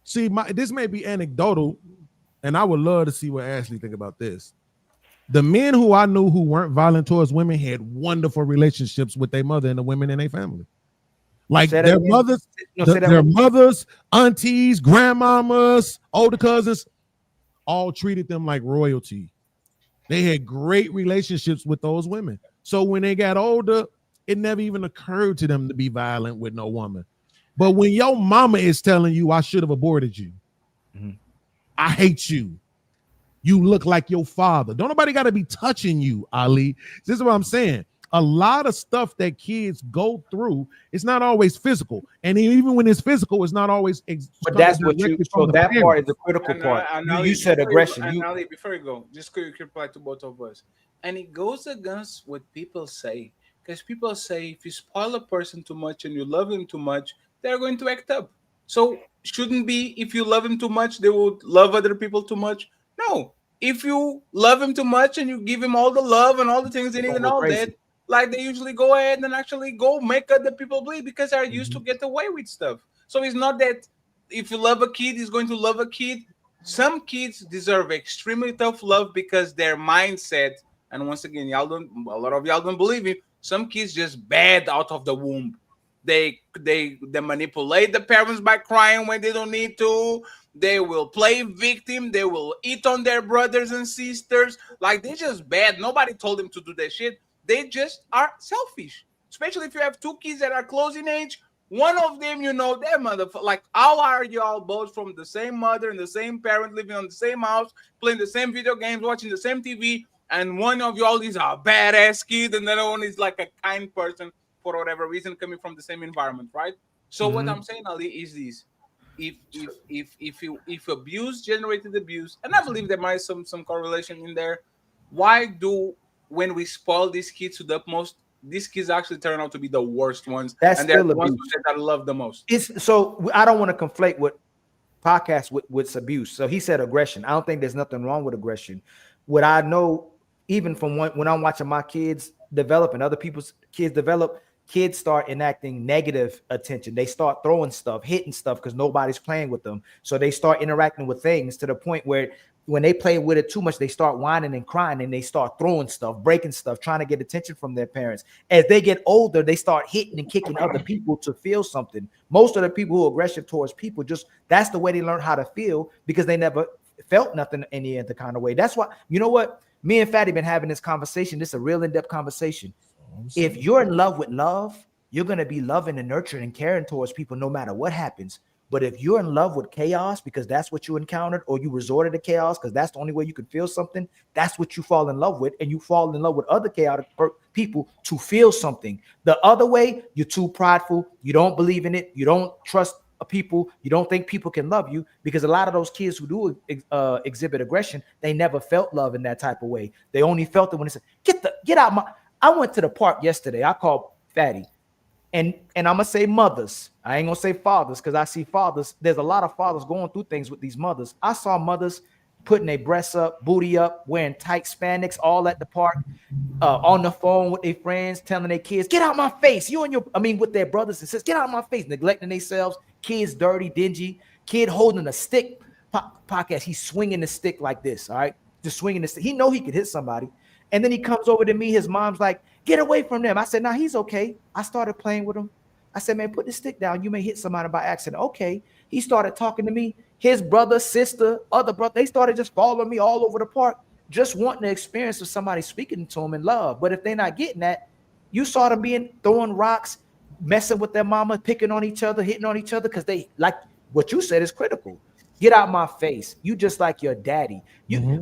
See, this may be anecdotal, and I would love to see what Ashley think about this. The men who I knew who weren't violent towards women had wonderful relationships with their mother and the women in their family. Like their mothers, their mothers, aunties, grandmamas, older cousins, all treated them like royalty. They had great relationships with those women. So when they got older, it never even occurred to them to be violent with no woman. But when your mama is telling you, I should have aborted you, I hate you, you look like your father. Don't nobody got to be touching you, Ali. This is what I'm saying. A lot of stuff that kids go through, it's not always physical. And even when it's physical, it's not always. But that's what so that part is the critical part. You said aggression. Ali, before you go, just quick reply to both of us. And it goes against what people say. Because people say if you spoil a person too much and you love him too much, they're going to act up. So shouldn't be if you love him too much, they will love other people too much. No. If you love him too much and you give him all the love and all the things and even all that, like they usually go ahead and actually go make other people bleed because they're used to get away with stuff. So it's not that if you love a kid, he's going to love a kid. Some kids deserve extremely tough love because their mindset, and once again, a lot of y'all don't believe me. Some kids just bad out of the womb. They manipulate the parents by crying when they don't need to. They will play victim. They will eat on their brothers and sisters. Like they're just bad. Nobody told them to do that shit. They just are selfish, especially if you have two kids that are close in age. One of them, their motherfucker. Like, how are y'all both from the same mother and the same parent, living on the same house, playing the same video games, watching the same TV, and one of y'all is a badass kid, and the other one is like a kind person for whatever reason, coming from the same environment, right? So what I'm saying, Ali, is this: if abuse generated abuse, and I believe there might be some correlation in there. Why do when we spoil these kids to the utmost, these kids actually turn out to be the worst ones, and they're the ones that I love the most? So I don't want to conflate what podcast with abuse. So he said aggression. I don't think there's nothing wrong with aggression. What I know, even from when I'm watching my kids develop and other people's kids develop, kids start enacting negative attention. They start throwing stuff, hitting stuff because nobody's playing with them. So they start interacting with things to the point where when they play with it too much, they start whining and crying and they start throwing stuff, breaking stuff, trying to get attention from their parents. As they get older, they start hitting and kicking other people to feel something. Most of the people who are aggressive towards people, that's the way they learn how to feel because they never felt nothing in any other kind of way. That's why, you know what? Me and Fatty been having this conversation. This is a real in-depth conversation. If you're in love with love, you're going to be loving and nurturing and caring towards people no matter what happens. But if you're in love with chaos because that's what you encountered, or you resorted to chaos because that's the only way you can feel something, that's what you fall in love with. And you fall in love with other chaotic people to feel something. The other way, you're too prideful. You don't believe in it. You don't trust people. You don't think people can love you, because a lot of those kids who do exhibit aggression, they never felt love in that type of way. They only felt it when they said, get out my. I went to the park yesterday. I called Fatty. And I'm gonna say mothers. I ain't gonna say fathers because I see fathers. There's a lot of fathers going through things with these mothers. I saw mothers putting their breasts up, booty up, wearing tight spandex, all at the park, on the phone with their friends, telling their kids, "Get out my face!" With their brothers and sisters, "Get out of my face!" Neglecting themselves. Kids dirty, dingy. Kid holding a stick, podcast, he's swinging the stick like this, all right? Just swinging the stick. He know he could hit somebody. And then he comes over to me. His mom's like, get away from them. I said, nah, he's okay. I started playing with him. I said, man, put the stick down. You may hit somebody by accident. Okay. He started talking to me. His brother, sister, other brother, they started just following me all over the park, just wanting the experience of somebody speaking to them in love. But if they're not getting that, you saw them throwing rocks, messing with their mama, picking on each other, hitting on each other, because they, like what you said is critical. Get out my face. You just like your daddy.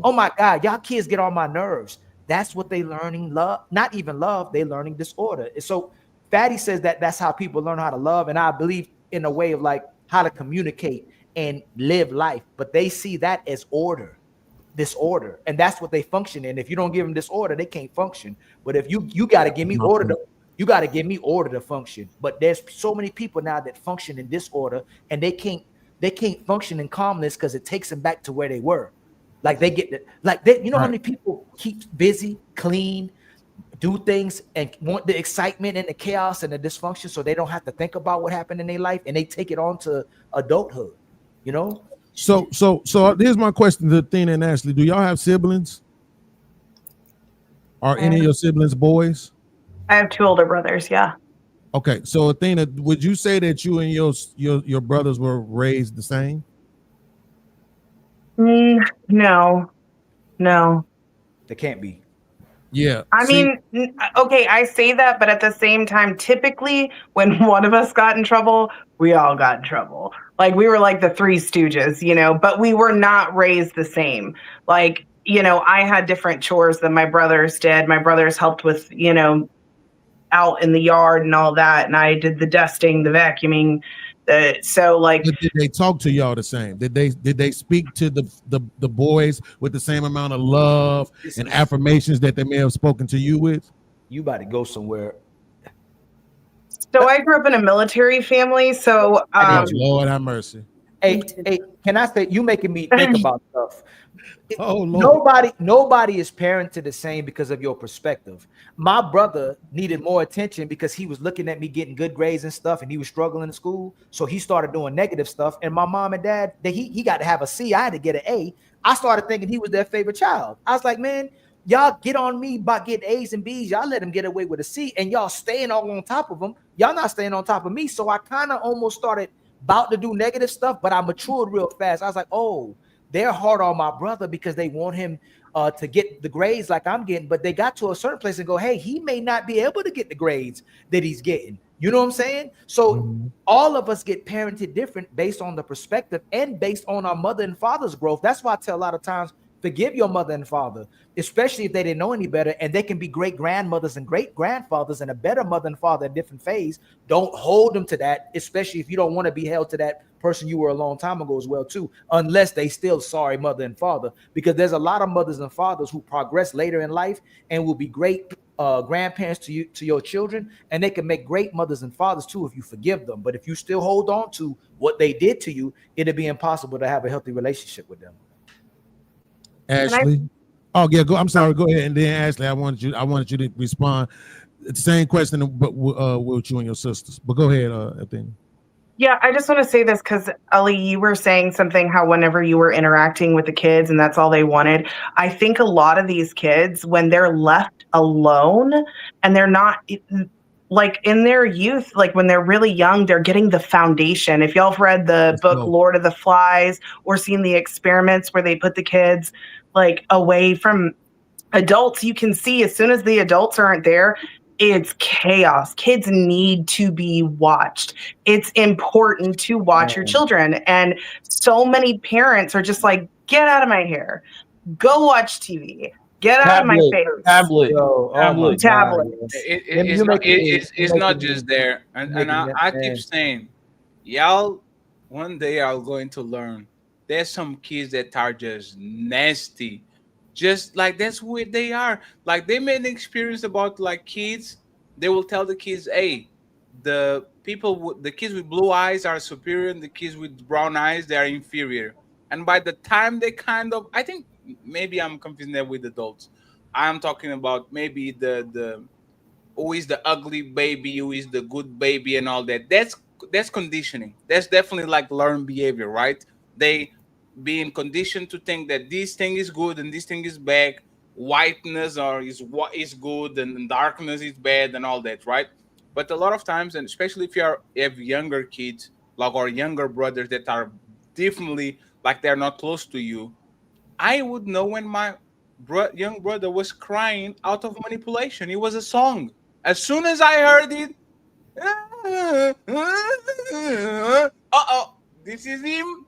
Oh my God, y'all kids get on my nerves. That's what they learning love, not even love, they learning disorder. So Fatty says that that's how people learn how to love. And I believe in a way of like how to communicate and live life, but they see that as disorder. And that's what they function in. If you don't give them disorder, they can't function. But if you got to give me order, you got to give me order to function. But there's so many people now that function in disorder, and they can't function in calmness because it takes them back to where they were. Like they get how many people keep busy, clean, do things, and want the excitement and the chaos and the dysfunction, so they don't have to think about what happened in their life, and they take it on to adulthood. So here's my question to Athena and Ashley. Do y'all have siblings? Are any of your siblings boys? I have 2 older brothers. Yeah. Okay, so Athena, would you say that you and your brothers were raised the same? No. They can't be. Yeah. I mean, okay, I say that, but at the same time, typically when one of us got in trouble, we all got in trouble. Like we were like the Three Stooges, but we were not raised the same. Like, I had different chores than my brothers did. My brothers helped with, out in the yard and all that. And I did the dusting, the vacuuming. But did they talk to y'all the same? Did they speak to the boys with the same amount of love and affirmations that they may have spoken to you with? You about to go somewhere. So I grew up in a military family. So Lord have mercy. Hey, can I say, you making me think about stuff? Oh Lord. Nobody is parented the same because of your perspective. My brother needed more attention because he was looking at me getting good grades and stuff, and he was struggling in school. So he started doing negative stuff. And my mom and dad, he got to have a C. I had to get an A. I started thinking he was their favorite child. I was like, man, y'all get on me about getting A's and B's. Y'all let him get away with a C, and y'all staying all on top of him. Y'all not staying on top of me. So I kind of almost started about to do negative stuff, but I matured real fast. I was like, oh, they're hard on my brother because they want him to get the grades like I'm getting, but they got to a certain place and go, hey, he may not be able to get the grades that he's getting. You know what I'm saying? So all of us get parented different based on the perspective and based on our mother and father's growth. That's why I tell a lot of times, forgive your mother and father, especially if they didn't know any better, and they can be great grandmothers and great grandfathers and a better mother and father in different phase. Don't hold them to that, especially if you don't want to be held to that person you were a long time ago as well too, unless they still sorry mother and father, because there's a lot of mothers and fathers who progress later in life and will be great grandparents to your children, and they can make great mothers and fathers too if you forgive them. But if you still hold on to what they did to you, it'll be impossible to have a healthy relationship with them. Ashley. Oh yeah, go. I'm sorry. Go ahead, and then Ashley, I wanted you to respond. It's the same question, but with you and your sisters. But go ahead, Athena. Yeah, I just want to say this because Ali, you were saying something how whenever you were interacting with the kids and that's all they wanted. I think a lot of these kids, when they're left alone and they're not like in their youth, like when they're really young, they're getting the foundation. If y'all have read the book Lord of the Flies or seen the experiments where they put the kids like away from adults, you can see as soon as the adults aren't there, it's chaos. Kids need to be watched. It's important to watch your children. And so many parents are just like, get out of my hair. Go watch TV. Get out of my face. Tablet. It's not just there. And I keep saying, y'all, one day are going to learn. There's some kids that are just nasty. Just like that's who they are. Like they made an experience about like kids. They will tell the kids, hey, the kids with blue eyes are superior and the kids with brown eyes, they are inferior. And by the time they I think maybe I'm confusing that with adults. I'm talking about maybe the who is the ugly baby, who is the good baby and all that. That's conditioning. That's definitely like learned behavior, right? being conditioned to think that this thing is good and this thing is bad, whiteness or is what is good and darkness is bad and all that, right? But a lot of times, and especially if you have younger kids, like or younger brothers that are definitely like they're not close to you, I would know when my young brother was crying out of manipulation. It was a song. As soon as I heard it, uh-oh, this is him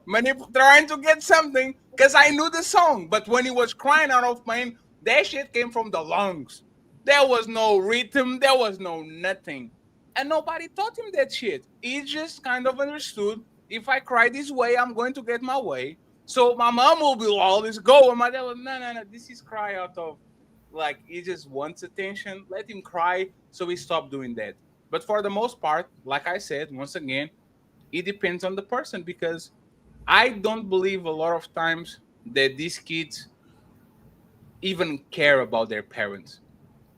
trying to get something because I knew the song. But when he was crying out of pain, that shit came from the lungs. There was no rhythm. There was no nothing. And nobody taught him that shit. He just kind of understood, if I cry this way, I'm going to get my way. So my mom will be always go. And my dad was, no. This is cry out of, like, he just wants attention. Let him cry. So he stopped doing that. But for the most part, like I said, once again, it depends on the person, because I don't believe a lot of times that these kids even care about their parents.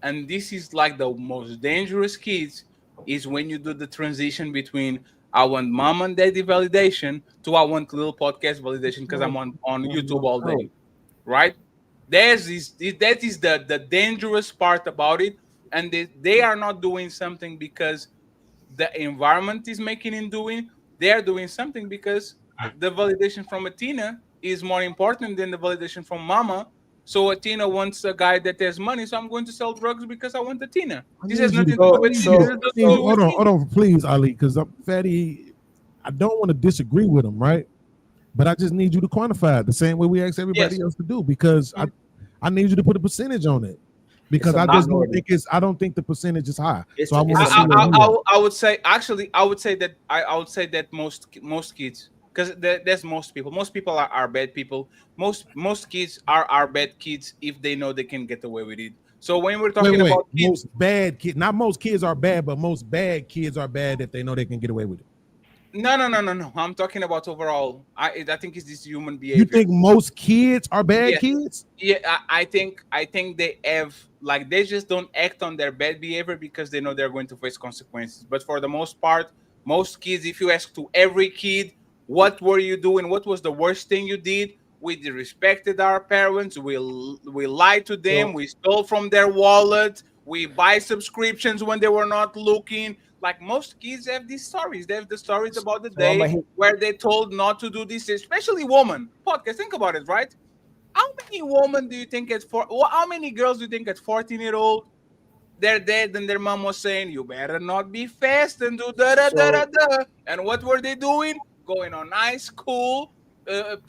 And this is like the most dangerous kids is when you do the transition between I want mom and daddy validation to I want little podcast validation because I'm on YouTube all day, right? That is the dangerous part about it. And they are not doing something because the environment is making him doing. They are doing something because the validation from Athena is more important than the validation from mama. So Athena wants a guy that has money, so I'm going to sell drugs because I want Athena. This has nothing to do with hold on, please, Ali, because Fatty, I don't want to disagree with him, right? But I just need you to quantify it the same way we ask everybody else to do, because I need you to put a percentage on it. Because I just don't think the percentage is high. So I would say that most kids, because there's most people. Most people are bad people. Most kids are bad kids if they know they can get away with it. So when we're talking about kids, most bad kids, not most kids are bad, but most bad kids are bad if they know they can get away with it. No. I'm talking about overall. I think it's this human behavior. You think most kids are bad kids? Yeah, I think they have, like, they just don't act on their bad behavior because they know they're going to face consequences. But for the most part, most kids, if you ask to every kid, what were you doing? What was the worst thing you did? We disrespected our parents. We lied to them. We stole from their wallet. We buy subscriptions when they were not looking. Like, most kids have these stories. They have the stories about the day where they told not to do this, especially women. Podcast, think about it, right? How many women do you think how many girls do you think at 14-year-old, they're dead and their mom was saying, you better not be fast and do da-da-da-da-da. And what were they doing? Going on high school,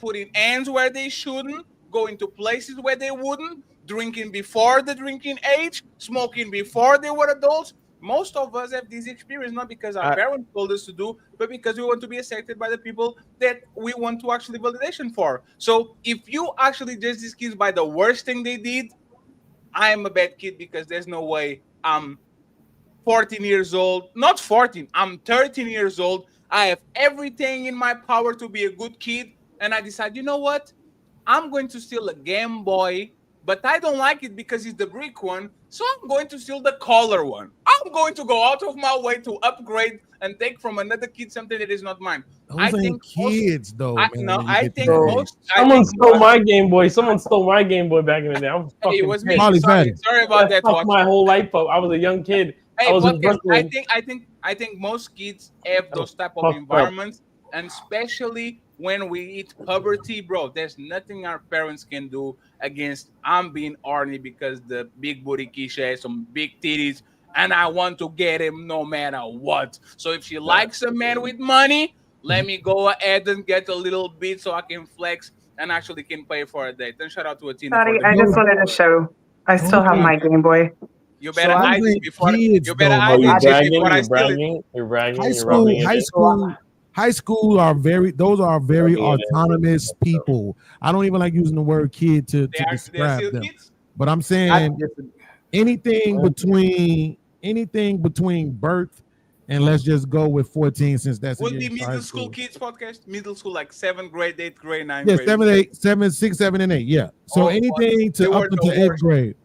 putting hands where they shouldn't, going to places where they wouldn't, drinking before the drinking age, smoking before they were adults. Most of us have this experience not because our parents told us to do, but because we want to be accepted by the people that we want to actually validation for. So if you actually judge these kids by the worst thing they did, I am a bad kid because there's no way I'm 14 years old. Not 14, I'm 13 years old. I have everything in my power to be a good kid. And I decide, you know what? I'm going to steal a Game Boy, but I don't like it because it's the brick one. So I'm going to steal the color one. I'm going to go out of my way to upgrade and take from another kid something that is not mine. I think kids, Someone stole my Game Boy. Someone stole my Game Boy back in the day. I was fucking it was me. Sorry about that. My whole life up. I was a young kid. Hey, I think most kids have those type of environments, and especially when we hit puberty, bro. There's nothing our parents can do against I'm being horny because the big booty Keisha has some big titties, and I want to get him no matter what. So if she likes a man with money, let me go ahead and get a little bit so I can flex and actually can pay for a date. Then shout out to Athena. Sorry, I just wanted to show. I still have my Game Boy. You better hide this before. You better hide this before I steal it. You're bragging. High school are very autonomous people. I don't even like using the word kid to describe them. Kids? But I'm saying anything between birth and let's just go with 14 since that's would be middle school kids podcast. Middle school, like 7th grade, 8th grade, 9th grade. Yeah, 7, 6, 7, and 8. Yeah. So anything to up into 8th grade.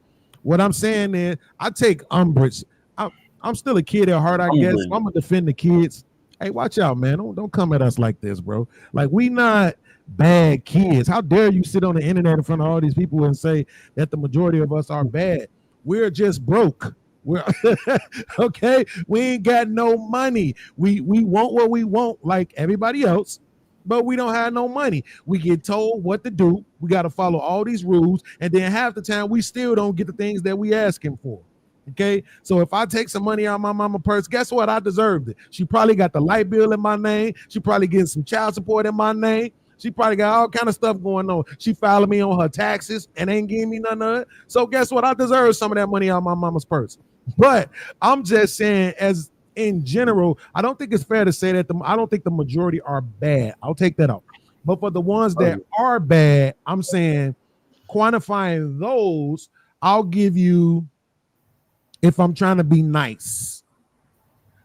What I'm saying is, I take umbrage. I'm still a kid at heart, I guess. I'm gonna defend the kids. Hey, watch out, man! Don't come at us like this, bro. Like we not bad kids. How dare you sit on the internet in front of all these people and say that the majority of us are bad? We're just broke. We're okay. We ain't got no money. We want what we want like everybody else, but we don't have no money. We get told what to do. We got to follow all these rules, and then half the time we still don't get the things that we asking for. Okay, so if I take some money out of my mama purse, guess what? I deserved it. She probably got the light bill in my name. She probably getting some child support in my name. She probably got all kind of stuff going on. She filing me on her taxes and ain't giving me none of it. So guess what? I deserve some of that money out of my mama's purse. But I'm just saying, as in general, I don't think it's fair to say that I don't think the majority are bad. I'll take that out. But for the ones that are bad, I'm saying quantifying those, I'll give you, if I'm trying to be nice,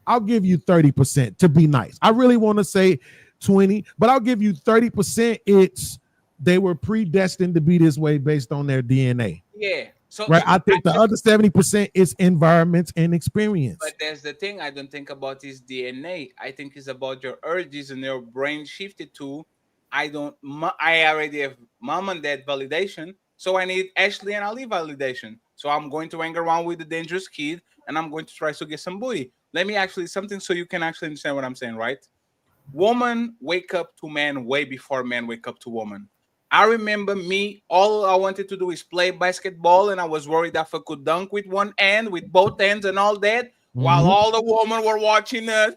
I'll give you 30% to be nice. I really want to say 20, but I'll give you 30%. It's they were predestined to be this way based on their DNA. Yeah. So right. I think the other 70% is environments and experience. But there's the thing I don't think about is DNA. I think it's about your urges and your brain shifted to I already have mom and dad validation, so I need Ashley and Ali validation. So I'm going to hang around with the dangerous kid and I'm going to try to get some booty. Let me actually something so you can actually understand what I'm saying, right? Women wake up to men way before men wake up to women. I remember me, all I wanted to do is play basketball, and I was worried if I could dunk with one hand, with both hands and all that, while all the women were watching us.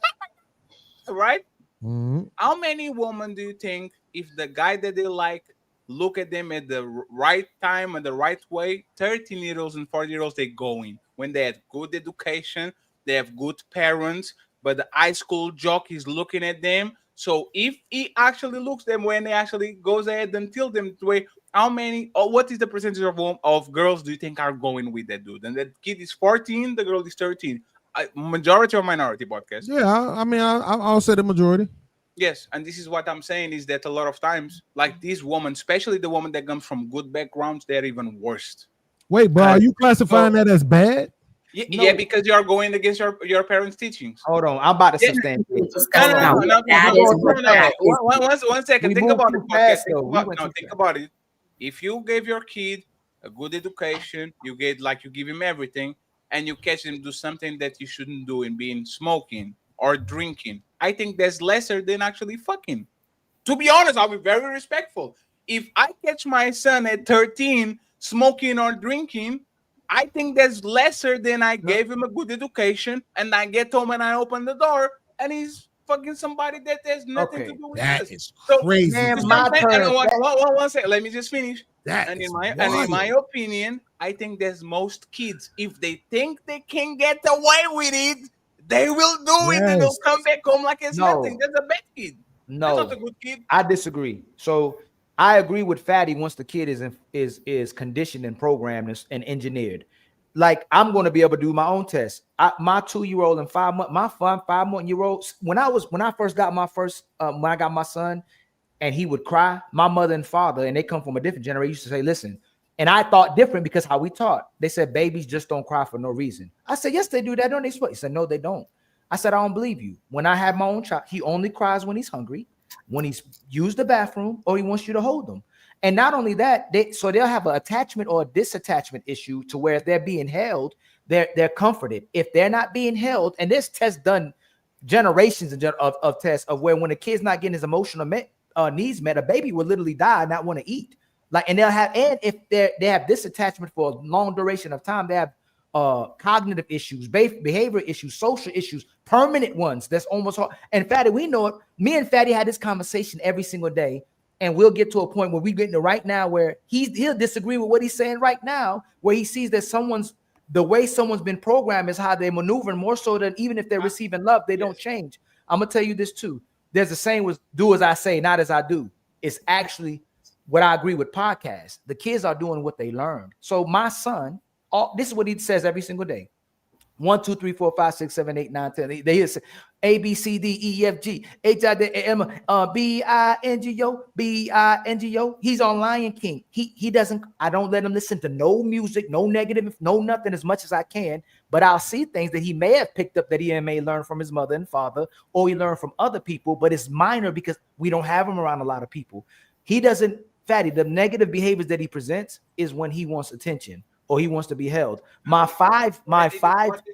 Right? How many women do you think, if the guy that they like, look at them at the right time and the right way, 13-year-olds and 40-year-olds, they going when they have good education, they have good parents, but the high school jock is looking at them. So if he actually looks them when he actually goes ahead and tells them the way, how many or what is the percentage of girls do you think are going with that dude? And that kid is 14, the girl is 13. Majority or minority podcast? Yeah, I mean, I'll say the majority. Yes, and this is what I'm saying is that a lot of times, like these women, especially the woman that comes from good backgrounds, they're even worse. Wait, bro, are you classifying that as bad? Yeah, no. Yeah, because you are going against your parents' teachings. Hold on, I'm about to substantiate. One second. Think about it. Think about it. If you gave your kid a good education, you give him everything, and you catch him do something that you shouldn't do in being smoking or drinking, I think that's lesser than actually fucking. To be honest, I'll be very respectful. If I catch my son at 13 smoking or drinking, I think that's lesser than I gave him a good education and I get home and I open the door and he's fucking somebody that has nothing to do with that. This. Is crazy. Man, my turn. One second. Let me just finish. And in my opinion, I think there's most kids, if they think they can get away with it, they will do it and they'll come back home like it's nothing. That's a bad kid. No, that's not a good kid. I disagree. So I agree with Fatty once the kid is conditioned and programmed and engineered. Like I'm going to be able to do my own test. My 2-year-old and 5 month, my 5-month-year-old. When I first got my when I got my son, and he would cry, my mother and father, and they come from a different generation, used to say, "Listen." And I thought different because how we taught. They said babies just don't cry for no reason. I said, yes, they do. That don't they sweat? He said, no, they don't. I said, I don't believe you. When I have my own child, he only cries when he's hungry, when he's used the bathroom, or he wants you to hold him. And not only that, they'll have an attachment or a disattachment issue to where if they're being held, they're comforted. If they're not being held, and there's tests done, generations of tests of where when a kid's not getting his emotional needs met, a baby will literally die and not want to eat. Like, and if they have disattachment for a long duration of time, they have cognitive issues, behavior issues, social issues, permanent ones. That's almost hard. And Fatty, we know it. Me and Fatty had this conversation every single day, and we'll get to a point where we get to right now where he'll disagree with what he's saying right now, where he sees that the way someone's been programmed is how they maneuver, more so than even if they're receiving love, they don't change. I'm gonna tell you this too. There's a saying was do as I say, not as I do. It's actually what I agree with podcasts. The kids are doing what they learned. So my son, this is what he says every single day. 1, 2, 3, 4, 5, 6, 7, 8, 9, 10. They hear A, B, C, D, E, F, G, H, I, D, A, M, B, I, N, G, O, B, I, N, G, O. He's on Lion King. He doesn't, I don't let him listen to no music, no negative, no nothing as much as I can, but I'll see things that he may have picked up that he may learn from his mother and father, or he learned from other people, but it's minor because we don't have him around a lot of people. He doesn't, Fatty, the negative behaviors that he presents is when he wants attention or he wants to be held. My five month. What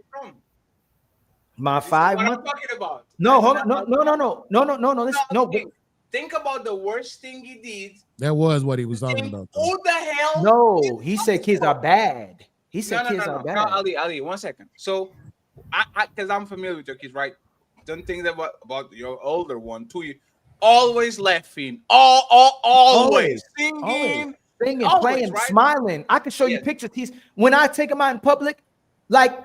I'm talking about. No, hold on. No. Listen, no, but think about the worst thing he did. That was what he was talking about. Though. Who the hell? No, he said kids are bad. He said kids are bad. No, Ali, 1 second. So, because I'm familiar with your kids, right? Don't think that about your older one too. Always laughing, always singing, playing, right? smiling. I can show you pictures. When I take him out in public, like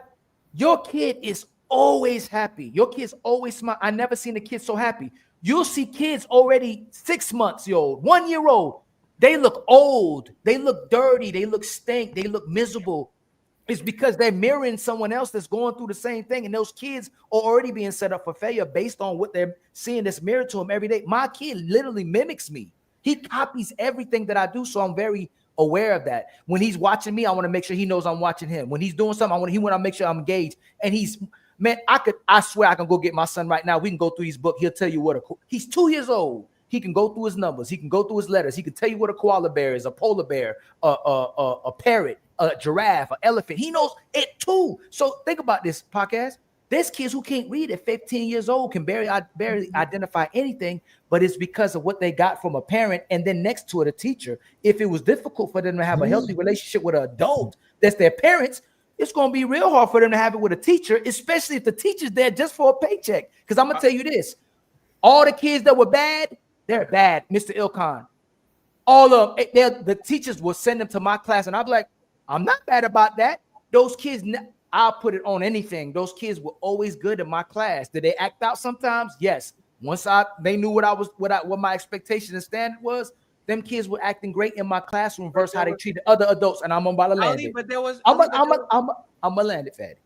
your kid is always happy. Your kids always smile. I never seen a kid so happy. You'll see kids already 6 months old, 1 year old. They look old. They look dirty. They look stink. They look miserable. It's because they're mirroring someone else that's going through the same thing. And those kids are already being set up for failure based on what they're seeing that's mirrored to them every day. My kid literally mimics me. He copies everything that I do. So I'm very aware of that. When he's watching me, I want to make sure he knows I'm watching him. When he's doing something, he want to make sure I'm engaged. And I swear I can go get my son right now. We can go through his book. He'll tell you he's 2 years old. He can go through his numbers. He can go through his letters. He can tell you what a koala bear is, a polar bear, a parrot, a giraffe, an elephant. He knows it too. So think about this podcast. There's kids who can't read at 15 years old, can barely identify anything, but it's because of what they got from a parent and then next to it, a teacher. If it was difficult for them to have a healthy relationship with an adult that's their parents, it's going to be real hard for them to have it with a teacher, especially if the teacher's there just for a paycheck. Because I'm going to tell you this. All the kids that were bad, they're bad, Mr. Ilkhan. All of them, the teachers will send them to my class, and I'll be like, I'm not bad about that. Those kids, I'll put it on anything. Those kids were always good in my class. Did they act out sometimes? Yes. Once they knew what my expectation and standard was, them kids were acting great in my classroom versus how they treated other adults, and I'm about to land it. But there was, I'm gonna land it, Fatty.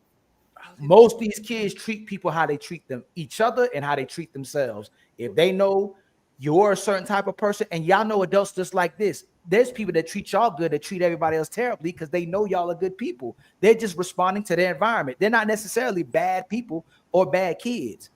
Most of these kids treat people how they treat them, each other, and how they treat themselves. If they know you're a certain type of person, and y'all know adults just like this, there's people that treat y'all good that treat everybody else terribly because they know y'all are good people. They're just responding to their environment. They're not necessarily bad people or bad kids.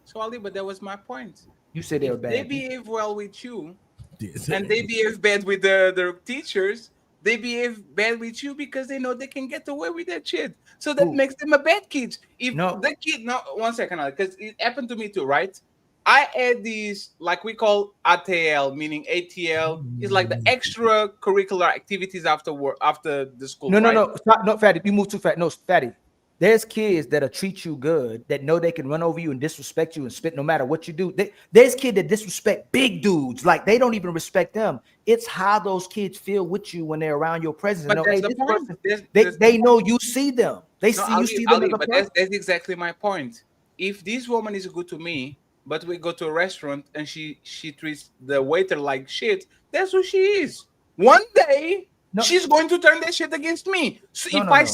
So Ali, but that was my point. You said they were bad. They behave well with you, and they behave bad with their teachers. They behave bad with you because they know they can get away with that shit. So that makes them a bad kid. If the kid, no, 1 second, because it happened to me too, right? I had these, like we call ATL, meaning ATL, is like the extracurricular activities after the school. No, Fatty, you move too fast. No, Fatty. There's kids that'll treat you good, that know they can run over you and disrespect you and spit no matter what you do. There's kids that disrespect big dudes, like they don't even respect them. It's how those kids feel with you when they're around your presence. But And know, hey, they know you see them. They see you see them. But that's exactly my point. If this woman is good to me, but we go to a restaurant and she treats the waiter like shit, that's who she is. One day she's going to turn that shit against me. So if I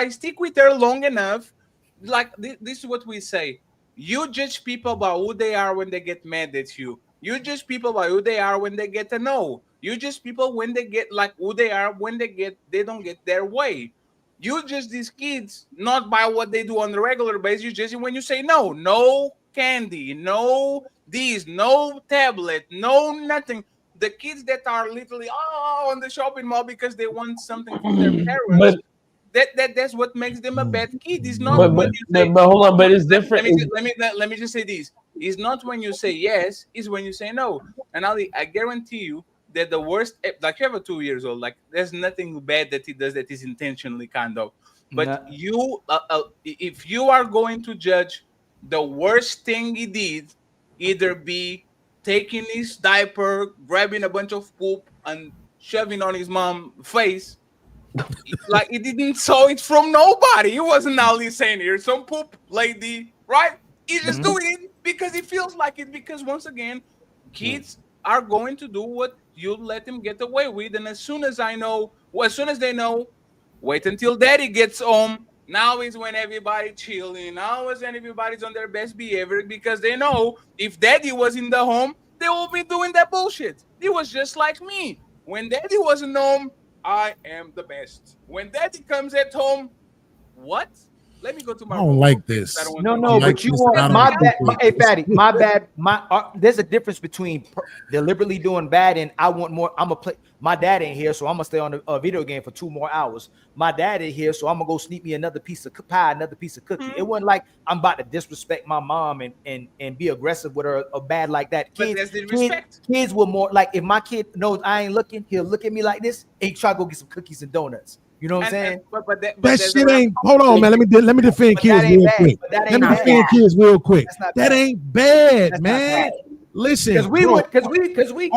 stick with her long enough, like this is what we say. You judge people by who they are when they get mad at you. You judge people by who they are when they get a no. You judge people when they get like who they are when they don't get their way. You judge these kids not by what they do on the regular basis. You judge when you say no candy, no these, no tablet, no nothing. The kids that are literally on the shopping mall because they want something from their parents. That's what makes them a bad kid. It's not when you say, but hold on, but it's different. Let me just say this. It's not when you say yes, it's when you say no. And Ali, I guarantee you that the worst, like you have a 2 years old, like there's nothing bad that he does that is intentionally kind of. But you, if you are going to judge the worst thing he did, either be taking his diaper, grabbing a bunch of poop and shoving on his mom's face, like he didn't saw it from nobody. He wasn't only saying here's some poop, lady, right? He's just doing it because he feels like it. Because once again, kids are going to do what you let them get away with. And as soon as they know, wait until daddy gets home. Now is when everybody chilling. Now is when everybody's on their best behavior because they know if daddy was in the home, they will be doing that bullshit. It was just like me. When daddy wasn't home, I am the best. When daddy comes at home, what? Let me go to my I don't room. like this. No, but you want my bad. Hey, Fatty, my bad. There's a difference between deliberately doing bad and I want more. I'm gonna play. My dad ain't here, so I'm gonna stay on a video game for 2 more hours. My dad ain't here, so I'm gonna go sneak me another piece of pie, another piece of cookie. It wasn't like I'm about to disrespect my mom and be aggressive with her or bad like that. Kids were more like, if my kid knows I ain't looking, he'll look at me like this and try to go get some cookies and donuts. You know what I'm saying? That shit ain't. Hold on, man. Let me defend kids real quick. Let me defend kids real quick. That ain't bad, man. Listen, because we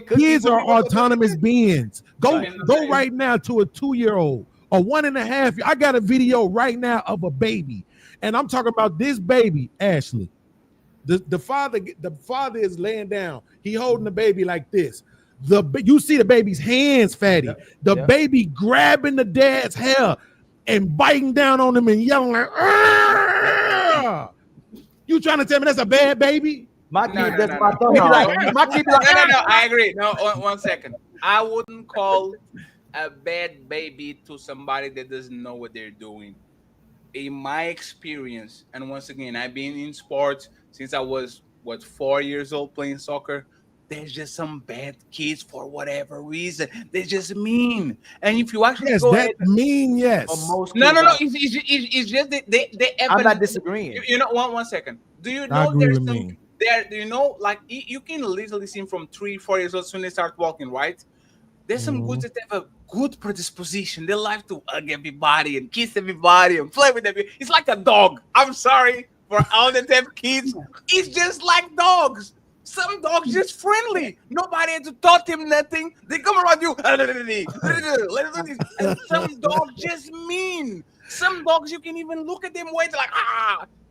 kids are autonomous beings. Go right now to a 2-year-old, a 1.5. I got a video right now of a baby, and I'm talking about this baby, Ashley. The father is laying down. He holding the baby like this. You see the baby's hands, Fatty. The baby grabbing the dad's hair and biting down on him and yelling like, "Argh!" You trying to tell me that's a bad baby? My kid does my thumb. My kid be like, no. I agree. No, one second. I wouldn't call a bad baby to somebody that doesn't know what they're doing. In my experience, and once again, I've been in sports since I was 4 years old playing soccer. There's just some bad kids for whatever reason. They're just mean. And if you actually yes, it's just they I'm not disagreeing. You know, one second. Do you know there's some there? Do you know, like, you can literally see them from 3-4 years old soon they start walking, right? There's some good that have a good predisposition. They like to hug everybody and kiss everybody and play with everybody. It's like a dog. I'm sorry for all the deaf kids. It's just like dogs. Some dogs just friendly. Nobody had to taught him nothing. They come around you. And some dogs just mean. Some dogs, you can even look at them wait like,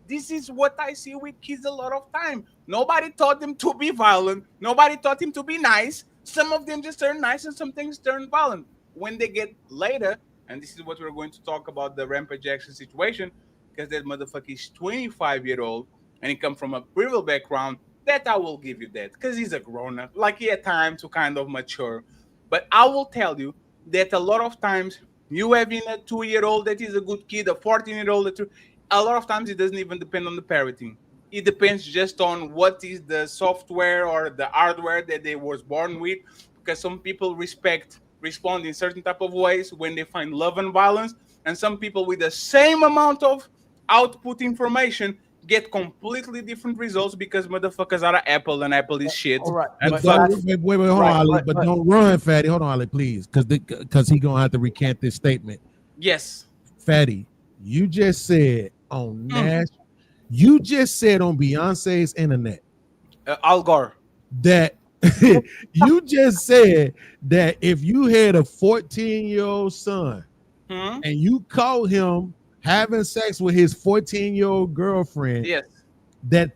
this is what I see with kids a lot of time. Nobody taught them to be violent. Nobody taught them to be nice. Some of them just turn nice and some things turn violent. When they get later, and this is what we're going to talk about, the Rampage Jackson situation, because that motherfucker is 25-year-old and he come from a privileged background, that I will give you that, because he's a grown-up. Like, he had time to kind of mature. But I will tell you that a lot of times you having a 2-year-old that is a good kid, a 14-year-old, a lot of times it doesn't even depend on the parenting. It depends just on what is the software or the hardware that they was born with, because some people respond in certain type of ways when they find love and violence, and some people with the same amount of output information get completely different results because motherfuckers are Apple and Apple is shit. All right. Wait, hold on, Ali, but don't run, Fatty. Hold on, Ali, please, because he gonna have to recant this statement. Yes, Fatty, you just said on Nash, you just said on Beyonce's internet, Al Gore, that you just said that if you had a 14-year-old son and you caught him having sex with his 14-year-old girlfriend, yes,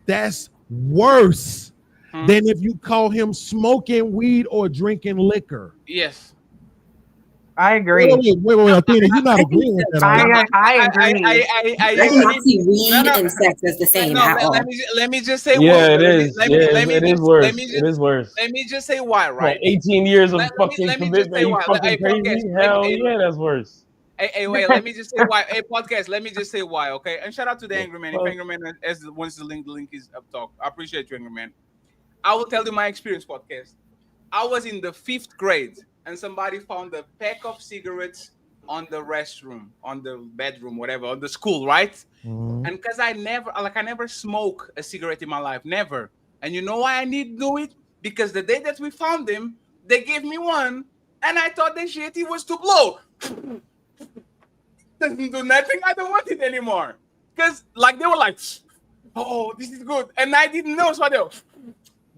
that's worse than if you caught him smoking weed or drinking liquor. Yes. I agree. Wait, Athena, you're not agreeing with that. I agree. I see weed and sex as the same at all. Let me just say why. It is. It is worse. It is worse. Let me just say why, right? 18 years of fucking commitment. You fucking crazy? Hell yeah, that's worse. Hey, wait, let me just say why. Hey, podcast, let me just say why, okay? And shout out to the Angry Man. If Angry Man, once the link is up top. I appreciate you, Angry Man. I will tell you my experience, podcast. I was in the 5th grade, and somebody found a pack of cigarettes on the restroom, on the bedroom, whatever, on the school, right? And because I never smoke a cigarette in my life, never. And you know why I need to do it? Because the day that we found them, they gave me one, and I thought the shit was to blow. Doesn't do nothing. I don't want it anymore. Because they were like, oh, this is good. And I didn't know. So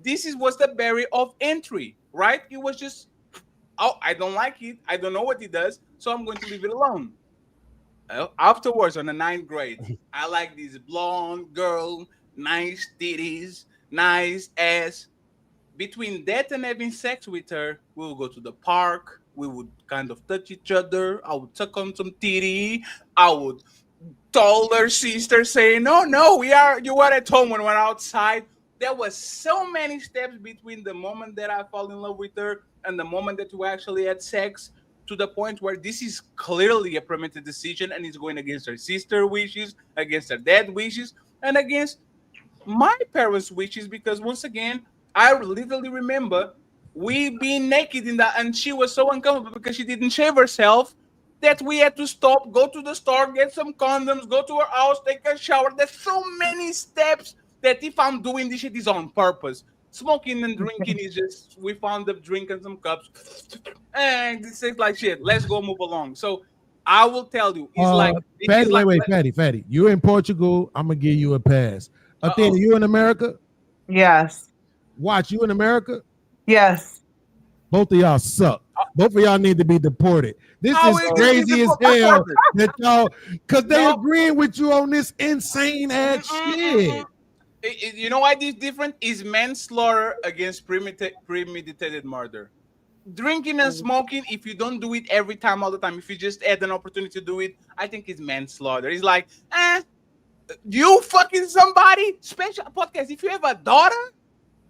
this was the barrier of entry, right? It was just, oh, I don't like it. I don't know what it does. So I'm going to leave it alone. Afterwards, on the 9th grade, I like this blonde girl, nice titties, nice ass. Between that and having sex with her, we would go to the park. We would kind of touch each other. I would suck on some titty. I would tell her sister saying, no, you were at home when we're outside. There was so many steps between the moment that I fall in love with her and the moment that we actually had sex. to the point where this is clearly a parental decision and it's going against her sister's wishes, against her dad's wishes, and against my parents' wishes. Because once again, I literally remember we being naked in that, and she was so uncomfortable because she didn't shave herself that we had to stop, go to the store, get some condoms, go to her house, take a shower. There's so many steps that if I'm doing this shit is on purpose. Smoking and drinking is just, we found up drinking some cups and it's like shit. Let's go move along. So I will tell you, it's like Fatty, Fatty. You're in Portugal. I'm gonna give you a pass. Athena, you in America? Yes. Watch, you in America? Yes. Both of y'all suck. Both of y'all need to be deported. This is crazy as hell that y'all, because they agreeing with you on this insane ass shit. You know why this different? Is manslaughter against premeditated murder. Drinking and smoking, if you don't do it every time, all the time, if you just add an opportunity to do it, I think it's manslaughter. It's like, you fucking somebody, special podcast. If you have a daughter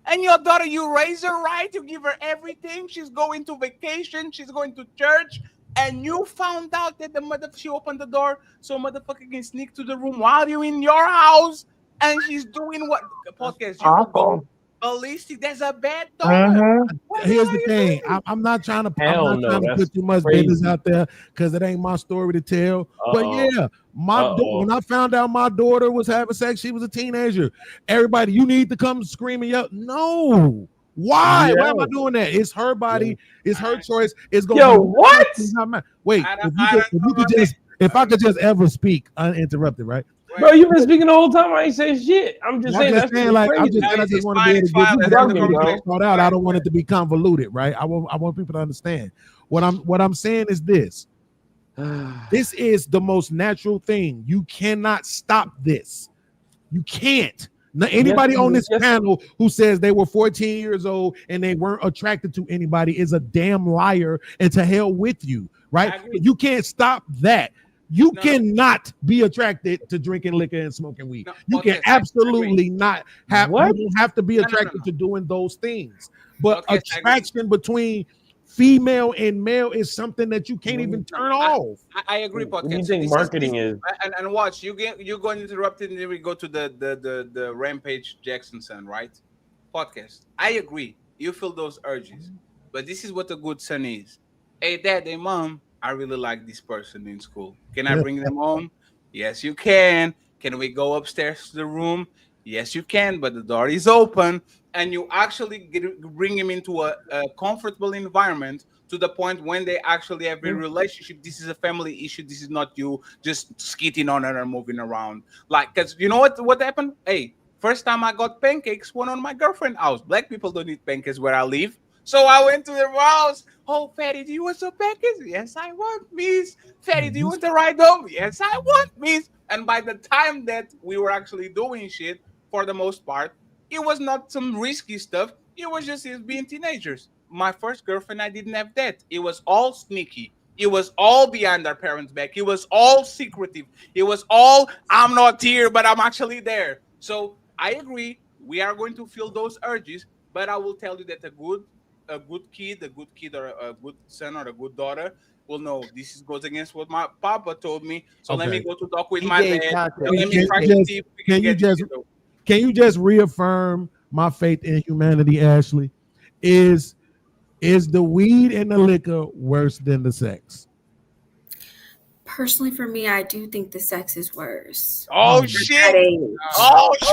and your daughter, you raise her right, you give her everything, she's going to vacation, she's going to church, and you found out that she opened the door so motherfucker can sneak to the room while you're in your house, and she's doing what podcast? You go ballistic. That's a bad daughter. Here's the thing. I'm not trying to put too much business out there because it ain't my story to tell. But yeah, when I found out my daughter was having sex, she was a teenager. Everybody, you need to come screaming up. No. Why? Yeah. Why am I doing that? It's her body. It's her choice. It's going. Yo, what? Wait. If I could just ever speak uninterrupted, right? Bro, you've been speaking the whole time. I ain't saying shit. I'm just saying that's saying, like, I just want to be able to get out. I don't want it to be convoluted, right? I want people to understand. What I'm saying is this. This is the most natural thing. You cannot stop this. You can't. Now, anybody on this panel who says they were 14 years old and they weren't attracted to anybody is a damn liar, and to hell with you, right? You can't stop that. You cannot be attracted to drinking liquor and smoking weed. You can absolutely not have. You don't have to be attracted to doing those things. But attraction between female and male is something that you can't even turn off. I agree, podcast. What do you think marketing is? And watch, you're going interrupted, and then we go to the Rampage Jackson son, right? Podcast. I agree. You feel those urges, but this is what a good son is. Hey, dad, hey, mom, I really like this person in school. Can I bring them home? Yes, you can. Can we go upstairs to the room? Yes, you can, but the door is open. And you actually bring him into a comfortable environment to the point when they actually have a relationship. This is a family issue. This is not you just skitting on her and moving around. Like, because you know what happened? Hey, first time I got pancakes went on my girlfriend's house. Black people don't eat pancakes where I live. So I went to their house. Oh, Fatty, do you want some pancakes? Yes, I want, miss. Fatty, do you want to ride home? Yes, I want, miss. And by the time that we were actually doing shit, for the most part, it was not some risky stuff. It was just being teenagers. My first girlfriend, I didn't have that. It was all sneaky. It was all behind our parents' back. It was all secretive. It was all, I'm not here, but I'm actually there. So I agree. We are going to feel those urges. But I will tell you that a good kid or a good son or a good daughter will know this goes against what my papa told me. So let me go to talk with my dad. Let me try to see if we can get it. Can you just reaffirm my faith in humanity, Ashley? Is the weed and the liquor worse than the sex? Personally, for me, I do think the sex is worse. Oh, shit. Oh, shit.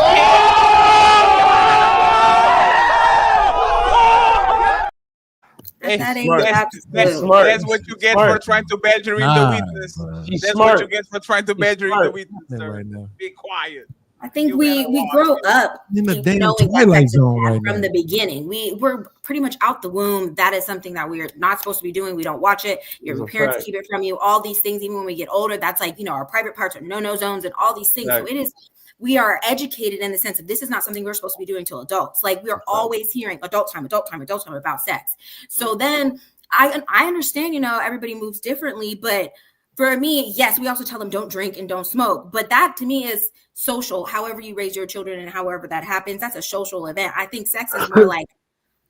That's what you get for trying to badger in the witness. That's what you get for trying to badger in the witness. Right now. Be quiet. I think we grow up in the damn knowing Twilight Zone right from now. the beginning. We're pretty much out the womb. That is something that we are not supposed to be doing. We don't watch it. Your parents keep it from you. All these things, even when we get older, that's like, our private parts are no zones and all these things. So it is. We are educated in the sense of this is not something we're supposed to be doing to adults. Like we're always hearing adult time about sex. So then I understand, everybody moves differently, but for me, yes, we also tell them don't drink and don't smoke. But that to me is social. However you raise your children and however that happens, that's a social event. I think sex is more like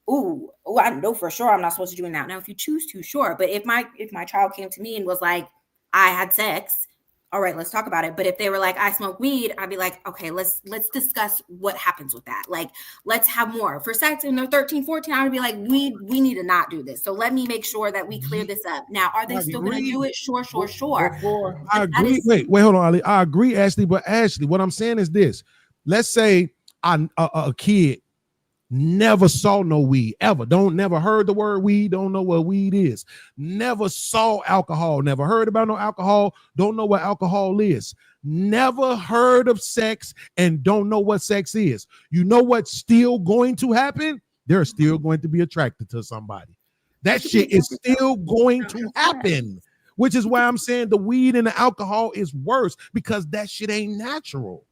ooh, I know for sure I'm not supposed to do it now. Now, if you choose to, sure. But if my child came to me and was like, I had sex, all right, let's talk about it. But if they were like, I smoke weed, I'd be like, okay, let's discuss what happens with that. Like, let's have more. For sex when they're 13, 14, I would be like, we need to not do this. So let me make sure that we clear this up. Now, are they still going to do it? Sure. I agree. Wait, hold on, Ali. I agree, Ashley. But Ashley, what I'm saying is this. Let's say a kid never saw no weed ever. Never heard the word weed. Don't know what weed is. Never saw alcohol. Never heard about no alcohol. Don't know what alcohol is. Never heard of sex and don't know what sex is. You know what's still going to happen? They're still going to be attracted to somebody. That shit is still going to happen, which is why I'm saying the weed and the alcohol is worse, because that shit ain't natural.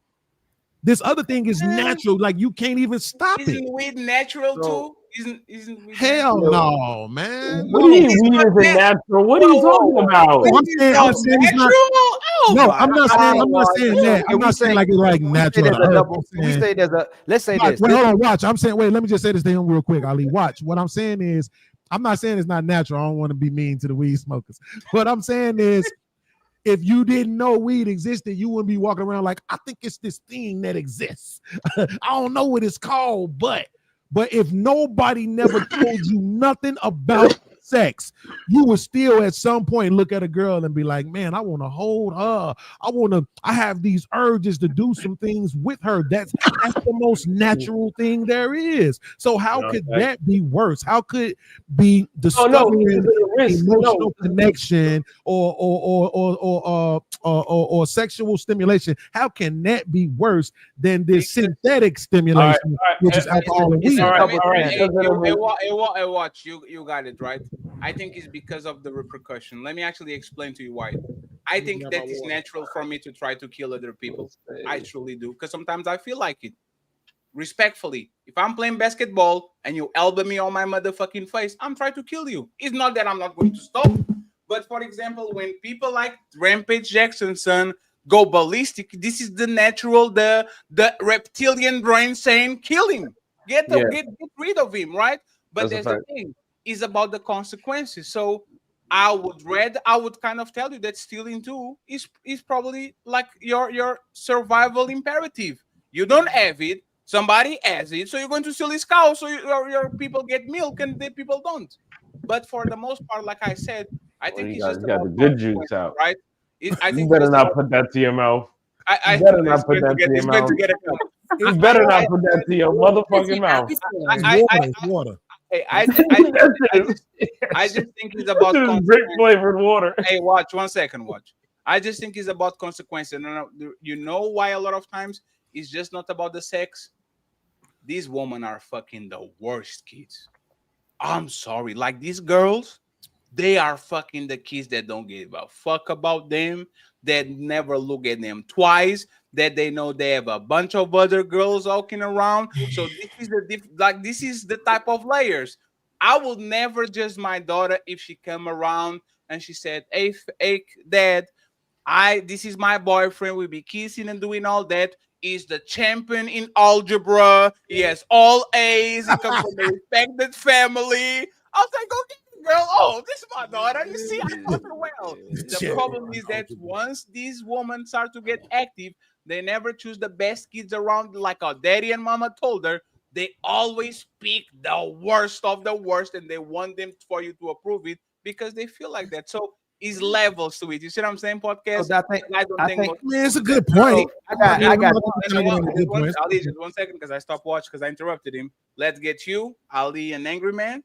This other thing is natural, like you can't even stop it. Isn't weed natural too? Isn't weed hell natural? no, man. What do you mean weed isn't natural? What are you talking about? I'm saying it's not. No, I'm not saying that. I'm not saying like it's like natural. We say there's a. Let's say this. Wait, hold on, watch. I'm saying, wait, let me just say this to him real quick, Ali. Watch. What I'm saying is, I'm not saying it's not natural. I don't want to be mean to the weed smokers. What I'm saying is, if you didn't know weed existed, you wouldn't be walking around like, I think it's this thing that exists. I don't know what it's called, but if nobody never told you nothing about sex, you would still at some point look at a girl and be like, man, I want to hold her. I have these urges to do some things with her. That's the most natural thing there is. So how could that be worse? How could be discovering emotional connection or sexual stimulation? How can that be worse than this synthetic stimulation, which is alcohol and weed? Watch, you got it right. I think it's because of the repercussion. Let me actually explain to you why. I think that it's natural for me to try to kill other people. I truly do, because sometimes I feel like it. Respectfully, if I'm playing basketball and you elbow me on my motherfucking face, I'm trying to kill you. It's not that I'm not going to stop. But for example, when people like Rampage Jackson's son go ballistic, this is the natural, the reptilian brain saying, kill him. Get rid of him, right? But there's the thing. Is about the consequences. So I would kind of tell you that stealing too is probably like your survival imperative. You don't have it, somebody has it, so you're going to steal his cow, so your people get milk and the people don't. But for the most part, like I said, I think it's just got the good juice out, right? I think you better not put that to your mouth. You better not put that to your mouth. You better not put that to your motherfucking mouth. It's water. Hey, I just think it's about brick flavored water. Hey, watch 1 second. Watch. I just think it's about consequences. You know why a lot of times it's just not about the sex. These women are fucking the worst kids. I'm sorry. Like these girls, they are fucking the kids that don't give a fuck about them, that never look at them twice, that they know they have a bunch of other girls walking around. So this is the type of layers. I would never judge my daughter if she come around and she said, hey dad, this is my boyfriend, we'll be kissing and doing all that. He's the champion in algebra. He has all A's. He comes from a respected family. I was like, okay, girl, oh, this is my daughter. You see, I taught her well. The problem is that once these women start to get active, they never choose the best kids around, like our daddy and mama told her. They always pick the worst of the worst, and they want them for you to approve it because they feel like that. So it's levels to it. You see what I'm saying, podcast? So I think it's a good point. I got Ali, just 1 second, because I stopped watching because I interrupted him. Let's get you, Ali, and Angry Man,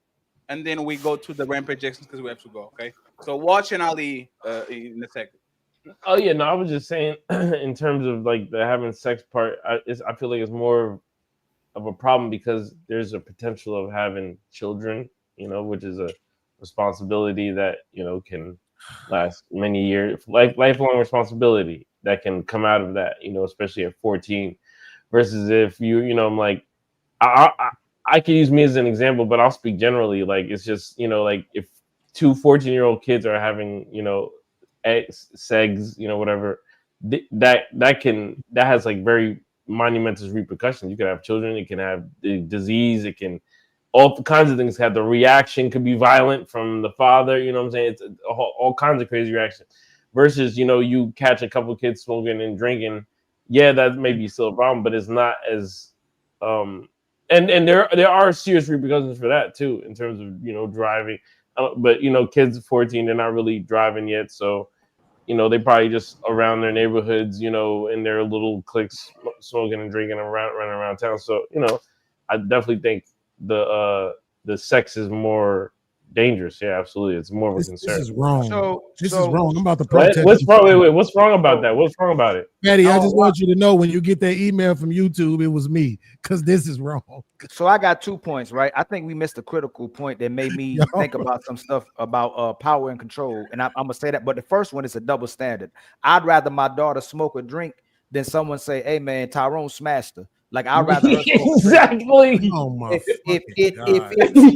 and then we go to the Rampage Jacksons because we have to go. Okay. So watch and Ali in a second. Oh yeah, no, I was just saying in terms of like the having sex part, I feel like it's more of a problem because there's a potential of having children, which is a responsibility that can last many years, lifelong responsibility that can come out of that, especially at 14. Versus if I'm like, I can use me as an example, but I'll speak generally. Like it's just like if two 14-year-old kids are having segs, whatever, that has like very monumental repercussions. You can have children, it can have the disease, it can all kinds of things. The reaction could be violent from the father. You know what I'm saying? It's all kinds of crazy reactions. Versus, you catch a couple kids smoking and drinking. Yeah, that may be still a problem, but it's not as and there are serious repercussions for that too, in terms of driving. But kids 14, they're not really driving yet, so they probably just around their neighborhoods, in their little cliques, smoking and drinking and running around town. So I definitely think the sex is more dangerous. Yeah, absolutely, it's more of a concern. This is wrong. This is wrong. I'm about to protest. protest. What's wrong about that? What's wrong about it? Patty, I just want you to know when you get that email from YouTube, it was me, because this is wrong. So I got 2 points, right? I think we missed a critical point that made me think about some stuff about power and control. And I'm gonna say that, but the first one is a double standard. I'd rather my daughter smoke or drink than someone say, "Hey man, Tyrone smashed her." Like I'd rather her exactly. Oh my if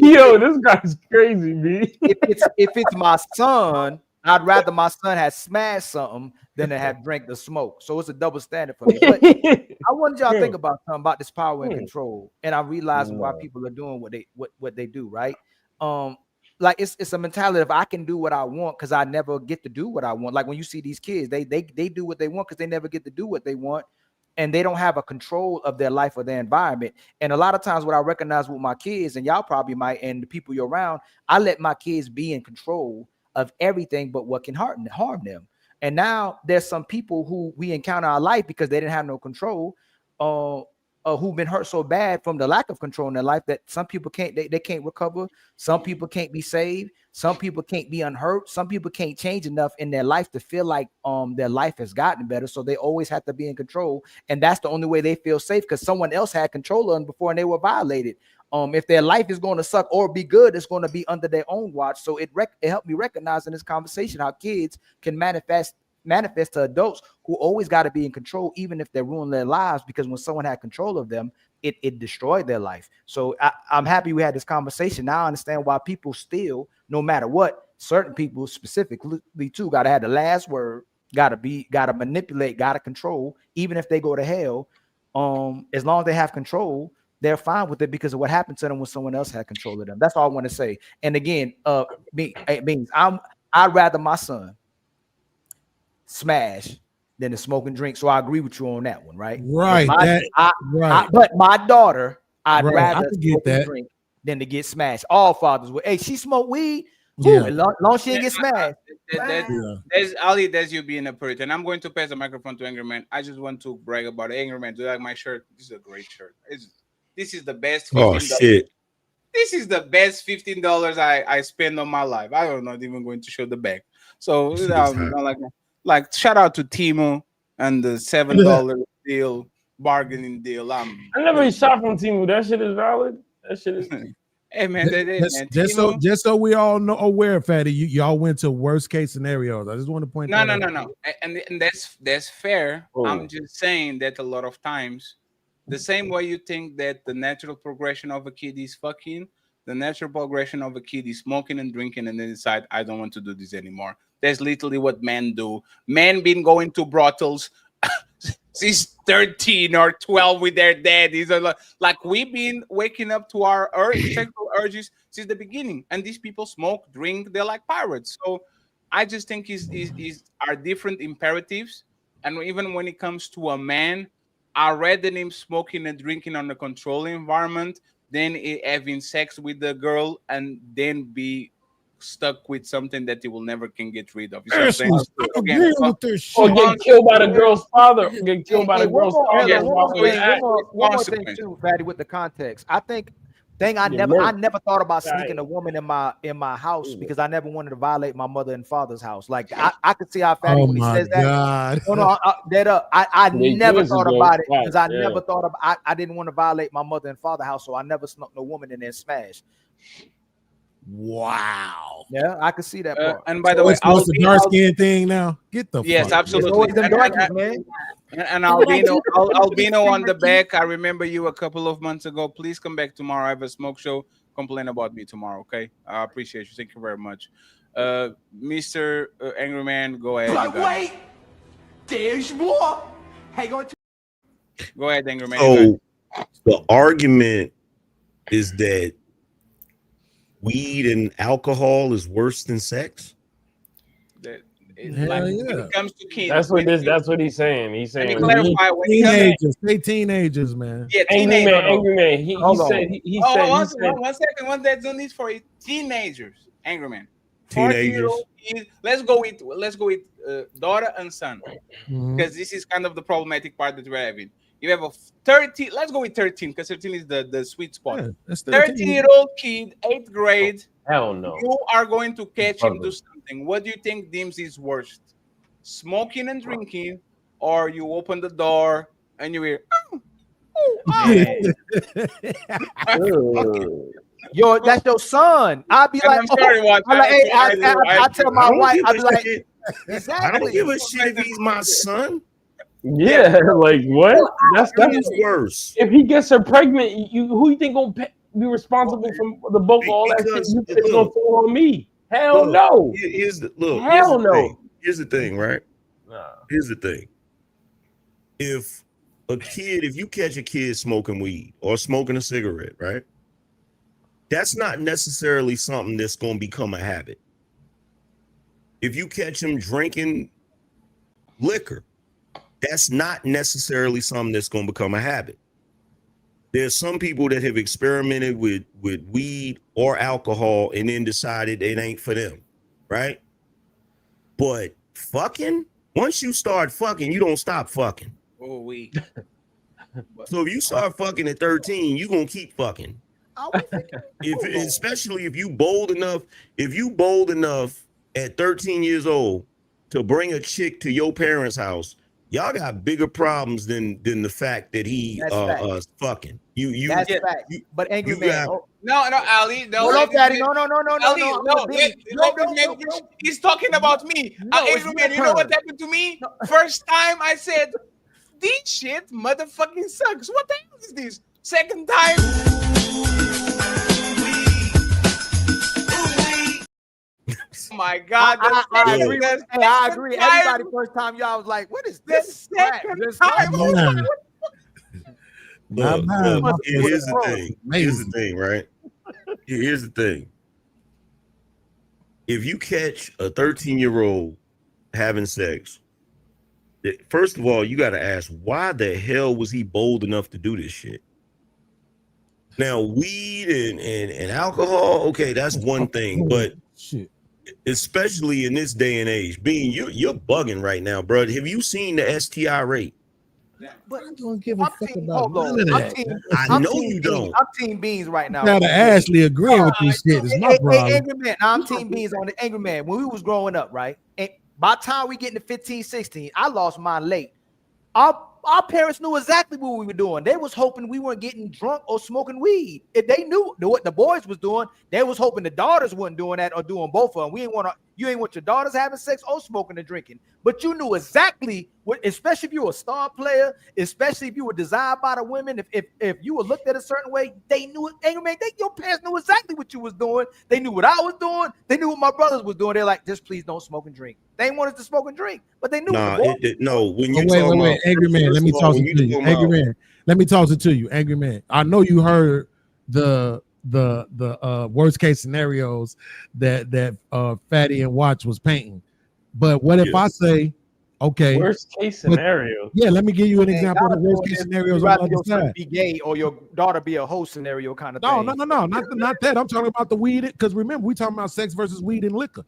yo, this guy's crazy, man. If it's my son, I'd rather my son had smashed something than to have drank the smoke. So it's a double standard for me. But I wanted y'all to think about something about this power and control, and I realize why people are doing what they do, right? Like it's a mentality of I can do what I want because I never get to do what I want. Like when you see these kids, they do what they want because they never get to do what they want. And they don't have a control of their life or their environment. And a lot of times what I recognize with my kids, and y'all probably might, and the people you're around, I let my kids be in control of everything but what can harm them. And now there's some people who we encounter in our life because they didn't have no control, who've been hurt so bad from the lack of control in their life that some people can't, they can't recover. Some people can't be saved. Some people can't be unhurt. Some people can't change enough in their life to feel like their life has gotten better. So they always have to be in control. And that's the only way they feel safe, because someone else had control of them before and they were violated. If their life is going to suck or be good, it's going to be under their own watch. So it helped me recognize in this conversation how kids can manifest to adults who always got to be in control, even if they're ruining their lives, because when someone had control of them, it destroyed their life. So I'm happy we had this conversation. Now I understand why people still, no matter what, certain people specifically too, got to have the last word, got to manipulate, got to control, even if they go to hell. As long as they have control, they're fine with it because of what happened to them when someone else had control of them. That's all I want to say. And again, I'd rather my son smash than to smoke and drink. So I agree with you on that one, right? Right. But my daughter, I'd Right, I rather can get smoke and that. drink than to get smashed. All fathers would. Hey, she smoked weed. Yeah. As long as she didn't get smashed. There's Ali, there's you being a Puritan. I'm going to pass the microphone to Angry Man. I just want to brag about it. Angry Man, do you like my shirt? This is a great shirt. This is the best. Oh $15. shit. This is the best $15 I spend on my life. I'm not even going to show the back. So like shout out to Timo and the $7 deal, bargaining deal. I never shot from Timu. That shit is valid. That shit is. Hey man, Just so we all know, aware, Fatty, y'all went to worst case scenarios. I just want to point No, that no, out. no, no, and that's fair. Oh. I'm just saying that a lot of times, the same way you think that the natural progression of a kid is fucking, the natural progression of a kid is smoking and drinking, and then decide I don't want to do this anymore. That's literally what men do. Men been going to brothels since 13 or 12 with their daddies. Like we've been waking up to our sexual urges since the beginning. And these people smoke, drink, they're like pirates. So I just think is are different imperatives. And even when it comes to a man, I'd rather him smoking and drinking on a controlled environment than having sex with the girl and then be stuck with something that he will never can get rid of. You see what I'm saying? Or get killed by the girl's father. Get killed by the girl's father. One more thing too, Fatty, with the context. I think I never thought about sneaking a woman in my house because I never wanted to violate my mother and father's house. Like I could see how Fatty when he says that. I never thought about it because I never thought about. I didn't want to violate my mother and father's house, so I never snuck no woman in there and smashed. Wow. Yeah, I could see that part. And by the way, it's the dark skin thing now. Get the yes, fuck. absolutely. And Albino on the back. I remember you a couple of months ago. Please come back tomorrow. I have a smoke show. Complain about me tomorrow, okay? I appreciate you. Thank you very much. Mr. Angry Man, go ahead. But wait, there's more. Hang on. Go ahead, Angry Man. So the argument is that weed and alcohol is worse than sex? When Yeah. it comes to kids, That's what he's saying. He's let me saying clarify. When it comes to They teenagers, man. yeah, angry teenagers. man. He said. One second. One there's no need for it. Teenagers, angry man. Teenagers. 14-year-old kid. Let's go with daughter and son, because this is kind of the problematic part that we're having. You have a 13. Let's go with 13 because 13 is the sweet spot. Yeah, 13-year-old kid, 8th grade. Hell no. You are going to catch him do something. What do you think deems is worst? Smoking and drinking, or you open the door and you hear, Yo, that's your son. I'll be like, I tell my wife, I'll be like, I don't give a shit if he's my son. Yeah, like what? That's worse. If he gets her pregnant, who you think gonna be responsible for the bulk of all that shit? You think it's gonna fall on me? Hell no. Here's the thing, right? Here's the thing. If you catch a kid smoking weed or smoking a cigarette, right? That's not necessarily something that's going to become a habit. If you catch him drinking liquor, that's not necessarily something that's going to become a habit. There's some people that have experimented with weed or alcohol and then decided it ain't for them, right? But fucking, once you start fucking, you don't stop fucking. Oh, we. So if you start fucking at 13, you gonna keep fucking. Especially if you bold enough at 13 years old to bring a chick to your parents' house, y'all got bigger problems than the fact that he fucking. That's fact. But angry man. No, Ali. No, Hold up, Daddy. No. Ali, no. He's talking about me. Angry man, you know what happened to me? First time I said, this shit motherfucking sucks. What the hell is this? Second time. Oh my God. I agree. I agree. Everybody first time y'all was like, what is this? Look, here's the thing. Here's the thing, right? Here's the thing. If you catch a 13-year-old having sex, first of all, you got to ask, why the hell was he bold enough to do this shit? Now, weed and alcohol, okay, that's one thing, but especially in this day and age, Bean, you're bugging right now, bro. Have you seen the STI rate? But I don't give a fuck about none of that. I know you don't. I'm Team Beans right now. Now, Ashley agreeing with you shit is my problem. Angry man, I'm Team Beans on the angry man. When we was growing up, right? And by the time we get into 15, 16, I lost mine late. Our parents knew exactly what we were doing. They was hoping we weren't getting drunk or smoking weed. If they knew what the boys was doing, they was hoping the daughters wasn't doing that or doing both of them. You ain't want your daughters having sex or smoking and drinking. But you knew exactly what, especially if you were a star player, especially if you were desired by the women, if you were looked at a certain way, they knew it. Angry man, your parents knew exactly what you was doing. They knew what I was doing. They knew what my brothers was doing. They're like, just please don't smoke and drink. They didn't want us to smoke and drink, but they knew. When you wait, angry man, let me talk to you. Angry man, let me talk to you. Angry man, I know you heard the worst case scenarios that Fatty and Watch was painting, but what if I say, okay, worst case scenario? Yeah, let me give you an example of the worst case scenarios on the other side. Be gay or your daughter be a host scenario kind of thing. No, not that. I'm talking about the weed, because remember we talking about sex versus weed and liquor.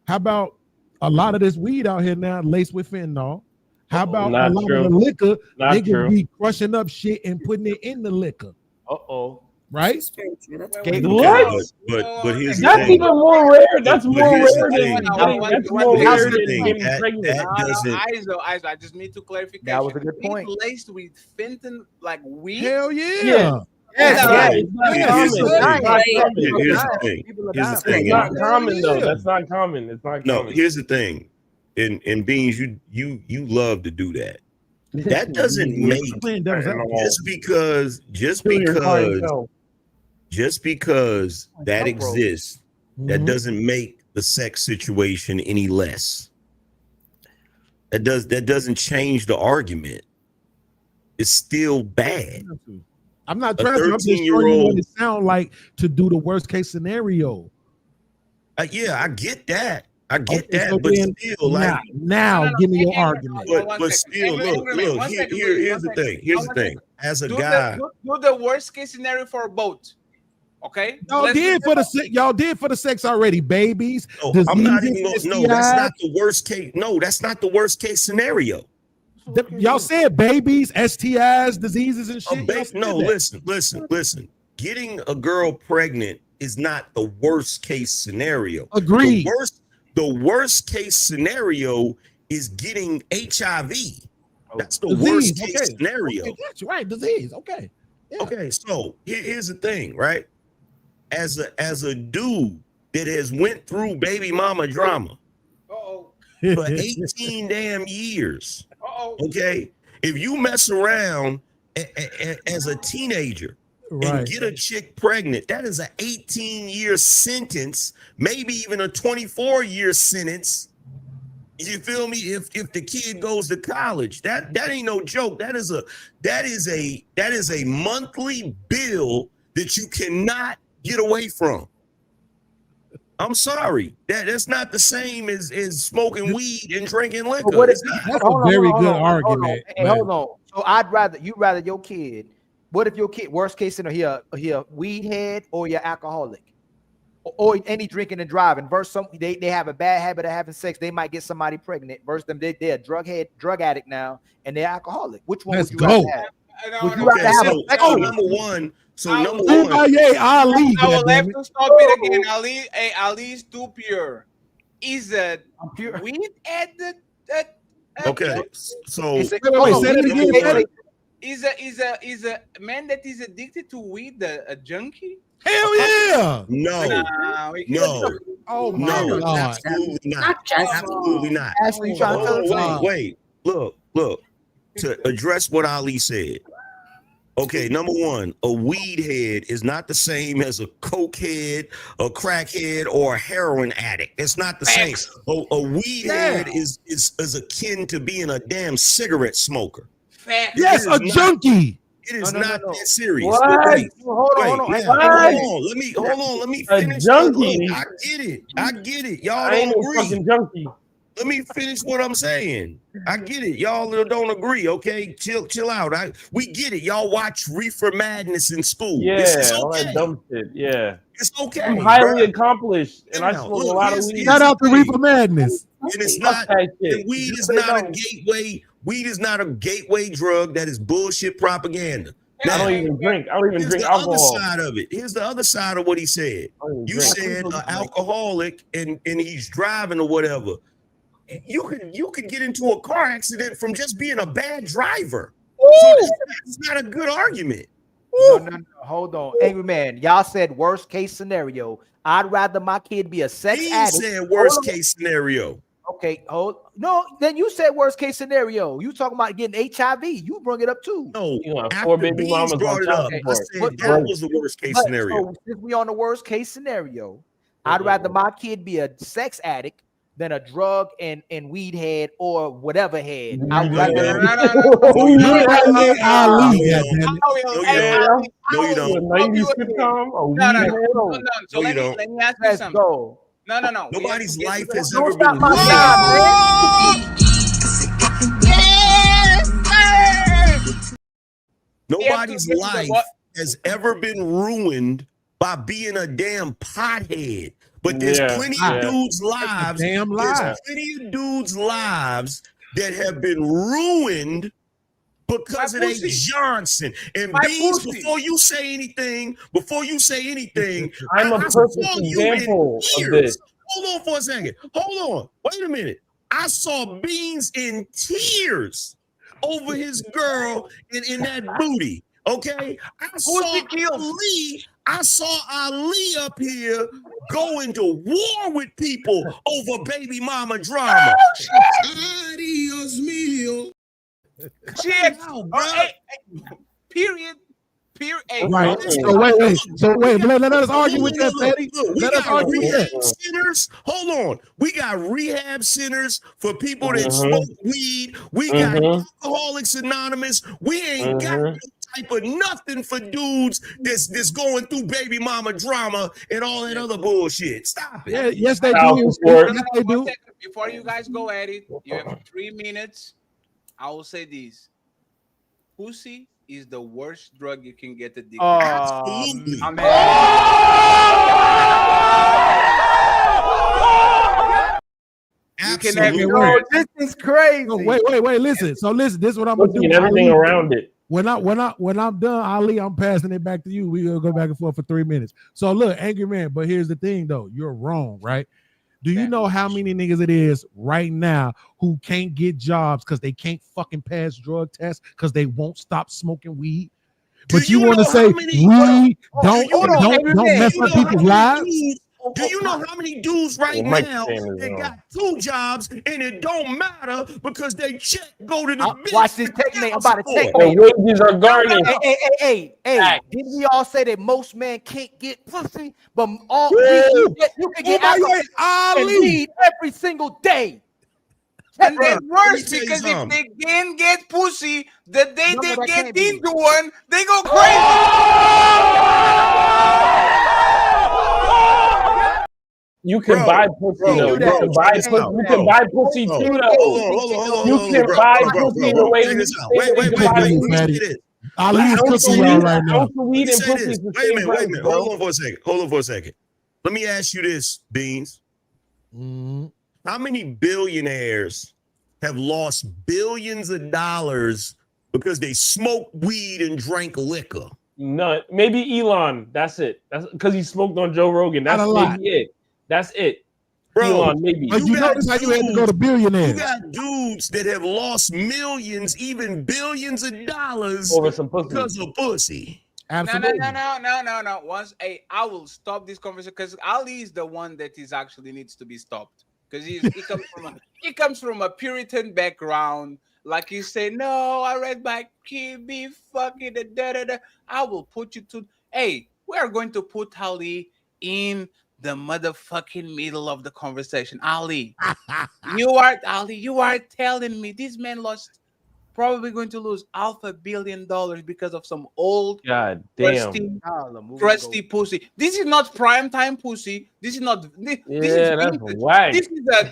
How about a lot of this weed out here now laced with fentanyl? How about a lot of the liquor? They can be crushing up shit and putting it in the liquor. Right? But here's that's even more rare. That's more rare than I just need to clarify. That was a good point. Laced with fentanyl, like weed. Hell yeah. Here's the thing. It's not common though. That's not common. It's not common. No, here's the thing. In Beans, you love to do that. That doesn't make just because that exists, that doesn't make the sex situation any less. That doesn't change the argument. It's still bad. I'm not trying to. I'm just showing you what it sounds like to do the worst case scenario. Yeah, I get that. I get that, so but still, like now, give me your argument. But still, look. Here's the thing. Here's the thing. As a guy, do the worst case scenario for both. Okay, y'all did for the sex already, babies. No, I'm not even. No, that's not the worst case. No, that's not the worst case scenario. Y'all said babies, STIs, diseases, and shit. No, listen. Getting a girl pregnant is not the worst case scenario. Agreed. The worst case scenario is getting HIV. That's the worst case scenario. Okay, that's right, disease. Okay. Yeah. Okay, so here's the thing, right? As a dude that has went through baby mama drama for 18 damn years, okay, if you mess around as a teenager and get a chick pregnant, that is an 18-year sentence, maybe even a 24-year sentence. You feel me? If the kid goes to college, that ain't no joke. That is a monthly bill that you cannot get away from. I'm sorry. That's not the same as smoking weed and drinking liquor. That's a very good argument. Hold on. So you'd rather your kid. What if your kid, worst case scenario, he a weed head or you're alcoholic, or any drinking and driving? Versus they have a bad habit of having sex. They might get somebody pregnant. Versus them, they're a drug addict now and they're alcoholic. Which one would you rather have? Would you rather have a sex? Number one. Ali. I will have to stop it again. Ali is too pure. Is that weed at the? Okay, so say it again. Is a man that is addicted to weed a junkie? Hell yeah! No. Oh my God! Absolutely not. Absolutely not. Wait. Look. To address what Ali said. Okay, number one, a weed head is not the same as a coke head, a crack head, or a heroin addict. It's not the same. A weed head is akin to being a damn cigarette smoker. Yes, a junkie. It is not that serious. What? Wait, hold on. Let me finish. Junkie. I get it. Y'all don't agree. Junkie. Let me finish what I'm saying. I get it. Y'all don't agree. Okay, chill out. We get it. Y'all watch Reefer Madness in school. Yeah, okay. all that dumb shit. Yeah, it's okay. I'm highly accomplished, and I smoke a lot of weed. Shout out to Reefer Madness. And it's not. Weed is not a gateway. Weed is not a gateway drug. That is bullshit propaganda. Now, I don't even drink alcohol. Other side of it. Here's the other side of what he said. You said alcoholic and he's driving or whatever. You could get into a car accident from just being a bad driver. So it's not a good argument. No. Hold on. Angry man, y'all said worst case scenario. I'd rather my kid be a sex addict. He said worst case scenario. Okay. Then you said worst case scenario. You talking about getting HIV. You bring it up too. No, after baby mamas brought it up. I said that was the worst case scenario. So since we on the worst case scenario, I'd rather my kid be a sex addict than a drug and weed head or whatever head. No, you don't. So let me ask you something. No. Nobody's life has ever been ruined. Nobody's life has ever been ruined by being a damn pothead. But there's plenty of dudes' lives. There's plenty of dudes' lives that have been ruined because of that Johnson. And Beans, before you say anything, I'm a perfect example of this. Hold on for a second. Hold on. Wait a minute. I saw Beans in tears over his girl in that booty. Okay, I saw Ali up here going to war with people over baby mama drama. Adios mio. Cheers. Period. Right. So wait. Let us argue with that, Teddy. Let us argue with that. Centers. Hold on. We got rehab centers for people that smoke weed. We got Alcoholics Anonymous. We ain't got no type of nothing for dudes that's going through baby mama drama and all that other bullshit. Stop it. Yeah, yes, they do. Yes, They do. Before you guys go at it, you have 3 minutes. I will say this. Pussy is the worst drug you can get addicted to. Absolutely. This is crazy. No, wait. Listen. So listen. This is what I'm gonna do. And everything around it. When I'm done, Ali, I'm passing it back to you. We're gonna go back and forth for 3 minutes. So look, angry man. But here's the thing, though. You're wrong, right? Do you know how many niggas it is right now who can't get jobs because they can't fucking pass drug tests because they won't stop smoking weed? But you want to say weed don't mess up people's lives? Do you know how many dudes right now that got 2 jobs and it don't matter because they check go to the bitch? Watch this technique. I'm about to take the wages are garnished. Hey. Didn't we all say that most men can't get pussy, but you can get alcohol and weed every single day? And that's worse because if they can't get pussy, the day they get into one, they go crazy. You can buy pussy though. You can buy pussy. You can buy pussy too though. You can buy pussy the way you Wait. Ali is cooking y'all right now. Wait a minute. Hold on for a second. Let me ask you this, Beans. How many billionaires have lost billions of dollars because they smoked weed and drank liquor? None. Maybe Elon. That's it. That's because he smoked on Joe Rogan. That's maybe it. That's it. Bro, Elon, maybe. But you notice how you had to go to billionaires. You got dudes that have lost millions, even billions of dollars over some pussy because of pussy. Absolutely. No. I will stop this conversation because Ali is the one that is actually needs to be stopped because he comes from a Puritan background. Like you say, no, I read my kid be fucking da. I will put you to. Hey, we are going to put Ali in the motherfucking middle of the conversation. Ali, you are telling me this man probably going to lose $500 million because of some old crusty pussy. This is not prime time pussy. This is not this that's whack. This is a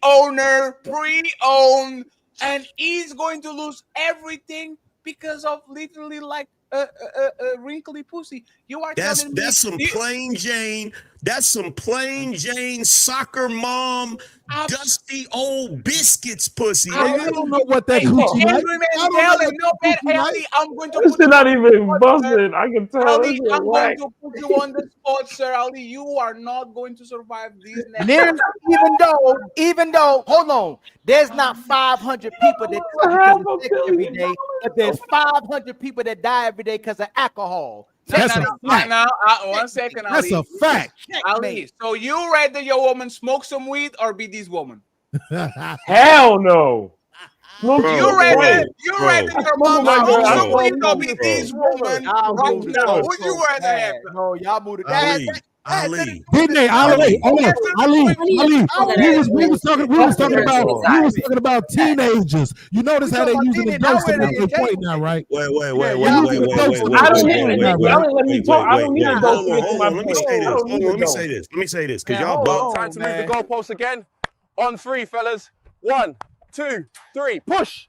owner, pre-owned, and he's going to lose everything because of literally like a wrinkly pussy. You are that's telling me some plain Jane. That's some plain Jane soccer mom, dusty old biscuits pussy. I don't know what that coochie like. I'm going to this is not even busted. I can tell. Ali, I'm going to put you on the spot, sir. Ali, you are not going to survive these next. Even though, hold on, there's not 500 people that die because of sex every day, but there's 500 people that die every day because of alcohol. One second, Ali. That's a fact. Ali, so you rather your woman smoke some weed or be this woman? Hell no. You rather your mom smoke some weed or be this woman right now? Would you rather have? No, y'all moved it. Ali. Didn't they? Ali. We was talking about teenagers. You notice how they using the ghost in their point now, right? Wait. I don't need let me talk. I don't need a ghost. Let me say this. Because y'all time to move the goalposts again. On 3, fellas. 1, 2, 3. Push.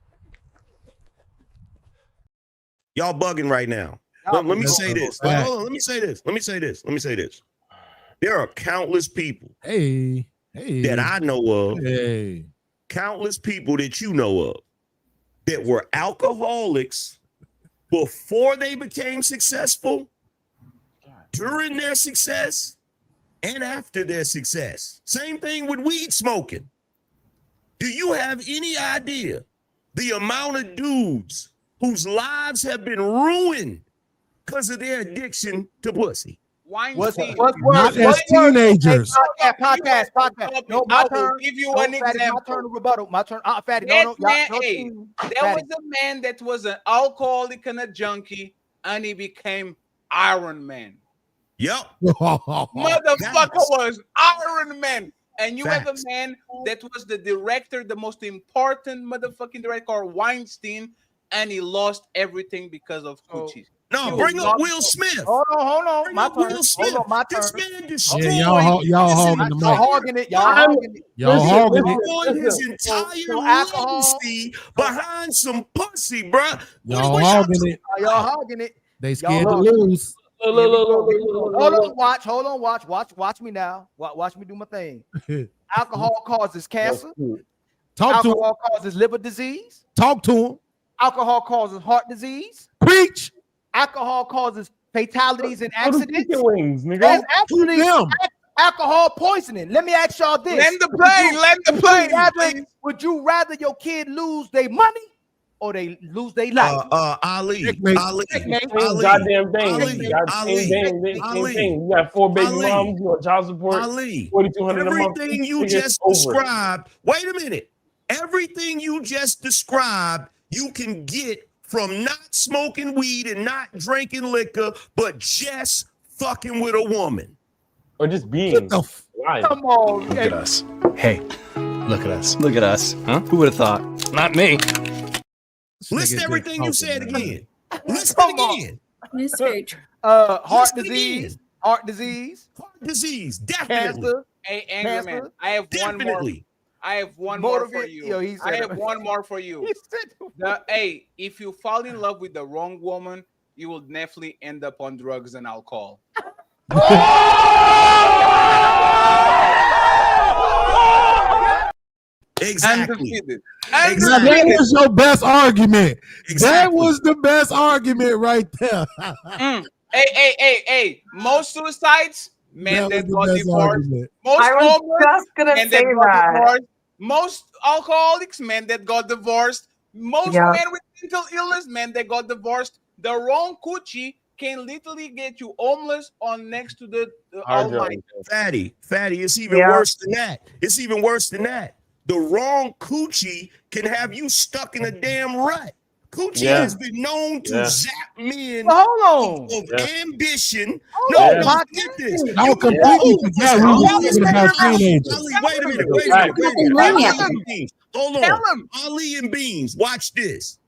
Y'all bugging right now. Let me say this. Hold on. Let me say this. There are countless people that I know of, countless people that you know of, that were alcoholics before they became successful, during their success, and after their success. Same thing with weed smoking. Do you have any idea the amount of dudes whose lives have been ruined because of their addiction to pussy? What's not as teenagers. Podcast. No, my turn. I will give you an example. My turn to rebuttal. My turn. Fatty. There was a man that was an alcoholic and a junkie, and he became Iron Man. Yep. Motherfucker was Iron Man. And you have a man that was the director, the most important motherfucking director, Weinstein, and he lost everything because of coochies. No, bring up Will Smith. Hold on. Bring My up turn. Will Smith. Hold on, my turn. This man destroyed. Yeah, y'all hogging the mic. Hogging it. Y'all hogging it. Y'all hogging it. Destroyed his entire legacy behind some pussy, bruh. Y'all hogging it. Y'all hogging it. They scared to lose. Hold on, watch me now. Watch me do my thing. Alcohol causes cancer. Talk to him. Alcohol causes liver disease. Talk to him. Alcohol causes heart disease. Preach. Alcohol causes fatalities and accidents. Wings, nigga. And actually, alcohol poisoning. Let me ask y'all this. Let the plane. Would you rather your kid lose their money or they lose their life? Ali. Goddamn thing. You got 4 baby moms, you got child support. Ali. 4,200 a month. Everything you just described. Wait a minute. Everything you just described, you can get from not smoking weed and not drinking liquor, but just fucking with a woman. Or just being. Come on. Look at us. Hey, look at us. Look at us. Huh? Who would have thought? Not me. Listen to everything you said again. Listen again. It's very true. Heart disease. Heart disease. Heart disease. Definitely. Cancer. Hey, Angry Man, I have Definitely. I have one more for you. Yo, he said I have one more for you. Hey, if you fall in love with the wrong woman, you will definitely end up on drugs and alcohol. Exactly. That was your best argument. That was the best argument right there. Hey. Most suicides, men that got divorced. Most I was homeless, just gonna men say that got that. divorced. Most alcoholics, men that got divorced. Most Yeah. men with mental illness, men that got divorced. The wrong coochie can literally get you homeless on next to the almighty. Fatty, it's even worse than that. It's even worse than that. The wrong coochie can have you stuck in a damn rut. Coochie has been known to zap men of ambition. No, get this. Y'all completely forgot we were talking about teenagers. Wait a minute. Hold on. Ali and Beans, watch this.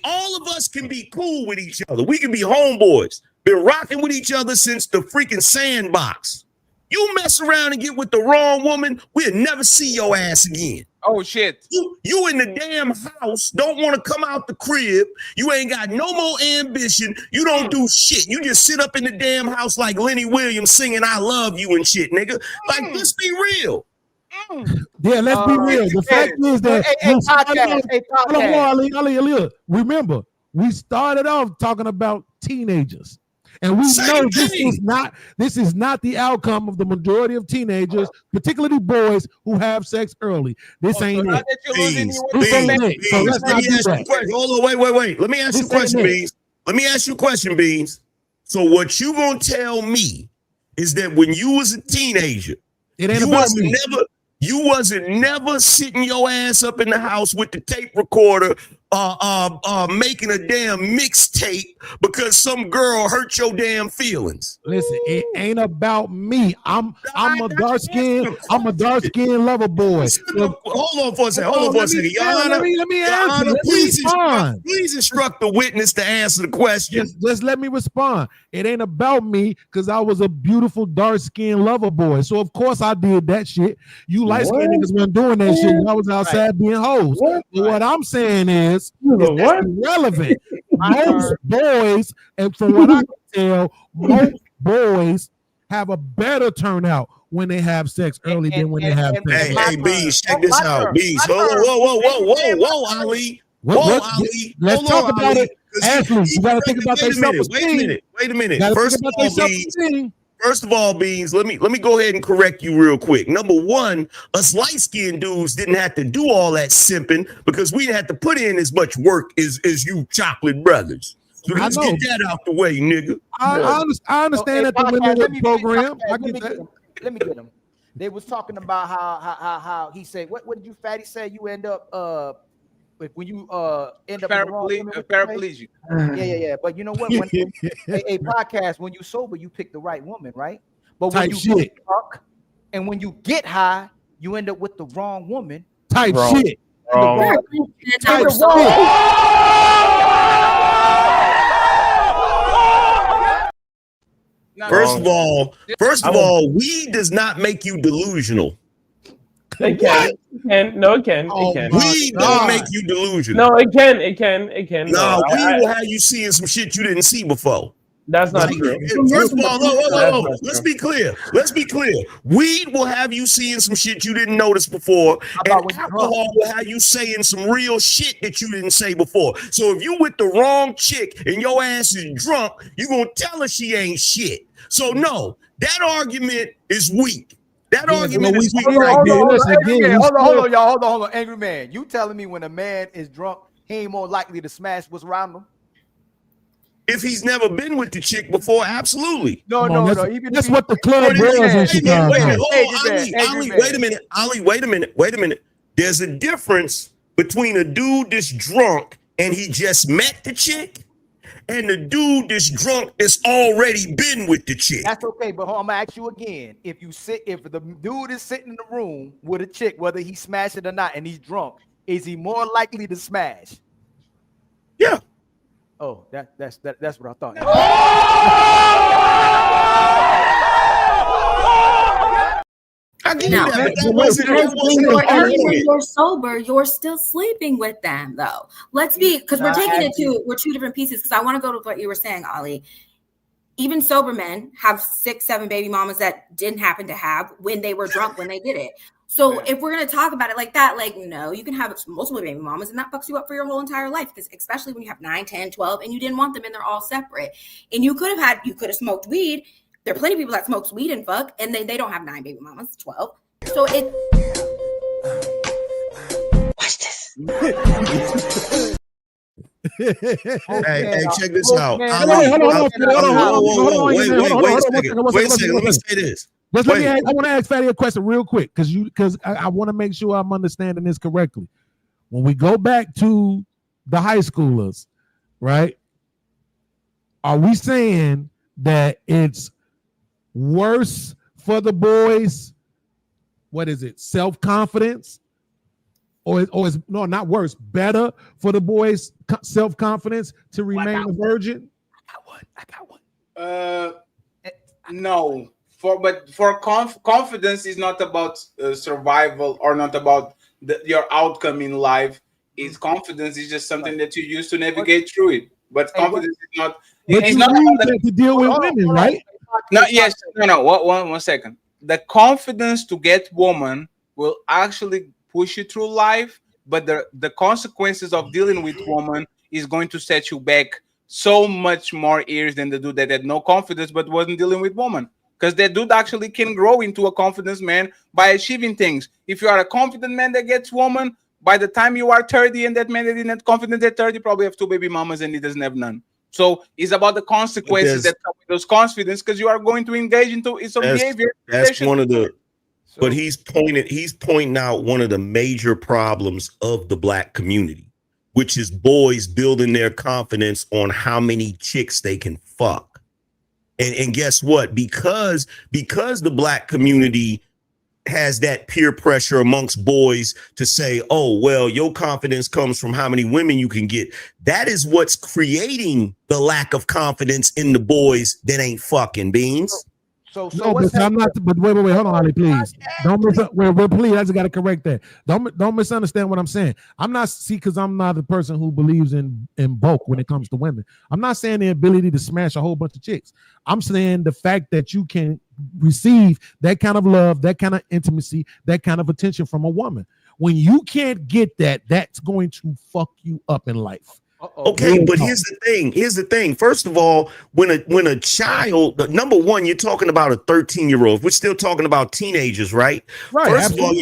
All of us can be cool with each other. We can be homeboys. Been rocking with each other since the freaking sandbox. You mess around and get with the wrong woman, we'll never see your ass again. Oh shit. You in the damn house, don't want to come out the crib. You ain't got no more ambition. You don't do shit. You just sit up in the damn house like Lenny Williams singing I love you and shit, nigga. Like, let's be real. Yeah, let's be real. The fact is that Ali, remember, we started off talking about teenagers. And we know this is not the outcome of the majority of teenagers, particularly boys who have sex early. This ain't it. This ain't it. So let's not do that. Hold on, wait. Let me ask you a question, Beans. Let me ask you a question, Beans. So what you gonna tell me is that when you was a teenager, you wasn't never sitting your ass up in the house with the tape recorder making a damn mixtape because some girl hurt your damn feelings. Listen, it ain't about me. I'm a dark skin lover boy. Hold on for a second. Let me answer. Please instruct the witness to answer the question. Just let me respond. It ain't about me because I was a beautiful dark skin lover boy. So of course I did that shit. You light skinned niggas weren't doing that shit. I was outside being hoes. What I'm saying is that's irrelevant. Most boys, and from what I can tell, most boys have a better turnout when they have sex early than when they have sex. Hey, Bees, check this out. Bees, whoa, Ali. Whoa, Ali. Let's talk about it. Ashley, you gotta think about that self-esteem. Wait a minute. First of all, Beans, let me go ahead and correct you real quick. Number one, us light-skinned dudes didn't have to do all that simping because we didn't have to put in as much work as you chocolate brothers. So let's get that out the way, nigga. I understand that the women in the program. Let me get them. They was talking about how he said, what did you Fatty say? You end up when you end up paraplegic. Yeah. But you know what? When a podcast, when you sober, you pick the right woman, right? But when you get drunk and when you get high, you end up with the wrong woman. Shit. First of all, weed does not make you delusional. It can. It can. No, it can. Oh, it can. weed don't make you delusional. No, it can. It can. It can. No, No, weed will have you seeing some shit you didn't see before. That's not true. First of all, That's let's not be clear. Let's be clear. Weed will have you seeing some shit you didn't notice before, and alcohol will have you saying some real shit that you didn't say before. So if you with the wrong chick and your ass is drunk, you gonna tell her she ain't shit. So no, that argument is weak. That argument is weak right there. Hold on, y'all. Hold on. Angry man, you telling me when a man is drunk, he ain't more likely to smash what's around him? If he's never been with the chick before, absolutely. No. That's what the club wears in Chicago. Wait a minute. There's a difference between a dude that's drunk and he just met the chick, and the dude that's drunk that's already been with the chick. That's okay, but I'm gonna ask you again. If the dude is sitting in the room with a chick, whether he smashed it or not, and he's drunk, is he more likely to smash? Yeah. Oh, that's what I thought. I give you that, but when you're sober, you're still sleeping with them, though. Let's be, because we're two different pieces. Because I want to go to what you were saying, Ali. Even sober men have 6-7 baby mamas that didn't happen to have when they were drunk when they did it. So if we're going to talk about it like that, like, no, you can have multiple baby mamas and that fucks you up for your whole entire life. Because especially when you have 9, 10, 12 and you didn't want them and they're all separate. And you could have smoked weed. There are plenty of people that smokes weed and fuck and they don't have 9 baby mamas, 12. So it. Watch this. Hey, check this out. Wait a second. Let me say this. I want to ask Fatty a question real quick because I want to make sure I'm understanding this correctly. When we go back to the high schoolers, right? Are we saying that it's worse for the boys? What is it? Self-confidence? Or is no, not worse, better for the boys' self-confidence to remain a virgin? I got one. No. For confidence is not about survival or not about your outcome in life. Is confidence is just something that you use to navigate through it. But confidence is not. It's not to deal with women, right? No. Yes. No. One second. The confidence to get woman will actually push you through life, but the consequences of dealing with woman is going to set you back so much more years than the dude that had no confidence but wasn't dealing with woman. Because that dude actually can grow into a confidence man by achieving things. If you are a confident man that gets woman, by the time you are 30 and that man that didn't have confidence at 30 probably have 2 baby mamas and he doesn't have none. So it's about the consequences that come with those confidence because you are going to engage into some behavior. That's one of the. But he's pointing out one of the major problems of the black community, which is boys building their confidence on how many chicks they can fuck. And guess what? Because the black community has that peer pressure amongst boys to say, oh, well, your confidence comes from how many women you can get. That is what's creating the lack of confidence in the boys that ain't fucking beans. So but I'm not. But wait, hold on, Ali, please. Don't please. I just got to correct that. Don't misunderstand what I'm saying. I'm not because I'm not a person who believes in bulk when it comes to women. I'm not saying the ability to smash a whole bunch of chicks. I'm saying the fact that you can receive that kind of love, that kind of intimacy, that kind of attention from a woman. When you can't get that, that's going to fuck you up in life. Okay, but here's the thing. First of all, when a child, number one, you're talking about a 13-year-old. We're still talking about teenagers, right? Right. First of all,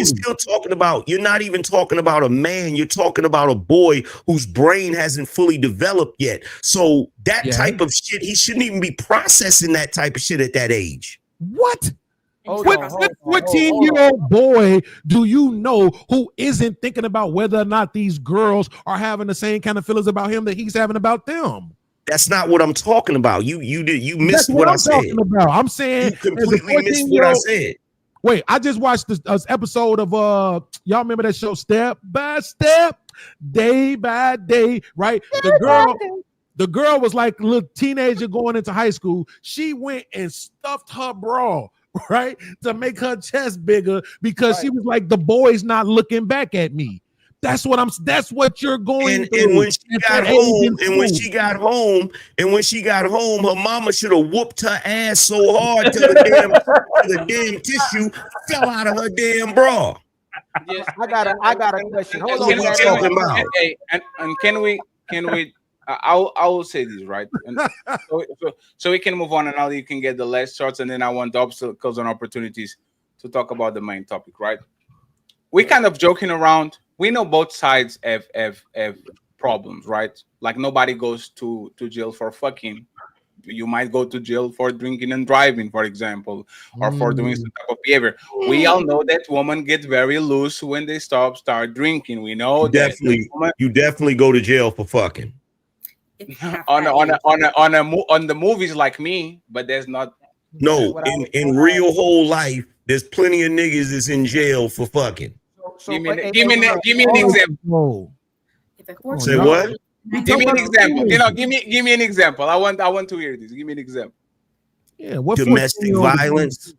you're not even talking about a man. You're talking about a boy whose brain hasn't fully developed yet. So that type of shit, he shouldn't even be processing that type of shit at that age. What? What 14-year-old boy do you know who isn't thinking about whether or not these girls are having the same kind of feelings about him that he's having about them? That's not what I'm talking about. You missed what I said. I'm saying you completely missed what I said. Wait, I just watched this episode of y'all remember that show Step by Step, Day by Day, right? The girl was like a little teenager going into high school. She went and stuffed her bra, right, to make her chest bigger because she was like, the boy's not looking back at me. That's what you're going through. And when she got home, her mama should have whooped her ass so hard till the damn tissue fell out of her damn bra. Yes, I got a question. Hold on. Can we I will say this, right? And so we can move on, and now you can get the last shots, and then I want the obstacles and opportunities to talk about the main topic, right? We kind of joking around. We know both sides have problems, right? Like nobody goes to jail for fucking. You might go to jail for drinking and driving, for example, or for doing some type of behavior. We all know that women get very loose when they start drinking. We know you definitely go to jail for fucking. on the movies like me, but there's not. No, in real whole life, there's plenty of niggas that's in jail for fucking. Give me an example. Say what? Give me an example. Give me an example. I want to hear this. Give me an example. Yeah, what domestic violence?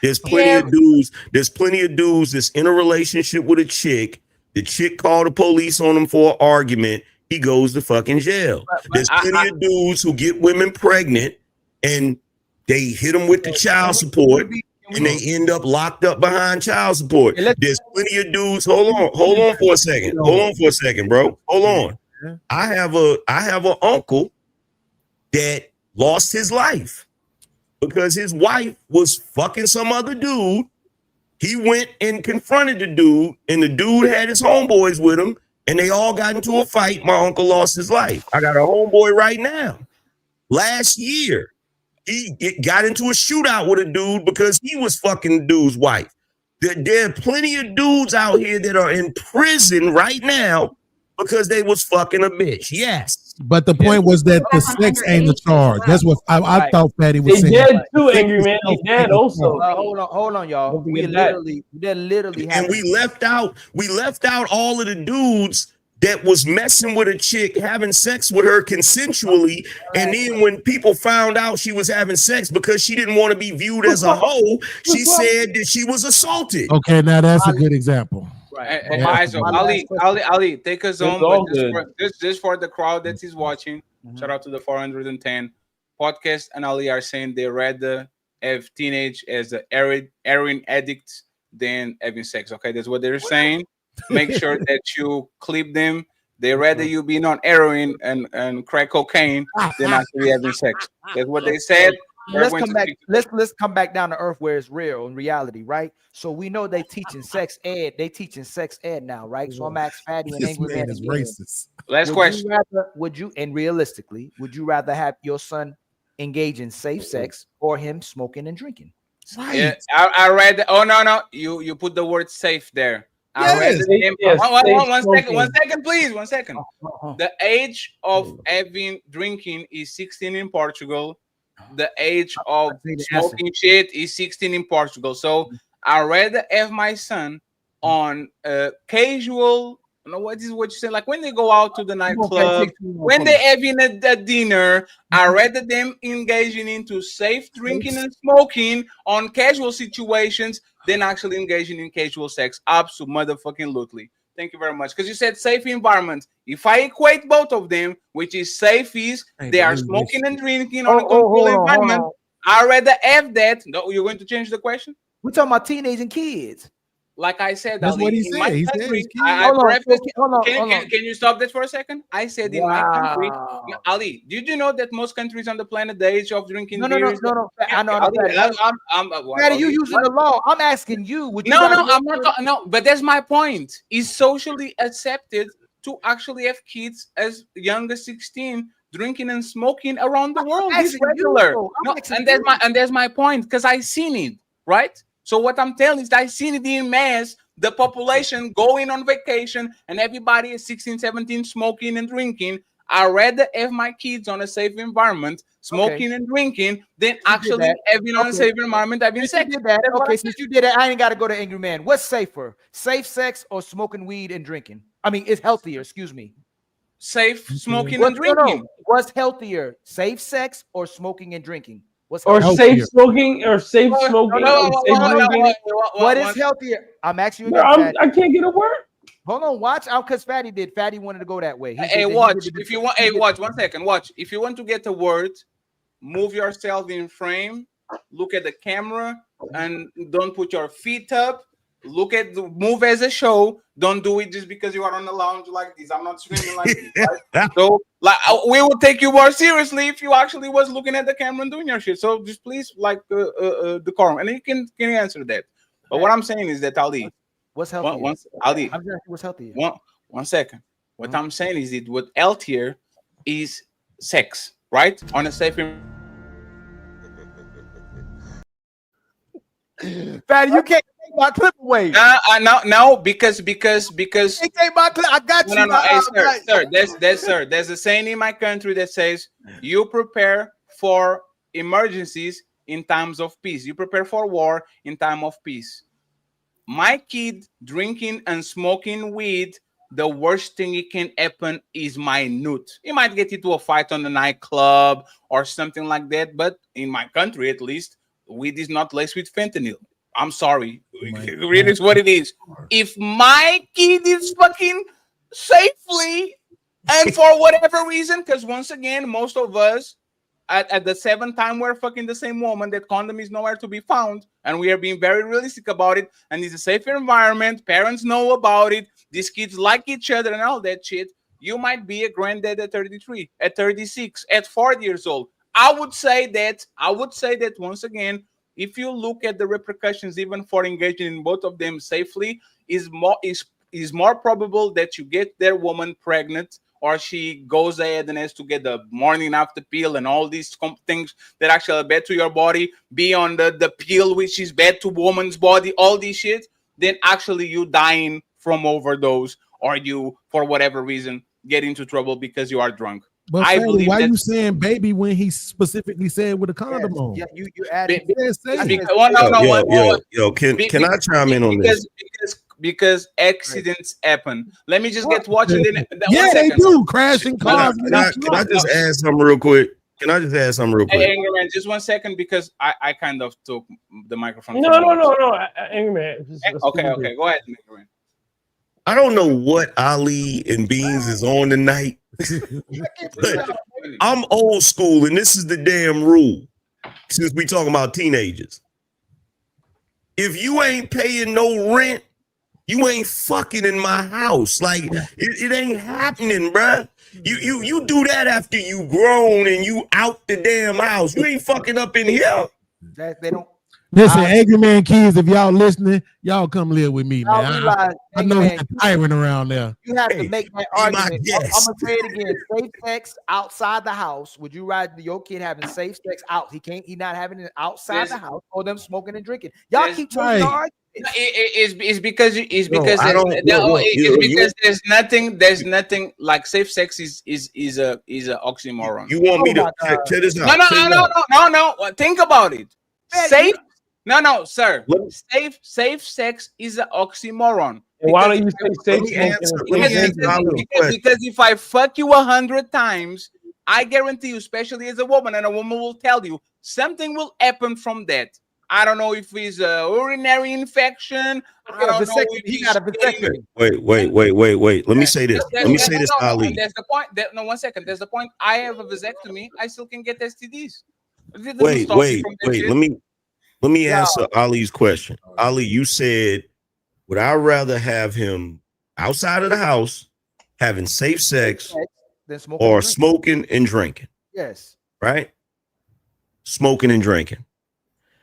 There's plenty of dudes. There's plenty of dudes that's in a relationship with a chick. The chick called the police on him for an argument. He goes to fucking jail. There's plenty of dudes who get women pregnant and they hit them with the child support and they end up locked up behind child support. There's plenty of dudes. Hold on for a second, bro. Hold on. I have an uncle that lost his life because his wife was fucking some other dude. He went and confronted the dude, and the dude had his homeboys with him, and they all got into a fight. My uncle lost his life. I got a homeboy right now. Last year, he got into a shootout with a dude because he was fucking the dude's wife. There are plenty of dudes out here that are in prison right now because they was fucking a bitch. Yes. But the point was that the sex ain't the charge. That's what I thought Fatty was saying. They dead too, Angry Man. They dead also. Hold on, y'all. We literally and we left out all of the dudes that was messing with a chick, having sex with her consensually, and then when people found out she was having sex because she didn't want to be viewed as a hoe, she said that she was assaulted. Okay, now that's a good example. Right. Ali, take us on. But this for the crowd that is watching. Shout out to the 410 podcast. And Ali are saying they rather have teenage as a heroin addicts than having sex. Okay, that's what they're saying. Make sure that you clip them. They rather you be on heroin and crack cocaine than actually having sex. That's what they said. Let's come back. Let's come back down to earth where it's real in reality, right? So we know they teaching sex ed. They teaching sex ed now, right? So I'm asking Fatty and Angry Man is racist. Last question: would you rather have your son engage in safe sex or him smoking and drinking? Right. Yeah, I read. Oh no, you put the word safe there. I read the one second, please. 1 second. The age of having drinking is 16 in Portugal. The age of smoking shit is 16 in Portugal. So I rather have my son on casual. What you say? Like when they go out to the nightclub, when they're having a dinner, I rather them engaging into safe drinking and smoking on casual situations than actually engaging in casual sex. Absolutely. Thank you very much. Because you said safe environment. If I equate both of them, which is safe is they are smoking and drinking on a controlled environment, I rather have that. No, you're going to change the question? We're talking about teenage and kids. Like I said, that's Ali, what he said. He country, said can you stop that for a second? I said in my country, Ali, did you know that most countries on the planet, the age of drinking No. I know. Fatty, you using the law. I'm asking you. Would you I'm not. No, but that's my point. It's socially accepted to actually have kids as young as 16 drinking and smoking around the world. It's regular. And that's my point because I seen it, right? So what I'm telling is I seen it in mass, the population going on vacation and everybody is 16, 17 smoking and drinking. I rather have my kids on a safe environment, smoking and drinking, than actually having on a safe environment having sex. Okay, since you did that, I ain't got to go to Angry Man. What's safer, safe sex or smoking weed and drinking? I mean, it's healthier. Excuse me. Safe smoking and drinking. No. What's healthier, safe sex or smoking and drinking? What's or healthier? safe smoking, or safe smoking, or safe drinking. What is healthier? I'm asking you Bro, again. I can't get a word. Hold on, watch out, because Fatty did. Fatty wanted to go that way. Hey, watch. If you want, watch 1 second. Watch. If you want to get a word, move yourself in frame. Look at the camera and don't put your feet up. Look at the move as a show. Don't do it just because you are on the lounge like this. I'm not streaming like this. Right? So, like, we will take you more seriously if you actually was looking at the camera and doing your shit. So just please, like, decorum, and you can answer that. But what I'm saying is that Ali. What's healthier? Ali, what's healthier? 1 second. What I'm saying is that what healthier is sex, right? On a safe. Fatty, you can't take my clip away. No, because you take my clip. I got you. No. Hey, sir. There's a saying in my country that says you prepare for emergencies in times of peace. You prepare for war in time of peace. My kid drinking and smoking weed, the worst thing it can happen is minute. He might get into a fight on the nightclub or something like that. But in my country, at least, weed is not laced with fentanyl. I'm sorry. It is what it is. If my kid is fucking safely, and for whatever reason, because once again, most of us, at the 7th time we're fucking the same woman, that condom is nowhere to be found, and we are being very realistic about it, and it's a safer environment, parents know about it, these kids like each other and all that shit, you might be a granddad at 33, at 36, at 40 years old. I would say that once again, if you look at the repercussions, even for engaging in both of them safely, is more probable that you get their woman pregnant, or she goes ahead and has to get the morning after pill and all these things that actually are bad to your body, be on the pill which is bad to woman's body, all these shit, then actually you dying from overdose, or you, for whatever reason, get into trouble because you are drunk. But I Fatty, believe why that, you saying baby when he specifically said with a condom on? Yeah, you added. Can I chime in on this? Because accidents happen. Let me just get watching. Yeah, they do crashing cars. Can I just add something real quick? Hey, Angry Man, just 1 second, because I kind of took the microphone. No, Angry Man. Okay, go ahead, Angry Man. I don't know what Ali and Beans is on tonight. But I'm old school, and this is the damn rule. Since we talking about teenagers, if you ain't paying no rent, you ain't fucking in my house. Like it ain't happening, bruh. You do that after you grown and you out the damn house. You ain't fucking up in here. They don't. Listen, Angry Man kids, if y'all listening, y'all come live with me, man. I know he's tiring around there. You have to make that argument. I'm gonna say it again. Safe sex outside the house. Would you rather your kid having safe sex out? He not having it outside the house, or them smoking and drinking. Y'all keep trying to argue. It's because there's nothing like safe sex is a oxymoron. You want me to check this out? No. Think about it. Safe. No, sir. Safe sex is an oxymoron. Why don't you say safe? Because if I fuck you 100 times, I guarantee you, especially as a woman, and a woman will tell you, something will happen from that. I don't know if it's a urinary infection. I don't know if he got a vasectomy. Wait. Let me say this. Ali. That's the point. 1 second. That's the point. I have a vasectomy. I still can get STDs. Wait. Let me answer Ali's question. Ali, you said, would I rather have him outside of the house having safe sex or smoking and drinking? Yes. Right? Smoking and drinking.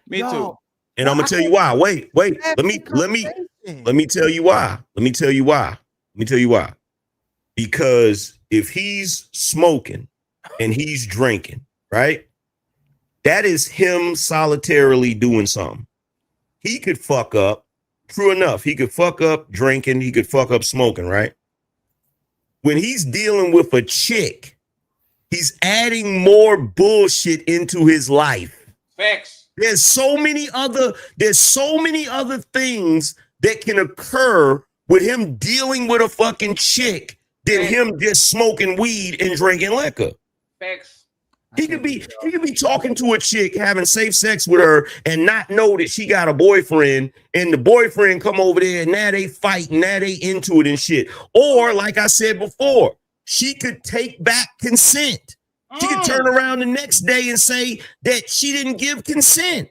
Me too. And I'm gonna tell you why. Wait. Let me tell you why. Because if he's smoking and he's drinking, right? That is him solitarily doing something. He could fuck up. True enough. He could fuck up drinking. He could fuck up smoking, right? when he's dealing with a chick, he's adding more bullshit into his life. Facts. There's so many other things that can occur with him dealing with a fucking chick than him just smoking weed and drinking liquor. Facts. He could be talking to a chick, having safe sex with her, and not know that she got a boyfriend, and the boyfriend come over there, and now they fight, and now they into it and shit. Or, like I said before, she could take back consent. She could turn around the next day and say that she didn't give consent.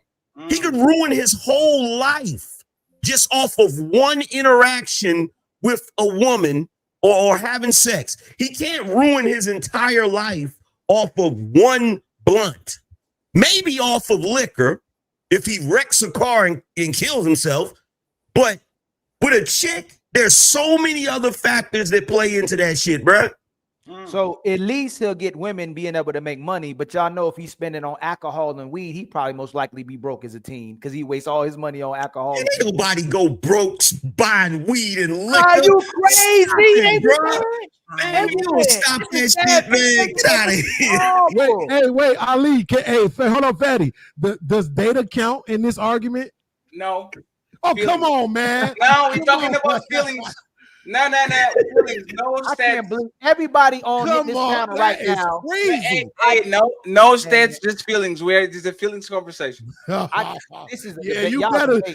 He could ruin his whole life just off of one interaction with a woman or having sex. He can't ruin his entire life off of one blunt, maybe off of liquor if he wrecks a car and kills himself. But with a chick, there's so many other factors that play into that shit, bruh. So at least he'll get women being able to make money, but y'all know if he's spending on alcohol and weed, he probably most likely be broke as a teen because he wastes all his money on alcohol. Ain't nobody go broke buying weed and liquor. Are you crazy, bro? Man, you don't stop that shit, man. Get out of here. Wait, Ali. Hold on, Fatty. Does data count in this argument? No. Oh, come on, man. No, we're talking about feelings. No. Feelings. No stats. I can't believe everybody on this channel right now. Hey, no stats, just feelings. It's a feelings conversation.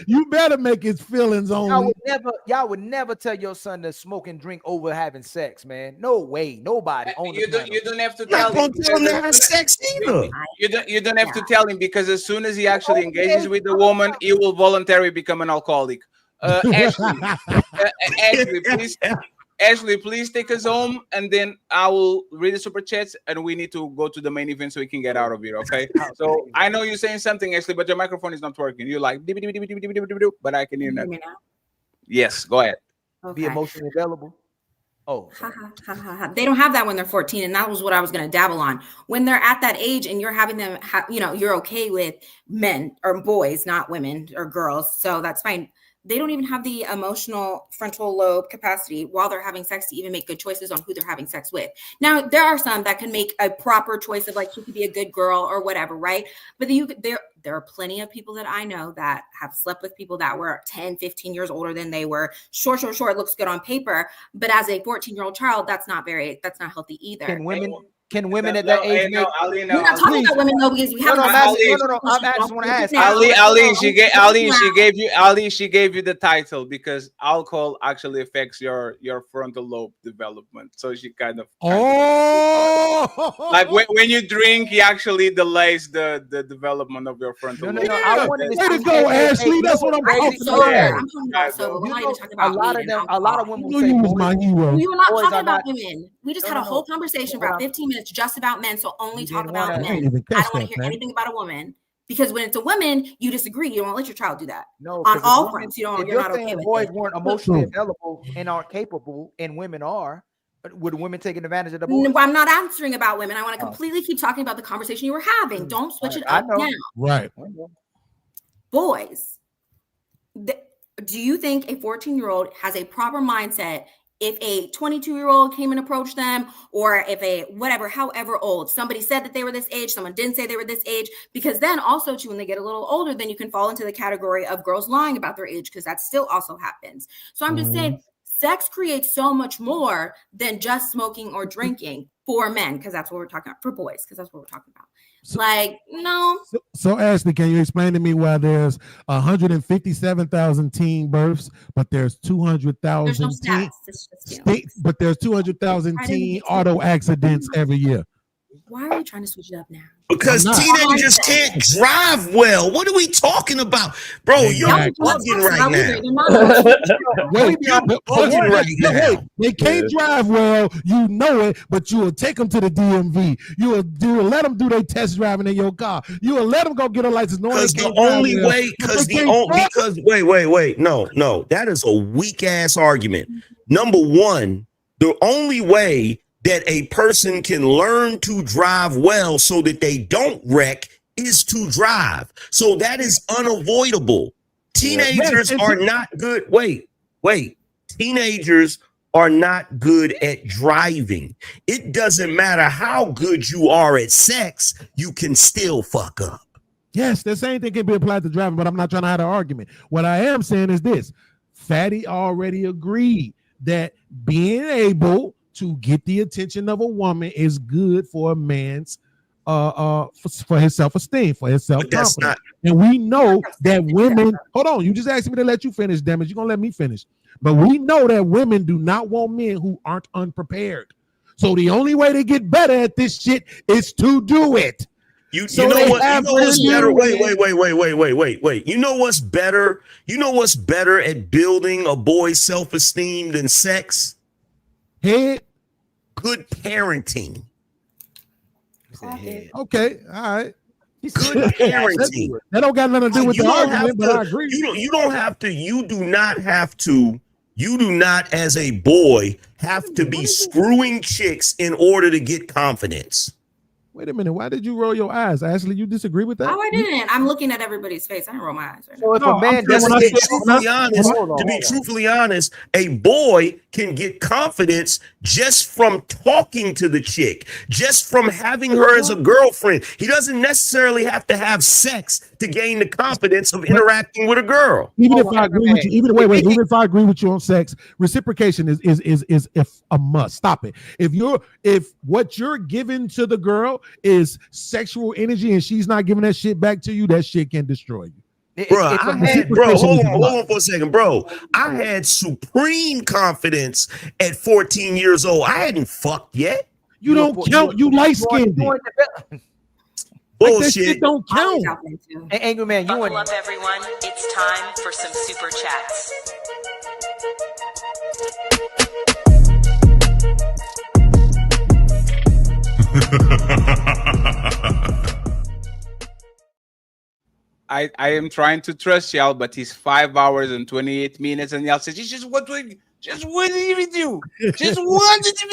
You better make his feelings on. Y'all would never tell your son to smoke and drink over having sex, man. No way, nobody. You don't have to tell him to have sex either. You don't have to tell him because as soon as he actually engages with the woman, he will voluntarily become an alcoholic. Ashley, please take us home, and then I will read the super chats, and we need to go to the main event so we can get out of here. Okay? So I know you're saying something, Ashley, but your microphone is not working. You're like, but I can hear nothing. Yes, go ahead. Okay. Be emotionally available. Oh, they don't have that when they're 14, and that was what I was going to dabble on. When they're at that age, and you're having them, you're okay with men or boys, not women or girls, so that's fine. They don't even have the emotional frontal lobe capacity while they're having sex to even make good choices on who they're having sex with. Now, there are some that can make a proper choice of like, she could be a good girl or whatever, right? But there are plenty of people that I know that have slept with people that were 10, 15 years older than they were. Short, looks good on paper. But as a 14-year-old child, that's not healthy either. Can women at that age? We're not talking about women though, because we have. I just want to ask. Ali, she gave you the title because alcohol actually affects your frontal lobe development. So she kind of like when you drink, he actually delays the development of your frontal lobe. I wanted to go, Ashley. That's what I'm talking about. A lot of women say you was my hero. We were not talking about women. We just had a whole conversation for about 15 minutes just about men. So only talk about men. I don't want to hear anything about a woman. Because when it's a woman, you disagree. You don't let your child do that. No, on all fronts, you're not okay with boys it. weren't emotionally available and aren't capable, and women are. Would women taking advantage of the boys? I'm not answering about women. I want to completely keep talking about the conversation you were having. Don't switch it up now. Right. Boys, do you think a 14-year-old has a proper mindset if a 22-year-old came and approached them, or if a whatever, however old, somebody said that they were this age, someone didn't say they were this age? Because then also too, when they get a little older, then you can fall into the category of girls lying about their age, because that still also happens. So I'm just saying, sex creates so much more than just smoking or drinking for men, because that's what we're talking about. For boys, because that's what we're talking about. So Ashley, can you explain to me why there's 157,000 teen births, but there's 200,000 but there's 200,000 teen auto accidents every year? Why are we trying to switch it up now? Because teenagers can't drive well. What are we talking about? Bro, you're bugging right now. They can't drive well, you know it, but you will take them to the DMV. You will let them do their test driving in your car. You will let them go get a license. Because the only way, wait. No, that is a weak ass argument. Number one, the only way that a person can learn to drive well so that they don't wreck is to drive. So that is unavoidable. Teenagers are not good. Wait. Teenagers are not good at driving. It doesn't matter how good you are at sex, you can still fuck up. Yes, the same thing can be applied to driving, but I'm not trying to have an argument. What I am saying is this: Fatty already agreed that being able to get the attention of a woman is good for a man's for his self-esteem, for his self-confidence. And we know that women, hold on, you just asked me to let you finish, damn it. You're gonna let me finish. But we know that women do not want men who aren't unprepared. So the only way to get better at this shit is to do it. You know what? You know what's better? Wait. You know what's better? You know what's better at building a boy's self-esteem than sex? Head. Good parenting. Okay, all right. Good parenting. That don't got nothing to do with the argument, but I agree. You don't have to. You do not have to. You do not, as a boy, have to be screwing chicks in order to get confidence. Wait a minute. Why did you roll your eyes? Ashley, you disagree with that? Oh, I didn't. I'm looking at everybody's face. I didn't roll my eyes. Right now. So if a man doesn't get to be truthfully honest, a boy can get confidence just from talking to the chick, just from having her as a girlfriend. He doesn't necessarily have to have sex to gain the confidence of interacting with a girl. Even if I agree with you, even if I agree with you on sex, reciprocation is if a must. Stop it. If what you're giving to the girl is sexual energy and she's not giving that shit back to you, that shit can destroy you. Bro, hold on for a second, bro. I had supreme confidence at 14 years old. I hadn't fucked yet. You don't count. You light skinned. Bullshit. Like don't count. Hey, Angry Man, you Buckle up, everyone. It's time for some super chats. I am trying to trust y'all, but it's 5 hours and 28 minutes, and y'all says, just wanted with you. Just wanted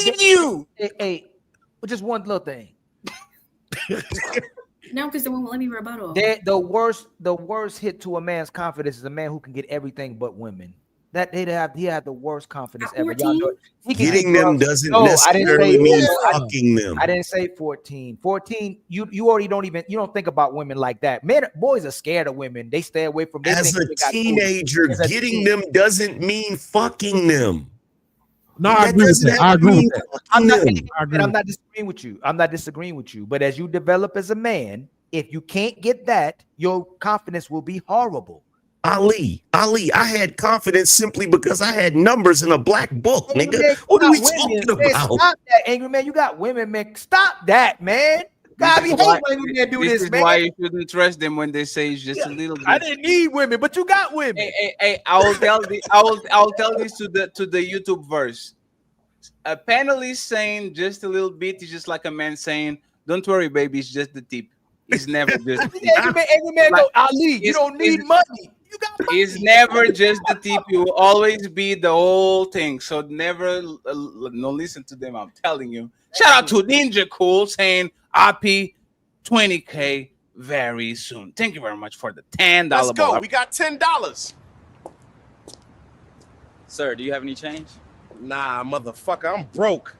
with you. Hey, just one little thing. No, because they won't let me rebuttal. The worst hit to a man's confidence is a man who can get everything but women. That he had the worst confidence ever. Y'all know it. Getting them doesn't necessarily mean fucking them. I didn't say 14. 14, you already you don't think about women like that. Boys are scared of women. They stay away from them. As a teenager, getting them doesn't mean fucking them. No, I agree with that. I agree with that. I'm not disagreeing with you. I'm not disagreeing with you. But as you develop as a man, if you can't get that, your confidence will be horrible. Ali, I had confidence simply because I had numbers in a black book, nigga. What are we talking about? Man, stop that, Angry Man. You got women, man. Stop that, man. God, we hate when men do this, man. This is why you shouldn't trust them when they say it's just a little bit. I didn't need women, but you got women. Hey, I will tell this to the YouTube verse. A panelist saying just a little bit is just like a man saying, "Don't worry, baby, it's just the tip." It's never just the tip. Every man go, Ali, you don't need money. You got money. It's never just the tip. You will always be the whole thing. So never no listen to them. I'm telling you. Shout out to Ninja Cool saying RP 20K very soon. Thank you very much for the $10. Let's go. We got $10. Sir, do you have any change? Nah, motherfucker, I'm broke.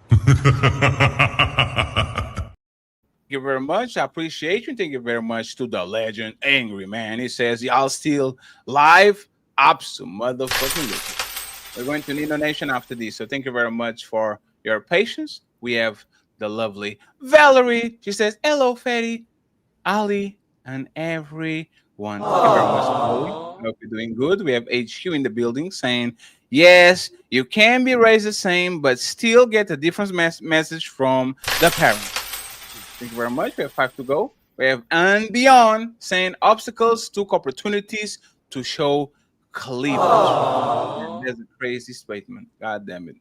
Thank you very much. I appreciate you. Thank you very much to the legend Angry Man. He says, y'all still live. Motherfucking We're going to need a donation after this. So thank you very much for your patience. We have the lovely Valerie. She says, hello, Fatty, Ali, and everyone. Thank you very much. I hope you're doing good. We have HQ in the building saying, yes, you can be raised the same, but still get a different message from the parents. Thank you very much. We have 5 to go. We have and beyond saying obstacles took opportunities to show cleavage. That's a crazy statement. God damn it.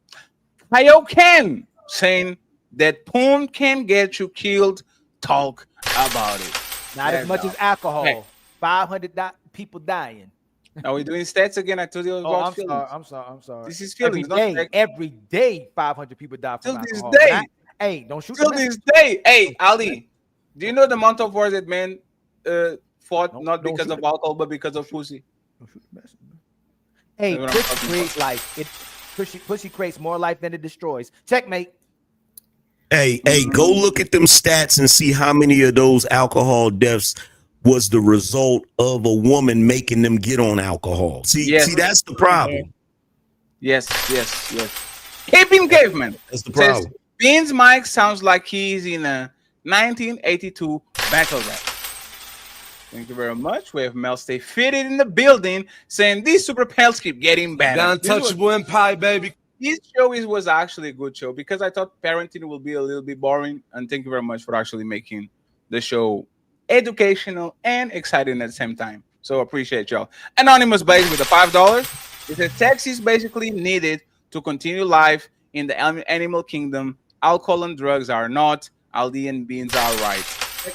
Kaioken saying that porn can get you killed. Talk about it. Not as much as alcohol. Hey. 500 people dying. Are we doing stats again? I told you about feelings. I'm sorry. This is feelings. Every day, 500 people die from alcohol. Till this day. Hey, don't shoot. Till this day. Hey, Ali, do you know the amount of wars that men fought not because of alcohol but because of pussy? Hey, Chris create life. Pussy creates more life than it destroys. Checkmate. Hey, go look at them stats and see how many of those alcohol deaths was the result of a woman making them get on alcohol. See, that's the problem. Yes. Keeping caveman. That's the problem. Beans Mike sounds like he's in a 1982 battle rap. Thank you very much. We have Mel Stay Fitted in the building saying these super pals keep getting better. The Untouchable Empire, baby. This show was actually a good show because I thought parenting will be a little bit boring. And thank you very much for actually making the show educational and exciting at the same time. So appreciate y'all. Anonymous Base with the $5. It says sex is basically needed to continue life in the animal kingdom. Alcohol and drugs are not. Aldi and beans are right.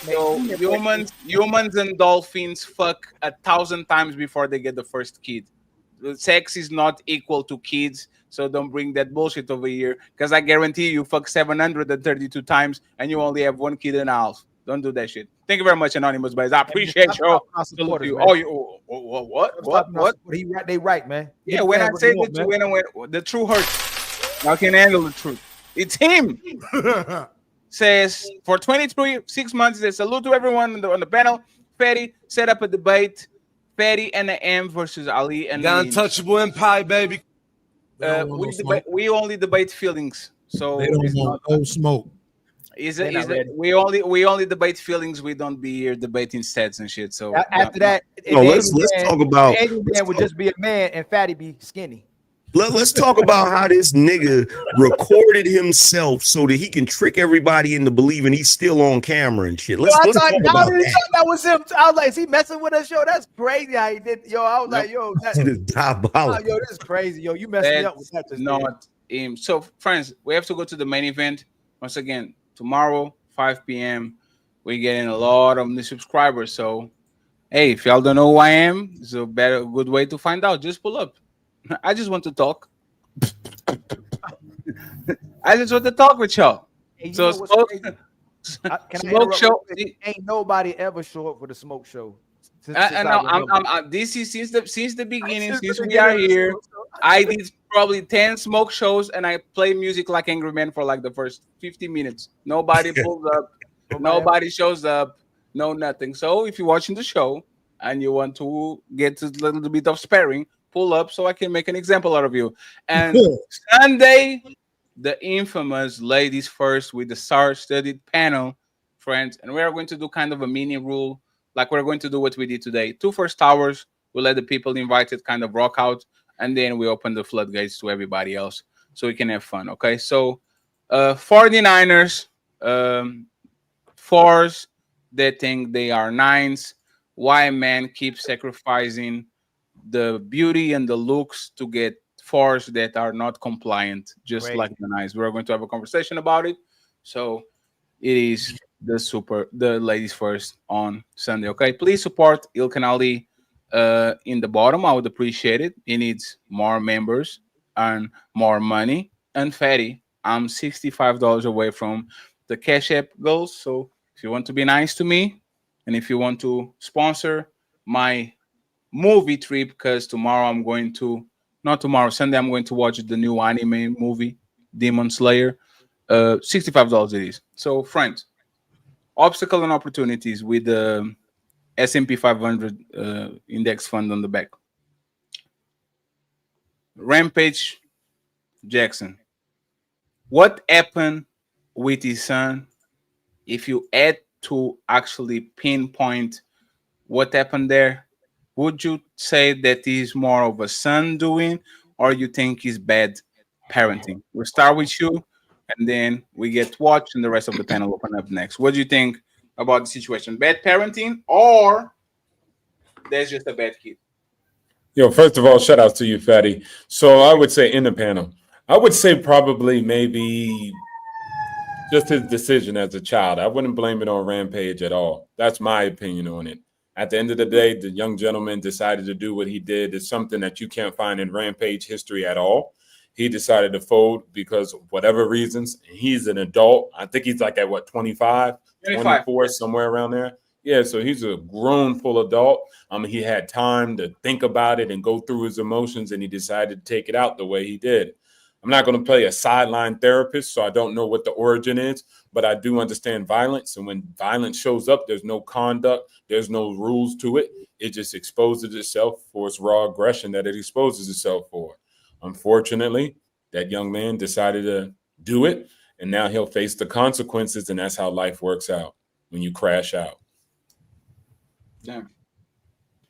So humans and dolphins fuck 1,000 times before they get the first kid. Sex is not equal to kids, so don't bring that bullshit over here. Because I guarantee you fuck 732 times and you only have one kid and a half. Don't do that shit. Thank you very much, Anonymous Boys. I appreciate you. What? They right, man. Yeah, when I say the truth hurts. I can handle the truth. It's him. Says for 6 months. Says salute to everyone on the panel. Fatty set up a debate. Fatty and the M versus Ali and the Untouchable Empire, baby. We only debate feelings, so they don't want no smoke. We only debate feelings. We don't be here debating stats and shit. So after that, let's talk about. Man would just be a man and Fatty be skinny. Let's talk about how this nigga recorded himself so that he can trick everybody into believing he's still on camera and shit. Let's talk about that was him. I was like, is he messing with us? Yo, that's crazy how he did. Yo, I was like, yo, that's diabolical. Yo, this is crazy. Yo, you messed me up with that. Not him. So, friends, we have to go to the main event. Once again, tomorrow, 5 p.m., we're getting a lot of new subscribers. So, hey, if y'all don't know who I am, it's a good way to find out. Just pull up. I just want to talk. I just want to talk with y'all. Hey, so smoke show. Ain't nobody ever show up for the smoke show. This is since the beginning. Since we are here, I did probably 10 smoke shows, and I play music like Angry Man for like the first 50 minutes. Nobody pulls up. Nobody shows up. No nothing. So if you're watching the show and you want to get a little bit of sparring, pull up so I can make an example out of you. And Sunday, the infamous ladies first with the star-studded panel, friends. And we are going to do kind of a mini rule, like we're going to do what we did today. 2 first hours, we'll let the people invited kind of rock out, and then we open the floodgates to everybody else so we can have fun, okay? So 49ers, 4s, they think they are 9s. Why men keep sacrificing the beauty and the looks to get 4s that are not compliant, just like the 9s. We're going to have a conversation about it. So it is the ladies first on Sunday. Okay, please support Ilkan Ali in the bottom. I would appreciate it. He needs more members and more money. And Fatty, I'm $65 away from the Cash App goals. So if you want to be nice to me, and if you want to sponsor my movie trip, because tomorrow I'm going to, not tomorrow, Sunday, I'm going to watch the new anime movie, Demon Slayer. $65 it is. So, friends, obstacle and opportunities with the S&P 500 index fund on the back. Rampage Jackson. What happened with his son? If you had to actually pinpoint what happened there, would you say that he's more of a son doing, or you think he's bad parenting? We'll start with you, and then we get Watch, and the rest of the panel open up next. What do you think about the situation? Bad parenting, or there's just a bad kid? Yo, first of all, shout out to you, Fatty. So I would say in the panel, I would say probably maybe just his decision as a child. I wouldn't blame it on Rampage at all. That's my opinion on it. At the end of the day, the young gentleman decided to do what he did. It's something that you can't find in Rampage history at all. He decided to fold because of whatever reasons. He's an adult. I think he's like at what, 25, 24, somewhere around there. Yeah, so he's a grown full adult. He had time to think about it and go through his emotions, and he decided to take it out the way he did. I'm not going to play a sideline therapist, so I don't know what the origin is, but I do understand violence. And when violence shows up, there's no conduct, there's no rules to it. It just exposes itself for its raw aggression that it exposes itself for. Unfortunately, that young man decided to do it, and now he'll face the consequences, and that's how life works out when you crash out. Damn.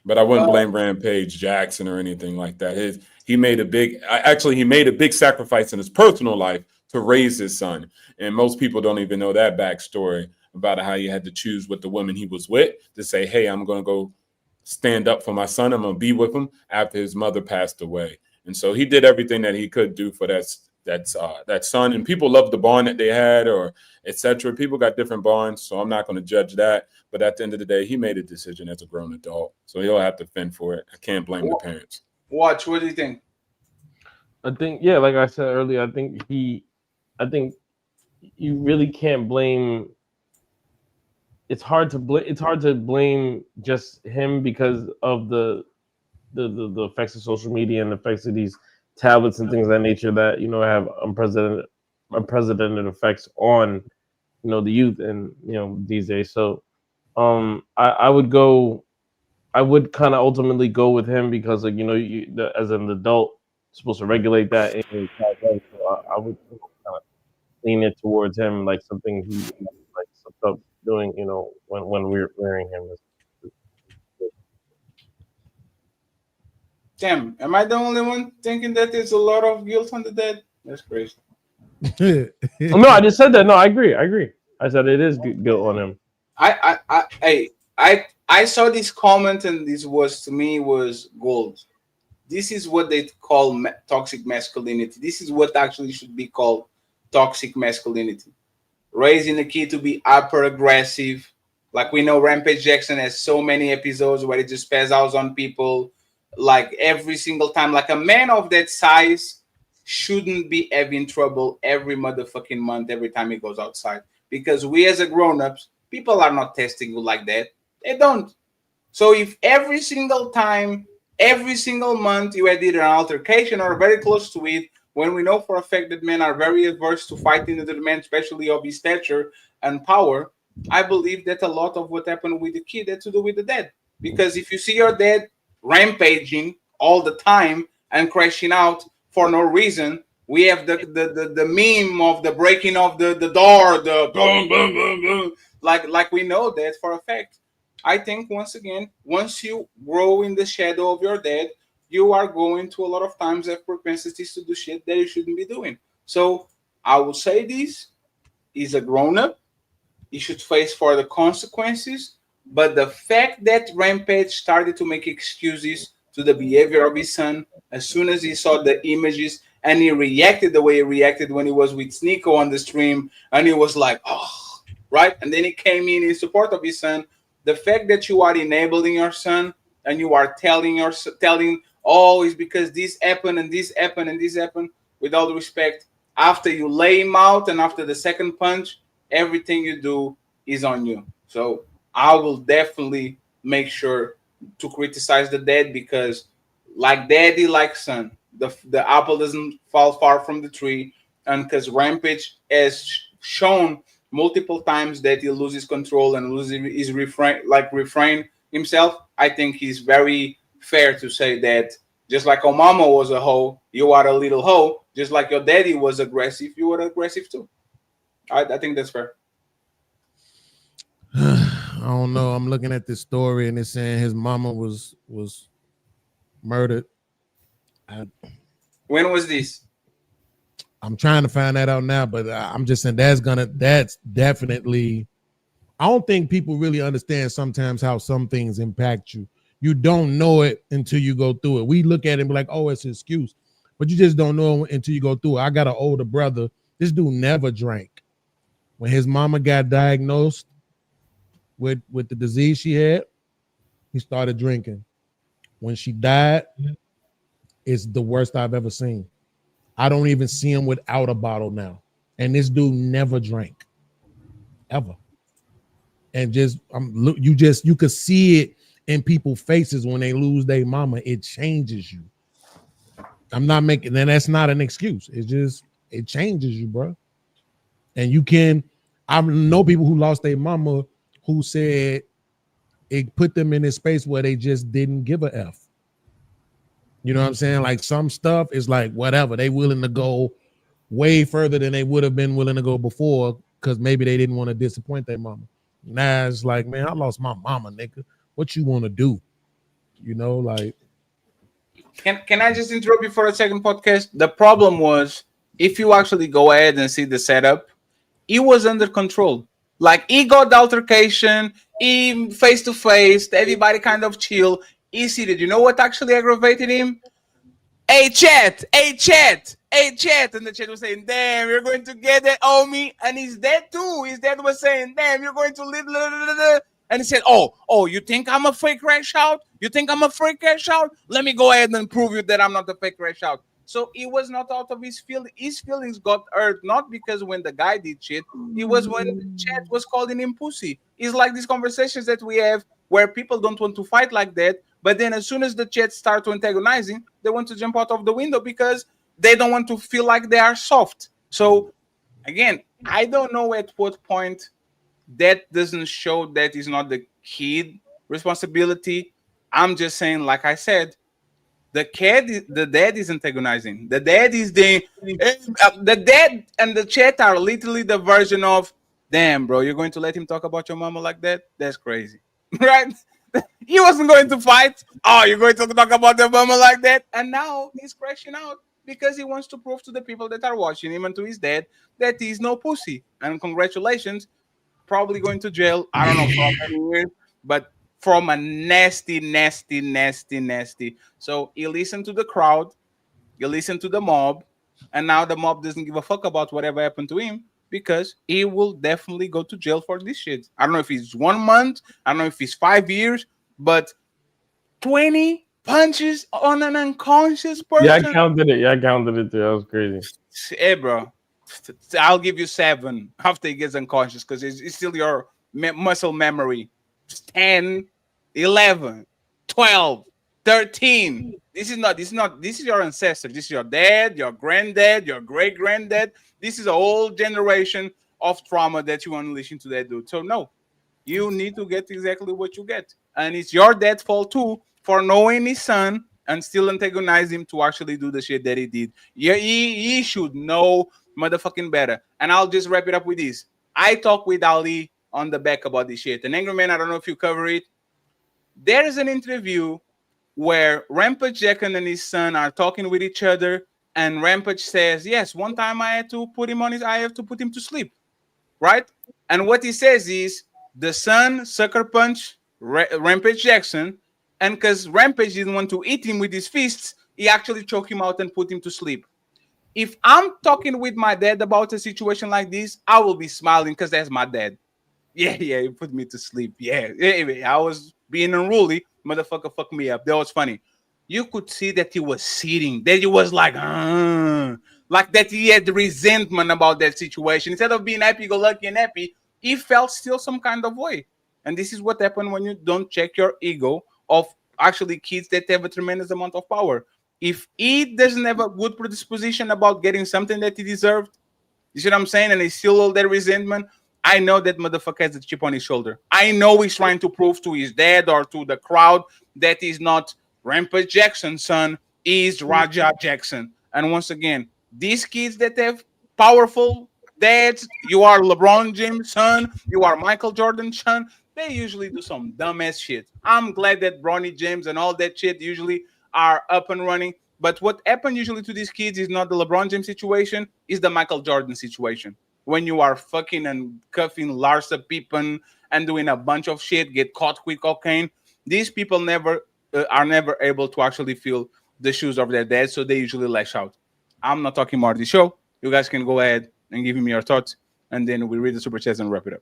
But I wouldn't blame Rampage Jackson or anything like that. He made a big sacrifice in his personal life to raise his son. And most people don't even know that backstory about how he had to choose with the woman he was with to say, hey, I'm going to go stand up for my son. I'm going to be with him after his mother passed away. And so he did everything that he could do for that son. And people love the bond that they had, or et cetera. People got different bonds, so I'm not going to judge that. But at the end of the day, he made a decision as a grown adult, so he'll have to fend for it. I can't blame the parents. Watch, what do you think? I think, yeah, like I said earlier, I think you really can't blame. It's hard to blame just him because of the effects of social media and the effects of these tablets and things of that nature that have unprecedented effects on the youth and these days. So I would kind of ultimately go with him because as an adult you're supposed to regulate that in your child life. So I would kind of lean it towards him, like something he like stepped up doing when we're rearing him. Damn, am I the only one thinking that there's a lot of guilt on the dad? That's crazy. No, I just said that. No, I agree. I said it is guilt on him. I saw this comment, and this was, to me, was gold. This is what they call toxic masculinity. This is what actually should be called toxic masculinity. Raising a kid to be hyper aggressive. Like we know Rampage Jackson has so many episodes where he just spaz out on people like every single time. Like a man of that size shouldn't be having trouble every motherfucking month every time he goes outside. Because we as a grown-ups, people are not testing you like that. They don't. So if every single time, every single month you had either an altercation or very close to it, when we know for a fact that men are very averse to fighting the man, especially of his stature and power, I believe that a lot of what happened with the kid had to do with the dad. Because if you see your dad rampaging all the time and crashing out for no reason, we have the meme of the breaking of the door, the boom, boom, boom, boom. Like we know that for a fact. I think, once again, once you grow in the shadow of your dad, you are going to a lot of times have propensities to do shit that you shouldn't be doing. So I will say this: he's a grown-up. He should face for the consequences. But the fact that Rampage started to make excuses to the behavior of his son as soon as he saw the images, and he reacted the way he reacted when he was with Sneeko on the stream, and he was like, oh, right? And then he came in support of his son. The fact that you are enabling your son and you are telling, oh, it's because this happened and this happened and this happened, with all due respect, after you lay him out and after the second punch, everything you do is on you. So I will definitely make sure to criticize the dad, because like daddy, like son, the apple doesn't fall far from the tree. And because Rampage has shown multiple times that he loses control and loses his refrain himself, I think he's very fair to say that just like Omama was a hoe, you are a little hoe. Just like your daddy was aggressive, you were aggressive too. I think that's fair. I don't know. I'm looking at this story and it's saying his mama was murdered. When was this? I'm trying to find that out now, but I'm just saying that's definitely. I don't think people really understand sometimes how some things impact you. You don't know it until you go through it. We look at it and be like, oh, it's an excuse, but you just don't know until you go through it. I got an older brother. This dude never drank. When his mama got diagnosed with the disease she had, he started drinking. When she died, it's the worst I've ever seen. I don't even see him without a bottle now. And this dude never drank, ever. And you could see it in people's faces when they lose their mama. It changes you. I'm not making, then that's not an excuse. It's just, it changes you, bro. And you can, I know people who lost their mama who said it put them in a space where they just didn't give a F. You know what I'm saying? Like some stuff is like, whatever, they willing to go way further than they would have been willing to go before because maybe they didn't want to disappoint their mama. Now it's like, man, I lost my mama, nigga. What you want to do? You know, like. Can I just interrupt you for a second, podcast? The problem was, if you actually go ahead and see the setup, it was under control. Like, he got the altercation, he face to face, everybody kind of chill. He seated. You know what actually aggravated him? Hey chat, hey chat, hey chat. And the chat was saying, damn, you're going to get that on me. And his dad too. His dad was saying, damn, you're going to live. Blah, blah, blah, blah. And he said, oh, you think I'm a fake crash out? You think I'm a fake crash out? Let me go ahead and prove you that I'm not a fake crash out. So he was not out of his feelings. His feelings got hurt, not because when the guy did shit, it was when the chat was calling him pussy. It's like these conversations that we have where people don't want to fight like that, but then as soon as the chat start to antagonizing, they want to jump out of the window because they don't want to feel like they are soft. So again, I don't know at what point that doesn't show that is not the kid responsibility. I'm just saying, like I said, the dad is antagonizing. The dad is the dad and the chat are literally the version of, damn, bro, you're going to let him talk about your mama like that? That's crazy, right? He wasn't going to fight. Oh, you're going to talk about your mama like that? And now he's crashing out because he wants to prove to the people that are watching him and to his dad that he's no pussy. And congratulations, probably going to jail. I don't know for how many years, but from a nasty. So he listened to the crowd, he listened to the mob, and now the mob doesn't give a fuck about whatever happened to him because he will definitely go to jail for this shit. I don't know if it's 1 month, I don't know if it's 5 years, but 20 punches on an unconscious person. Yeah, I counted it. Too. That was crazy. Hey, bro, I'll give you 7 after he gets unconscious because it's still your muscle memory. 10, 11, 12, 13. This is your ancestor. This is your dad, your granddad, your great granddad. This is a whole generation of trauma that you unleash into that dude. So no, you need to get exactly what you get. And it's your dad's fault too for knowing his son and still antagonize him to actually do the shit that he did. Yeah, he should know motherfucking better. And I'll just wrap it up with this. I talked with Ali on the back about this shit. And Angry Man, I don't know if you cover it. There is an interview where Rampage Jackson and his son are talking with each other, and Rampage says, yes, one time I have to put him to sleep, right? And what he says is the son sucker punched Rampage Jackson, and because Rampage didn't want to eat him with his fists, he actually choked him out and put him to sleep. If I'm talking with my dad about a situation like this, I will be smiling because that's my dad. Yeah, he put me to sleep. Yeah, I was being unruly. Motherfucker fucked me up. That was funny. You could see that he was sitting. That he was like that he had resentment about that situation. Instead of being happy-go-lucky and happy, he felt still some kind of way. And this is what happened when you don't check your ego of actually kids that have a tremendous amount of power. If he doesn't have a good predisposition about getting something that he deserved, you see what I'm saying? And he still all that resentment. I know that motherfucker has a chip on his shoulder. I know he's trying to prove to his dad or to the crowd that he's not Rampage Jackson's son, he's Raja Jackson. And once again, these kids that have powerful dads, you are LeBron James' son, you are Michael Jordan's son, they usually do some dumbass shit. I'm glad that Bronny James and all that shit usually are up and running. But what happened usually to these kids is not the LeBron James situation, is the Michael Jordan situation. When you are fucking and cuffing Larsa Pippen and doing a bunch of shit, get caught with cocaine, these people are never able to actually feel the shoes of their dad, so they usually lash out. I'm not talking more of the show. You guys can go ahead and give me your thoughts, and then we read the super chats and wrap it up.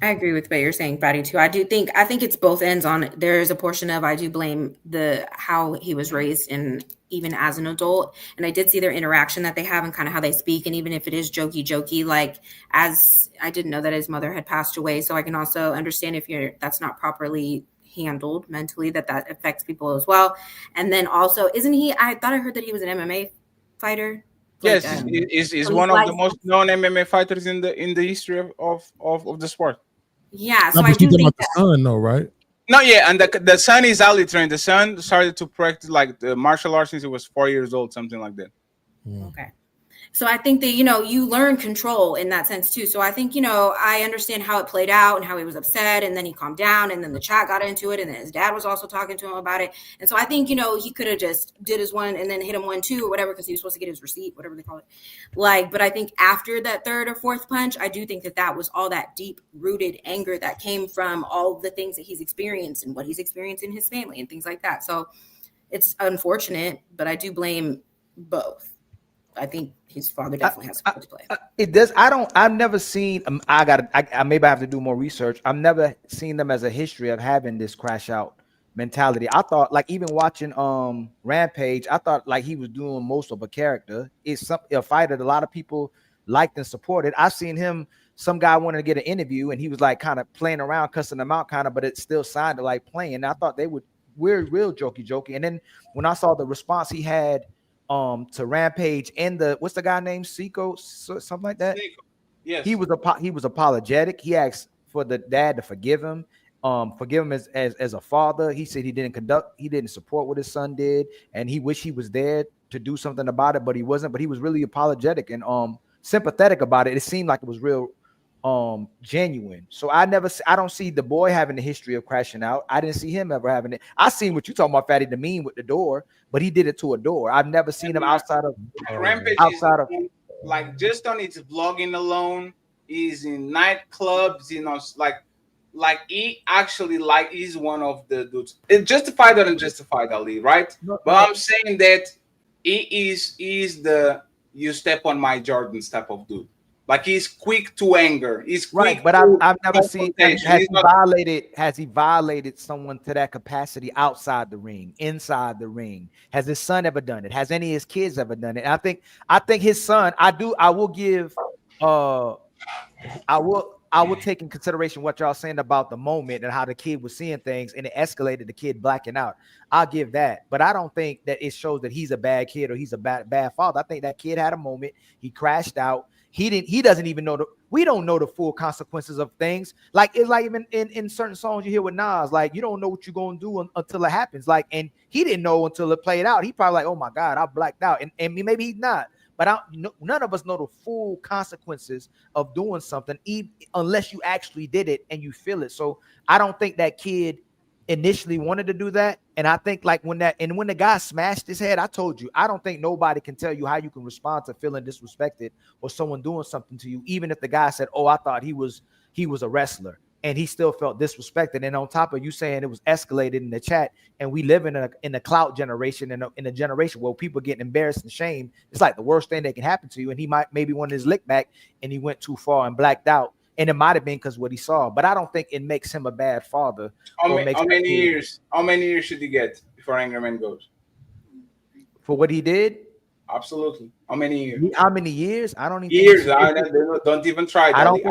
I agree with what you're saying, Fatty, too. I think it's both ends on it. There is a portion of, I do blame how he was raised and even as an adult. And I did see their interaction that they have and kind of how they speak. And even if it is jokey, like, as I didn't know that his mother had passed away. So I can also understand if that's not properly handled mentally, that affects people as well. And then also, isn't he? I thought I heard that he was an MMA fighter. Yes, he's one of the most known MMA fighters in the history of the sport. Yeah, so I do think the son, though, right? No, yeah, and the son is Ali trained. The son started to practice like the martial arts since he was 4 years old, something like that. Okay. So I think that, you learn control in that sense too. So I think, I understand how it played out and how he was upset, and then he calmed down, and then the chat got into it, and then his dad was also talking to him about it. And so I think, he could have just did his one and then hit him 1-2 or whatever, because he was supposed to get his receipt, whatever they call it. But I think after that third or fourth punch, I do think that was all that deep rooted anger that came from all the things that he's experienced and what he's experienced in his family and things like that. So it's unfortunate, but I do blame both. I think his father definitely has a part to play. It does. I've never seen. I maybe I have to do more research. I've never seen them as a history of having this crash out mentality. I thought, like, even watching Rampage, I thought like he was doing most of a character. It's a fighter that a lot of people liked and supported. I've seen him. Some guy wanted to get an interview, and he was like kind of playing around, cussing them out, kind of, but it still sounded like playing. And I thought they would real jokey. And then when I saw the response he had to Rampage and what's the guy named Seiko, something like that. Seiko. Yes. He was apologetic. He asked for the dad to forgive him as a father. He said he didn't support what his son did, and he wished he was there to do something about it, but he wasn't. But he was really apologetic and sympathetic about it. It seemed like it was real genuine. So I don't see the boy having the history of crashing out. I didn't see him ever having it. I seen what you talking about, Fatty, the meme with the door, but he did it to a door. I've never seen him outside of Rampage like just on its vlogging alone. He's in nightclubs, like he actually he's one of the dudes. It's justified or unjustified, Ali, right? But I'm saying that he is the you step on my Jordans type of dude. Like he's quick to anger. He's quick. Right, but I've never seen. Has he violated someone to that capacity outside the ring, inside the ring? Has his son ever done it? Has any of his kids ever done it? And I think his son. I will give. I will take in consideration what y'all saying about the moment and how the kid was seeing things, and it escalated the kid blacking out. I'll give that, but I don't think that it shows that he's a bad kid or he's a bad father. I think that kid had a moment. He crashed out. He doesn't even know we don't know the full consequences of things. Like it's like even in certain songs you hear with Nas, like you don't know what you're gonna do until it happens. Like, and he didn't know until it played out. He probably like, oh my God, I blacked out, and maybe he's not. But none of us know the full consequences of doing something, unless you actually did it and you feel it. So I don't think that kid initially wanted to do that. And I think like when the guy smashed his head, I told you, I don't think nobody can tell you how you can respond to feeling disrespected or someone doing something to you, even if the guy said, oh, I thought he was a wrestler, and he still felt disrespected. And on top of you saying it was escalated in the chat, and we live in a clout generation, in a generation where people get embarrassed and shamed. It's like the worst thing that can happen to you. And he maybe wanted his lick back, and he went too far and blacked out. And it might have been because what he saw, but I don't think it makes him a bad father. How many years should he get before anger man goes? For what he did? Absolutely. How many years? How many years? I don't even. Years. Don't even try. I don't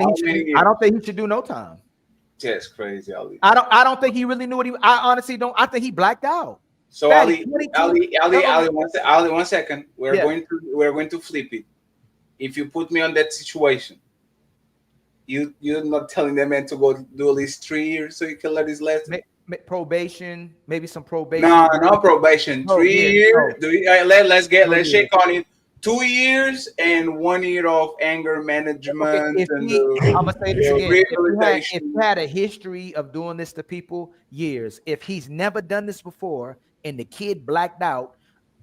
think he should do no time. Just crazy, Ali. I don't think he really knew what he. I honestly don't. I think he blacked out. So Ali, one second. We're going to flip it. If you put me on that situation, you're not telling the man to go do at least 3 years so he can learn his lesson. Probation, maybe some probation. No probation. 3 years. Let's shake on it. 2 years and 1 year of anger management. I'm gonna say this again. If he had a history of doing this to people, years. If he's never done this before and the kid blacked out,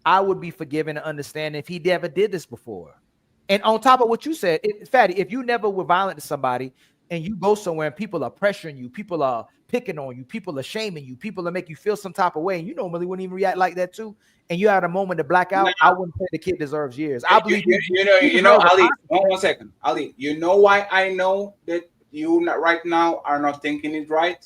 I would be forgiven and understand if he never did this before. And on top of what you said, Fatty, if you never were violent to somebody and you go somewhere and people are pressuring you, people are picking on you, people are shaming you, people are making you feel some type of way, and you normally wouldn't even react like that too, and you had a moment to black out, I wouldn't say the kid deserves years. I believe you know, Ali. One second, Ali. You know why I know that you right now are not thinking it right?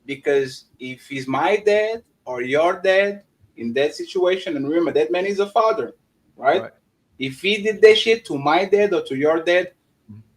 Because if he's my dad or your dad in that situation, and remember that man is a father, right? If he did that shit to my dad or to your dad,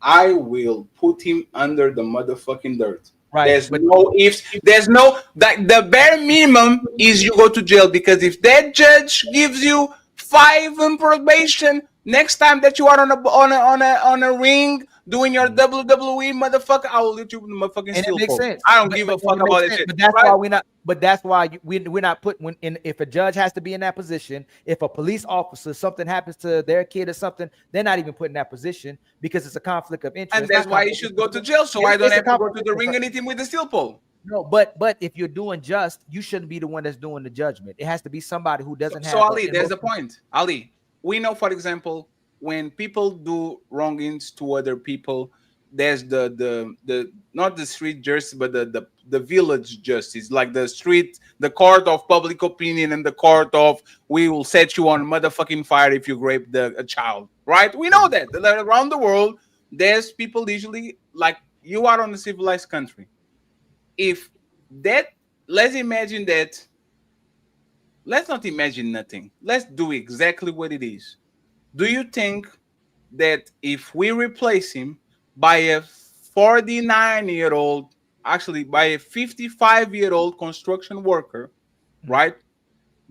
I will put him under the motherfucking dirt. Right. There's no ifs. There's no that. The bare minimum is you go to jail, because if that judge gives you 5 on probation, next time that you are on a ring doing your WWE, motherfucker, I will let you in the motherfucking And it steel makes pole. sense. I don't But- give but a fuck it makes about that sense. shit. But that's right? why we're not. But that's why we're not putting if a judge has to be in that position. If a police officer, something happens to their kid or something, they're not even put in that position because it's a conflict of interest. And that's why you should go to jail, so I don't have to go to the ring and hit him with the steel pole. No, but if you're doing just, you shouldn't be the one that's doing the judgment. It has to be somebody who doesn't have. So Ali, there's the point. Ali, we know, for example, when people do wrongings to other people, there's the not the street justice, but the village justice, like the court of public opinion and the court of we will set you on motherfucking fire if you rape a child. Right? We know that around the world, there's people usually like you are on a civilized country. If that, let's imagine that. Let's not imagine nothing. Let's do exactly what it is. Do you think that if we replace him by a 49-year-old, actually by a 55-year-old construction worker, right?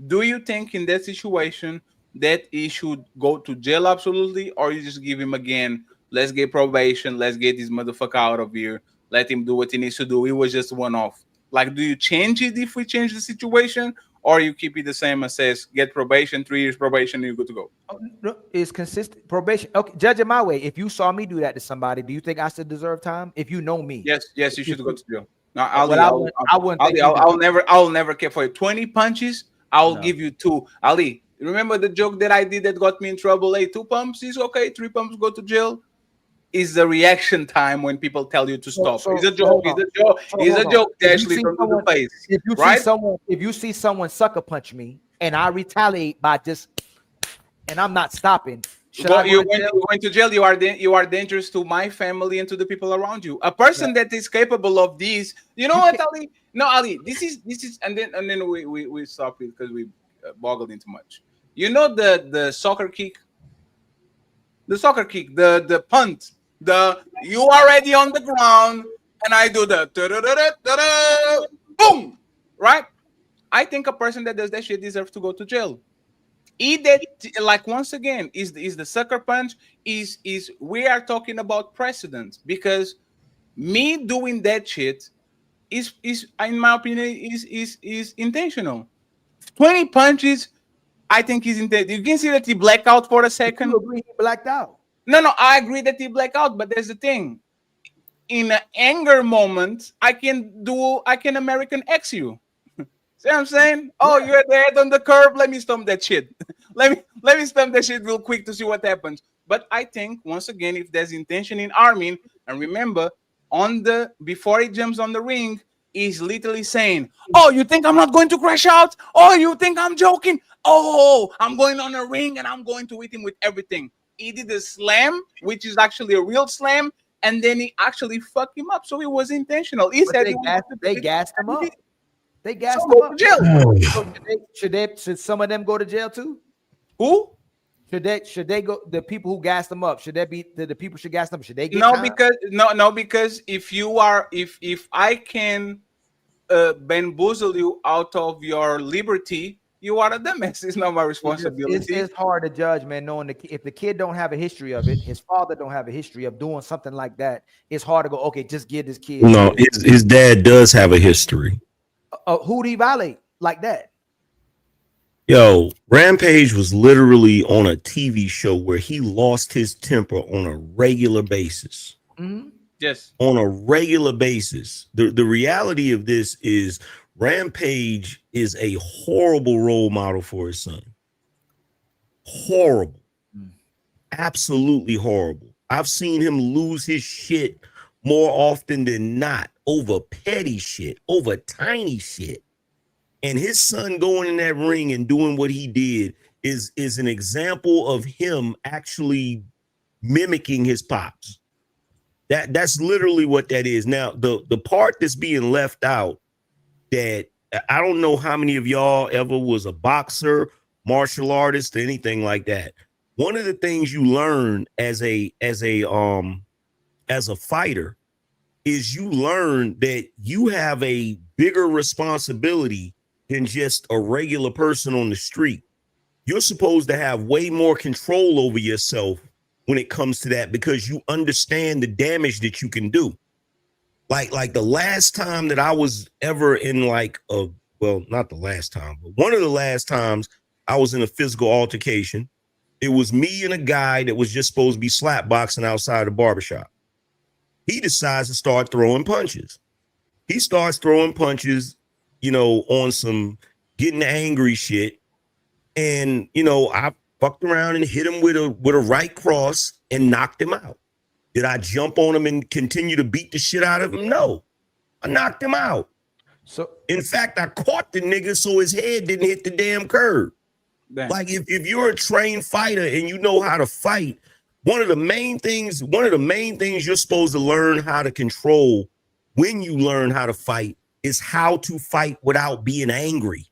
Do you think in that situation that he should go to jail absolutely, or you just give him again, let's get probation, let's get this motherfucker out of here, let him do what he needs to do. It was just one off. Like, do you change it if we change the situation, or you keep it the same and says get probation, 3 years probation, and you're good to go? Is consistent probation. Okay, judge it my way. If you saw me do that to somebody, do you think I should deserve time? If you know me, yes, you should go to jail. No, I'll never care for you. 20 punches, I'll give you 2. Ali, remember the joke that I did that got me in trouble? Hey, 2 pumps is okay, 3 pumps go to jail. Is the reaction time when people tell you to stop? It's a joke. It's a joke. It's a joke. They actually come to the face. If you see someone sucker punch me and I retaliate by just, and I'm not stopping, you're going to jail. You are dangerous to my family and to the people around you. A person that is capable of these, you know what, Ali? No, Ali. This is, and then we stop it because we boggled into much. You know the soccer kick, the punt. You already on the ground, and I do the boom, right? I think a person that does that shit deserves to go to jail. Like, once again, is the sucker punch is we are talking about precedent, because me doing that shit is in my opinion is intentional. 20 punches, I think is intentional. You can see that he blacked out for a second. You agree he blacked out? No, I agree that he blacked out, but there's the thing. In an anger moment, I can American X you. See what I'm saying? Oh, you're at the head on the curb. Let me stomp that shit. let me stomp that shit real quick to see what happens. But I think, once again, if there's intention in arming, and remember, before he jumps on the ring, he's literally saying, "Oh, you think I'm not going to crash out? Oh, you think I'm joking? Oh, I'm going on a ring and I'm going to hit him with everything." He did a slam, which is actually a real slam, and then he actually fucked him up. So it was intentional. He said they gassed him up. They gassed So him go up. to jail. So should some of them go to jail too? Who? Should they go? The people who gassed them up, should that be the people should gas them? Should they get No, time? because if I can bamboozle you out of your liberty, you are a dumbass. It's not my responsibility. It's hard to judge, man, knowing if the kid don't have a history of it, his father don't have a history of doing something like that. It's hard to go, okay, just give this kid. No, his dad does have a history. Who do he violate like that? Yo, Rampage was literally on a TV show where he lost his temper on a regular basis. Mm-hmm. Yes. On a regular basis. The reality of this is Rampage is a horrible role model for his son. Horrible. Absolutely horrible. I've seen him lose his shit more often than not over petty shit, over tiny shit. And his son going in that ring and doing what he did is an example of him actually mimicking his pops. That's literally what that is. Now, the part that's being left out, that I don't know how many of y'all ever was a boxer, martial artist, or anything like that. One of the things you learn as a fighter is you learn that you have a bigger responsibility than just a regular person on the street. You're supposed to have way more control over yourself when it comes to that, because you understand the damage that you can do. Like the last time that I was ever in like a, well, not the last time, but one of the last times I was in a physical altercation, it was me and a guy that was just supposed to be slap boxing outside the barbershop. He decides to start throwing punches. He starts throwing punches, you know, on some getting angry shit. And, you know, I fucked around and hit him with a right cross and knocked him out. Did I jump on him and continue to beat the shit out of him? No, I knocked him out. So, in fact, I caught the nigga so his head didn't hit the damn curb. Damn. Like if you're a trained fighter and you know how to fight, one of the main things you're supposed to learn how to control when you learn how to fight is how to fight without being angry.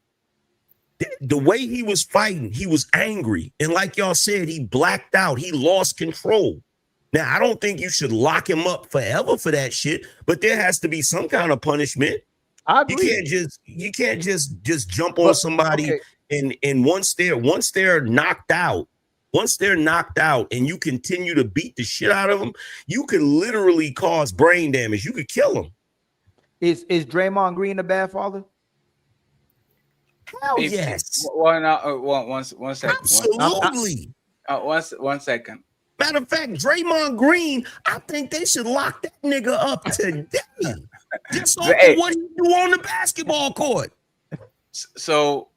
The way he was fighting, he was angry. And like y'all said, he blacked out. He lost control. Now, I don't think you should lock him up forever for that shit, but there has to be some kind of punishment. I agree. You can't just jump on somebody and once they're knocked out and you continue to beat the shit out of them, you could literally cause brain damage. You could kill them. Is Draymond Green a bad father? Hell yes. One second. Absolutely. One second. Matter of fact, Draymond Green, I think they should lock that nigga up today. Just off of what he do on the basketball court. So,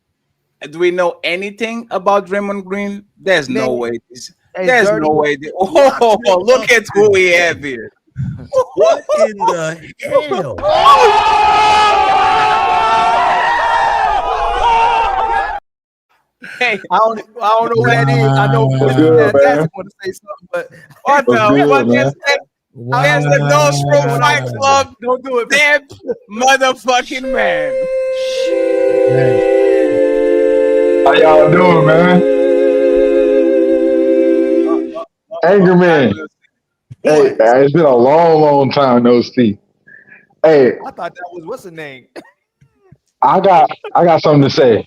do we know anything about Draymond Green? There's no way. There's no way. Oh, look at who we have here. What in the hell? Hey, I don't know who that is. I know Fantastic want to say something, but what there's the No Stroke Fight Club. Don't do it, that motherfucking man. How y'all doing, man? Anger man. Hey, it's been a long time no see. Hey, I thought that was what's the name? I got something to say.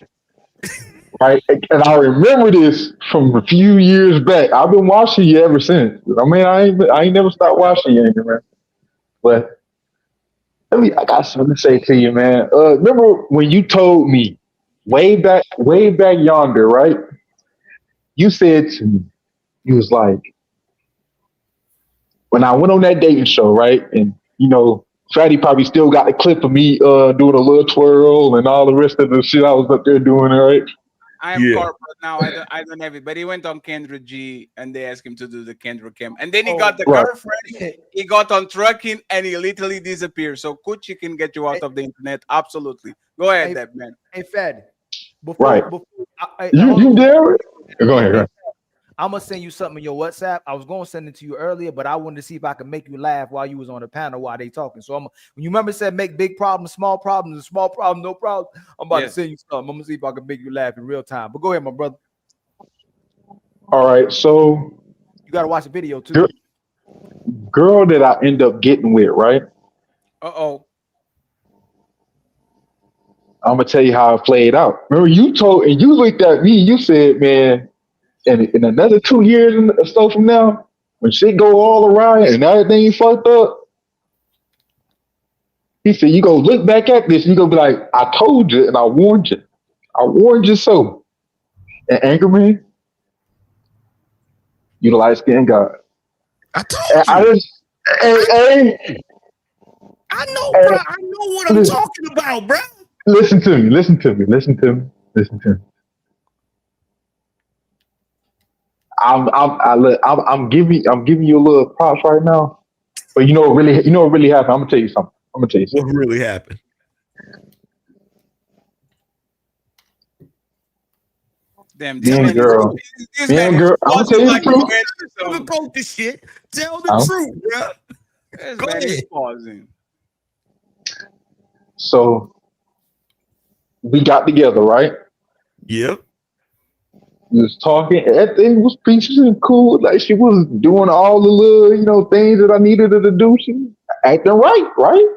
Right, and I remember this from a few years back. I've been watching you ever since. I mean, I ain't never stopped watching you, man. But I got something to say to you, man. Remember when you told me way back yonder, right? You said to me, you was like, when I went on that dating show, right? And you know, Fatty probably still got the clip of me doing a little twirl and all the rest of the shit I was up there doing, right? I am corporate now. I don't have it. But he went on Kendra G and they asked him to do the Kendra Cam. And then he got the girlfriend. He got on trucking and he literally disappeared. So Coochie can get you out of the internet. Absolutely. Go ahead, that man. Hey, Fed. You there? Go ahead. I'm gonna send you something in your WhatsApp. I was gonna send it to you earlier, but I wanted to see if I could make you laugh while you was on the panel while they talking. So when you remember said make big problems, small problems, and small problem, no problem. I'm about to send you something. I'm gonna see if I can make you laugh in real time. But go ahead, my brother. All right, so you gotta watch the video too. Girl that I end up getting with, right? Uh-oh. I'm gonna tell you how it played out. Remember, you looked at me, you said, man, in another 2 years or so from now, when shit go all awry and everything fucked up, he said, you go look back at this and you go be like, I told you and I warned you. I warned you so. And Anchorman, you the light-skinned guy. I told you. I know, bro. I know what I'm talking about, bro. Listen to me. I'm giving you a little props right now, but you know what really happened. I'm gonna tell you something. What really happened? Damn girl. I'm gonna tell you the truth. This shit. Tell the truth, bro. Go ahead. So we got together, right? Yep. We was talking. Everything was peaceful and cool. Like she was doing all the little, things that I needed her to do. acting right?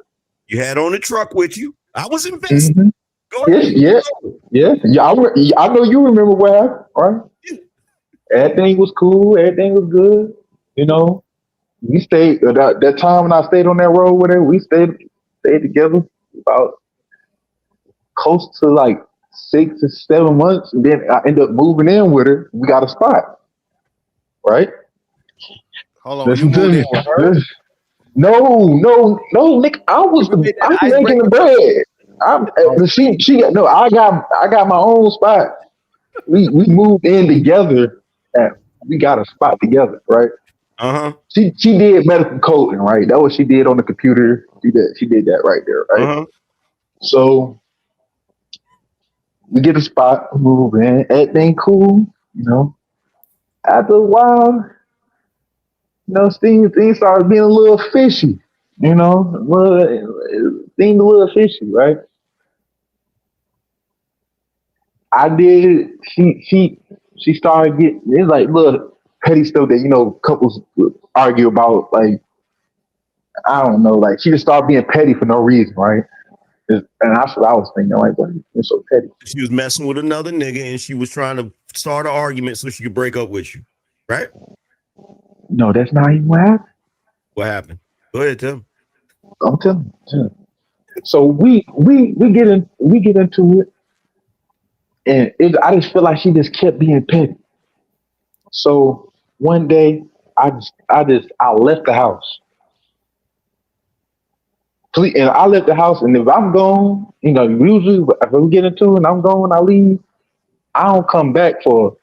You had on the truck with you. I was invested. Mm-hmm. Go ahead. Yeah. I know you remember what happened, right? Everything was cool. Everything was good. You know, we stayed that time when I stayed on that road with her. We stayed together about close to like 6 to 7 months, and then I ended up moving in with her. We got a spot, right? Hold on, you Listen to moved in me. with her? No, Nick. I was making the bread. I got my own spot. We moved in together, and we got a spot together, right? She did medical coding, right? That what she did on the computer. She did that right there, right? So we get a spot, move in, everything cool, you know. After a while, you know, things started being a little fishy, you know, things a little fishy, right? I did. She started getting. It's like little petty stuff that couples argue about. Like I don't know. Like she just started being petty for no reason, right? And that's what I was thinking. Like, well, you're so petty. She was messing with another nigga, and she was trying to start an argument so she could break up with you, right? No, that's not even what happened. What happened? Go ahead, Tim. I'm telling you. So we get into it, and I just feel like she just kept being petty. So one day, I left the house. And I left the house, and if I'm gone, usually if we get into it and I'm gone, I leave. I don't come back for.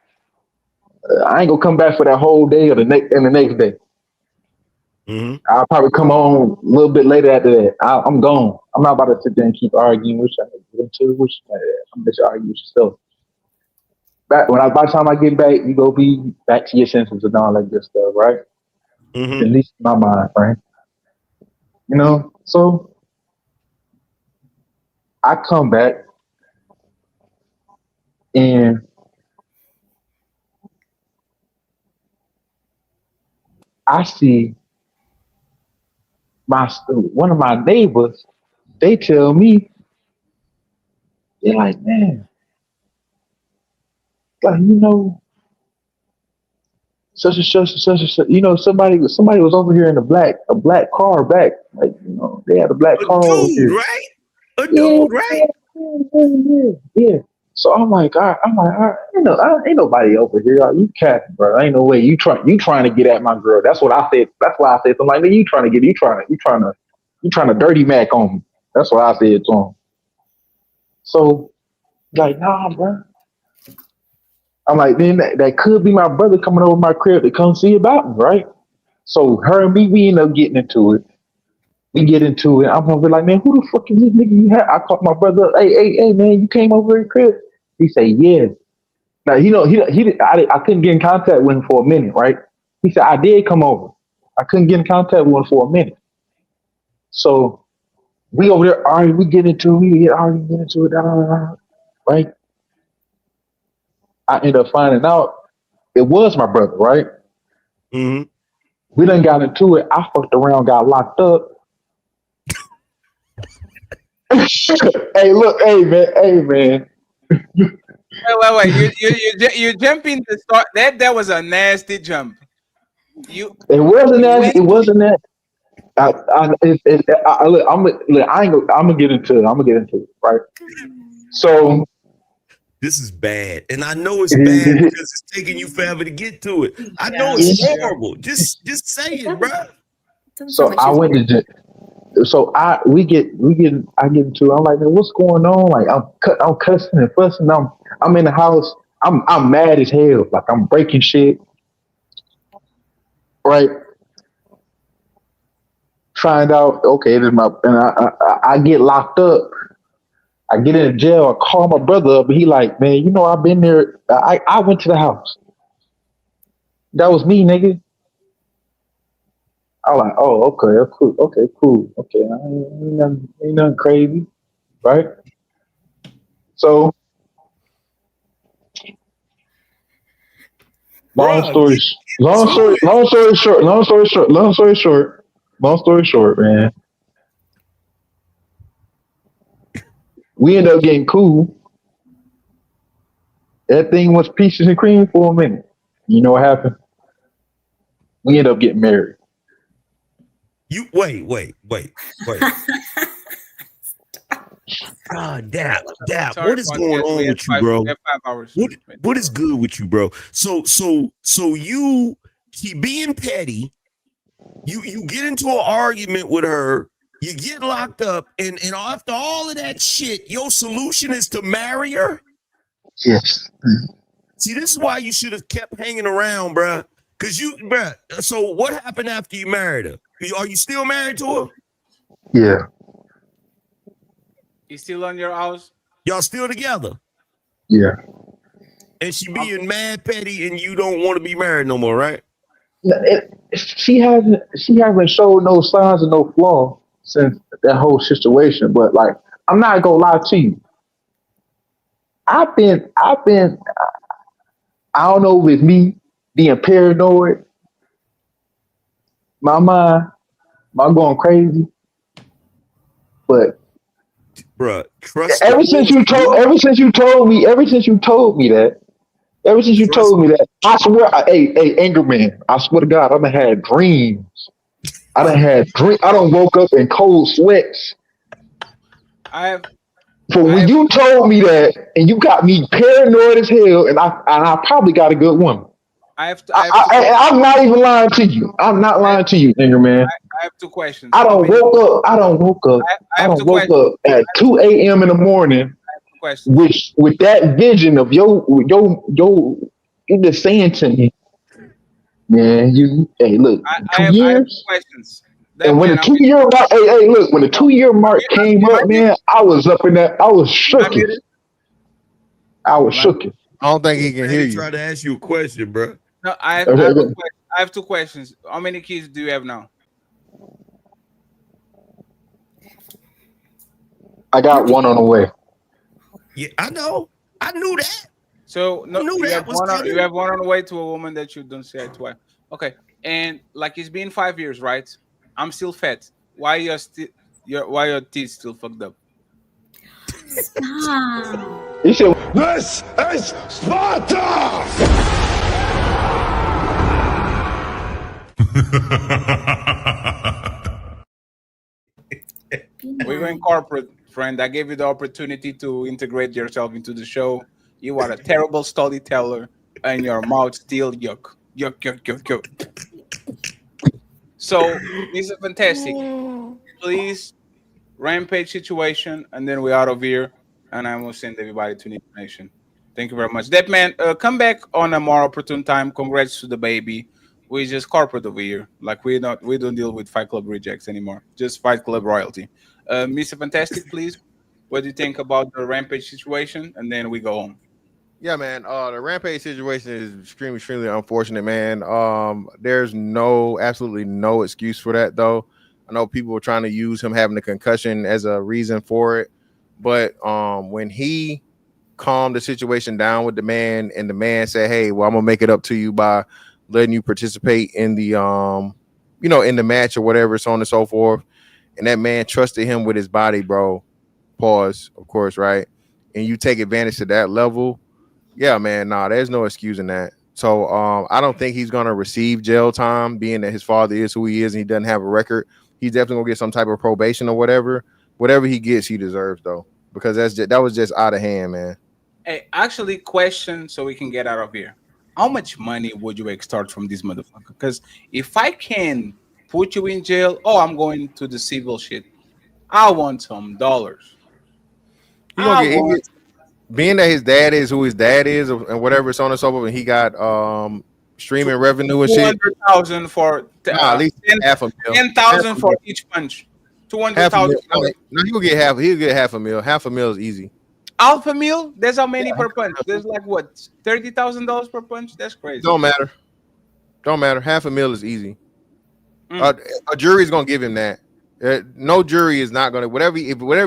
I ain't gonna come back for that whole day or the next day. I'll probably come on a little bit later after that. I'm gone. I'm not about to sit there and keep arguing with you. I'm just arguing with yourself. By the time I get back, you go be back to your senses and all that good stuff, right? At least in my mind, right? You know, so I come back and I see one of my neighbors. They tell me, they're like, man, like such and such and such and such. Somebody was over here in a black car back. Like, they had a black car over here. Right? A dude, right? Yeah. So I'm like, all right, ain't nobody over here. You capping, bro. Ain't no way you trying to get at my girl. That's what I said. That's why I said something like, man, you trying to dirty Mac on me. That's what I said to him. So like, nah, bro. I'm like, then that could be my brother coming over my crib to come see about me, right? So her and me, we end up getting into it. We get into it. I'm gonna be like, man, who the fuck is this nigga you have? I called my brother. Hey, man, you came over the crib. He said, yeah. Now I couldn't get in contact with him for a minute, right? He said, I did come over. I couldn't get in contact with him for a minute. So we over there arguing. We get into it. Right? I ended up finding out it was my brother, right? We done got into it. I fucked around, got locked up. Hey, look, hey man. Wait. You jumping the start. That was a nasty jump. It wasn't that. It wasn't that. I'm gonna get into it, right? So this is bad, and I know it's bad because it's taking you forever to get to it. I know it's horrible. Just say it, bro. So I went to jail. So I get into it. I'm like, man, what's going on? Like I'm cussing and fussing. I'm in the house. I'm mad as hell. Like I'm breaking shit. Right. Find out, okay, this is I get locked up. I get in jail. I call my brother up, and he like, man, I've been there. I went to the house. That was me, nigga. I'm like, oh, okay, cool. Okay, cool. Okay, ain't nothing crazy, right? So, long story short, Long story short, man, we ended up getting cool. That thing was peaches and cream for a minute. You know what happened? We ended up getting married. You wait. God, Dap, Sorry what is about going that. We on had with you, bro? we have 5 hours. What is good with you, bro? So you he being petty, you get into an argument with her, you get locked up, and after all of that shit, your solution is to marry her? Yes. See, this is why you should have kept hanging around, bruh. Cause bruh. So what happened after you married her? Are you still married to her? Yeah. You still on your house? Y'all still together? Yeah. And she being mad petty, and you don't want to be married no more, right? She hasn't showed no signs of no flaw since that whole situation. But like, I'm not gonna lie to you. I've been. I don't know if it's me being paranoid. My mind, I'm going crazy. But bruh, trust ever since you told me that, I swear, hey, anger man, I swear to God, I done had dreams. I done woke up in cold sweats. When you told me that, and you got me paranoid as hell, and I probably got a good woman. I'm not even lying to you. I'm not lying to you, anger man. I have 2 questions. I don't woke up at 2 a.m. in the morning with that vision of you just saying to me, man, hey, look, I have 2 questions. And when the 2-year mark, when the 2-year mark came up, man, I was up in that. I was shook. I don't think he can hear you. Trying to ask you a question, bro. No, I have 2 questions. How many kids do you have now? I got one on the way. Yeah, I know. I knew that. So no, you have one on the way to a woman that you don't say to. Okay, and like it's been 5 years, right? I'm still fat. Why your teeth still fucked up? Stop. You said this is Sparta. We're going corporate, friend. I gave you the opportunity to integrate yourself into the show. You are a terrible storyteller, and your mouth still yuck. So this is fantastic. Please, rampage situation, and then we're out of here, and I will send everybody to the information. Thank you very much. That man, come back on a more opportune time. Congrats to the baby. We just corporate over here. Like we don't deal with Fight Club rejects anymore. Just Fight Club royalty. Mr. Fantastic, please. What do you think about the rampage situation? And then we go home. Yeah, man. The rampage situation is extremely unfortunate, man. There's absolutely no excuse for that, though. I know people were trying to use him having a concussion as a reason for it, but when he calmed the situation down with the man, and the man said, "Hey, well, I'm gonna make it up to you by letting you participate in the in the match or whatever, so on and so forth," and that man trusted him with his body, bro. Pause, of course, right? And you take advantage to that level. Yeah, man, there's no excusing that. So I don't think he's gonna receive jail time, being that his father is who he is and he doesn't have a record. He's definitely gonna get some type of probation or whatever. Whatever he gets, he deserves, though, because that was just out of hand, man. Hey, actually, question so we can get out of here. How much money would you extort from this motherfucker? Because if I can put you in jail, I'm going to the civil shit. I want some dollars. Being that his dad is who his dad is, and whatever, so on and so forth, and he got streaming revenue and shit. 200,000 for at least half a mil. 10,000 for each punch. 200,000. No, he'll get half. He'll get half a mil. Half a mil is easy. Half a mil? There's how many per punch? There's like what, $30,000 per punch? That's crazy. Don't matter. Half a mil is easy. A jury's gonna give him that. No jury is not gonna whatever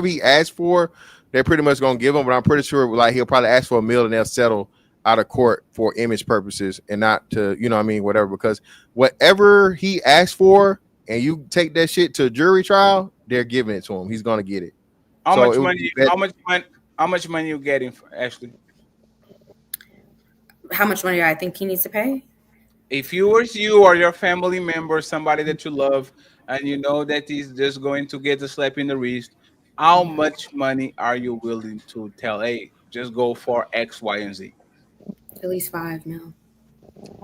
he asks for, they're pretty much gonna give him. But I'm pretty sure like he'll probably ask for $1 million and they'll settle out of court for image purposes and not to whatever. Because whatever he asks for, and you take that shit to a jury trial, they're giving it to him. He's gonna get it. How So much it would money? be better- How much money you getting, Ashley? How much money do I think he needs to pay? If you or your family member, somebody that you love, and you know that he's just going to get a slap in the wrist, how much money are you willing to tell? Hey, just go for X, Y, and Z. At least 5 mil.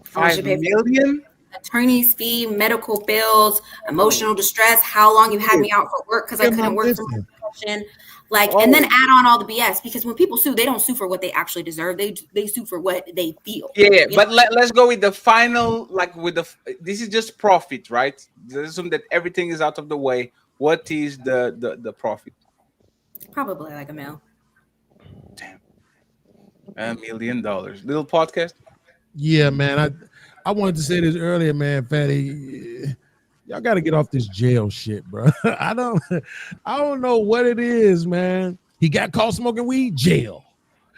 5 million? Attorney's fee, medical bills, emotional distress, how long you had me out for work because I couldn't work for my profession. Like, and then add on all the BS, because when people sue, they don't sue for what they actually deserve. They sue for what they feel. Yeah, but let's go with the final, like with this is just profit, right? Let's assume that everything is out of the way. What is the profit? Probably like $1 million. $1 million. Little podcast. Yeah, man. I wanted to say this earlier, man, Fatty. Y'all got to get off this jail shit, bro. I don't know what it is, man. He got caught smoking weed, jail.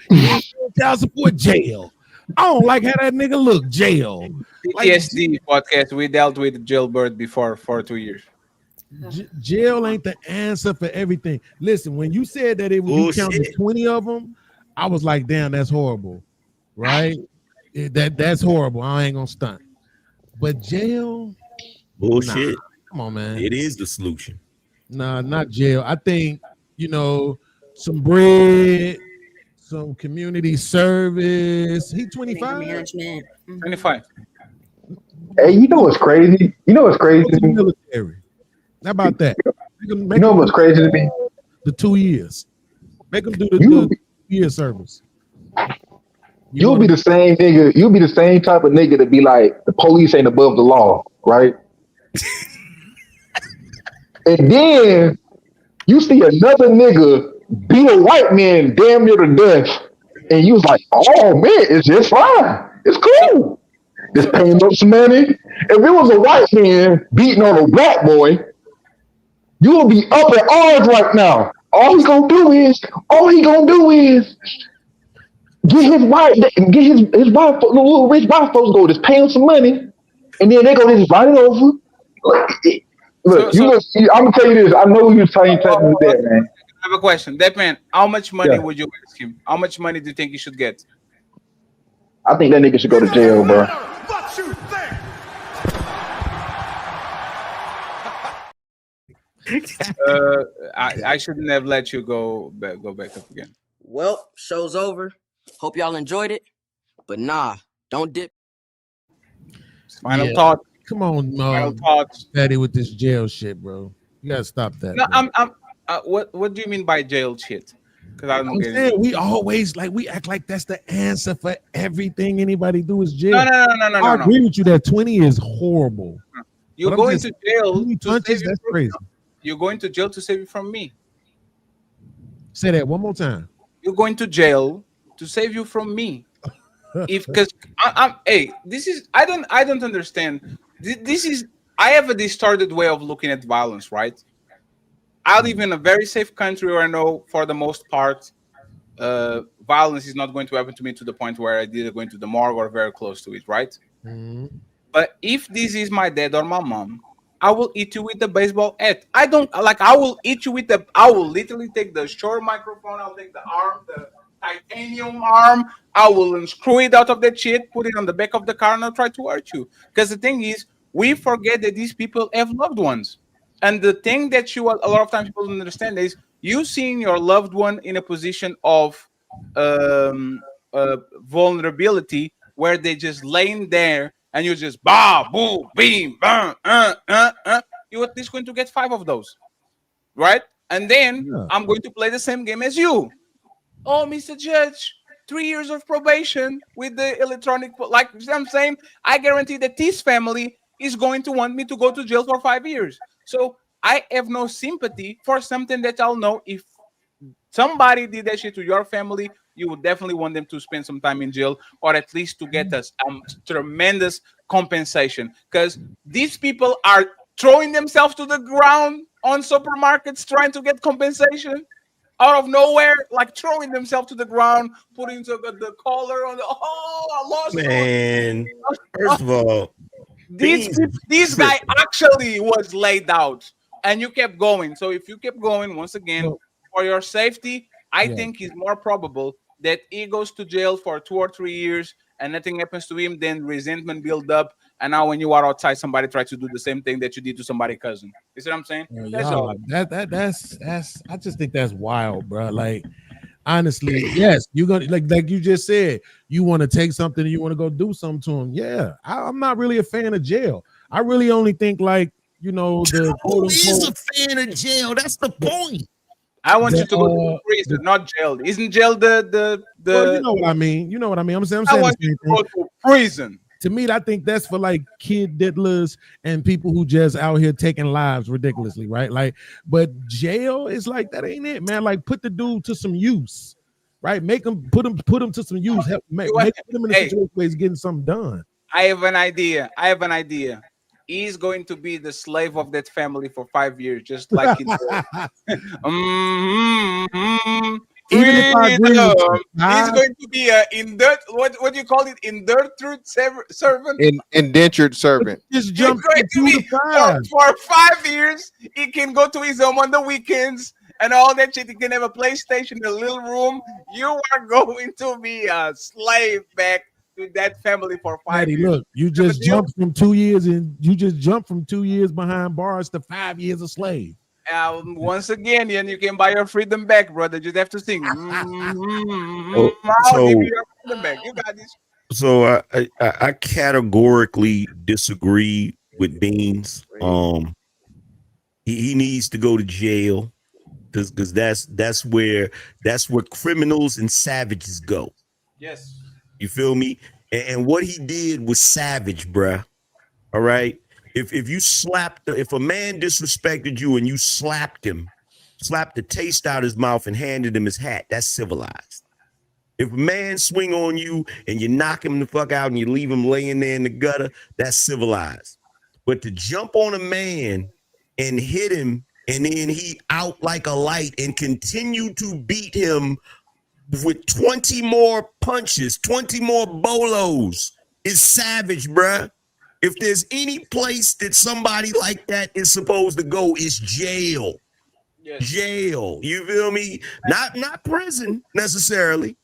He ain't paying child support, jail. I don't like how that nigga look, jail. PTSD podcast. We dealt with jailbird before for 2 years. Jail ain't the answer for everything. Listen, when you said that you counted 20 of them, I was like, damn, that's horrible, right? That's horrible. I ain't gonna stunt. But jail, bullshit. Nah, come on, man. It is the solution. Nah, not jail. I think, some bread, some community service. He 25. Management. 25. Hey, you know what's crazy? Military. How about that? You know what's crazy to me? The 2 years. Make them do the 2 year service. You'll be the same nigga. You'll be the same type of nigga to be like, the police ain't above the law, right? And then you see another nigga beat a white man damn near to death, and you was like, oh man, it's just fine. It's cool. Just paying up some money. If it was a white man beating on a black boy, you will be up in arms right now. All he gonna do is get his wife, the little rich white folks go just pay him some money, and then they go just write it over. Look, I'm gonna tell you this. I know you're trying to do that, man. I have a question. That man, how much money would you ask him? How much money do you think he should get? I think that nigga should go to jail, bro. What you think? I shouldn't have let you go back up again. Well, show's over. Hope y'all enjoyed it. But nah, don't dip. Final thought. Come on, Final thoughts. Fatty, with this jail shit, bro. You gotta stop that. No, bro. What do you mean by jail shit? Because I'm saying we always we act like that's the answer for everything anybody do is jail. No. I agree with you that 20 is horrible. You're going to jail. That's crazy. You're going to jail to save you from me. Say that one more time. You're going to jail to save you from me. Because this is I don't understand. This is I have a distorted way of looking at violence, right? I live in a very safe country where I know for the most part violence is not going to happen to me to the point where I did going to the morgue or very close to it, right? Mm-hmm. But if this is my dad or my mom, I will eat you with the baseball bat. I will eat you with I will literally take the short microphone, I'll take the arm, the titanium arm, I will unscrew it out of that shit, put it on the back of the car, and I'll try to hurt you. Because the thing is, we forget that these people have loved ones. And the thing that a lot of times people don't understand is you seeing your loved one in a position of vulnerability where they just laying there and you just boo, beam, you're at least going to get 5 of those, right? And then I'm going to play the same game as you. Oh, Mr. Judge, 3 years of probation with the electronic, like I'm saying, I guarantee that this family is going to want me to go to jail for 5 years. So I have no sympathy for something that I'll know if somebody did that shit to your family, you would definitely want them to spend some time in jail or at least to get us tremendous compensation. Because these people are throwing themselves to the ground on supermarkets trying to get compensation out of nowhere, like throwing themselves to the ground, putting the collar on I lost. Man, first of all, This guy actually was laid out, and you kept going. So if you kept going, once again, for your safety, I think it's more probable that he goes to jail for 2 or 3 years and nothing happens to him. Then resentment build up, and now when you are outside, somebody tries to do the same thing that you did to somebody's cousin. You see what I'm saying? That's all. That's I just think that's wild, bro. Like, honestly, yes, you're gonna like you just said, you want to take something and you want to go do something to him. Yeah, I'm not really a fan of jail. I really only think like, you know, the who is a fan of jail? That's the point. I want you to go to prison, not jail. Isn't jail the? Well, you know what I mean. You know what I mean. I'm saying I want you to go to prison. To me, I think that's for like kid diddlers and people who just out here taking lives ridiculously, right? Like, but jail is like that ain't it, man. Like, put the dude to some use, right? Make him put him to some use. Make him in a situation where he's getting something done. I have an idea. He's going to be the slave of that family for 5 years, just like in Even if I agree with you, he's going to be a what do you call it? Indentured servant. Indentured servant. Just jump going to be for 5 years. He can go to his home on the weekends and all that shit. He can have a PlayStation in a little room. You are going to be a slave back to that family for 5 years. Look, you just jumped from 2 years from 2 years behind bars to 5 years a slave. Once again, you can buy your freedom back, brother. You just have to sing. So- I'll give you your freedom back. You got this. So I categorically disagree with Beans. He needs to go to jail because that's where criminals and savages go. Yes. You feel me? And what he did was savage, bruh. All right. If you if a man disrespected you and you slapped the taste out his mouth and handed him his hat, that's civilized. If a man swing on you and you knock him the fuck out and you leave him laying there in the gutter, that's civilized. But to jump on a man and hit him and then he out like a light and continue to beat him with 20 more punches, 20 more bolos is savage, bruh. If there's any place that somebody like that is supposed to go, it's jail. Yes. Jail. You feel me? Not prison necessarily.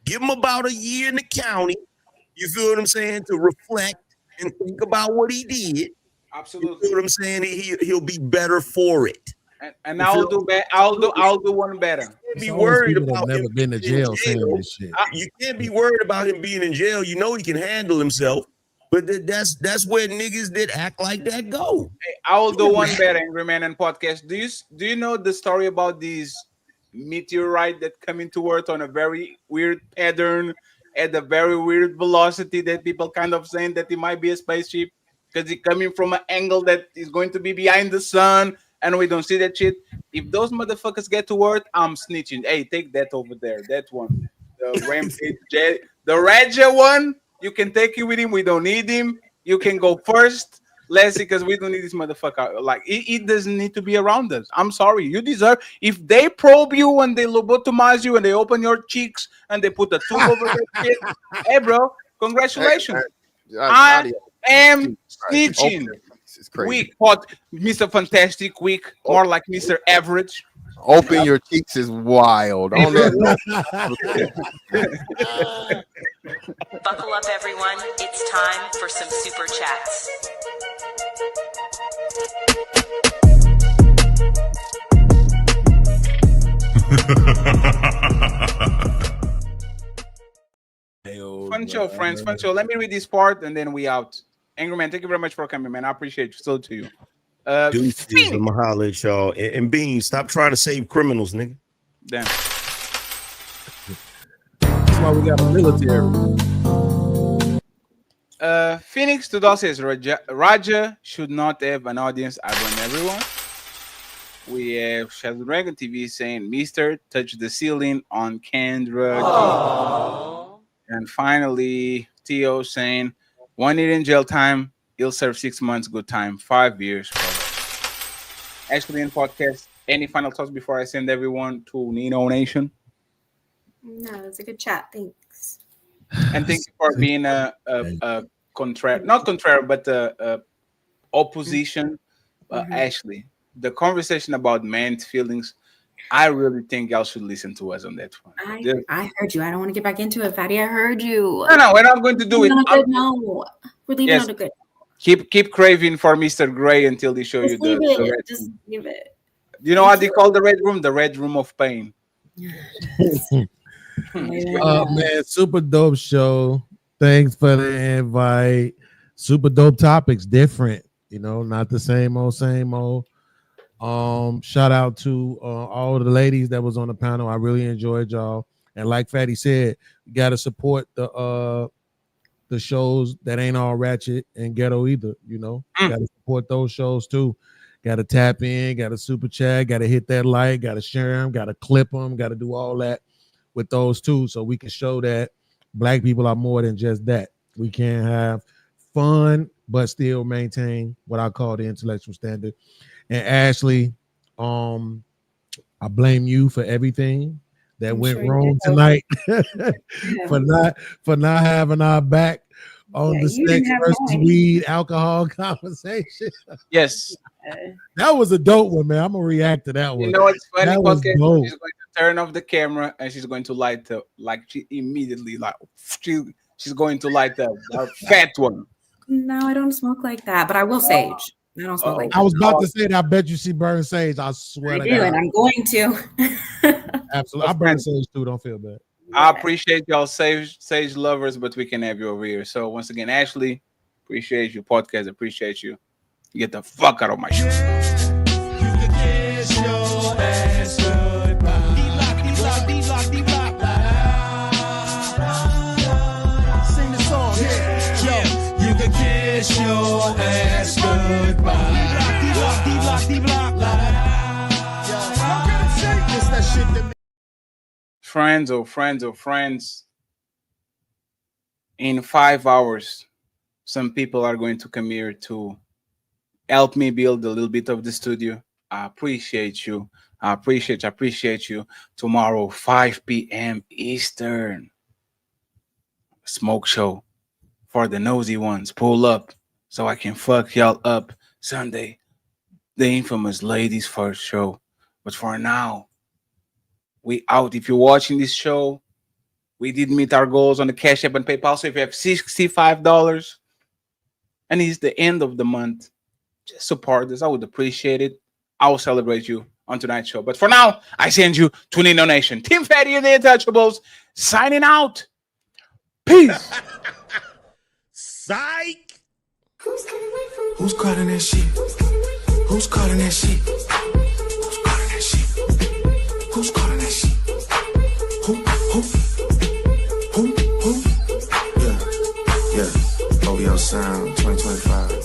Give him about a year in the county. You feel what I'm saying? To reflect and think about what he did. Absolutely. You feel what I'm saying? He'll be better for it. And I'll do one better. You can't be worried about never him been to jail saying this shit. You can't be worried about him being in jail. You know he can handle himself. But that's where niggas that act like that go. Hey, I will do one better, Angry Man and Podcast. Do you know the story about these meteorite that come into Earth on a very weird pattern at a very weird velocity that people kind of saying that it might be a spaceship because it's coming from an angle that is going to be behind the sun and we don't see that shit? If those motherfuckers get to Earth, I'm snitching. Hey, take that over there. That one. The Rampage Jet. The Raja one. You can take it with him. We don't need him. You can go first, Leslie, because we don't need this motherfucker. Like, it doesn't need to be around us. I'm sorry. You deserve. If they probe you and they lobotomize you and they open your cheeks and they put a tube over your shit, hey, bro, congratulations. I am snitching. It's crazy. Weak, hot, Mr. Fantastic, weak, more like Mr. Average. Open your cheeks is wild. On that. Buckle up, everyone. It's time for some super chats. Fun show, friends. Fun show. Let me read this part and then we out. Angry Man, thank you very much for coming, man. I appreciate you. So to you. Deuces, I'ma holler at y'all. And Bean, stop trying to save criminals, nigga. Damn. That's why we got a military. Phoenix Tudor says Raja should not have an audience. I blame everyone. We have Shadow Dragon TV saying Mr. touch the ceiling on Kendra. And finally, Theo saying 1 year in jail time, he'll serve 6 months, good time, 5 years. Actually, in podcast, any final thoughts before I send everyone to Nino Nation? No, it's a good chat. Thanks. And thank you for being a not contrary, but opposition. Ashley, the conversation about men's feelings, I really think y'all should listen to us on that one. I heard you. I don't want to get back into it, Fatty. I heard you. No, we're not going to do it. No, we're leaving on a good. Keep craving for Mr. Gray until they show you the red Just room. leave it. You know what they call the red room? The red room of pain. Man, super dope show. Thanks for the invite. Super dope topics, different. Not the same old. Shout out to all the ladies that was on the panel. I really enjoyed y'all. And like Fatty said, you gotta support the shows that ain't all ratchet and ghetto either. Gotta support those shows too. Gotta tap in, gotta super chat, gotta hit that like, gotta share them, gotta clip them, gotta do all that with those too, so we can show that Black people are more than just that. We can have fun but still maintain what I call the intellectual standard. And Ashley, I blame you for everything that went wrong tonight. for not having our back on the sex versus weed alcohol conversation. Yes, that was a dope one, man. I'm gonna react to that one. You know what's funny? That was dope. She's going to turn off the camera and she's going to light up, like she immediately, like she's going to light up a fat one. No, I don't smoke like that, but I will sage. I don't smoke like that. I was about to say that. I bet you see burn sage. I swear I to do, God. and I'm going to. Absolutely. I burn sage too. Don't feel bad. I appreciate y'all sage lovers, but we can have you over here. So once again, Ashley, appreciate you. Podcast, appreciate you. Get the fuck out of my show. Sing the song. Yeah. You can kiss your ass goodbye. Friends. In 5 hours, some people are going to come here to help me build a little bit of the studio. I appreciate you. I appreciate you. Tomorrow, 5 p.m. Eastern. Smoke show for the nosy ones. Pull up so I can fuck y'all up. Sunday, the infamous ladies first show. But for now, we out. If you're watching this show, we did meet our goals on the Cash App and PayPal. So if you have $65 and it's the end of the month, just support us. I would appreciate it. I will celebrate you on tonight's show. But for now, I send you to Nino Nation. Team Fatty and the Untouchables signing out. Peace. Psych. Who's calling that shit? Who's calling that shit? Who's calling that shit? Who's calling that shit? Who? Yeah. OVO Sound 2025.